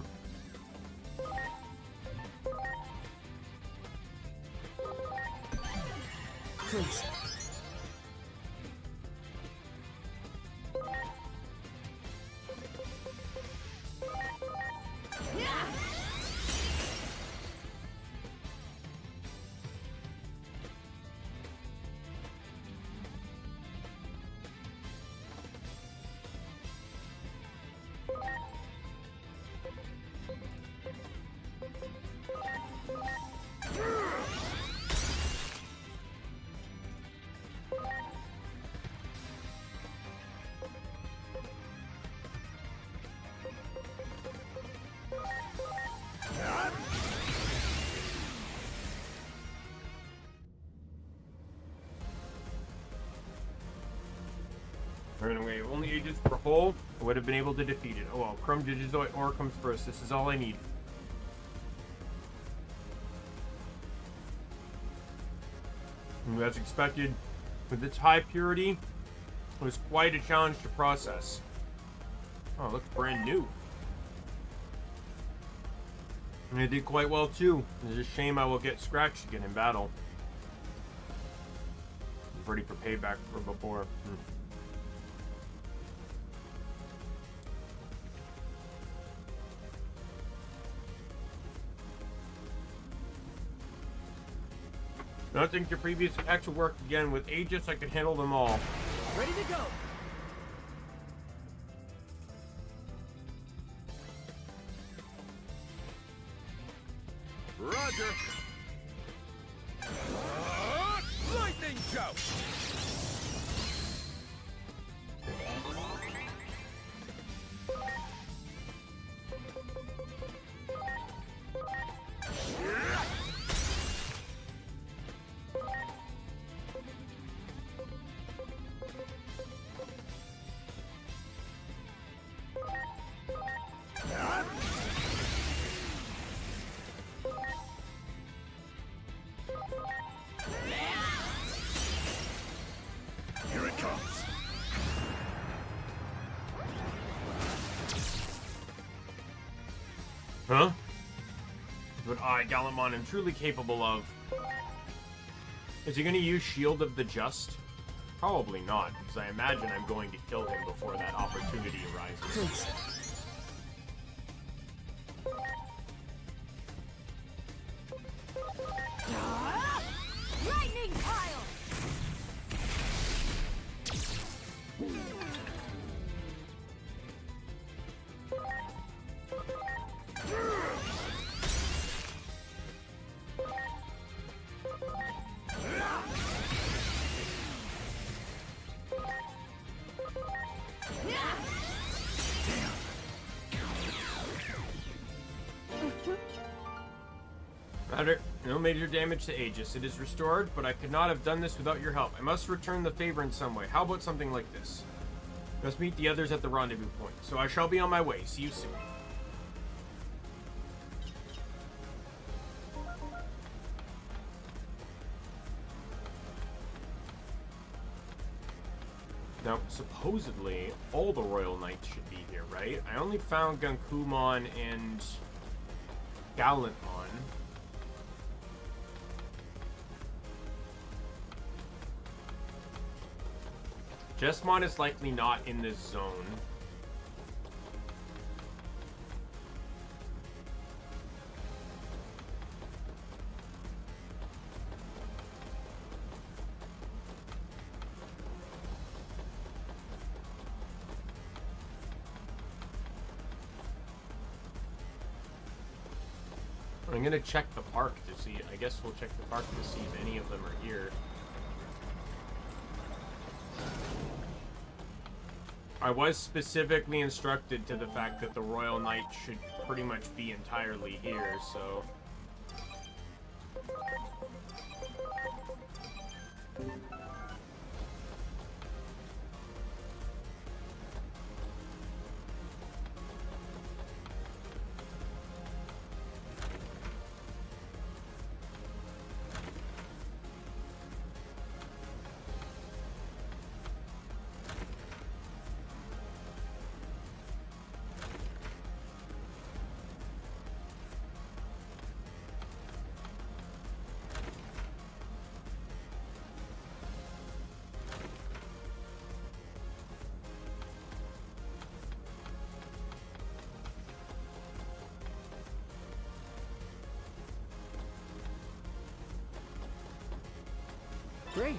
Please. Aegis were whole, I would have been able to defeat it. Oh well, Chrome Digizoid ore comes first. This is all I need. And as expected, with its high purity, it was quite a challenge to process. Oh, it looks brand new. And I did quite well too. It's a shame I will get scratched again in battle. I'm ready for payback for before. I don't think your previous attacks will work again. With Aegis, I could handle them all. Ready to go. Roger. Lightning joust. Here it comes. Huh? What I, Daimon, am truly capable of. Is he going to use Shield of the Just? Probably not, because I imagine I'm going to kill him before that opportunity arises. Please. Lightning pile! Matter, no major damage to Aegis. It is restored, but I could not have done this without your help. I must return the favor in some way. How about something like this? Must meet the others at the rendezvous point. So I shall be on my way. See you soon. Now, supposedly, all the Royal Knights should be here, right? I only found Gankumon and Gallantmon. Jesmon is likely not in this zone. I'm gonna check the park to see. I guess we'll check the park to see if any of them are here. I was specifically instructed to the fact that the Royal Knight should pretty much be entirely here, so... Great.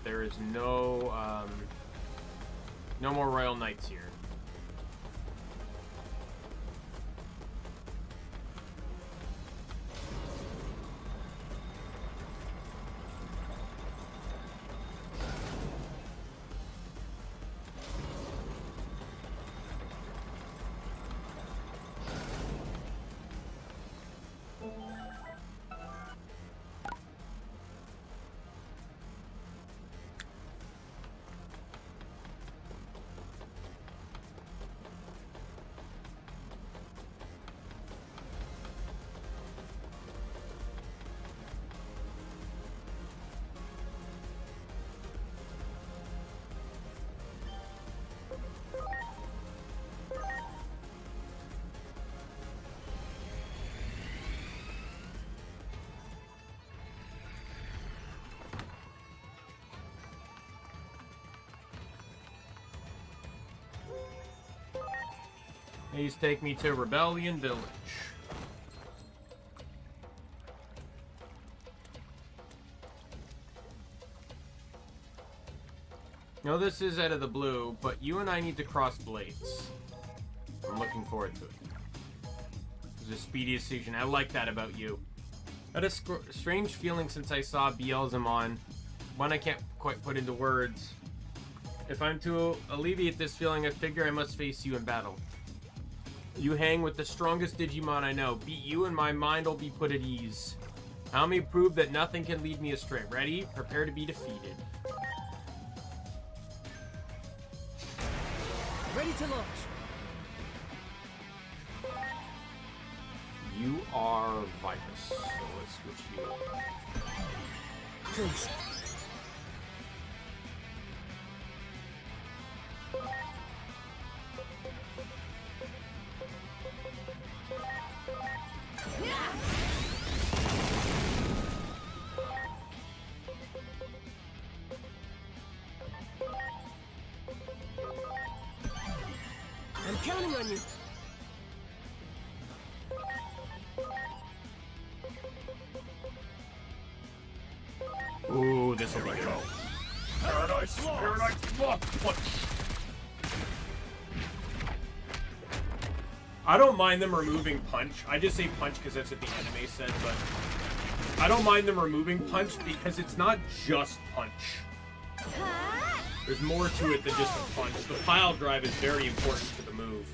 There is no more Royal Knights here. Please take me to Rebellion Village. No, this is out of the blue, but you and I need to cross blades. I'm looking forward to it. It's the speediest decision. I like that about you. I had a strange feeling since I saw Beelzemon. One I can't quite put into words. If I'm to alleviate this feeling, I figure I must face you in battle. You hang with the strongest Digimon I know. Beat you and my mind will be put at ease. How may prove that nothing can lead me astray. Ready? Prepare to be defeated. Ready to launch. You are Virus, so let's switch you. Please. I'm counting on you. Ooh, this will be good. Paradise Lost! Punch! I don't mind them removing punch. I just say punch because that's what the anime said, but I don't mind them removing punch because it's not just punch. There's more to it than just a punch. The pile drive is very important to the move.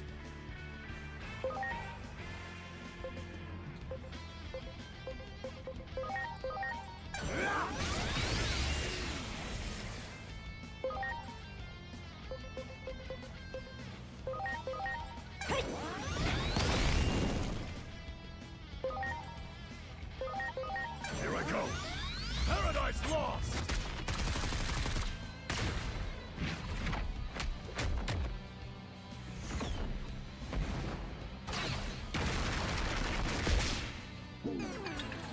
Here I go! Paradise Lost!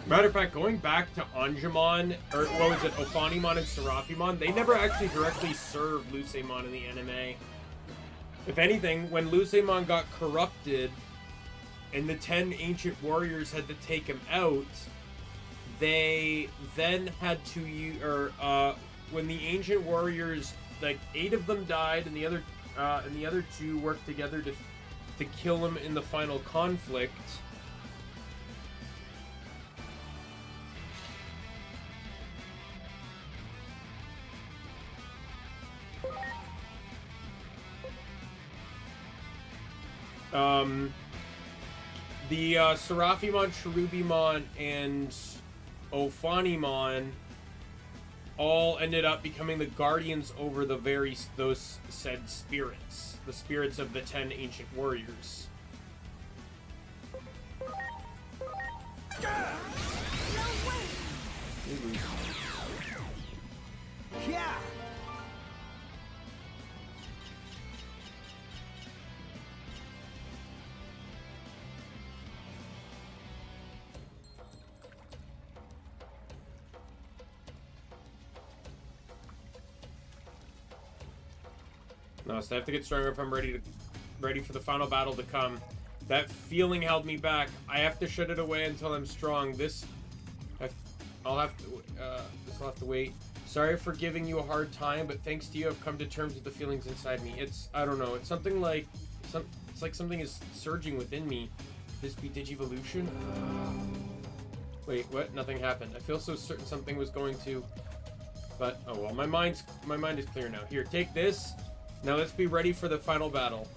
Matter of fact, going back to Anjumon, or what was it, Ophanimon and Seraphimon, they never actually directly served Lucemon in the anime. If anything, when Lucemon got corrupted and the 10 ancient warriors had to take him out, they then had to use, when the ancient warriors, like 8 of them died and the other 2 worked together to kill him in the final conflict. The Seraphimon, Cherubimon, and Ophanimon all ended up becoming the guardians over those said spirits. The spirits of the 10 ancient warriors. Yeah. No, so I have to get stronger if I'm ready for the final battle to come. That feeling held me back. I have to shut it away until I'm strong. I'll have to wait. Sorry for giving you a hard time, but thanks to you, I've come to terms with the feelings inside me. I don't know. It's something like it's like something is surging within me. Could this be Digivolution? Wait, what? Nothing happened. I feel so certain something was going to, but oh well. My mind is clear now. Here, take this. Now let's be ready for the final battle.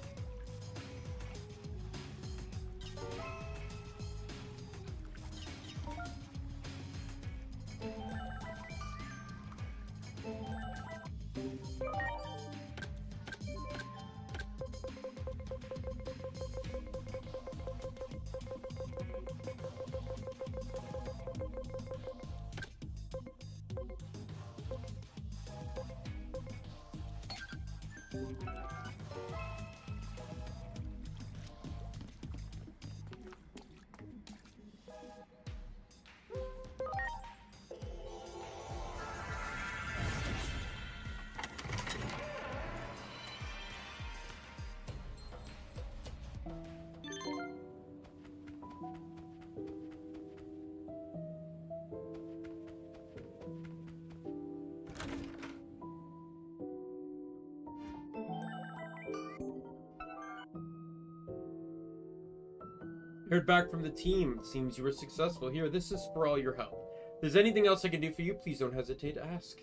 Heard back from the team. Seems you were successful. Here, this is for all your help. If there's anything else I can do for you, please don't hesitate to ask.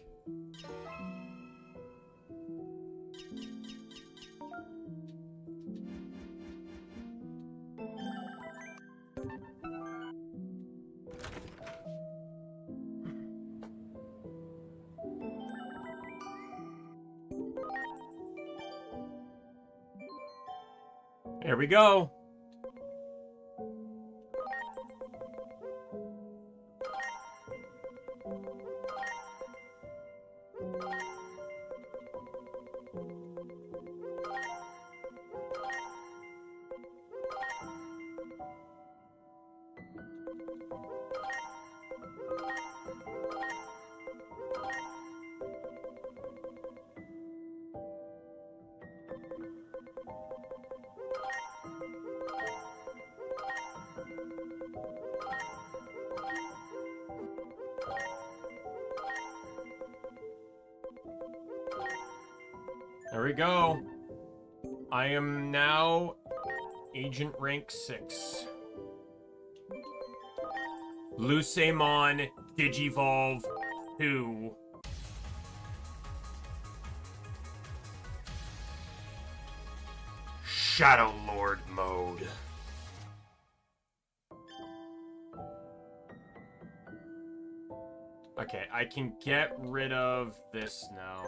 There we go. There we go. I am now Agent Rank 6. Lucemon Digivolve 2. Shadow Lord mode. Okay, I can get rid of this now.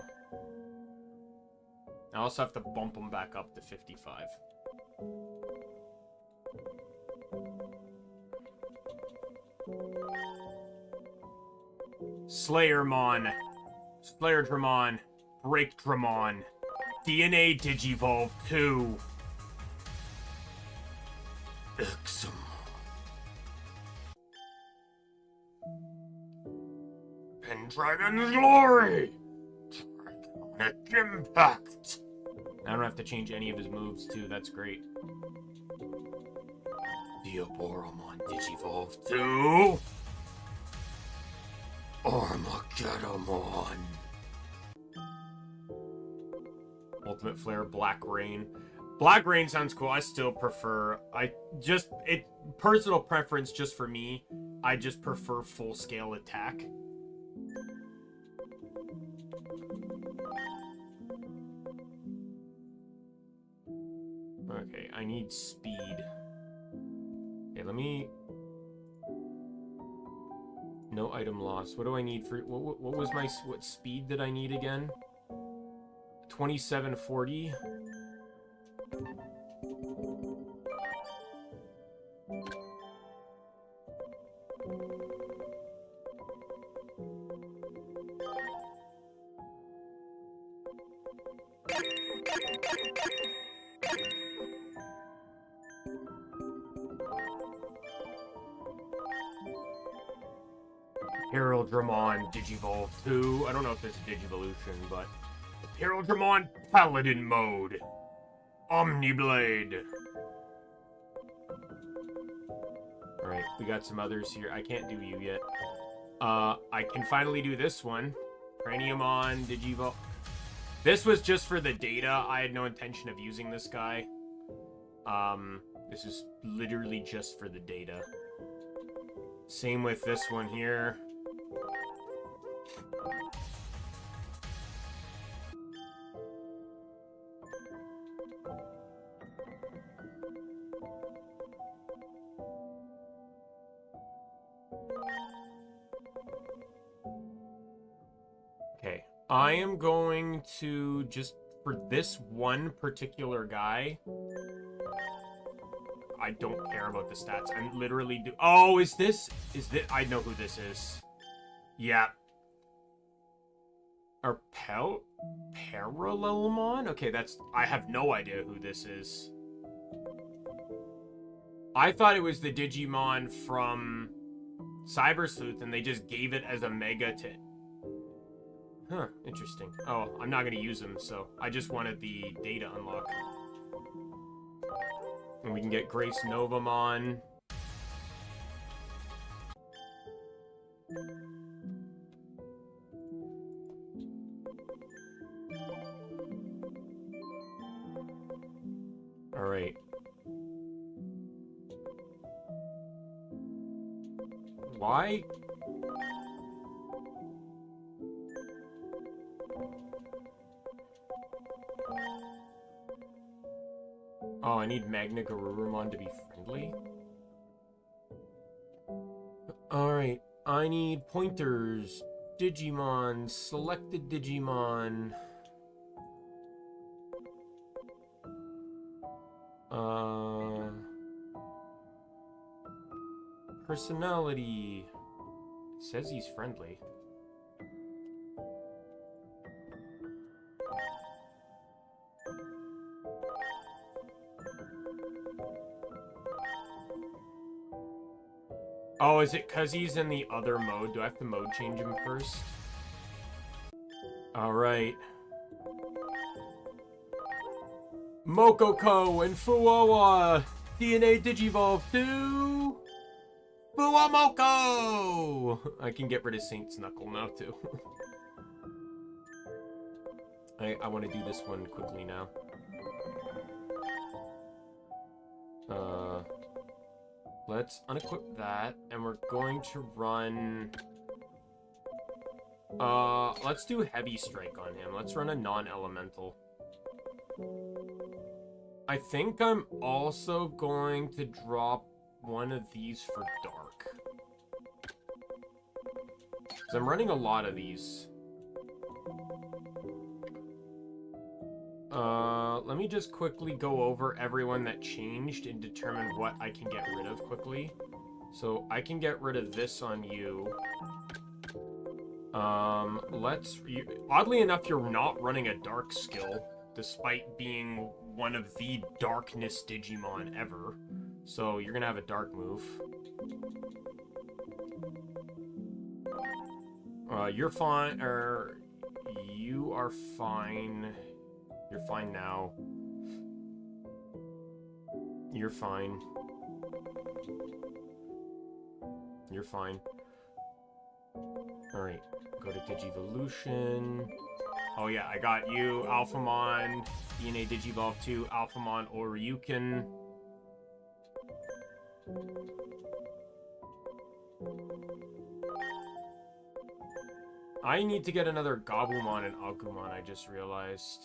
I also have to bump them back up to 55. Slayermon, Slayerdramon, Breakdramon, DNA Digivolve 2. Exum. Pendragon's Glory! Dragonic Impact! I don't have to change any of his moves, too. That's great. The Apollomon Digivolve 2. Armageddon. Ultimate Flare, Black Rain. Black Rain sounds cool. I still prefer... personal preference just for me. I just prefer full-scale attack. Okay, I need speed. Okay, let me... No item loss. What do I need for... What was my... What speed did I need again? 2740. Heraldramon Digivolve 2. I don't know if it's Digivolution, but... Heraldramon Paladin Mode. Omniblade. Alright, we got some others here. I can't do you yet. I can finally do this one. Craniumon Digivolve. This was just for the data. I had no intention of using this guy. This is literally just for the data. Same with this one here. Okay, I am going to just, for this one particular guy, I don't care about the stats. I'm literally oh, is this, I know who this is. Yeah. Or Parallelmon? Okay, I have no idea who this is. I thought it was the Digimon from Cyber Sleuth, and they just gave it as a Mega to... Huh, interesting. Oh, I'm not gonna use them, so I just wanted the data unlock. And we can get Grace Novamon. Alright. Why? Oh, I need Magna Garurumon to be friendly? Alright, I need pointers, Digimon, selected Digimon. Personality. It says he's friendly. Oh, is it because he's in the other mode? Do I have to mode change him first? Alright. Mokoko and Fuwawa! DNA Digivolve 2! Fuwamoko! I can get rid of Saint's Knuckle now, too. I want to do this one quickly now. Let's unequip that, and we're going to run... let's do Heavy Strike on him. Let's run a non-elemental. I think I'm also going to drop one of these for Dark. Because I'm running a lot of these. Let me just quickly go over everyone that changed and determine what I can get rid of quickly. So I can get rid of this on you. Oddly enough, you're not running a Dark skill, despite being one of the Darkness Digimon ever. So you're gonna have a Dark move. You're fine, you are fine. You're fine now. You're fine. You're fine. Alright, go to Digivolution. Oh yeah, I got you, Alphamon, DNA Digivolve 2, Alphamon Oryukin. I need to get another Gabumon and Agumon, I just realized.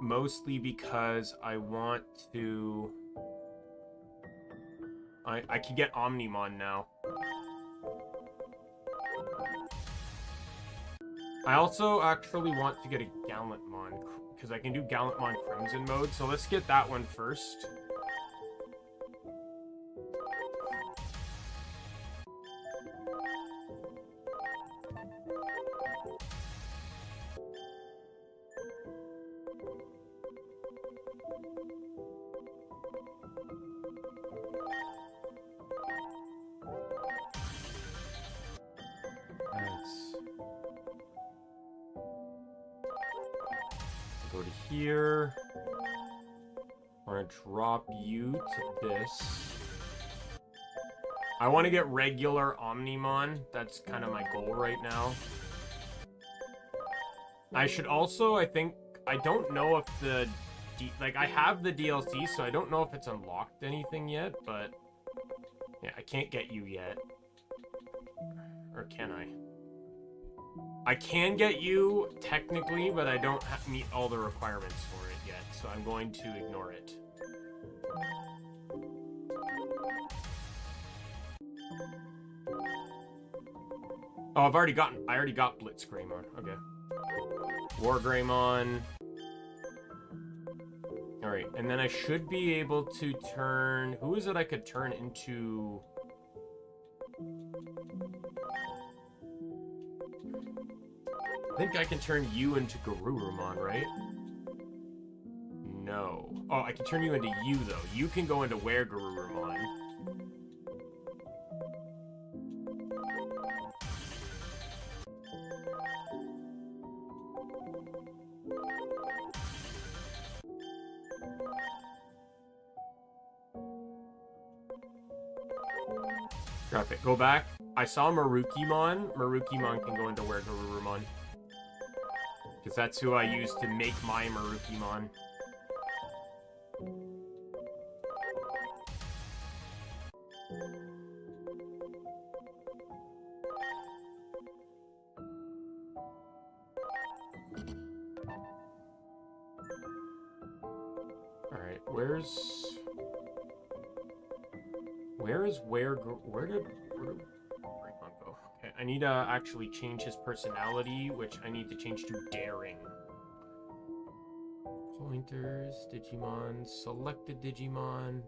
Mostly because I want to... I can get Omnimon now. I also actually want to get a Gallantmon, because I can do Gallantmon Crimson mode, so let's get that one first. Go to here. I'm gonna drop you to this. I want to get regular Omnimon. That's kind of my goal right now. I should also, I think, I don't know if the... like, I have the DLC, so I don't know if it's unlocked anything yet, but... yeah, I can't get you yet. Or can I? I can get you, technically, but I don't meet all the requirements for it yet, so I'm going to ignore it. Oh, I already got Blitz Greymon. Okay. War Greymon. Alright, and then I should be able to turn... who is it I could turn into... I think I can turn you into Garurumon, right? No. Oh, I can turn you into you, though. You can go into where Garurumon. Drop it. Go back. I saw Marukimon. Marukimon can go into where Garurumon. Because that's who I use to make my Marukimon. Alright, where did Greymon go? Okay, I need to actually change his personality, which I need to change to daring. Pointers, Digimon, selected Digimon.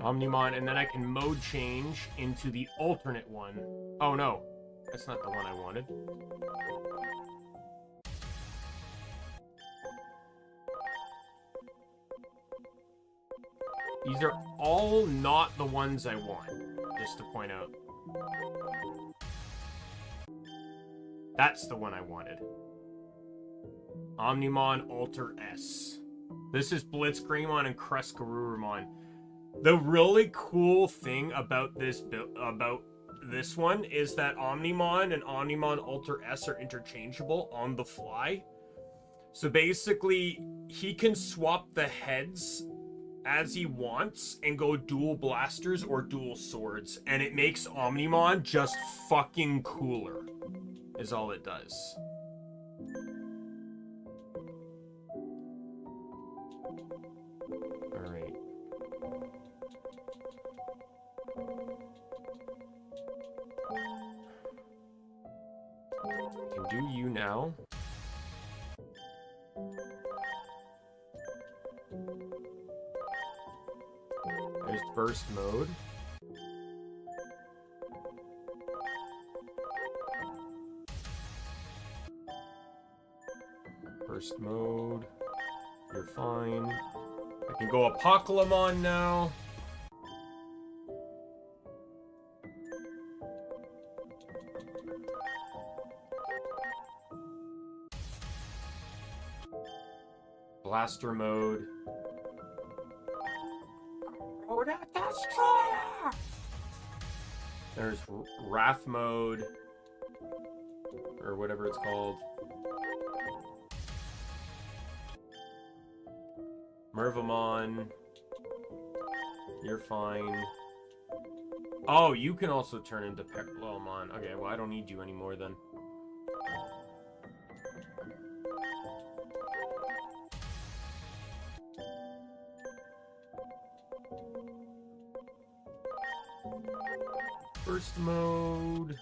Omnimon, and then I can mode change into the alternate one. Oh no, that's not the one I wanted. These are all not the ones I want, just to point out. That's the one I wanted. Omnimon Alter S. This is Blitz Greymon and Crest Garurumon. The really cool thing about this one is that Omnimon and Omnimon Alter S are interchangeable on the fly. So basically, he can swap the heads as he wants and go dual blasters or dual swords, and it makes Omnimon just fucking cooler, is all it does. Alright. I can do you now. There's burst mode. Burst mode. You're fine. I can go Apollomon now. Blaster mode. Oh, that destroyer! There's Wrath mode. Or whatever it's called. Mervamon. You're fine. Oh, you can also turn into Apollomon. Okay, well, I don't need you anymore then. First mode.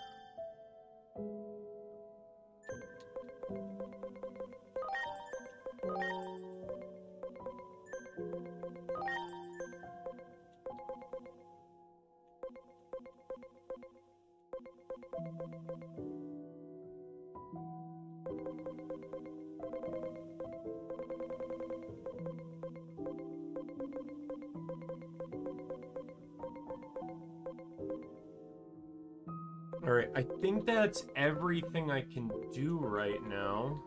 Alright, I think that's everything I can do right now.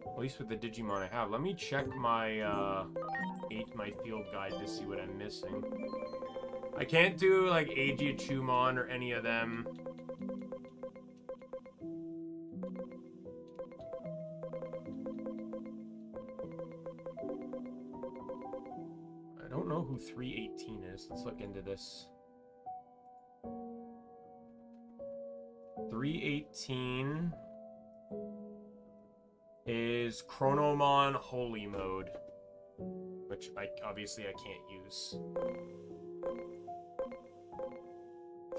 At least with the Digimon I have. Let me check my my field guide to see what I'm missing. I can't do like Agiachumon or any of them. I don't know who 318 is. Let's look into this. 318 is Chronomon Holy Mode, which obviously I can't use.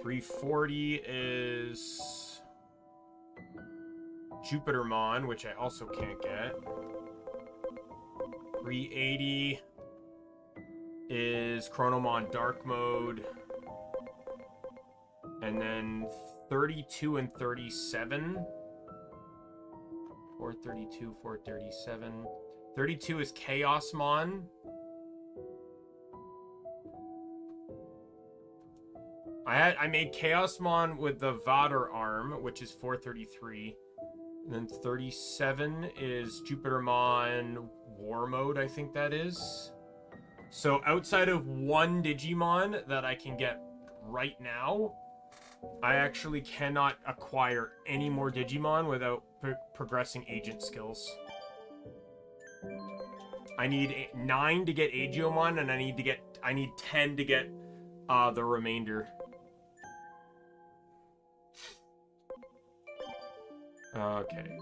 340 is Jupitermon, which I also can't get. 380 is Chronomon Dark Mode. And then 32 and 37. 432, 437. 32 is Chaosmon. I made Chaosmon with the Vader arm, which is 433. And then 37 is Jupitermon War Mode, I think that is. So outside of one Digimon that I can get right now, I actually cannot acquire any more Digimon without progressing agent skills. I need 9 to get Agiomon, and I need 10 to get the remainder. Okay.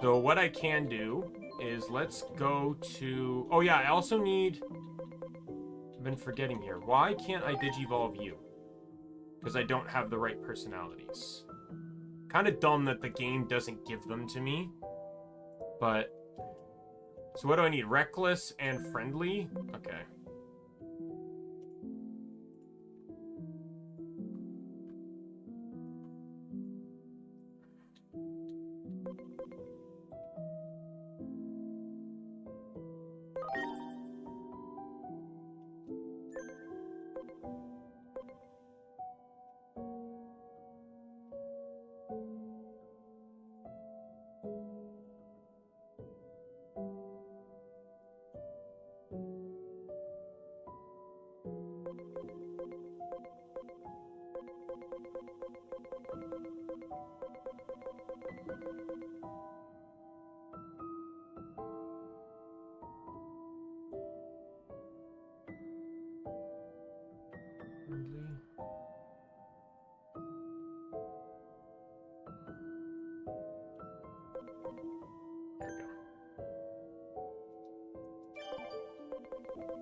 So what I can do is let's go to... Oh yeah, I also need... I've been forgetting here. Why can't I Digivolve you? Because I don't have the right personalities. Kind of dumb that the game doesn't give them to me. But... So what do I need? Reckless and Friendly? Okay.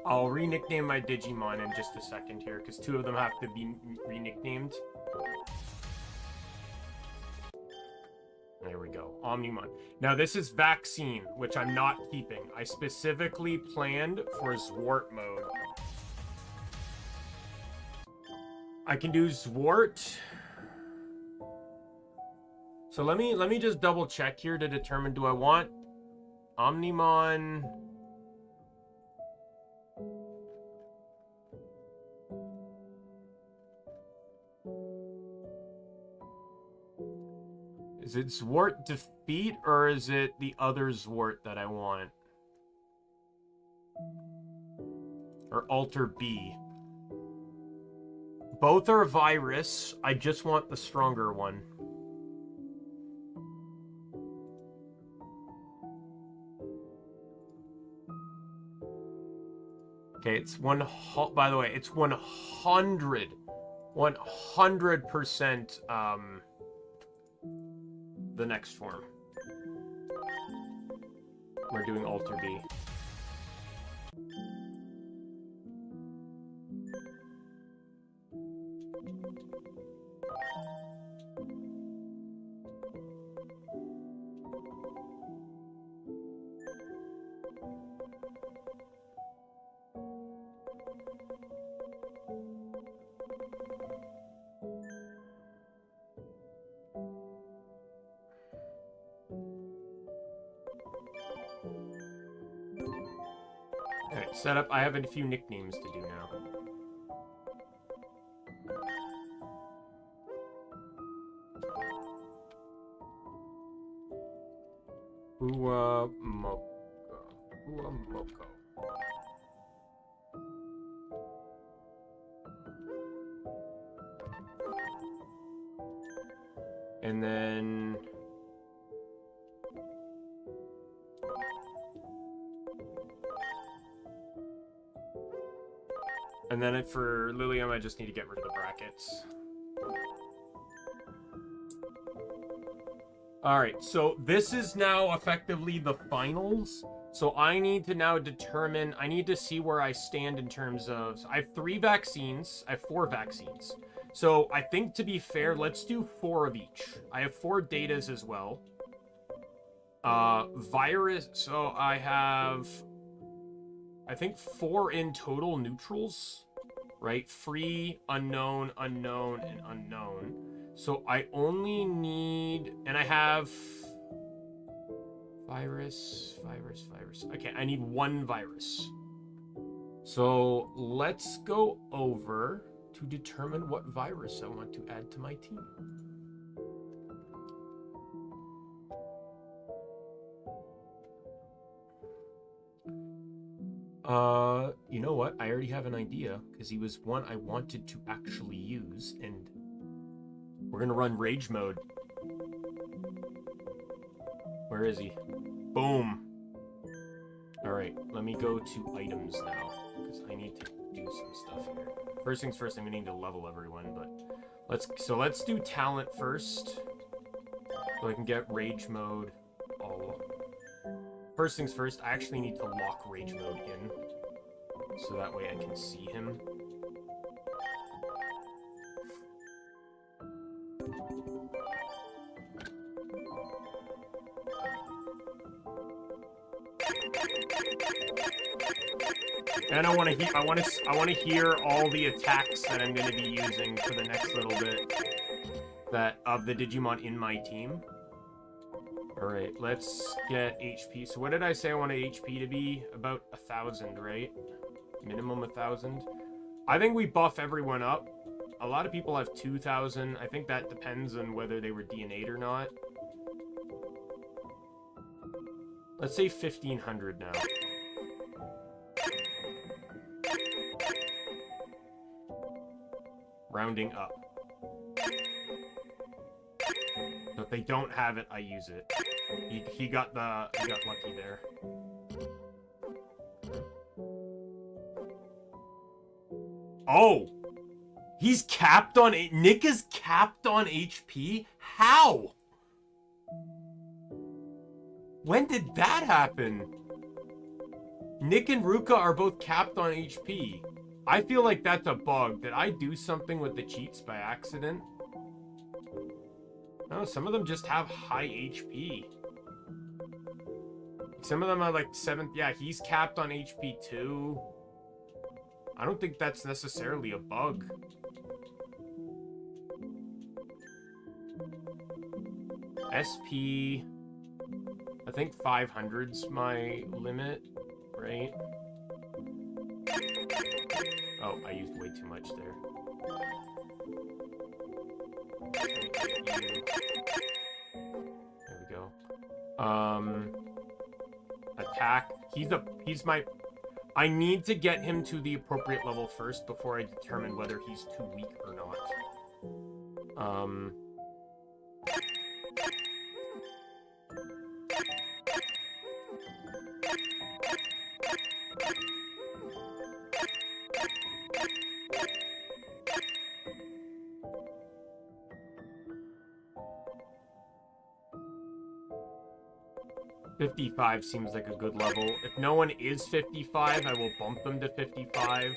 I'll re-nickname my Digimon in just a second here, because 2 of them have to be re-nicknamed. There we go. Omnimon. Now this is Vaccine, which I'm not keeping. I specifically planned for Zwart mode. I can do Zwart. So let me just double check here to determine, do I want Omnimon... Is it Zwart Defeat, or is it the other Zwart that I want? Or Alter B? Both are virus. I just want the stronger one. Okay, it's by the way, it's 100% the next form. We're doing Alter B. Alright, setup. I have a few nicknames to do now. Moko. And then... And then for Lilium, I just need to get rid of the brackets. Alright, so this is now effectively the finals. So I need to now determine, I need to see where I stand in terms of, so I have 3 vaccines, I have 4 vaccines. So I think to be fair, let's do 4 of each. I have 4 datas as well. Virus, so I have, I think 4 in total neutrals, right? Free, unknown, unknown, and unknown. So I only need, and I have virus. Okay, I need 1 virus. So let's go over to determine what virus I want to add to my team. You know what? I already have an idea, because he was one I wanted to actually use, and we're gonna run rage mode. Where is he? Boom. Alright, let me go to items now, because I need to do some stuff here. First things first, I'm gonna need to level everyone, but let's do talent first, so I can get rage mode all. First things first, I actually need to lock rage mode in, so that way I can see him. And I want to hear all the attacks that I'm going to be using for the next little bit of the Digimon in my team. Alright, let's get HP. So what did I say I wanted HP to be? About 1,000, right? Minimum 1,000. I think we buff everyone up. A lot of people have 2,000. I think that depends on whether they were DNA'd or not. Let's say 1,500 now. Rounding up. So if they don't have it, I use it. He got lucky there. Oh! He's capped on... Nick is capped on HP? How? When did that happen? Nick and Ruka are both capped on HP. I feel like that's a bug. Did I do something with the cheats by accident? No, some of them just have high HP. Some of them are like 7th. Yeah, he's capped on HP too. I don't think that's necessarily a bug. SP... I think 500's my limit, right? Oh, I used way too much there. Attack. He's my... I need to get him to the appropriate level first before I determine whether he's too weak or not. 55 seems like a good level. If no one is 55, I will bump them to 55.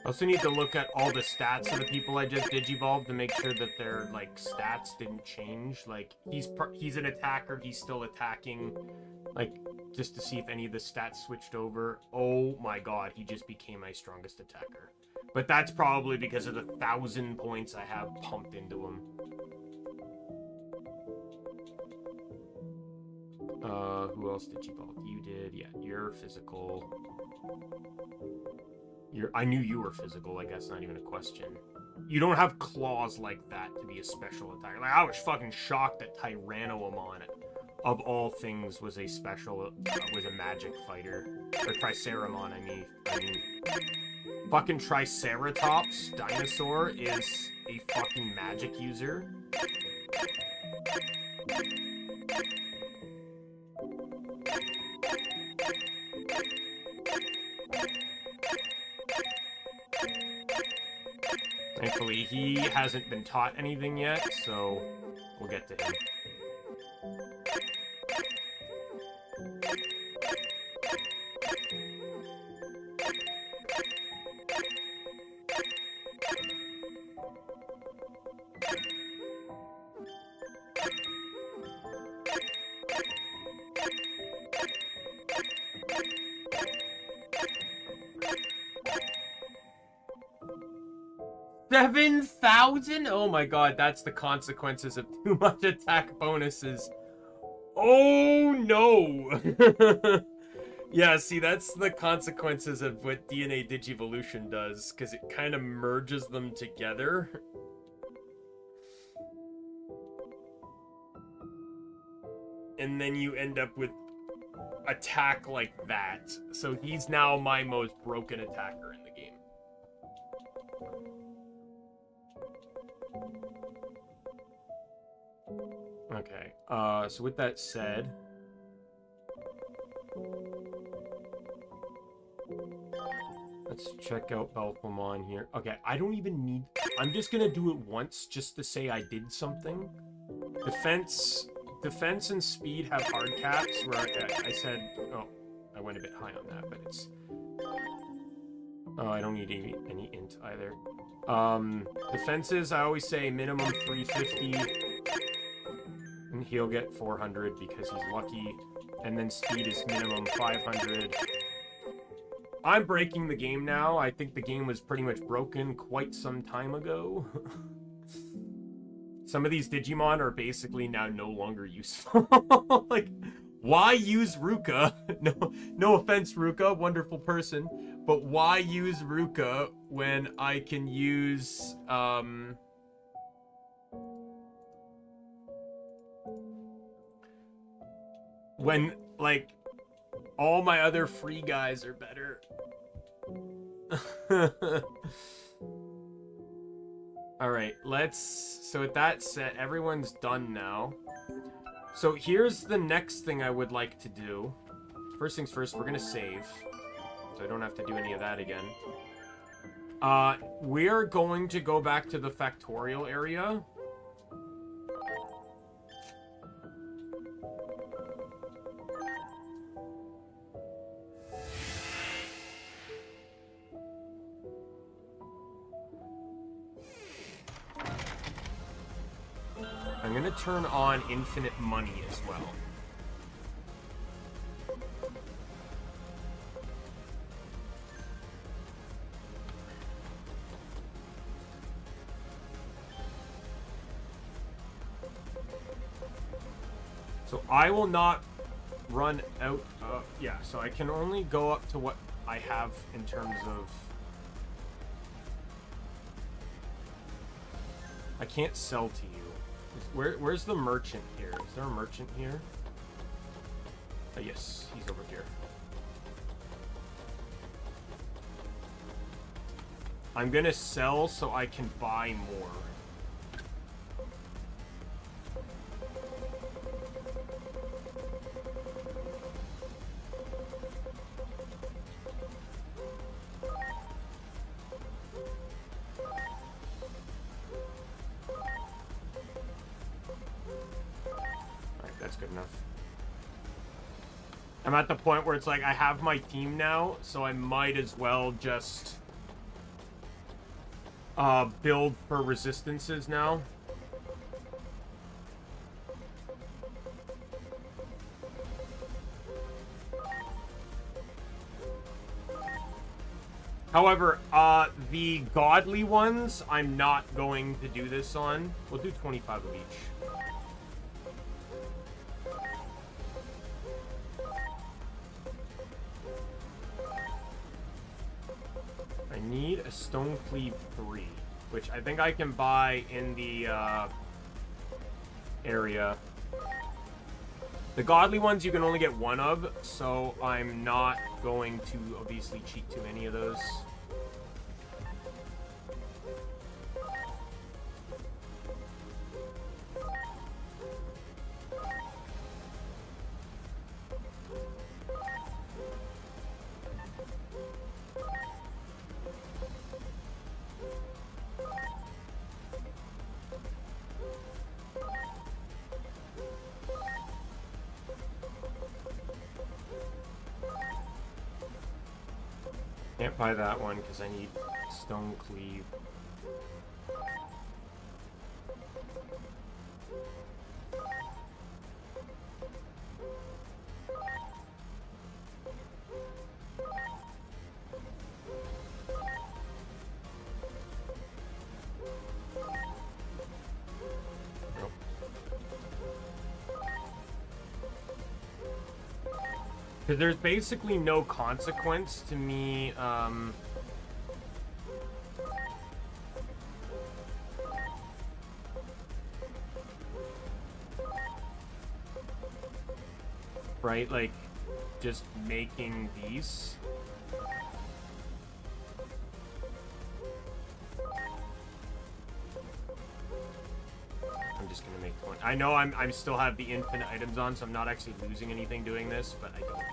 I also need to look at all the stats of the people I just digivolved to make sure that their, like, stats didn't change. Like, he's an attacker, he's still attacking. Like, just to see if any of the stats switched over. Oh my god, he just became my strongest attacker. But that's probably because of the 1,000 points I have pumped into him. Who else digivolved? You did. Yeah, you're physical. I knew you were physical, like that's not even a question. You don't have claws like that to be a special attacker. Like, I was fucking shocked that Tyrannomon, of all things, was a special, was a magic fighter. Or Triceramon, I mean. Fucking Triceratops dinosaur is a fucking magic user. Thankfully, he hasn't been taught anything yet, so we'll get to him. $7,000? Oh my god, that's the consequences of too much attack bonuses. Oh no! Yeah, see, that's the consequences of what DNA Digivolution does, because it kind of merges them together. And then you end up with attack like that. So he's now my most broken attacker in the game. Okay, so with that said, let's check out Apollomon here. Okay, I don't even need... I'm just gonna do it once just to say I did something. Defense and speed have hard caps, where I said... Oh, I went a bit high on that, but it's... Oh, I don't need any int either. Defenses, I always say minimum 350. And he'll get 400 because he's lucky. And then speed is minimum 500. I'm breaking the game now. I think the game was pretty much broken quite some time ago. Some of these Digimon are basically now no longer useful. Like, why use Ruka? No offense, Ruka, wonderful person. But why use Ruka when I can use, when, like, all my other free guys are better. Alright, so with that said, everyone's done now. So here's the next thing I would like to do. First things first, we're gonna save. So I don't have to do any of that again. We're going to go back to the factorial area. I'm gonna turn on infinite money as well. So I will not run out. Yeah, so I can only go up to what I have in terms of. I can't sell to you. Where's the merchant here? Is there a merchant here? Yes, he's over here. I'm gonna sell so I can buy more. Alright, that's good enough. I'm at the point where it's like I have my team now, so I might as well just build for resistances now. However, the godly ones, I'm not going to do this on. We'll do 25 of each. I need a Stone Cleave 3, which I think I can buy in the area. The godly ones you can only get one of, so I'm not going to obviously cheat too many of those. Can't buy that one because I need Stone Cleave. Nope. Because there's basically no consequence to me, right? Like, just making these. I'm just gonna make 20. I know I'm still have the infinite items on, so I'm not actually losing anything doing this, but I don't care.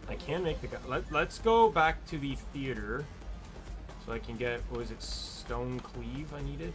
I can make the guy. Let's go back to the theater, so I can get, what was it, Stone Cleave I needed?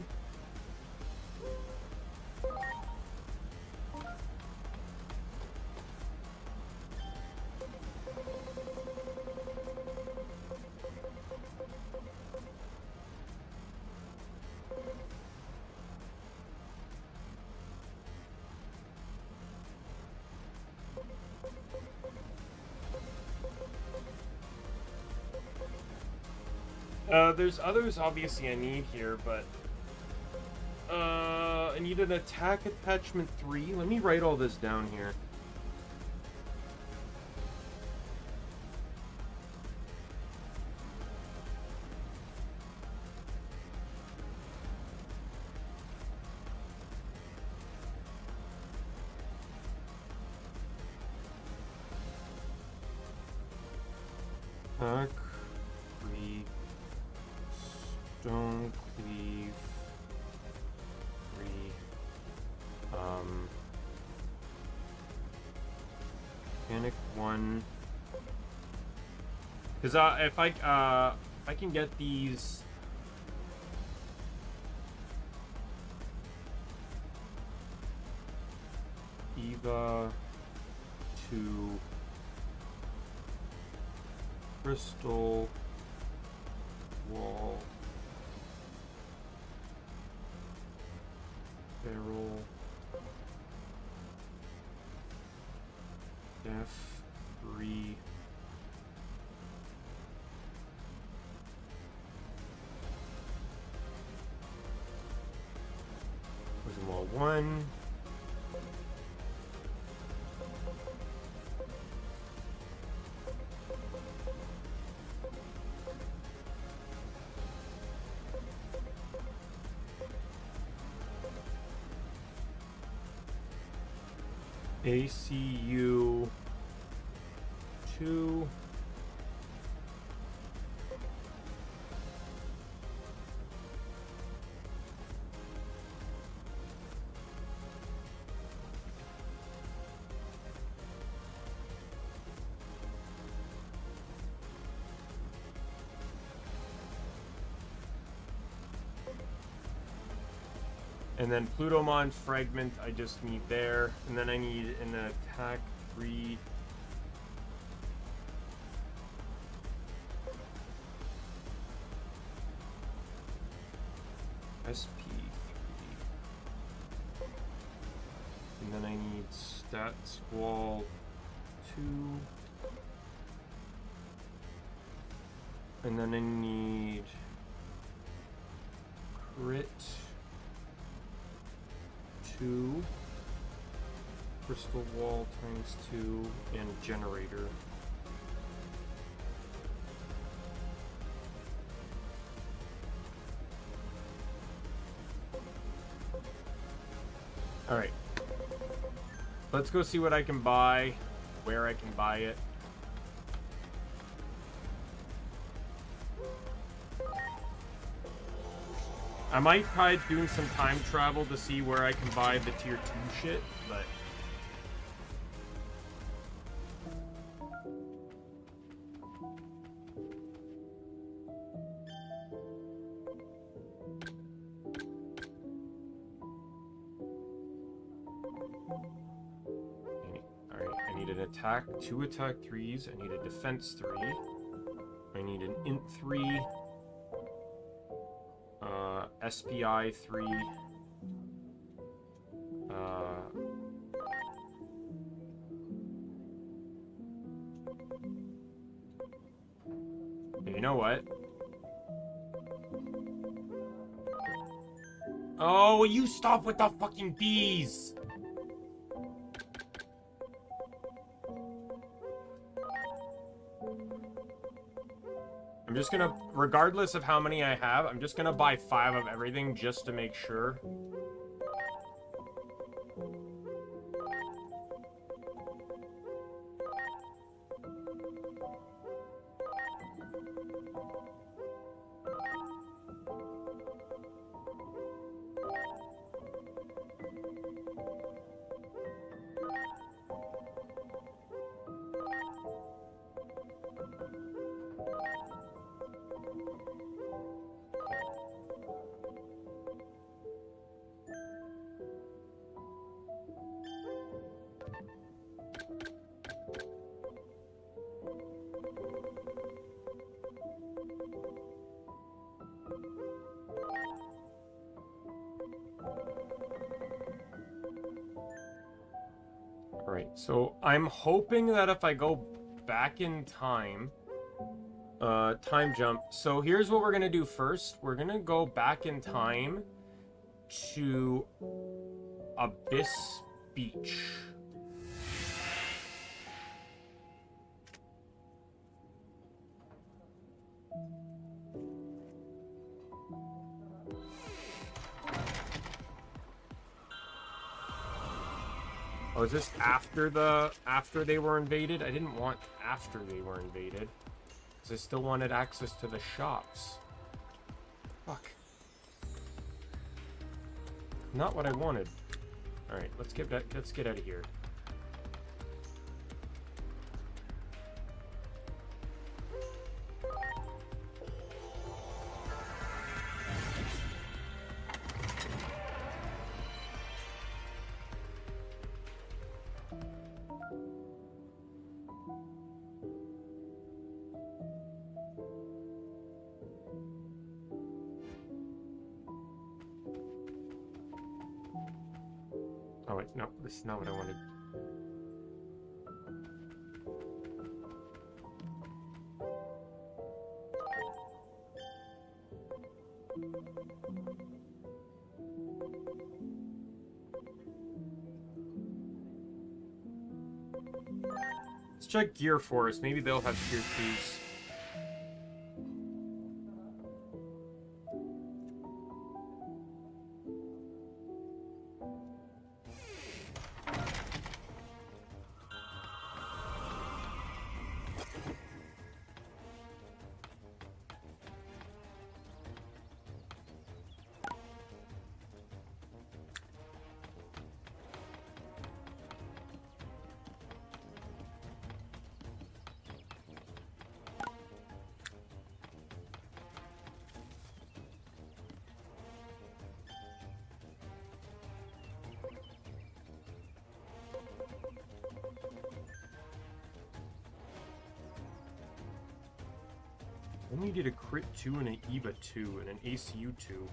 There's others obviously I need here, but I need an attack attachment 3. Let me write all this down here. Attack 3. Stone Cleave 3. Panic 1. Because if I can get these. Eva 2. Crystal Wall. Barrel. Def 3. 1. ACU 2. And then Plutomon fragment I just need there. And then I need an attack 3. SP 3. And then I need stat squall 2. And then I need crit 2, crystal wall times 2, and generator. Alright. Let's go see what I can buy, where I can buy it. I might try doing some time travel to see where I can buy the tier 2 shit, but... Alright, I need an attack, 2 attack 3s, I need a defense 3, I need an int 3, SPI 3, you know what? Oh, will you stop with the fucking bees? I'm just gonna, regardless of how many I have, I'm just gonna buy 5 of everything just to make sure. Alright, so I'm hoping that if I go back in time, time jump. So here's what we're gonna do first. We're gonna go back in time to Abyss Beach. Oh, is this after they were invaded? I didn't want after they were invaded, because I still wanted access to the shops. Fuck. Not what I wanted. All right, let's get out of here. Oh wait, no, this is not what I wanted. Let's check Gear Force. Maybe they'll have tier 2s. Only did a crit 2 and an EVA 2 and an ACU 2.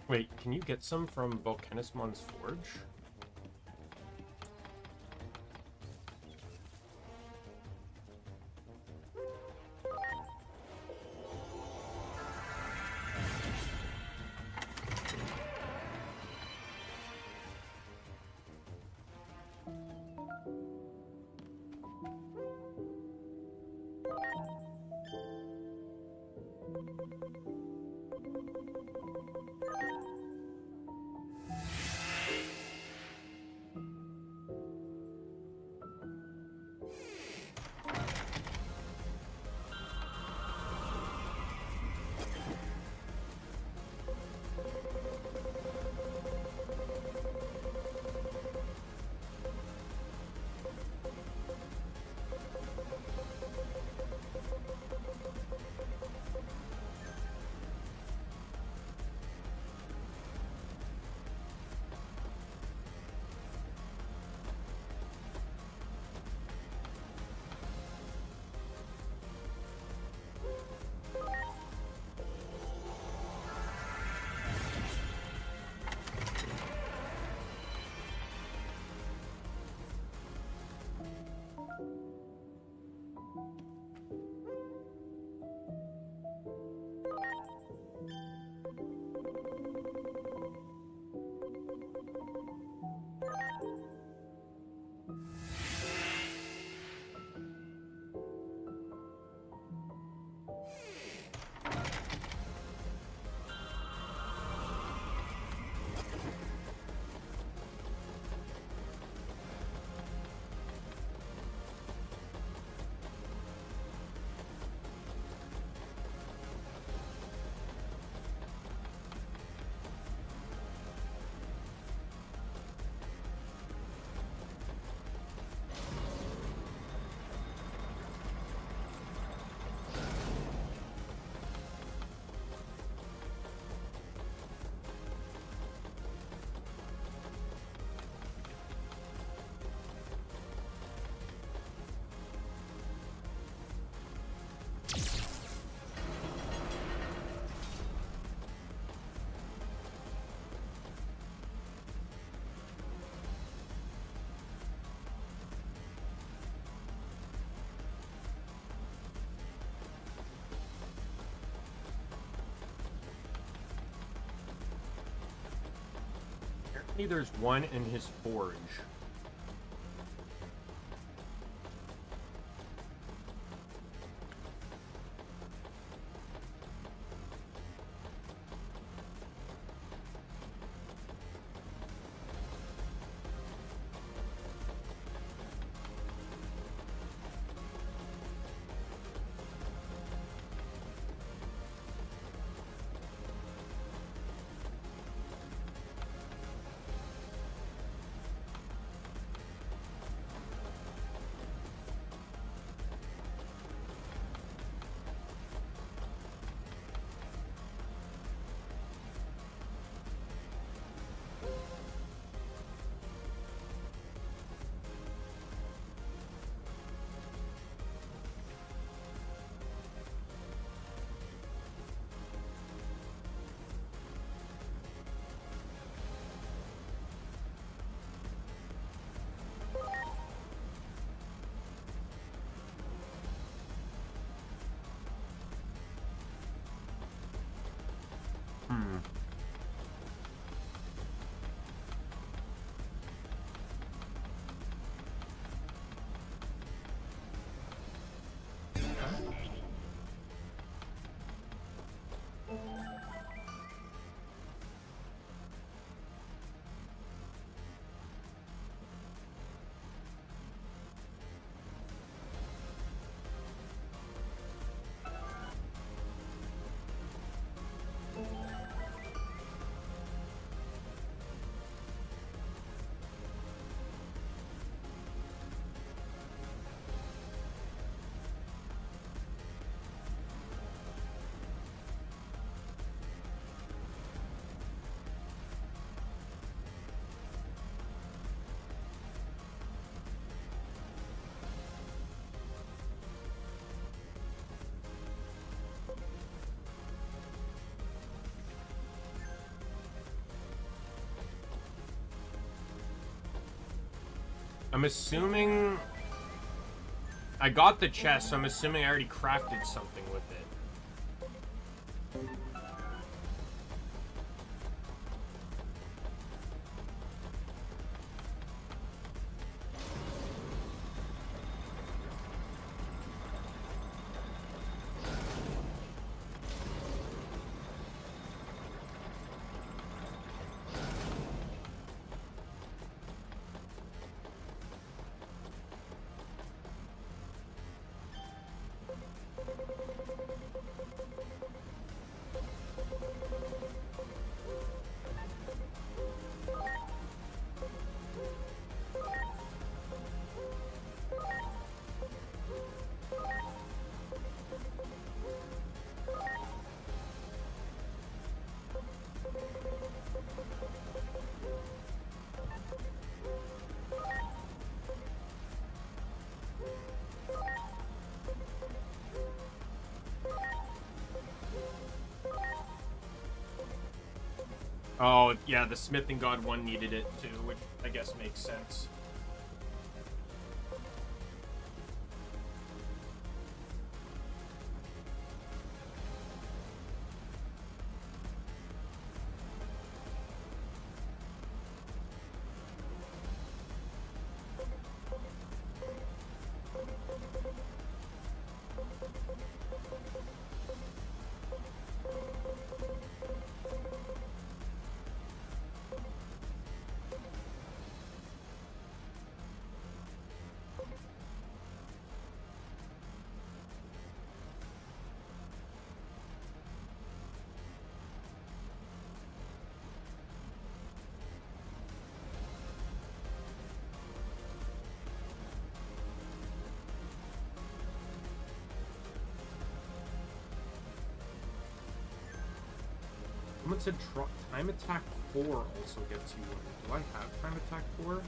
Wait, can you get some from Volcanismon's Forge? Apparently there's one in his forge. I'm assuming I got the chest, so I'm assuming I already crafted something with it. Oh, yeah, the Smithing God one needed it too, which I guess makes sense. Someone said time attack 4 also gets you one. Do I have time attack 4?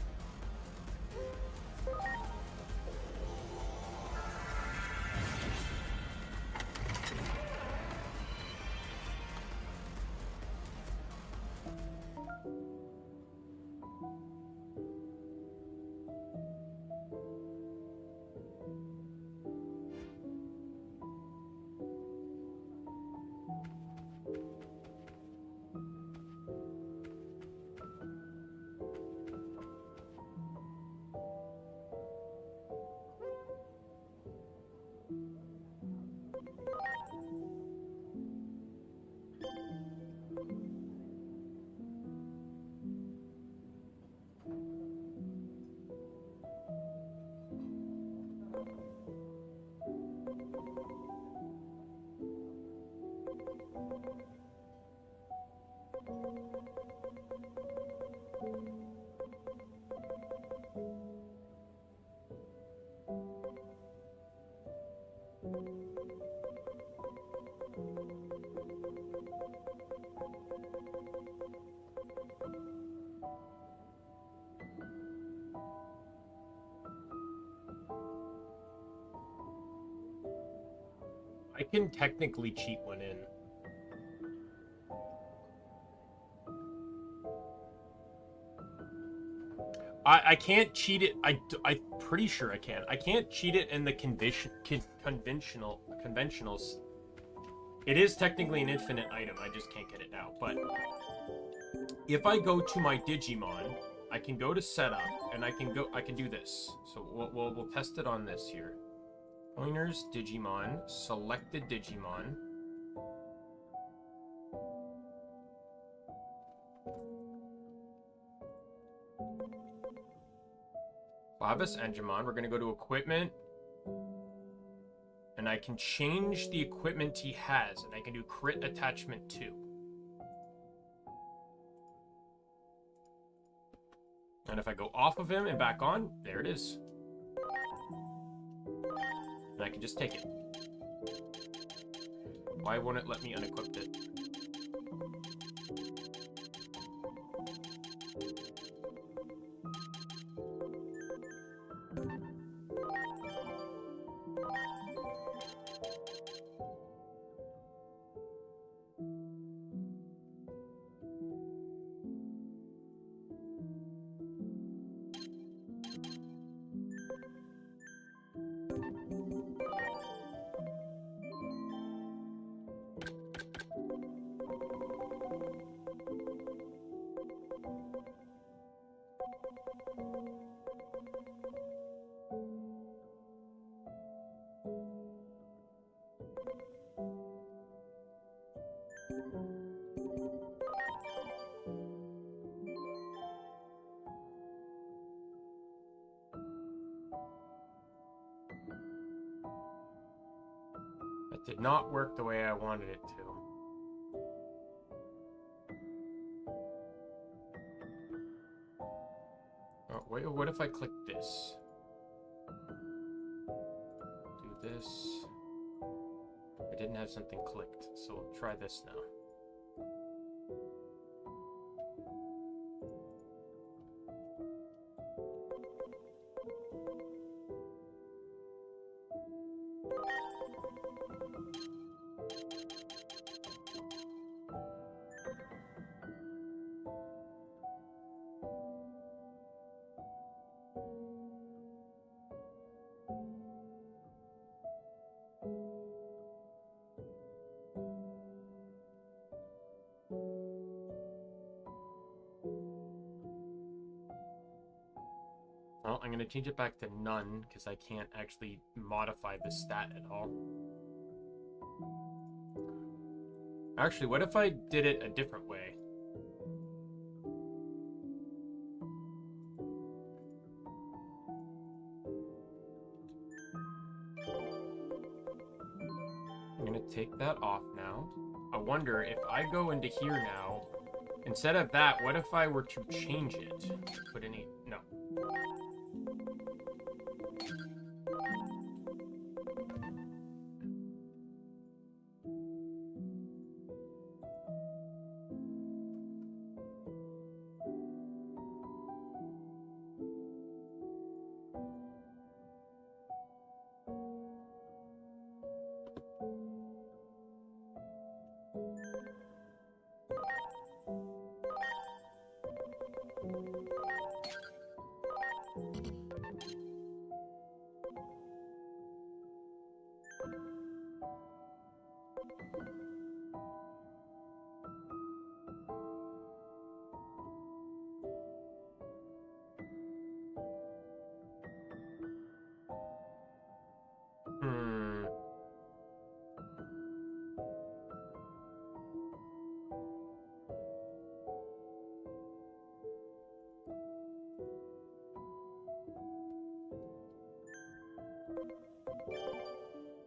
I can technically cheat one in. I can't cheat it. I'm pretty sure I can. I can't cheat it in the conventionals. It is technically an infinite item. I just can't get it now. But if I go to my Digimon, I can go to setup and I can do this. So we'll test it on this here. Pointers, Digimon, selected Digimon. Clavis Engemon. We're gonna go to equipment. And I can change the equipment he has, and I can do crit attachment 2. And if I go off of him and back on, there it is. And I can just take it. Why won't it let me unequip it? That did not work the way I wanted it to. Oh, wait, what if I click this? Do this. I didn't have something clicked, so we'll try this now. Well, I'm going to change it back to none because I can't actually modify the stat at all. Actually, what if I did it a different way? I'm going to take that off now. I wonder if I go into here now, instead of that, what if I were to change it? Put any... No.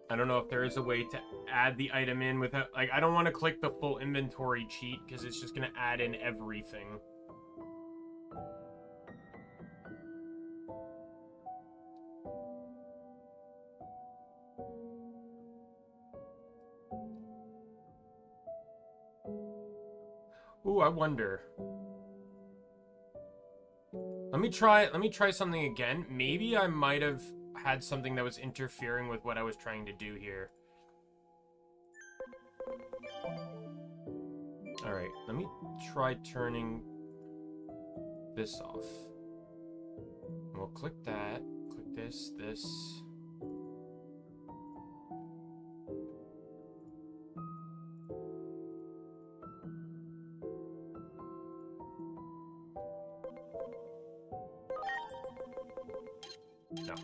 I don't know if there is a way to add the item in without... Like, I don't want to click the full inventory cheat because it's just going to add in everything. Ooh, I wonder. Let me try something again. Maybe I might have had something that was interfering with what I was trying to do here. All right, let me try turning this off. We'll click that, click this. No.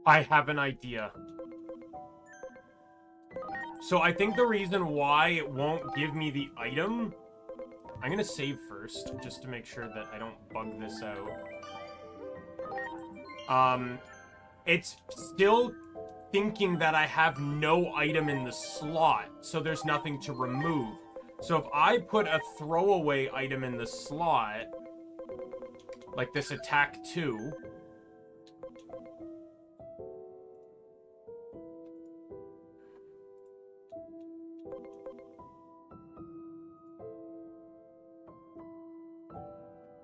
I have an idea. So I think the reason why it won't give me the item... I'm gonna save first, just to make sure that I don't bug this out. It's still thinking that I have no item in the slot, so there's nothing to remove. So if I put a throwaway item in the slot, like this attack 2...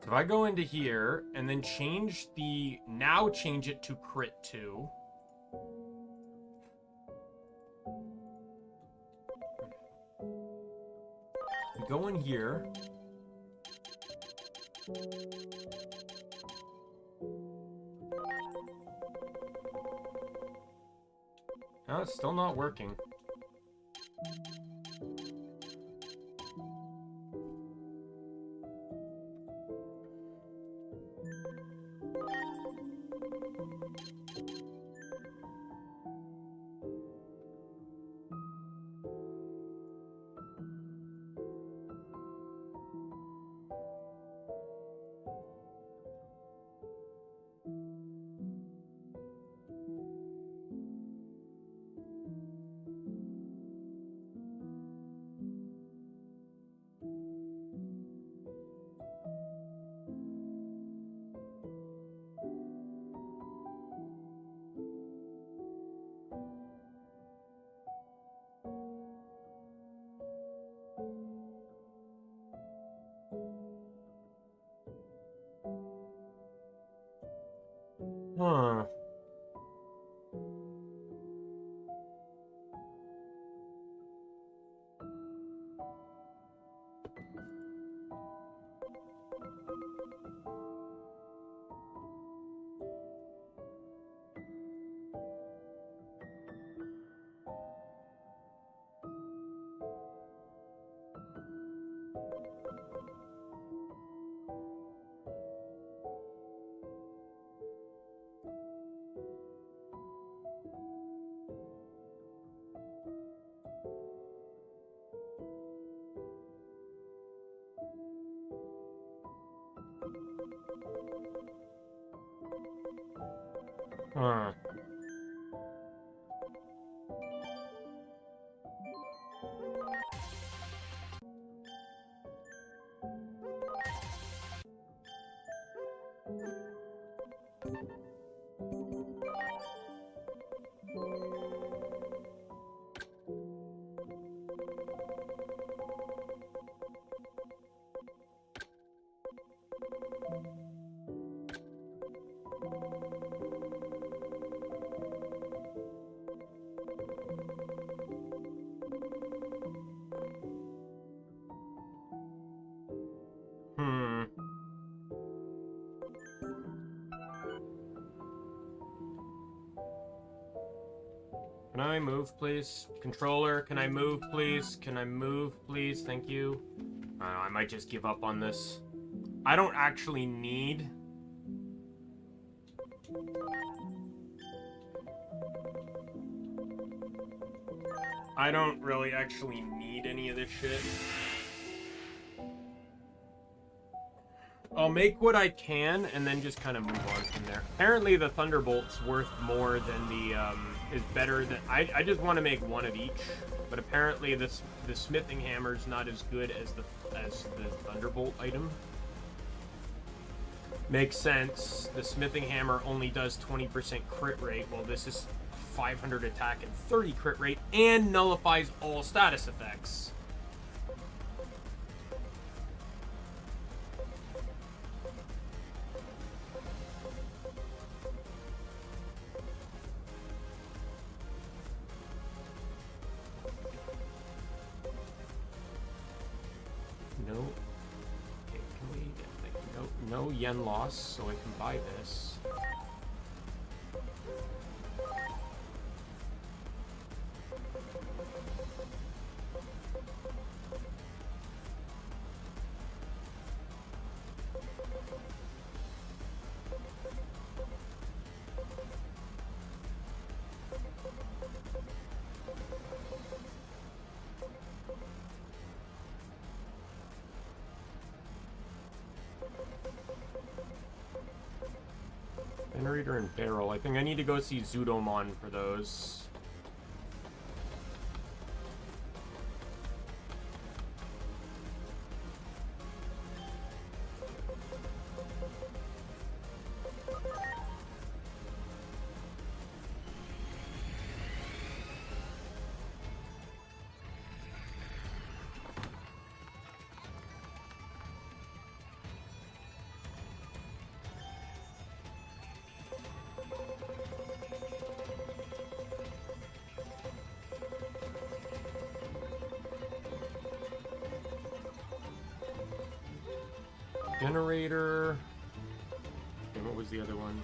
If I go into here and then change it to crit 2. Go in here. No, it's still not working. Huh. Huh. Can I move, please? Controller, can I move, please? Can I move, please? Thank you. I don't know, I might just give up on this. I don't actually need... I don't really actually need any of this shit. I'll make what I can and then just kind of move on from there. Apparently the Thunderbolt's worth more than the, is better than... I just want to make one of each, but apparently the Smithing Hammer's not as good as the Thunderbolt item. Makes sense. The Smithing Hammer only does 20% crit rate, while this is 500 attack and 30 crit rate, and nullifies all status effects. No yen loss, so I can buy this. Generator and barrel. I think I need to go see Zudomon for those. Generator. And what was the other one?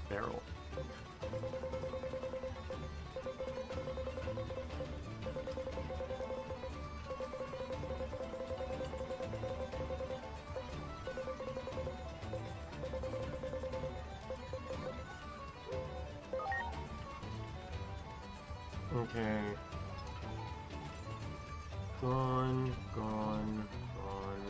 Barrel. Okay. Gone, gone, gone.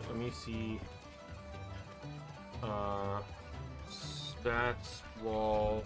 Let me see. Stats wall.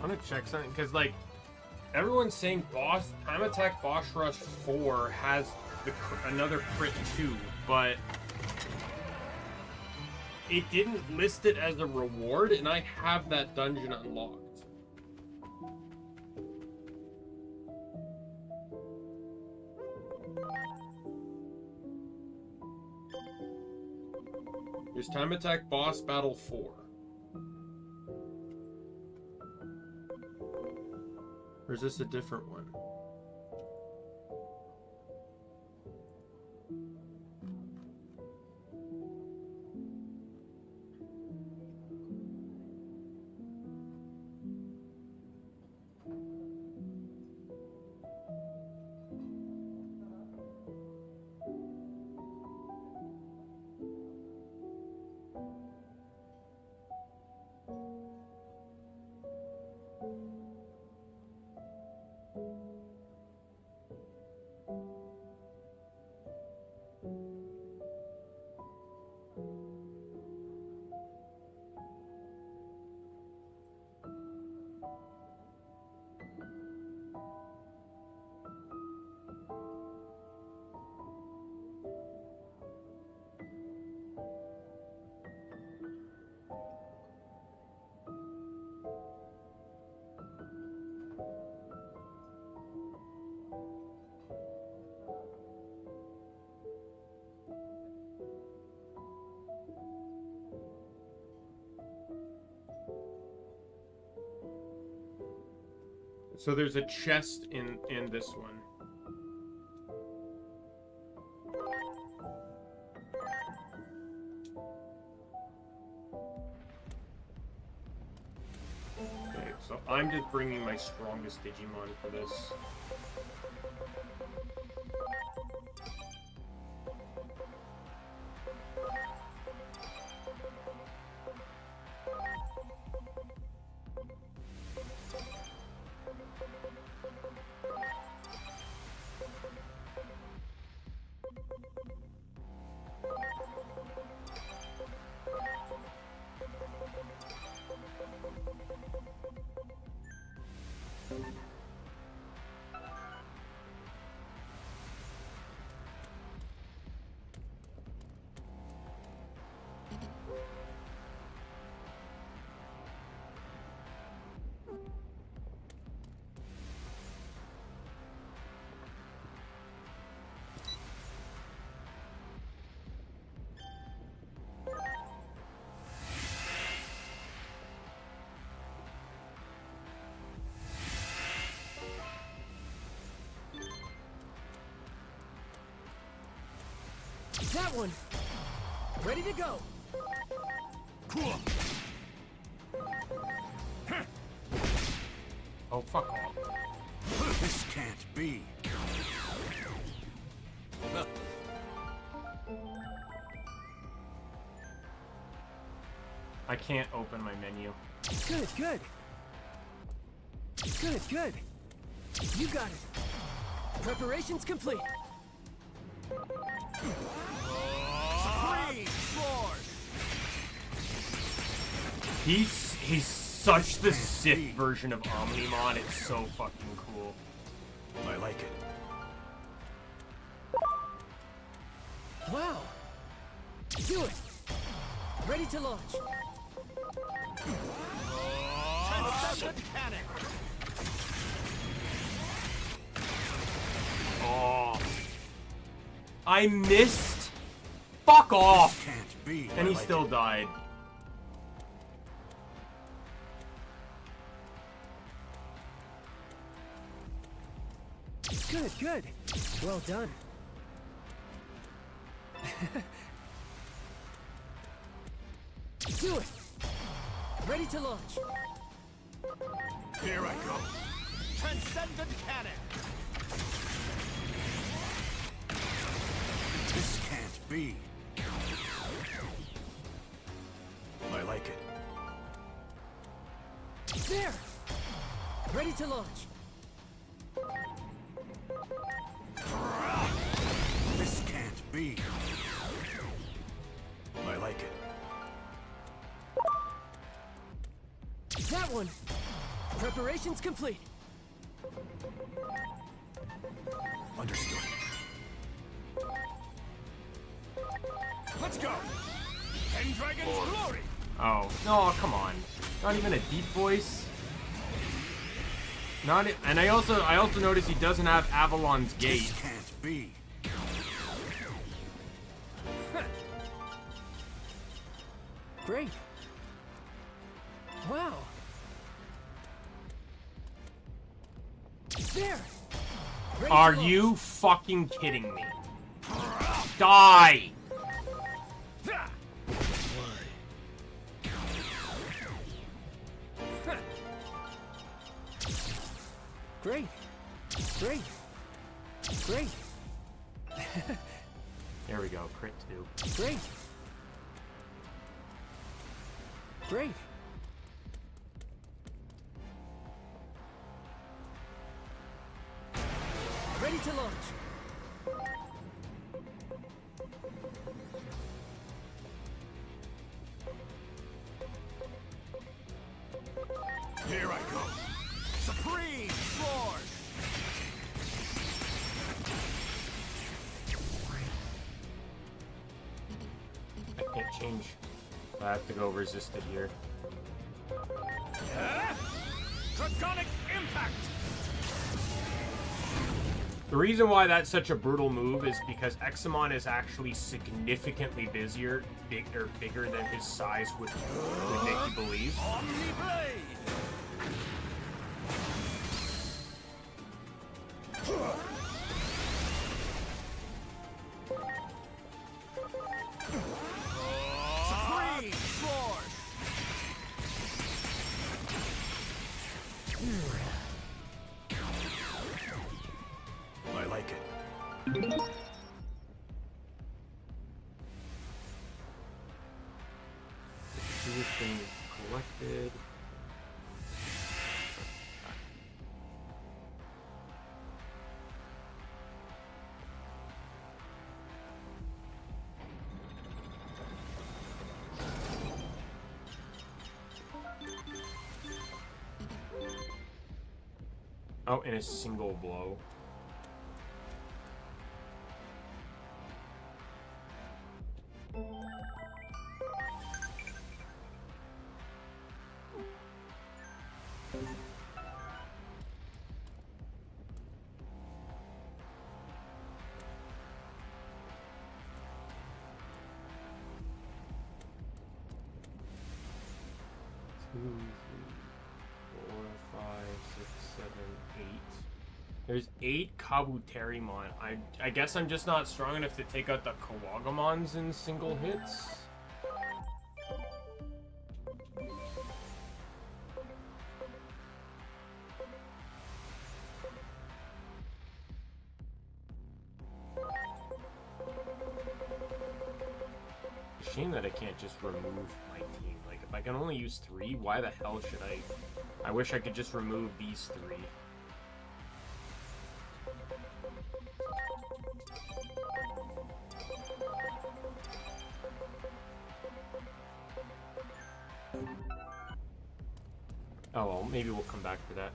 I want to check something because, like, everyone's saying Time Attack Boss Rush 4 has another crit too, but it didn't list it as a reward, and I have that dungeon unlocked. There's Time Attack Boss Battle 4. Or is this a different one? So there's a chest in this one. Okay, so I'm just bringing my strongest Digimon for this. That one! Ready to go! Cool. Oh, fuck off. This can't be. I can't open my menu. Good, good. Good, good. You got it. Preparations complete. Supreme Force. He's such the Sith version of Omnimon. It's so fucking cool. I like it. Wow. Do it. Ready to launch. Transcendent cannon. Oh. I missed. Fuck off. Can't be. And he still died. Good, good. Well done. Do it. Ready to launch. Here I go. Transcendent cannon. This can't be. I like it. There. Ready to launch. This can't be. I like it. That one. Preparations complete. Understood. Let's go. Pendragon's glory. Oh, no, come on. Not even a deep voice. And I also noticed he doesn't have Avalon's Gate. This can't be. Great. Wow. There. Ready Are to you fucking kidding me? Die! Great. Great. Great. There we go, crit 2. Great. Great. Ready to launch. Here I go. Supreme Force. I can't change. I have to go resisted here. Draconic impact. The reason why that's such a brutal move is because Examon is actually significantly bigger than his size would make you believe. Omni Blade. This thing collected. Oh, in a single blow. There's 8 Kabuterimon. I guess I'm just not strong enough to take out the Kawagamons in single hits. Shame that I can't just remove my team. Like, if I can only use 3, why the hell should I? I wish I could just remove these 3. Oh well, maybe we'll come back to that.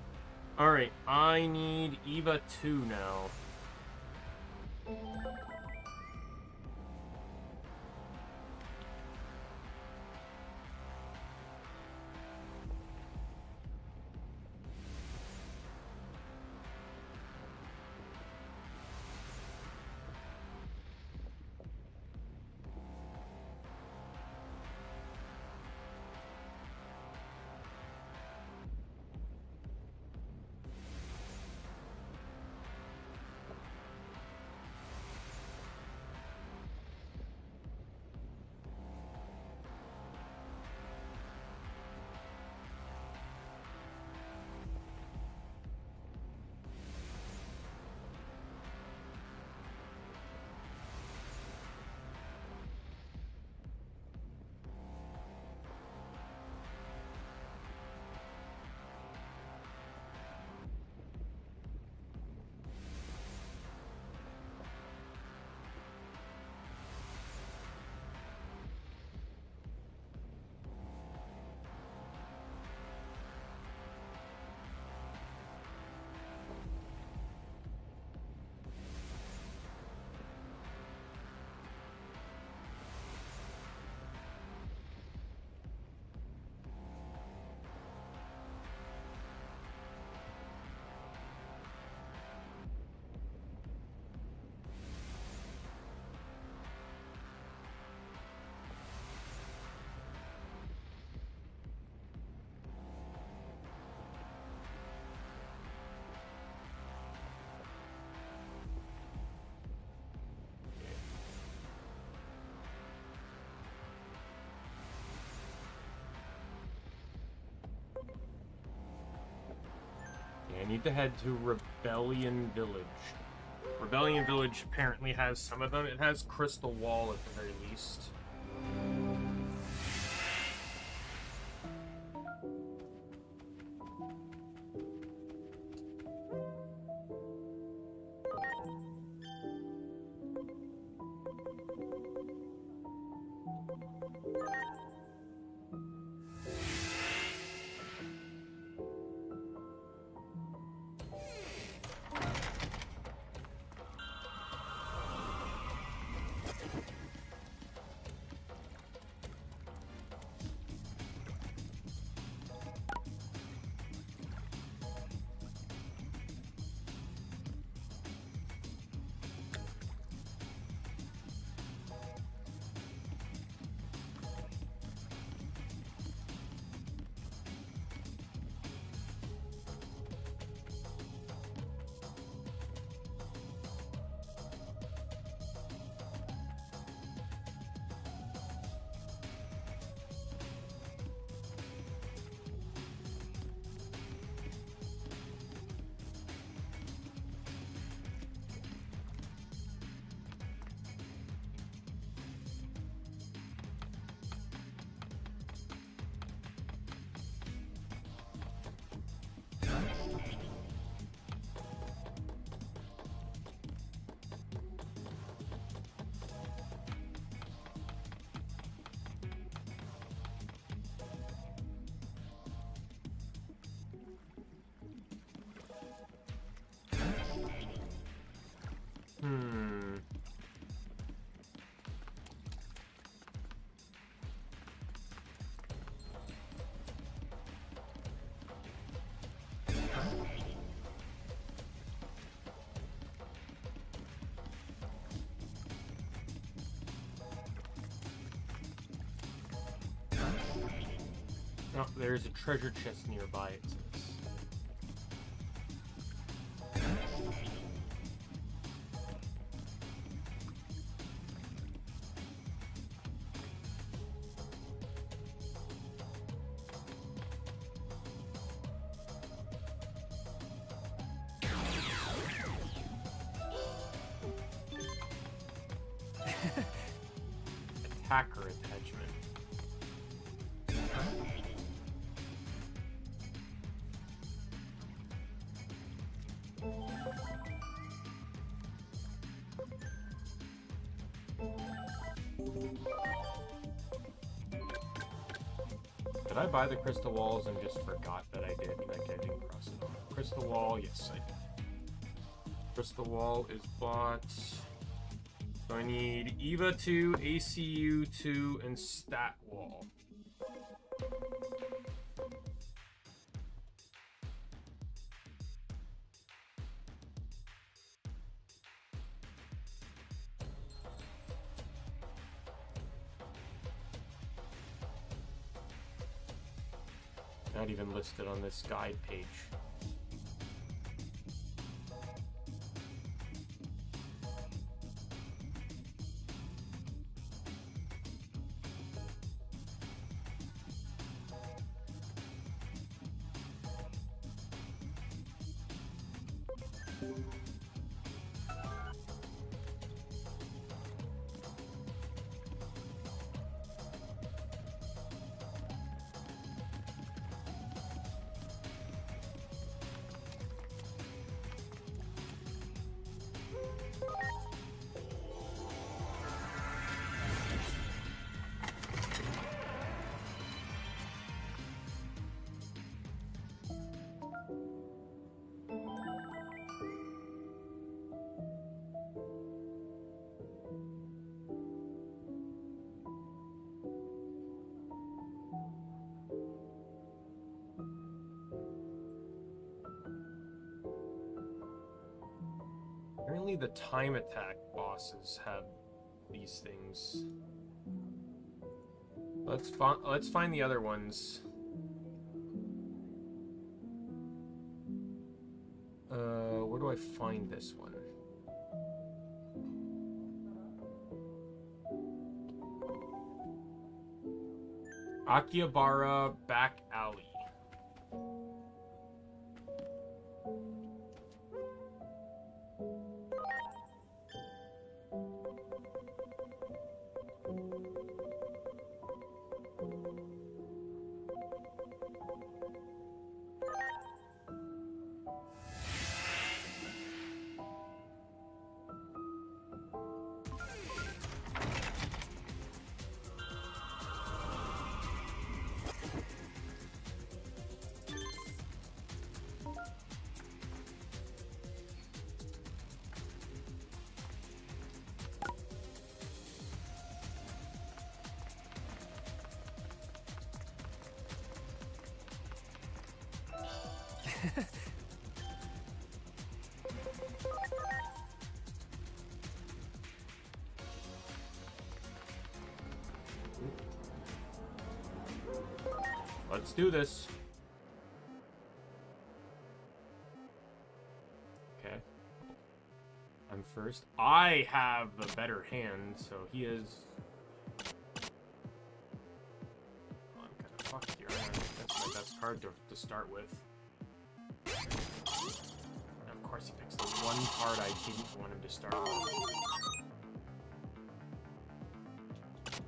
Alright, I need Eva 2 now. I need to head to Rebellion Village. Rebellion Village apparently has some of them. It has Crystal Wall at the very least. Hmm. Oh, there's a treasure chest nearby, it says. Attacker attachment. Did I buy the crystal walls and just forgot that I did? Like I didn't cross it off. Crystal wall, yes I did. Crystal wall is bought. So I need EVA 2, ACU 2, and stat wall. Not even listed on this guide page. Apparently the time attack bosses have these things. Let's find the other ones. Where do I find this one? Akihabara Back Alley. Let's do this. Okay. I'm first. I have the better hand, so he is... Oh, I'm kind of fucked here. That's my best card to start with. And of course he picks the one card I didn't want him to start with.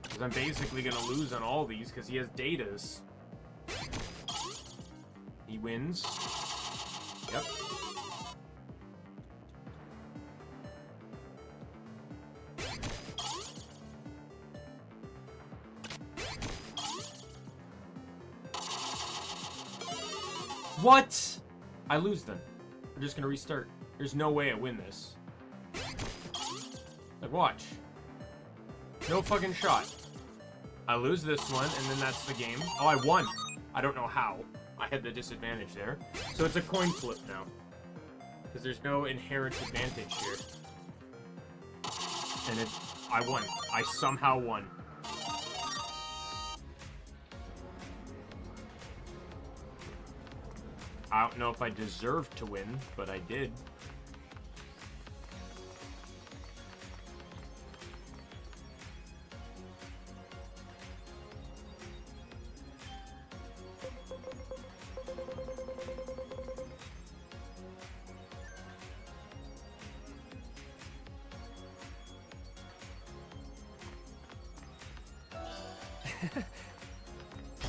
Because I'm basically going to lose on all these because he has datas. He wins. Yep. What? I lose then. We're just gonna restart. There's no way I win this. Like, watch. No fucking shot. I lose this one, and then that's the game. Oh, I won. I don't know how. I had the disadvantage there. So it's a coin flip now. Because there's no inherent advantage here. And I won. I somehow won. I don't know if I deserved to win, but I did.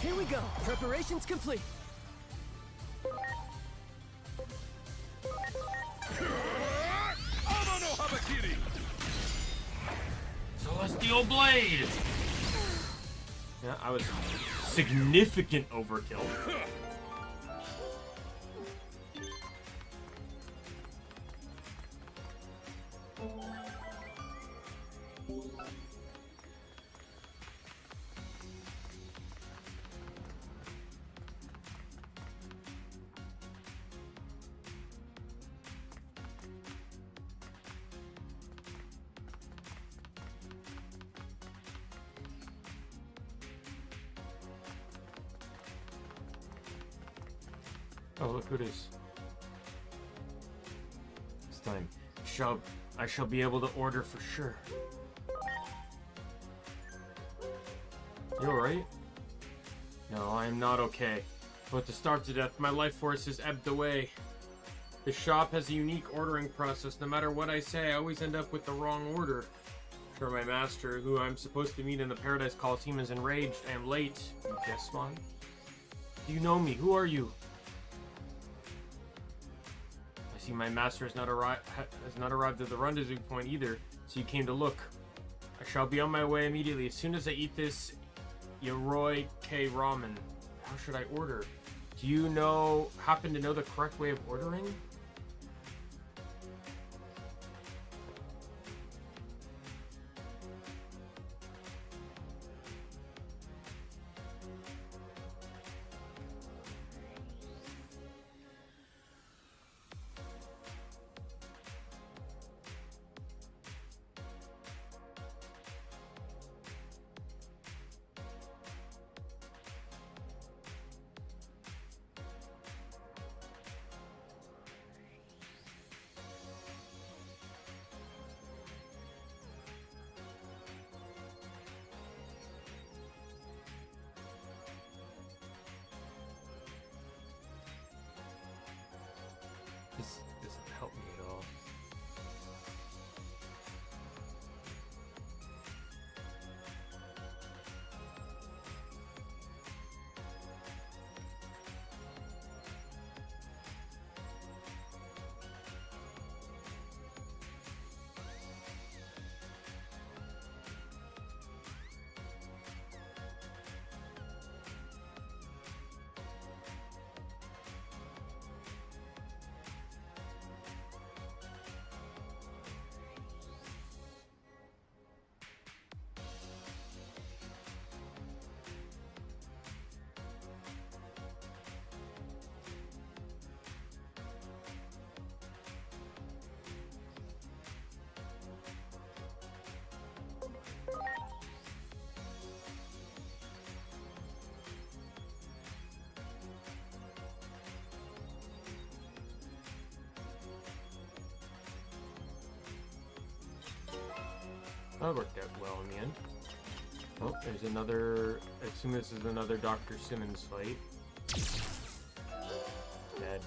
Here we go. Preparations complete. Celestial Blade! Yeah, I was significant overkill. Oh, look who it is. This time, I shall be able to order for sure. You alright? No, I am not okay. But to starve to death, my life force has ebbed away. The shop has a unique ordering process. No matter what I say, I always end up with the wrong order. Sure, my master, who I'm supposed to meet in the Paradise Coliseum, is enraged. I am late. Yes, Mon? Do you know me? Who are you? I see my master has not arrived at the rendezvous point either, so you came to look. I shall be on my way immediately. As soon as I eat this Yoroi K ramen, how should I order? Do you happen to know the correct way of ordering? This doesn't help me at all. That worked out well in the end. Oh, there's another... I assume this is another Dr. Simmons fight. Dead.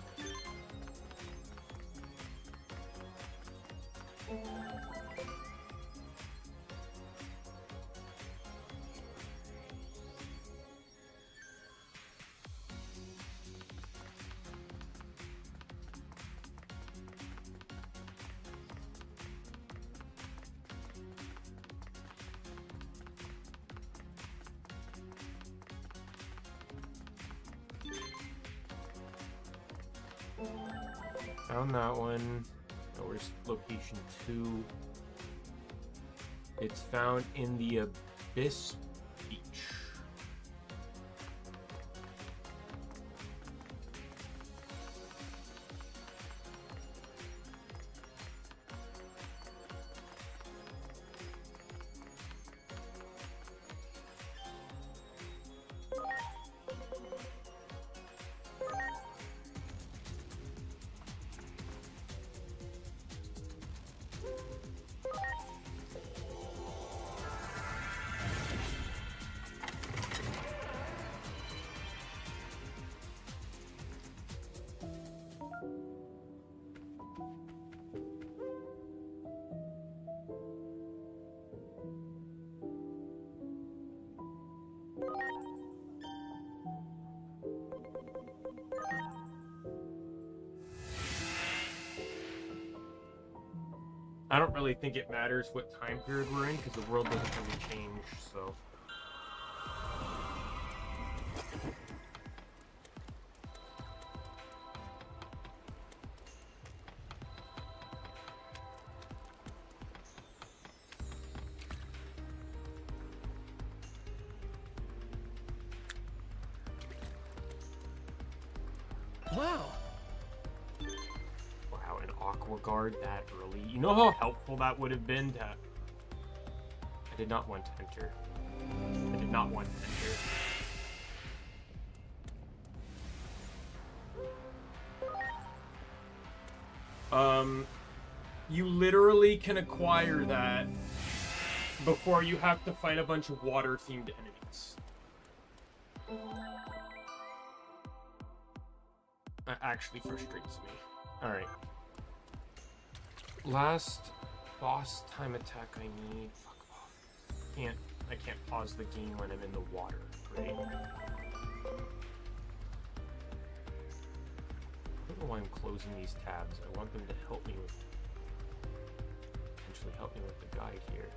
Found that one. Oh, where's location 2? It's found in the Abyss Beach. I don't really think it matters what time period we're in because the world doesn't really change, so. Wow. Wow, an Aqua Guard that early. You know how helpful that would have been to... I did not want to enter. I did not want to enter. You literally can acquire that before you have to fight a bunch of water-themed enemies. That actually frustrates me. Alright. Last boss time attack I need. Fuck off. I can't pause the game when I'm in the water. Great. I don't know why I'm closing these tabs. I want them to help me with... Potentially help me with the guide here.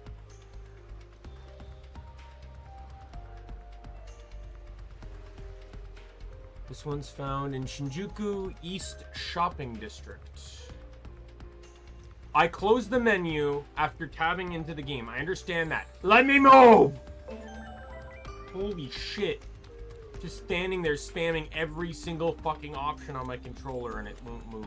This one's found in Shinjuku East Shopping District. I closed the menu after tabbing into the game. I understand that. Let me move! Holy shit. Just standing there spamming every single fucking option on my controller and it won't move.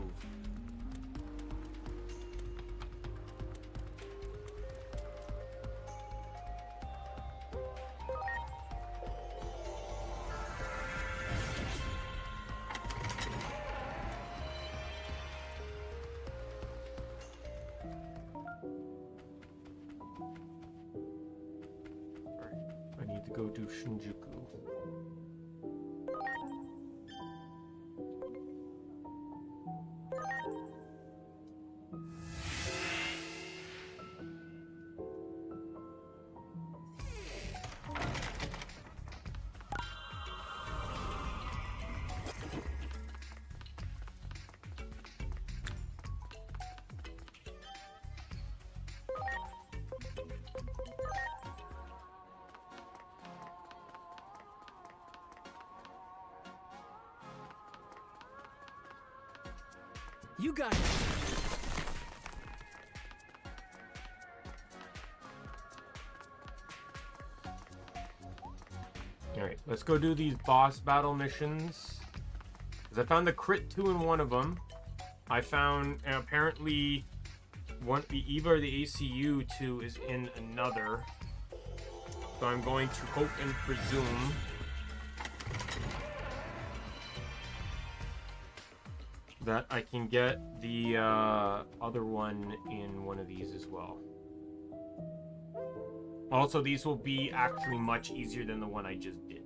Go to Shinjuku. You got it. Alright, let's go do these boss battle missions. Because I found the crit 2 in one of them. I found, apparently, the EVA or the ACU 2 is in another. So I'm going to hope and presume that I can get the other one in one of these as well. Also, these will be actually much easier than the one I just did.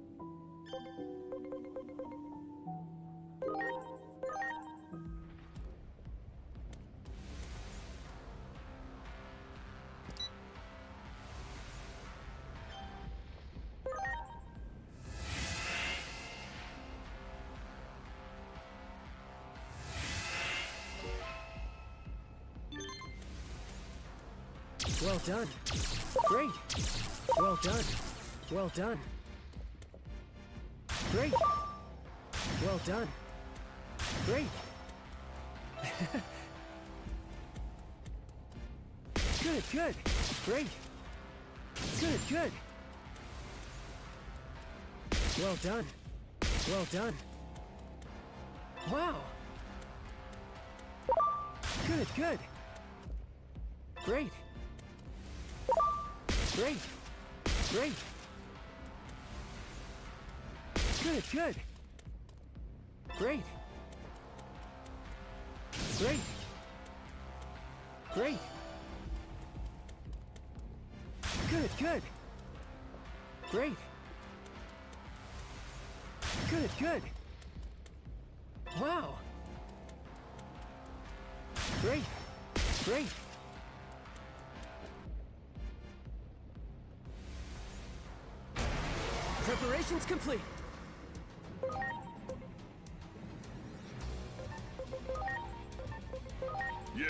Well done. Great. Well done. Well done. Great. Well done. Great. Good, good. Great. Good, good. Well done. Well done. Wow. Good, good. Great. Great. Great. Good, good. Great. Great. Great. Good, good. Great. Good, good. Wow. Great. Great. Preparations complete. Yeah.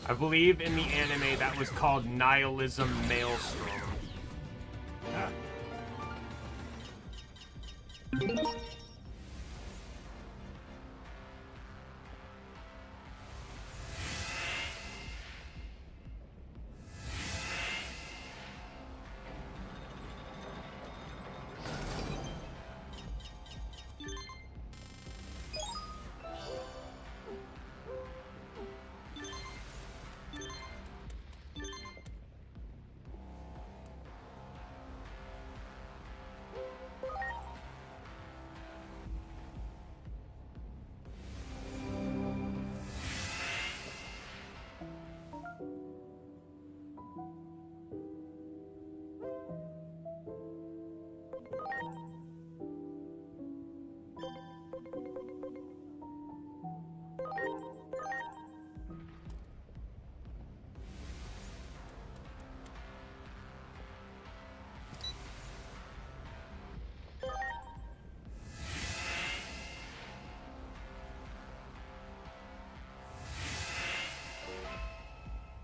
I believe in the anime that was called Nihilism Maelstrom.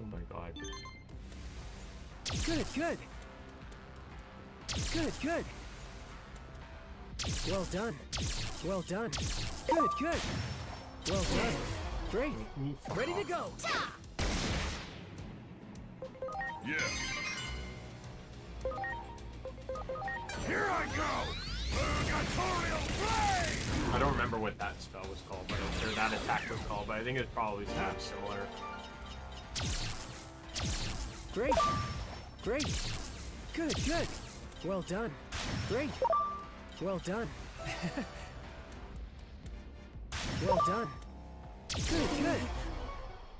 Oh my god. Good, good. Good, good. Well done. Well done. Good, good. Well done. Great. Ready to go. Yeah. Here I go! Purgatorial Flame! I don't remember what that spell was called, but or that attack was called, but I think it's probably something similar. Great. Great. Good, good. Well done. Great. Well done. Well done. Good, good.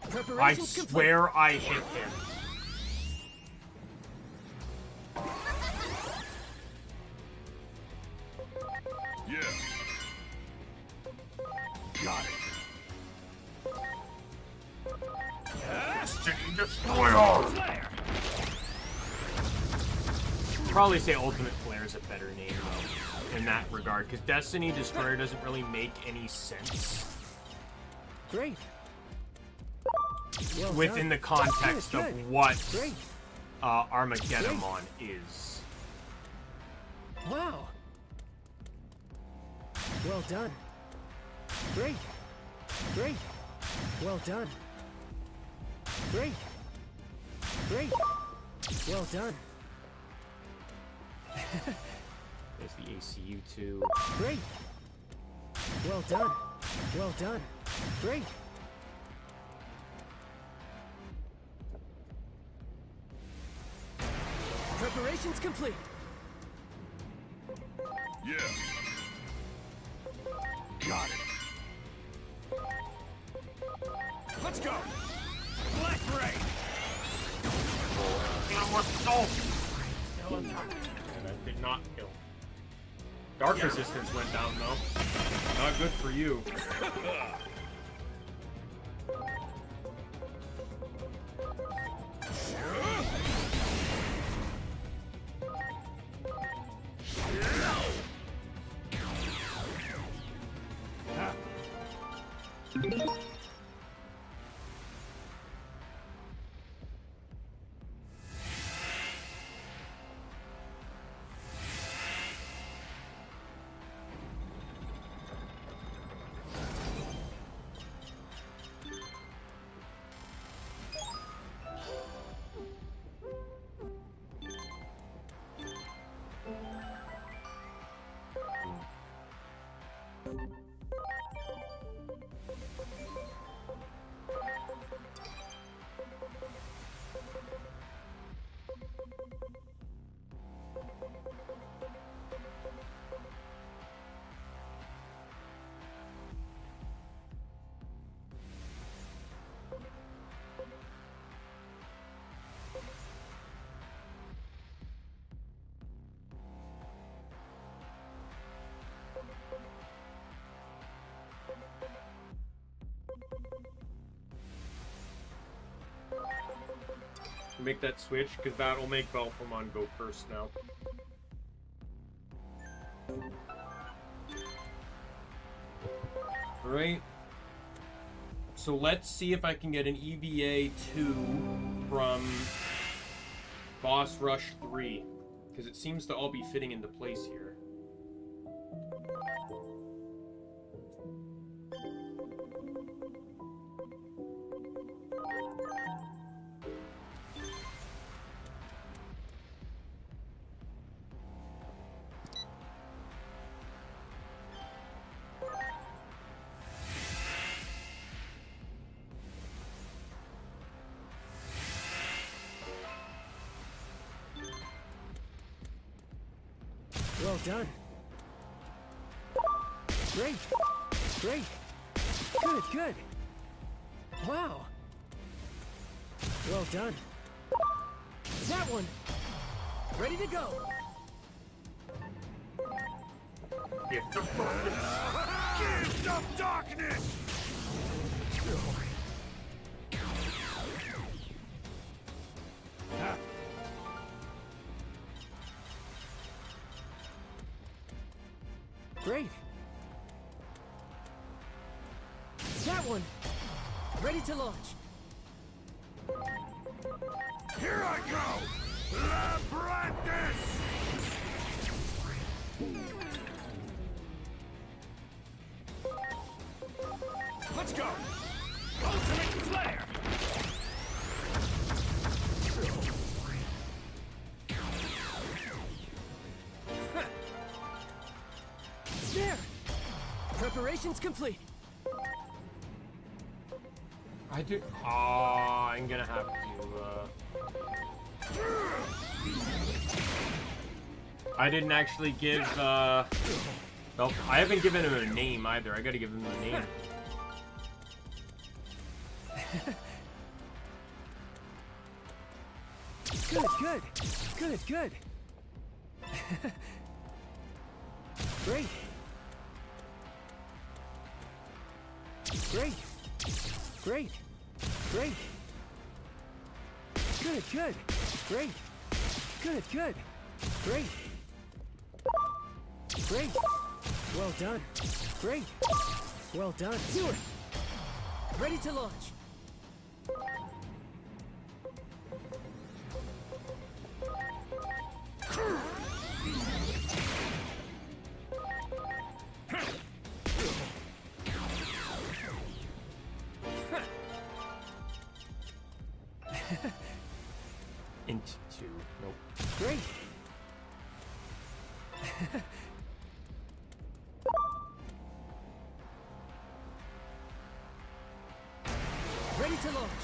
I Preparations complete. swear I hit him. Yeah. Got it. Destiny Destroyer! Probably say Ultimate Flare is a better name though, in that regard, because Destiny Destroyer doesn't really make any sense. Great. Well within done. the context Good, of good. what Great. Armageddon is. Wow. Well done. Great. Great. Well done. Great. Great. Well done. There's the ACU too. Great. Well done. Well done. Great. Preparations complete. Yeah. Got it. Let's go. Black Ray. And I did not kill. Dark resistance went down though. Not good for you. make that switch, because that'll make Belphemon go first now. Alright. So let's see if I can get an EVA 2 from Boss Rush 3. Because it seems to all be fitting into place here. Well done. Great. Great. Good, good. Wow. Well done. That one. Ready to go. Gift of darkness. Gift of darkness! Great. That one. Ready to launch. Here I go! Labyrinthus! Let's go! Ultimate flare! There! Preparations complete. I do. Oh, I'm gonna have to. I didn't actually give. Well, I haven't given him a name either. I gotta give him a name. Good, good. Good, good. Great. Great. Great. Great. Good, good. Great. Good, good. Great. Great. Well done. Great. Well done. Do it. Ready to launch. Into 2. Nope. Great. Ready to launch.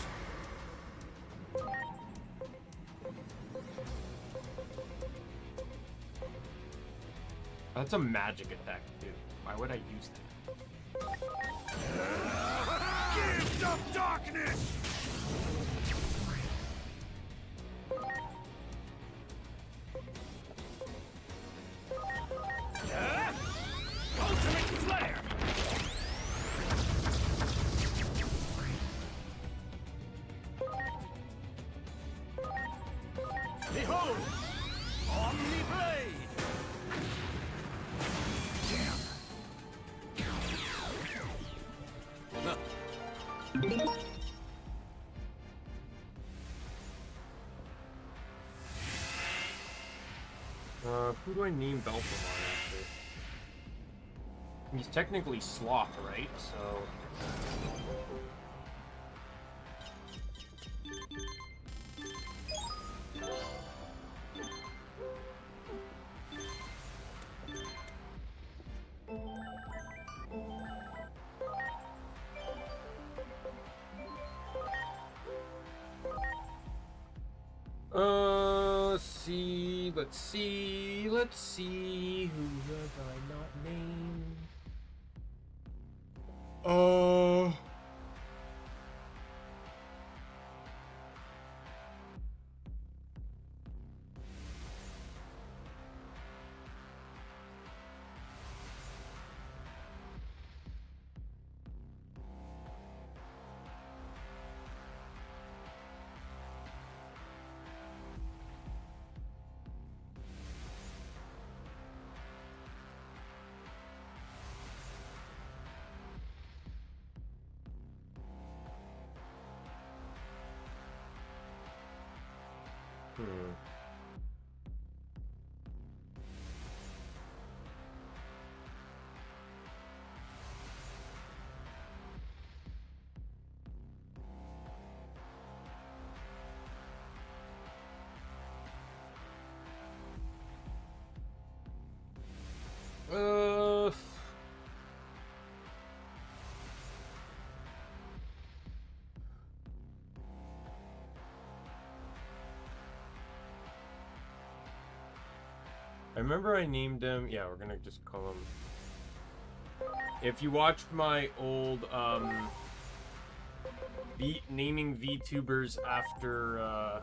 That's a magic attack, dude. Why would I use that? Gift of darkness! Ultimate flare! Behold! Omni blade! Who do I name Belphemon after? He's technically Sloth, right? So... let's see, who have I not named? Hmm. I remember I named him. Yeah, we're gonna just call him. If you watched my old naming VTubers after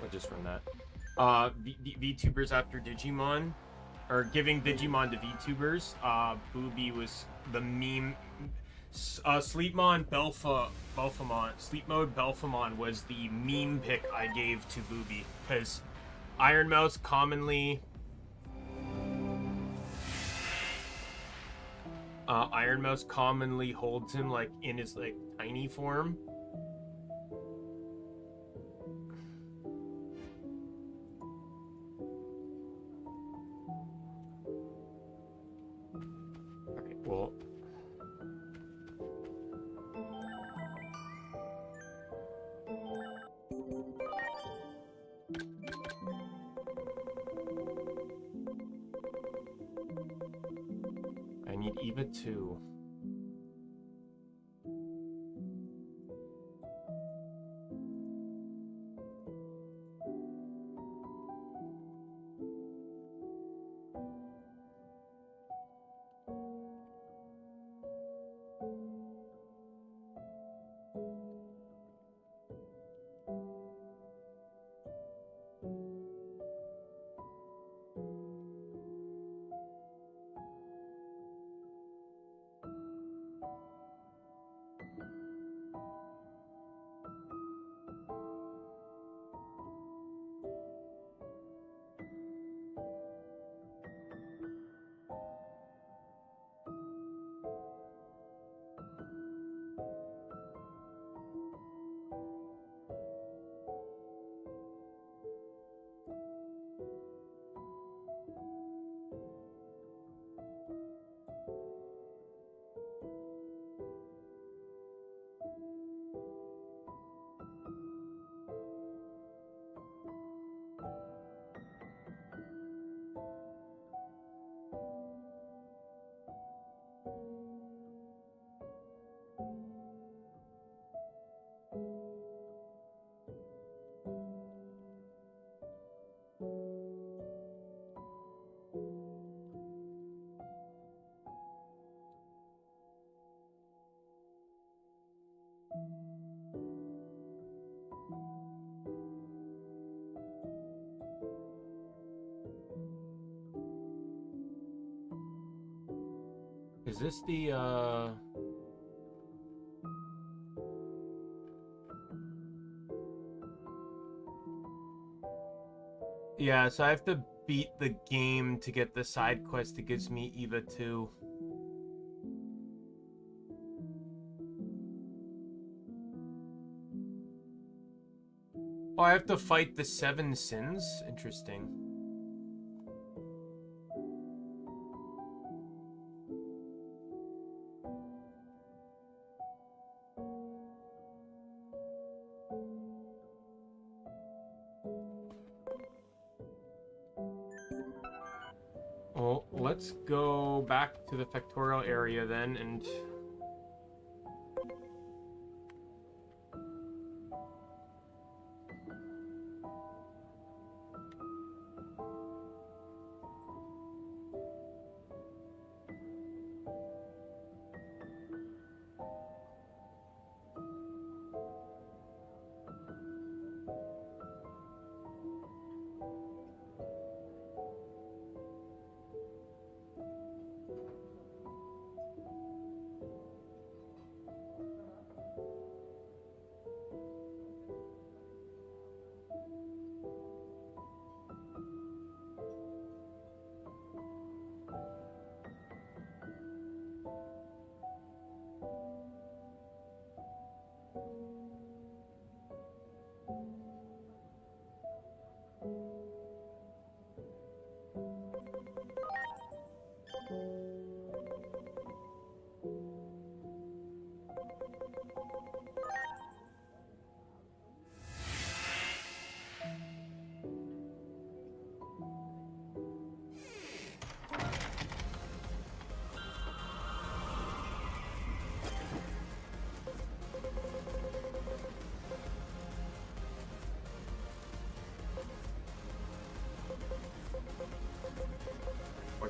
we'll just run that. VTubers after Digimon, or giving Digimon to VTubers. Booby was the meme. Sleep Mode Belphamon was the meme pick I gave to Booby, because Iron Mouse commonly holds him like in his like tiny form. Okay, well. I need Eva 2. Is this the, Yeah, so I have to beat the game to get the side quest that gives me Eva 2. Oh, I have to fight the 7 sins? Interesting. Well, let's go back to the factorial area then, and...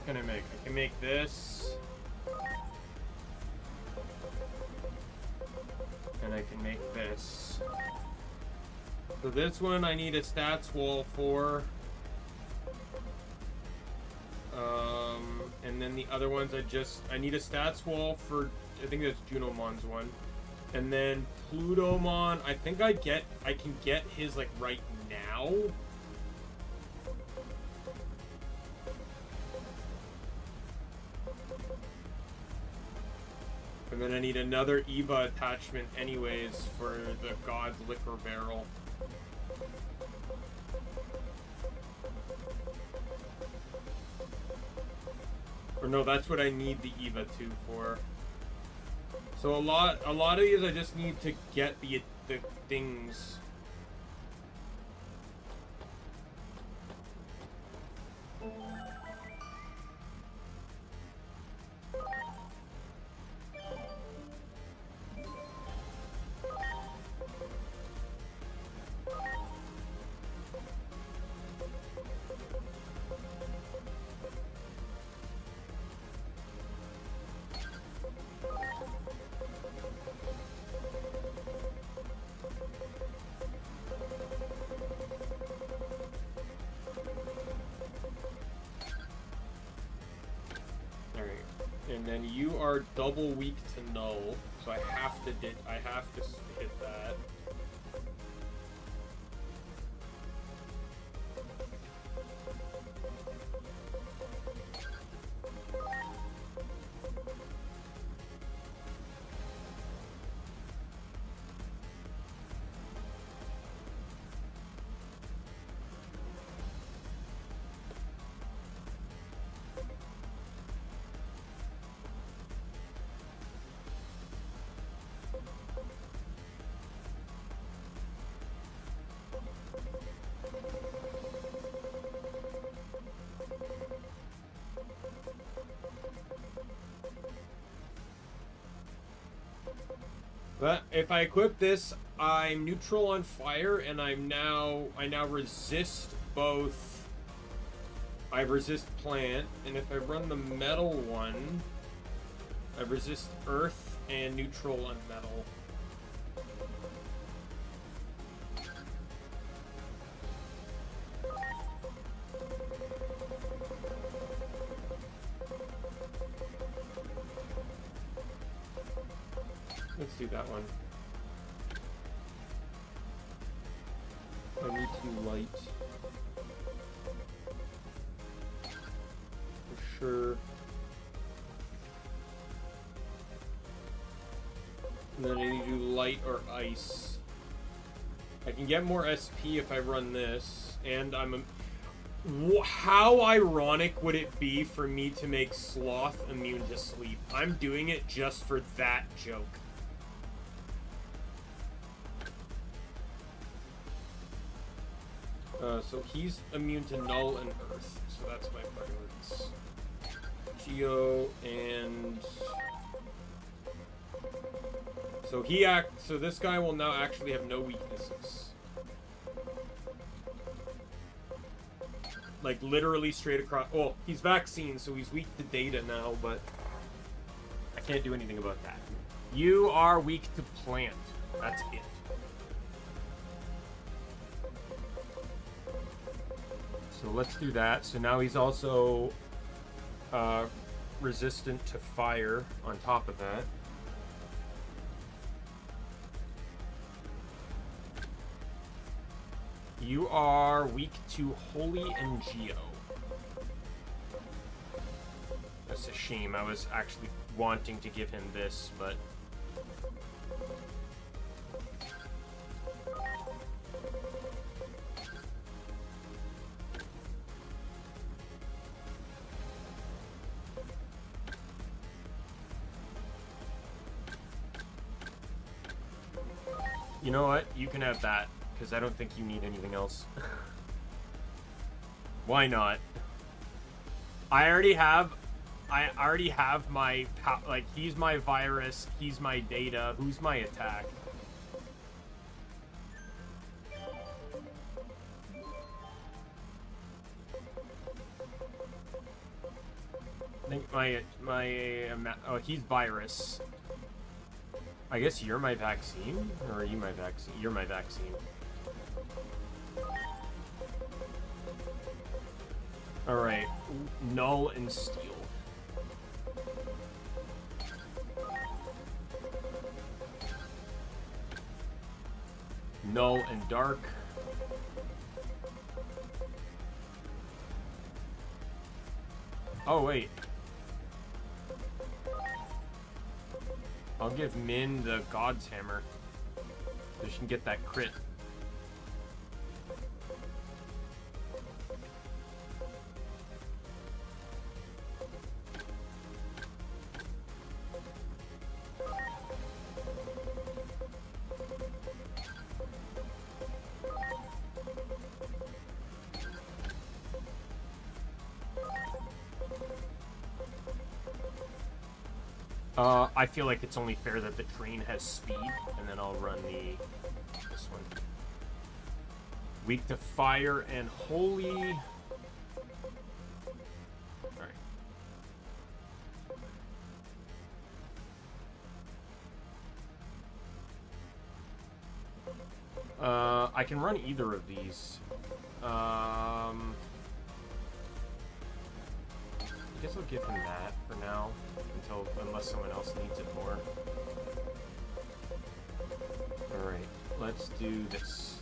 can I make? I can make this. And I can make this. So this one I need a stats wall for. And then the other ones I need a stats wall for, I think that's Junomon's one. And then Plutomon, I think I can get his like right now. And then I need another Eva attachment anyways for the God's Liquor Barrel. Or no, that's what I need the Eva 2 for. So a lot of these I just need to get the things. And then you are double weak to null, so I have to hit that. But if I equip this, I'm neutral on fire, and I now resist both. I resist plant, and if I run the metal one, I resist earth and neutral on metal. Let's do that one. I need to do light. For sure. And then I need to do light or ice. I can get more SP if I run this, and how ironic would it be for me to make Sloth immune to sleep? I'm doing it just for that joke. So he's immune to null and earth, so that's my priorities. Geo and so this guy will now actually have no weaknesses. Like literally straight across. Well, he's vaccine, so he's weak to data now, but I can't do anything about that. You are weak to plant. That's it. So let's do that. So now he's also resistant to fire on top of that. You are weak to Holy and Geo. That's a shame. I was actually wanting to give him this, but... You know what? You can have that, because I don't think you need anything else. Why not? I already have my, like, he's my virus, he's my data, who's my attack? think oh, he's virus. I guess you're my vaccine? Or are you my vaccine? You're my vaccine. Alright. Null and steel. Null and dark. Oh, wait. I'll give Min the God's Hammer. So she can get that crit. I feel like it's only fair that the train has speed, and then I'll run this one. Weak to fire and holy. Alright. I can run either of these. I guess I'll give him that for now, unless someone else needs it more. Alright, let's do this.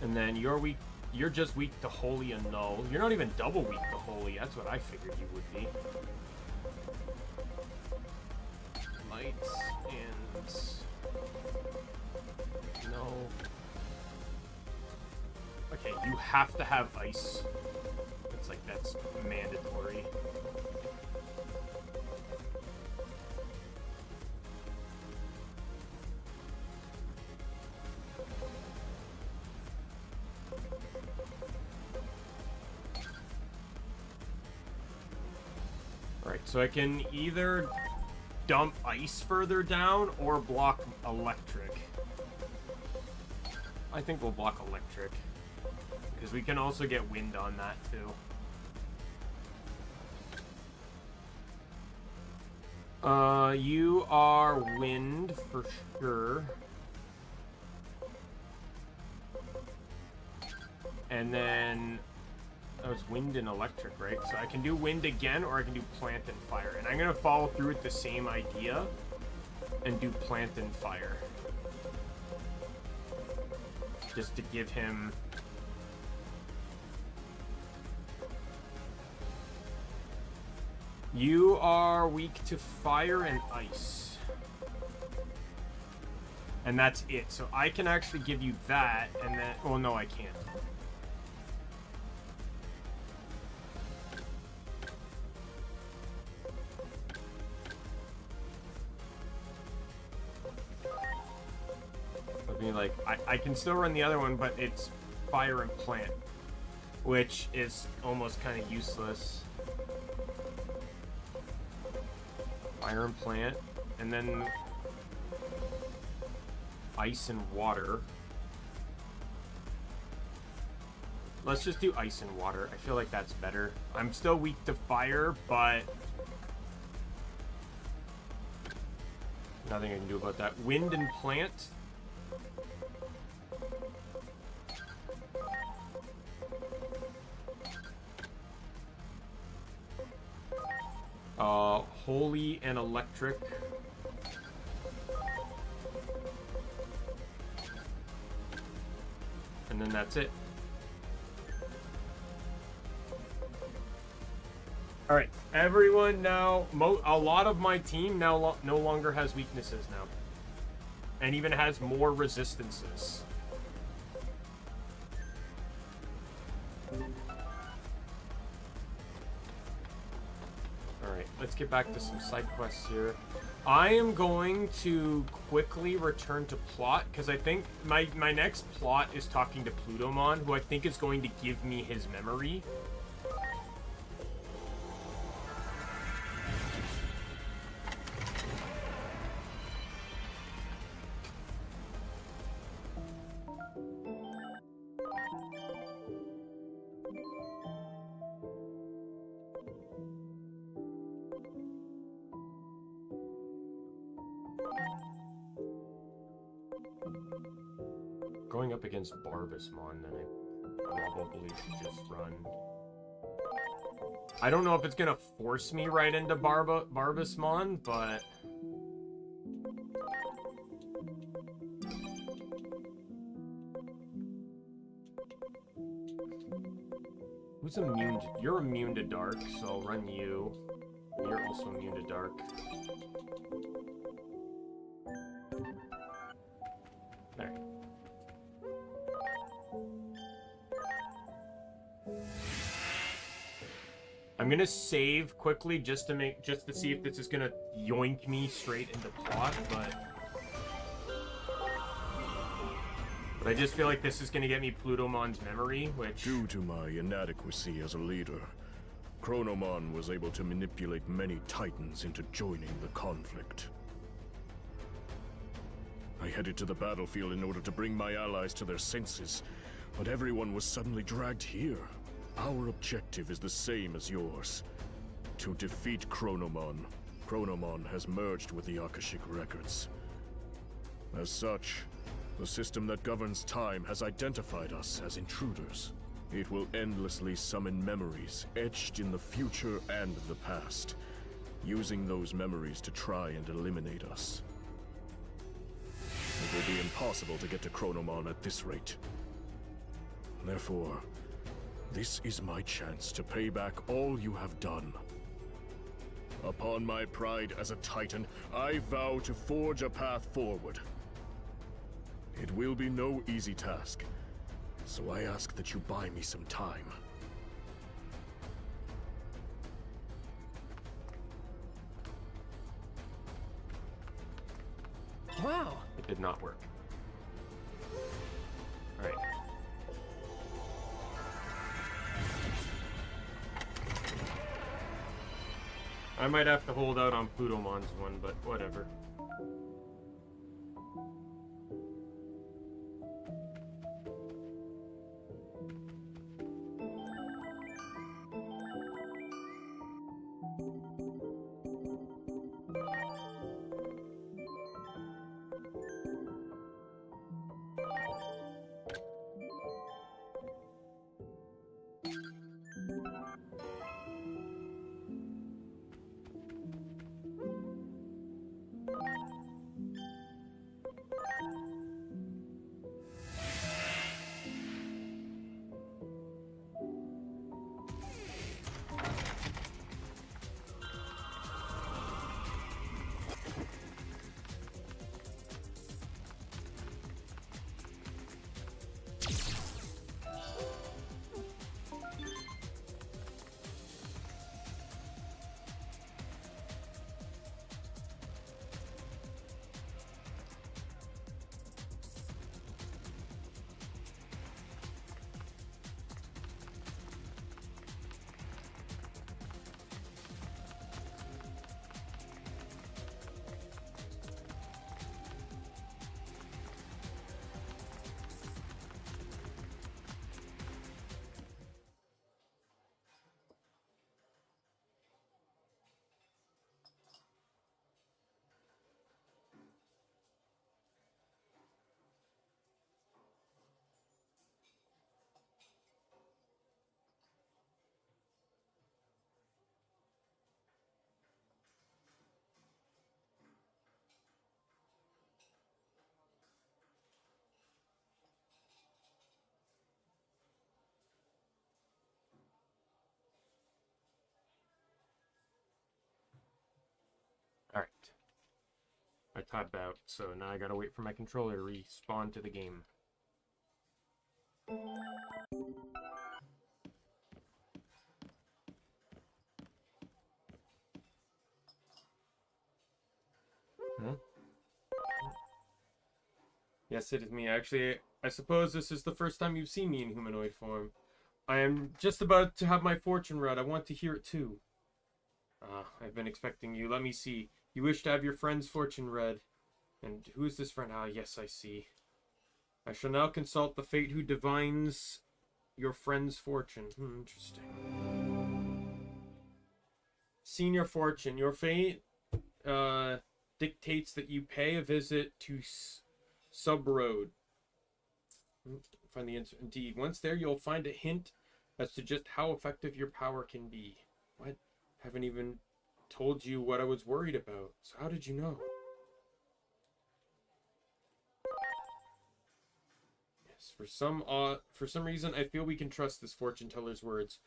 And then you're just weak to holy and null. You're not even double weak to holy, that's what I figured you would be. Light and no. Okay, you have to have ice. It's like that's mandatory. Alright, so I can either dump ice further down or block electric. I think we'll block electric. Because we can also get wind on that too. You are wind for sure. And then that was wind and electric, right? So I can do wind again, or I can do plant and fire. And I'm gonna follow through with the same idea and do plant and fire. Just to give him... You are weak to fire and ice. And that's it. So I can actually give you that, and then... Oh, no, I can't. I mean, like, I can still run the other one, but it's fire and plant, which is almost kind of useless. Fire and plant, and then ice and water. Let's just do ice and water. I feel like that's better. I'm still weak to fire, but nothing I can do about that. Wind and plant. Holy and electric. And then that's it. Alright, everyone now, a lot of my team now no longer has weaknesses now. And even has more resistances. Alright, let's get back to some side quests here. I am going to quickly return to plot, because I think my next plot is talking to Plutomon, who I think is going to give me his memory. going up against Barbasmon, then I probably should just run. I don't know if it's gonna force me right into Barbasmon, but... Who's immune to... You're immune to dark, so I'll run you. You're also immune to dark. There. I'm gonna save quickly just to see if this is gonna yoink me straight into plot, but I just feel like this is gonna get me Plutomon's memory, which... Due to my inadequacy as a leader, Chronomon was able to manipulate many Titans into joining the conflict. I headed to the battlefield in order to bring my allies to their senses, but everyone was suddenly dragged here. Our objective is the same as yours. To defeat Chronomon, Chronomon has merged with the Akashic Records. As such, the system that governs time has identified us as intruders. It will endlessly summon memories etched in the future and the past, using those memories to try and eliminate us. It will be impossible to get to Chronomon at this rate. Therefore, this is my chance to pay back all you have done. Upon my pride as a Titan, I vow to forge a path forward. It will be no easy task, so I ask that you buy me some time. Wow! It did not work. Alright. I might have to hold out on Plutomon's one, but whatever. Alright. I tabbed out, so now I gotta wait for my controller to respawn to the game. Huh? Yes, it is me. Actually, I suppose this is the first time you've seen me in humanoid form. I am just about to have my fortune read. I want to hear it too. I've been expecting you. Let me see. You wish to have your friend's fortune read. And who is this friend? Ah, yes, I see. I shall now consult the fate who divines your friend's fortune. Interesting. Senior fortune. Your fate dictates that you pay a visit to Subroad. Find the answer. Indeed. Once there, you'll find a hint as to just how effective your power can be. What? Haven't even told you what I was worried about. So how did you know? Yes, for some reason, I feel we can trust this fortune teller's words.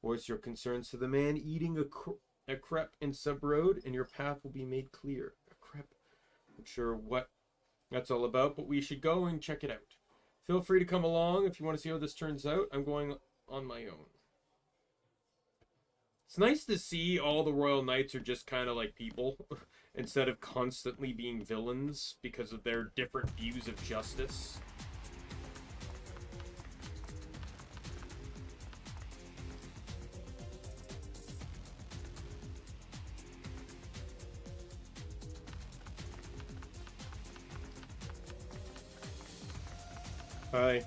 Voice your concerns to the man eating a crepe in Sub Road, and your path will be made clear. A crepe. I'm sure what that's all about, but we should go and check it out. Feel free to come along if you want to see how this turns out. I'm going on my own. It's nice to see all the Royal Knights are just kind of like people instead of constantly being villains because of their different views of justice. Hi.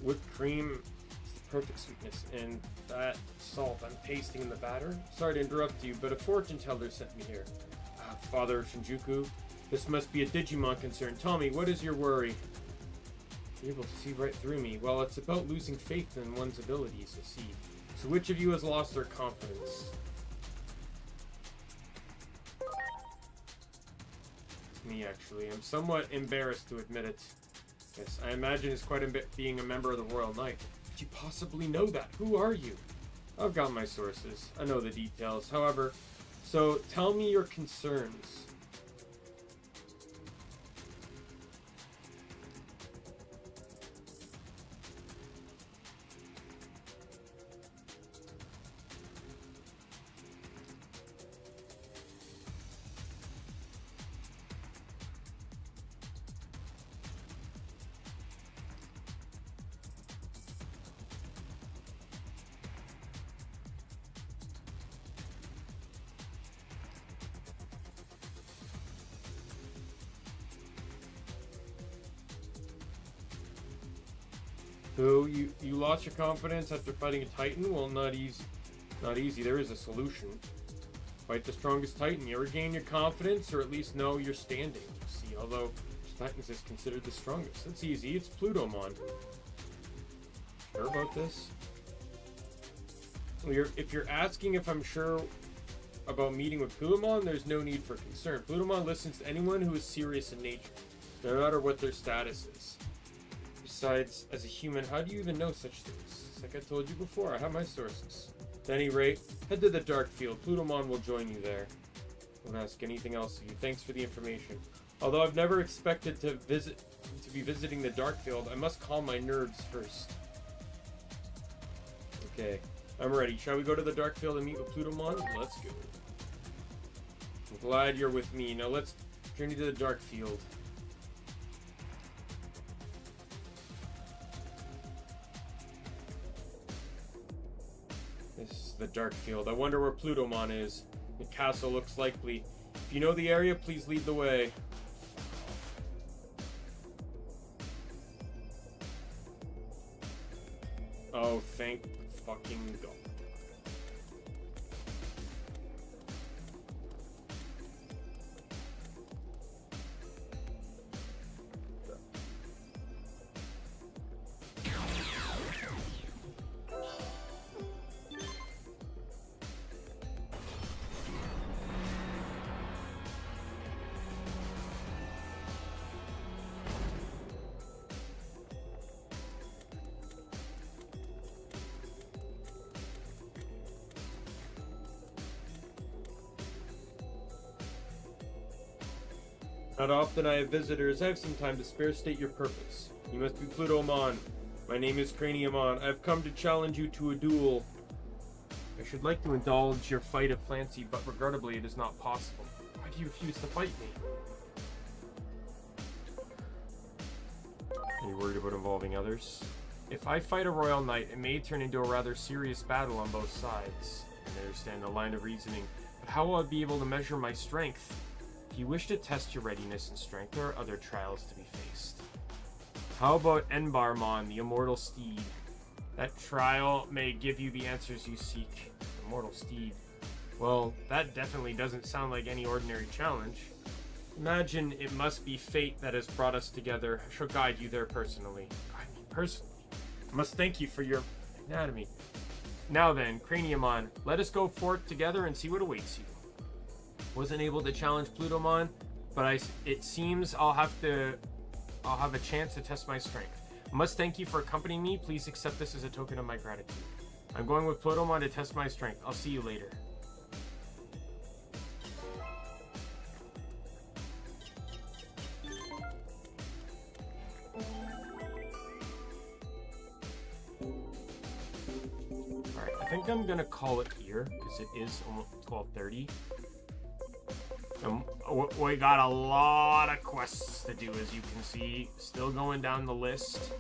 Whipped cream is the perfect sweetness, and that salt I'm pasting in the batter. Sorry to interrupt you, but a fortune teller sent me here. Father Shinjuku, this must be a Digimon concern. Tell me, what is your worry? You're able to see right through me. Well, it's about losing faith in one's abilities, I see. So which of you has lost their confidence? It's me, actually. I'm somewhat embarrassed to admit it. Yes, I imagine it's quite being a member of the Royal Knight. Could you possibly know that? Who are you? I've got my sources. I know the details. However, so tell me your concerns. So you lost your confidence after fighting a Titan? Well, not easy. Not easy. There is a solution. Fight the strongest Titan. You regain your confidence, or at least know you're standing. See, although Titans is considered the strongest. That's easy. It's Plutomon. Sure about this? Well, if you're asking if I'm sure about meeting with Plutomon, there's no need for concern. Plutomon listens to anyone who is serious in nature, no matter what their status is. Besides, as a human, how do you even know such things? Like I told you before, I have my sources. At any rate, head to the Dark Field. Plutomon will join you there. Don't ask anything else of you. Thanks for the information. Although I've never expected to be visiting the Dark Field, I must calm my nerves first. Okay, I'm ready. Shall we go to the Dark Field and meet with Plutomon? Let's go. I'm glad you're with me. Now let's journey to the Dark Field. This is the Dark Field. I wonder where Plutomon is. The castle looks likely. If you know the area, please lead the way. Oh, thank fucking God. Not often I have visitors. I have some time to spare. State your purpose. You must be Plutomon. My name is Craniumon. I have come to challenge you to a duel. I should like to indulge your fight of Clancy, but regrettably it is not possible. Why do you refuse to fight me? Are you worried about involving others? If I fight a Royal Knight, it may turn into a rather serious battle on both sides. I understand the line of reasoning, but how will I be able to measure my strength? If you wish to test your readiness and strength, there are other trials to be faced. How about Enbarmon, the immortal steed? That trial may give you the answers you seek. Immortal steed. Well, that definitely doesn't sound like any ordinary challenge. Imagine it must be fate that has brought us together. I shall guide you there personally. Guide me personally? I must thank you for your anatomy. Now then, Craniumon, let us go forth together and see what awaits you. Wasn't able to challenge Plutomon, but it seems I'll have a chance to test my strength. I must thank you for accompanying me. Please accept this as a token of my gratitude. I'm going with Plutomon to test my strength. I'll see you later. Alright, I think I'm gonna call it here, because it is almost 12:30. We got a lot of quests to do, as you can see. Still going down the list.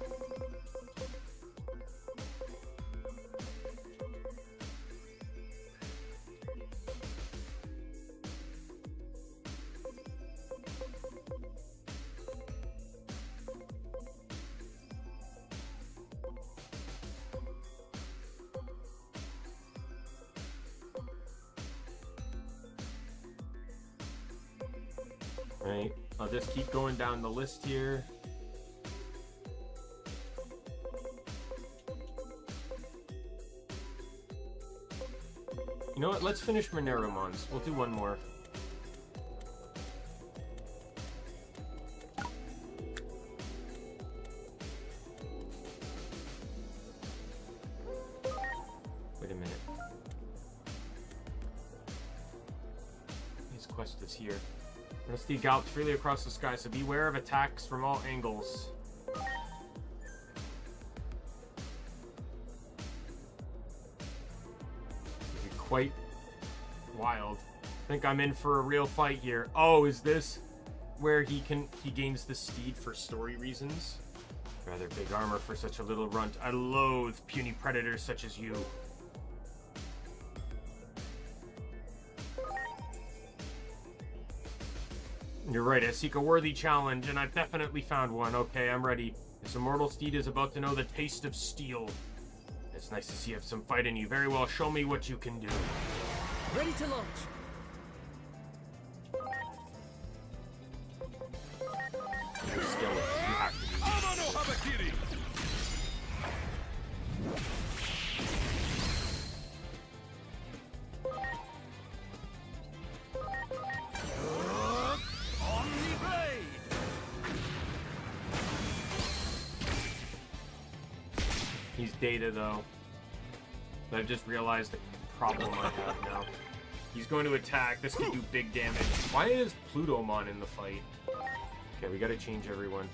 Right, I'll just keep going down the list here. You know what, let's finish Mineromons. We'll do one more. Wait a minute. His quest is here. Rusty gallops freely across the sky, so beware of attacks from all angles. It'll be quite wild. I think I'm in for a real fight here. Oh, is this where he gains the steed for story reasons? Rather big armor for such a little runt. I loathe puny predators such as you. You're right, I seek a worthy challenge, and I've definitely found one. Okay, I'm ready. This immortal steed is about to know the taste of steel. It's nice to see you have some fight in you. Very well, show me what you can do. Ready to launch. You're skeleton. You have to be. He's Data, though. I've just realized the problem I have now. He's going to attack. This could do big damage. Why is Plutomon in the fight? Okay, we gotta change everyone.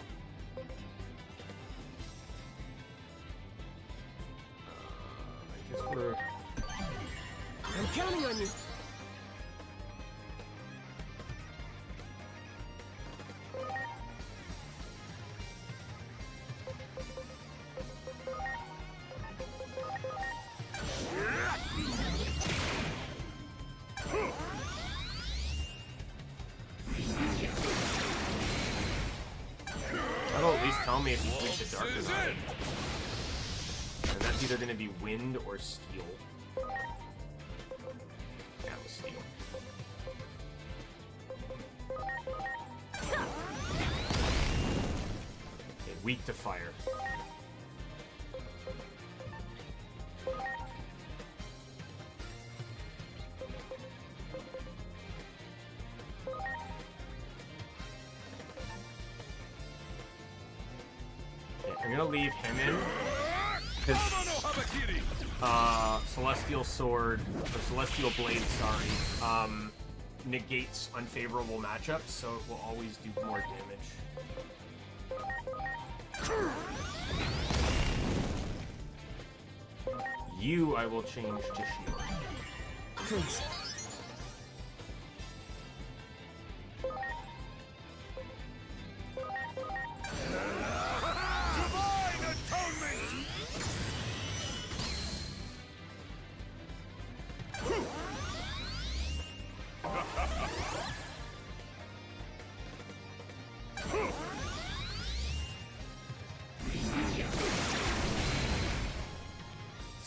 I guess we're... I'm counting on you. That'll at least tell me if he's weak to dark or not. And that's either going to be wind or steel. Yeah, it was steel. Okay, weak to fire. I'm gonna leave him in because Celestial Sword or Celestial Blade, sorry, negates unfavorable matchups, so it will always do more damage. You, I will change to shield. Please.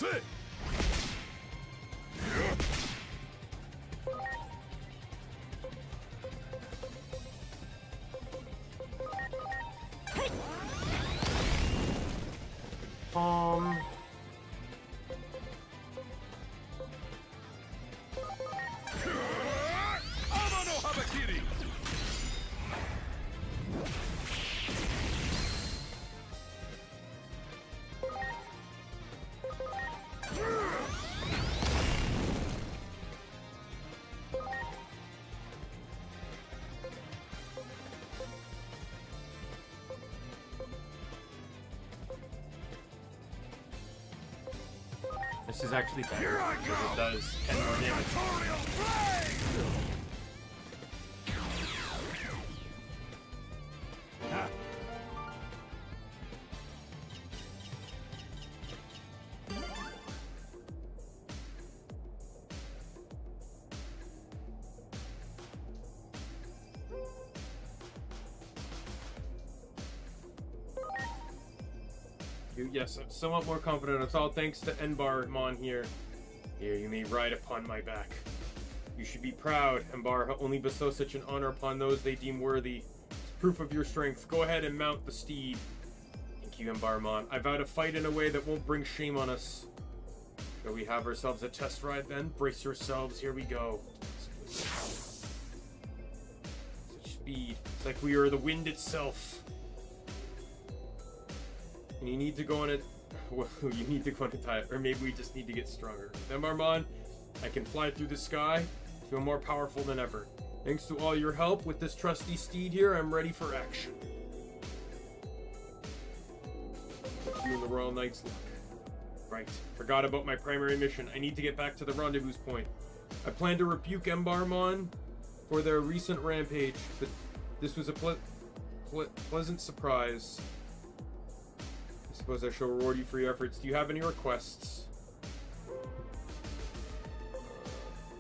Sit! This is actually better because it does 10 more damage. Yes, I'm somewhat more confident. It's all thanks to Enbarmon here. Here, you may ride upon my back. You should be proud. Enbar only bestow such an honor upon those they deem worthy. It's proof of your strength. Go ahead and mount the steed. Thank you, Enbarmon. I vow to fight in a way that won't bring shame on us. Shall we have ourselves a test ride then? Brace yourselves. Here we go. Such speed. It's like we are the wind itself. And you need to go on it. Well, you need to go on a diet, or maybe we just need to get stronger. Enbarmon, I can fly through the sky, feel more powerful than ever. Thanks to all your help with this trusty steed here, I'm ready for action. Put you in the Royal Knight's luck. Right, forgot about my primary mission. I need to get back to the rendezvous point. I plan to rebuke Enbarmon for their recent rampage, but this was a pleasant surprise. I suppose I shall reward you for your efforts. Do you have any requests?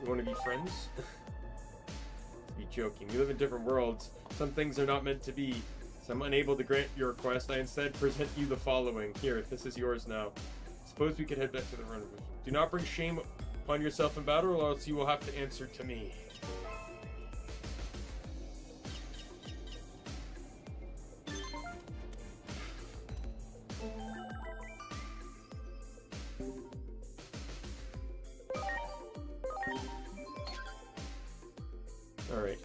You want to be friends? Be joking. We live in different worlds. Some things are not meant to be. So I'm unable to grant your request. I instead present you the following. Here, this is yours now. Suppose we could head back to the rendezvous. Do not bring shame upon yourself in battle, or else you will have to answer to me. Alright,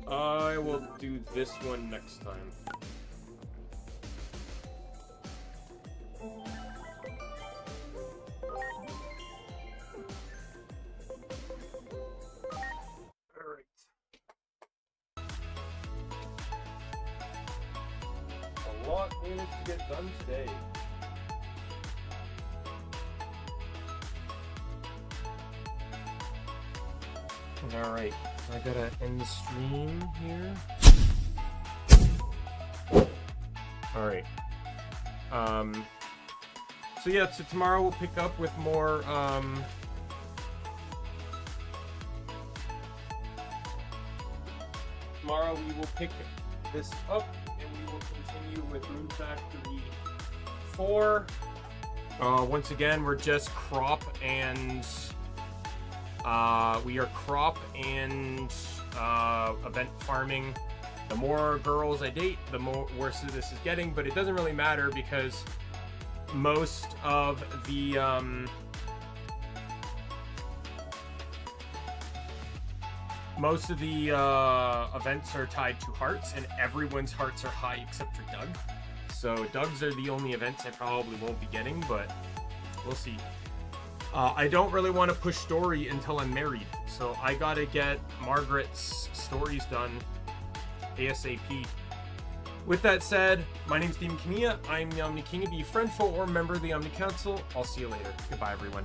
I will do this one next time. Alright. A lot needed to get done today. Alright. I gotta end the stream here. Alright. So yeah, so tomorrow we'll pick up with more, tomorrow we will pick this up and we will continue with Moon Factory 4. Once again, we're just crop and we are crop and event farming. The more girls I date, the more worse this is getting, but it doesn't really matter because most of the events are tied to hearts, and everyone's hearts are high except for Doug. So Doug's are the only events I probably won't be getting, but we'll see. I don't really want to push story until I'm married, so I gotta get Margaret's stories done ASAP. With that said, my name's Daimien Kamiya, I'm the Omni King. Be a friend, foe, or member of the Omni Council. I'll see you later. Goodbye, everyone.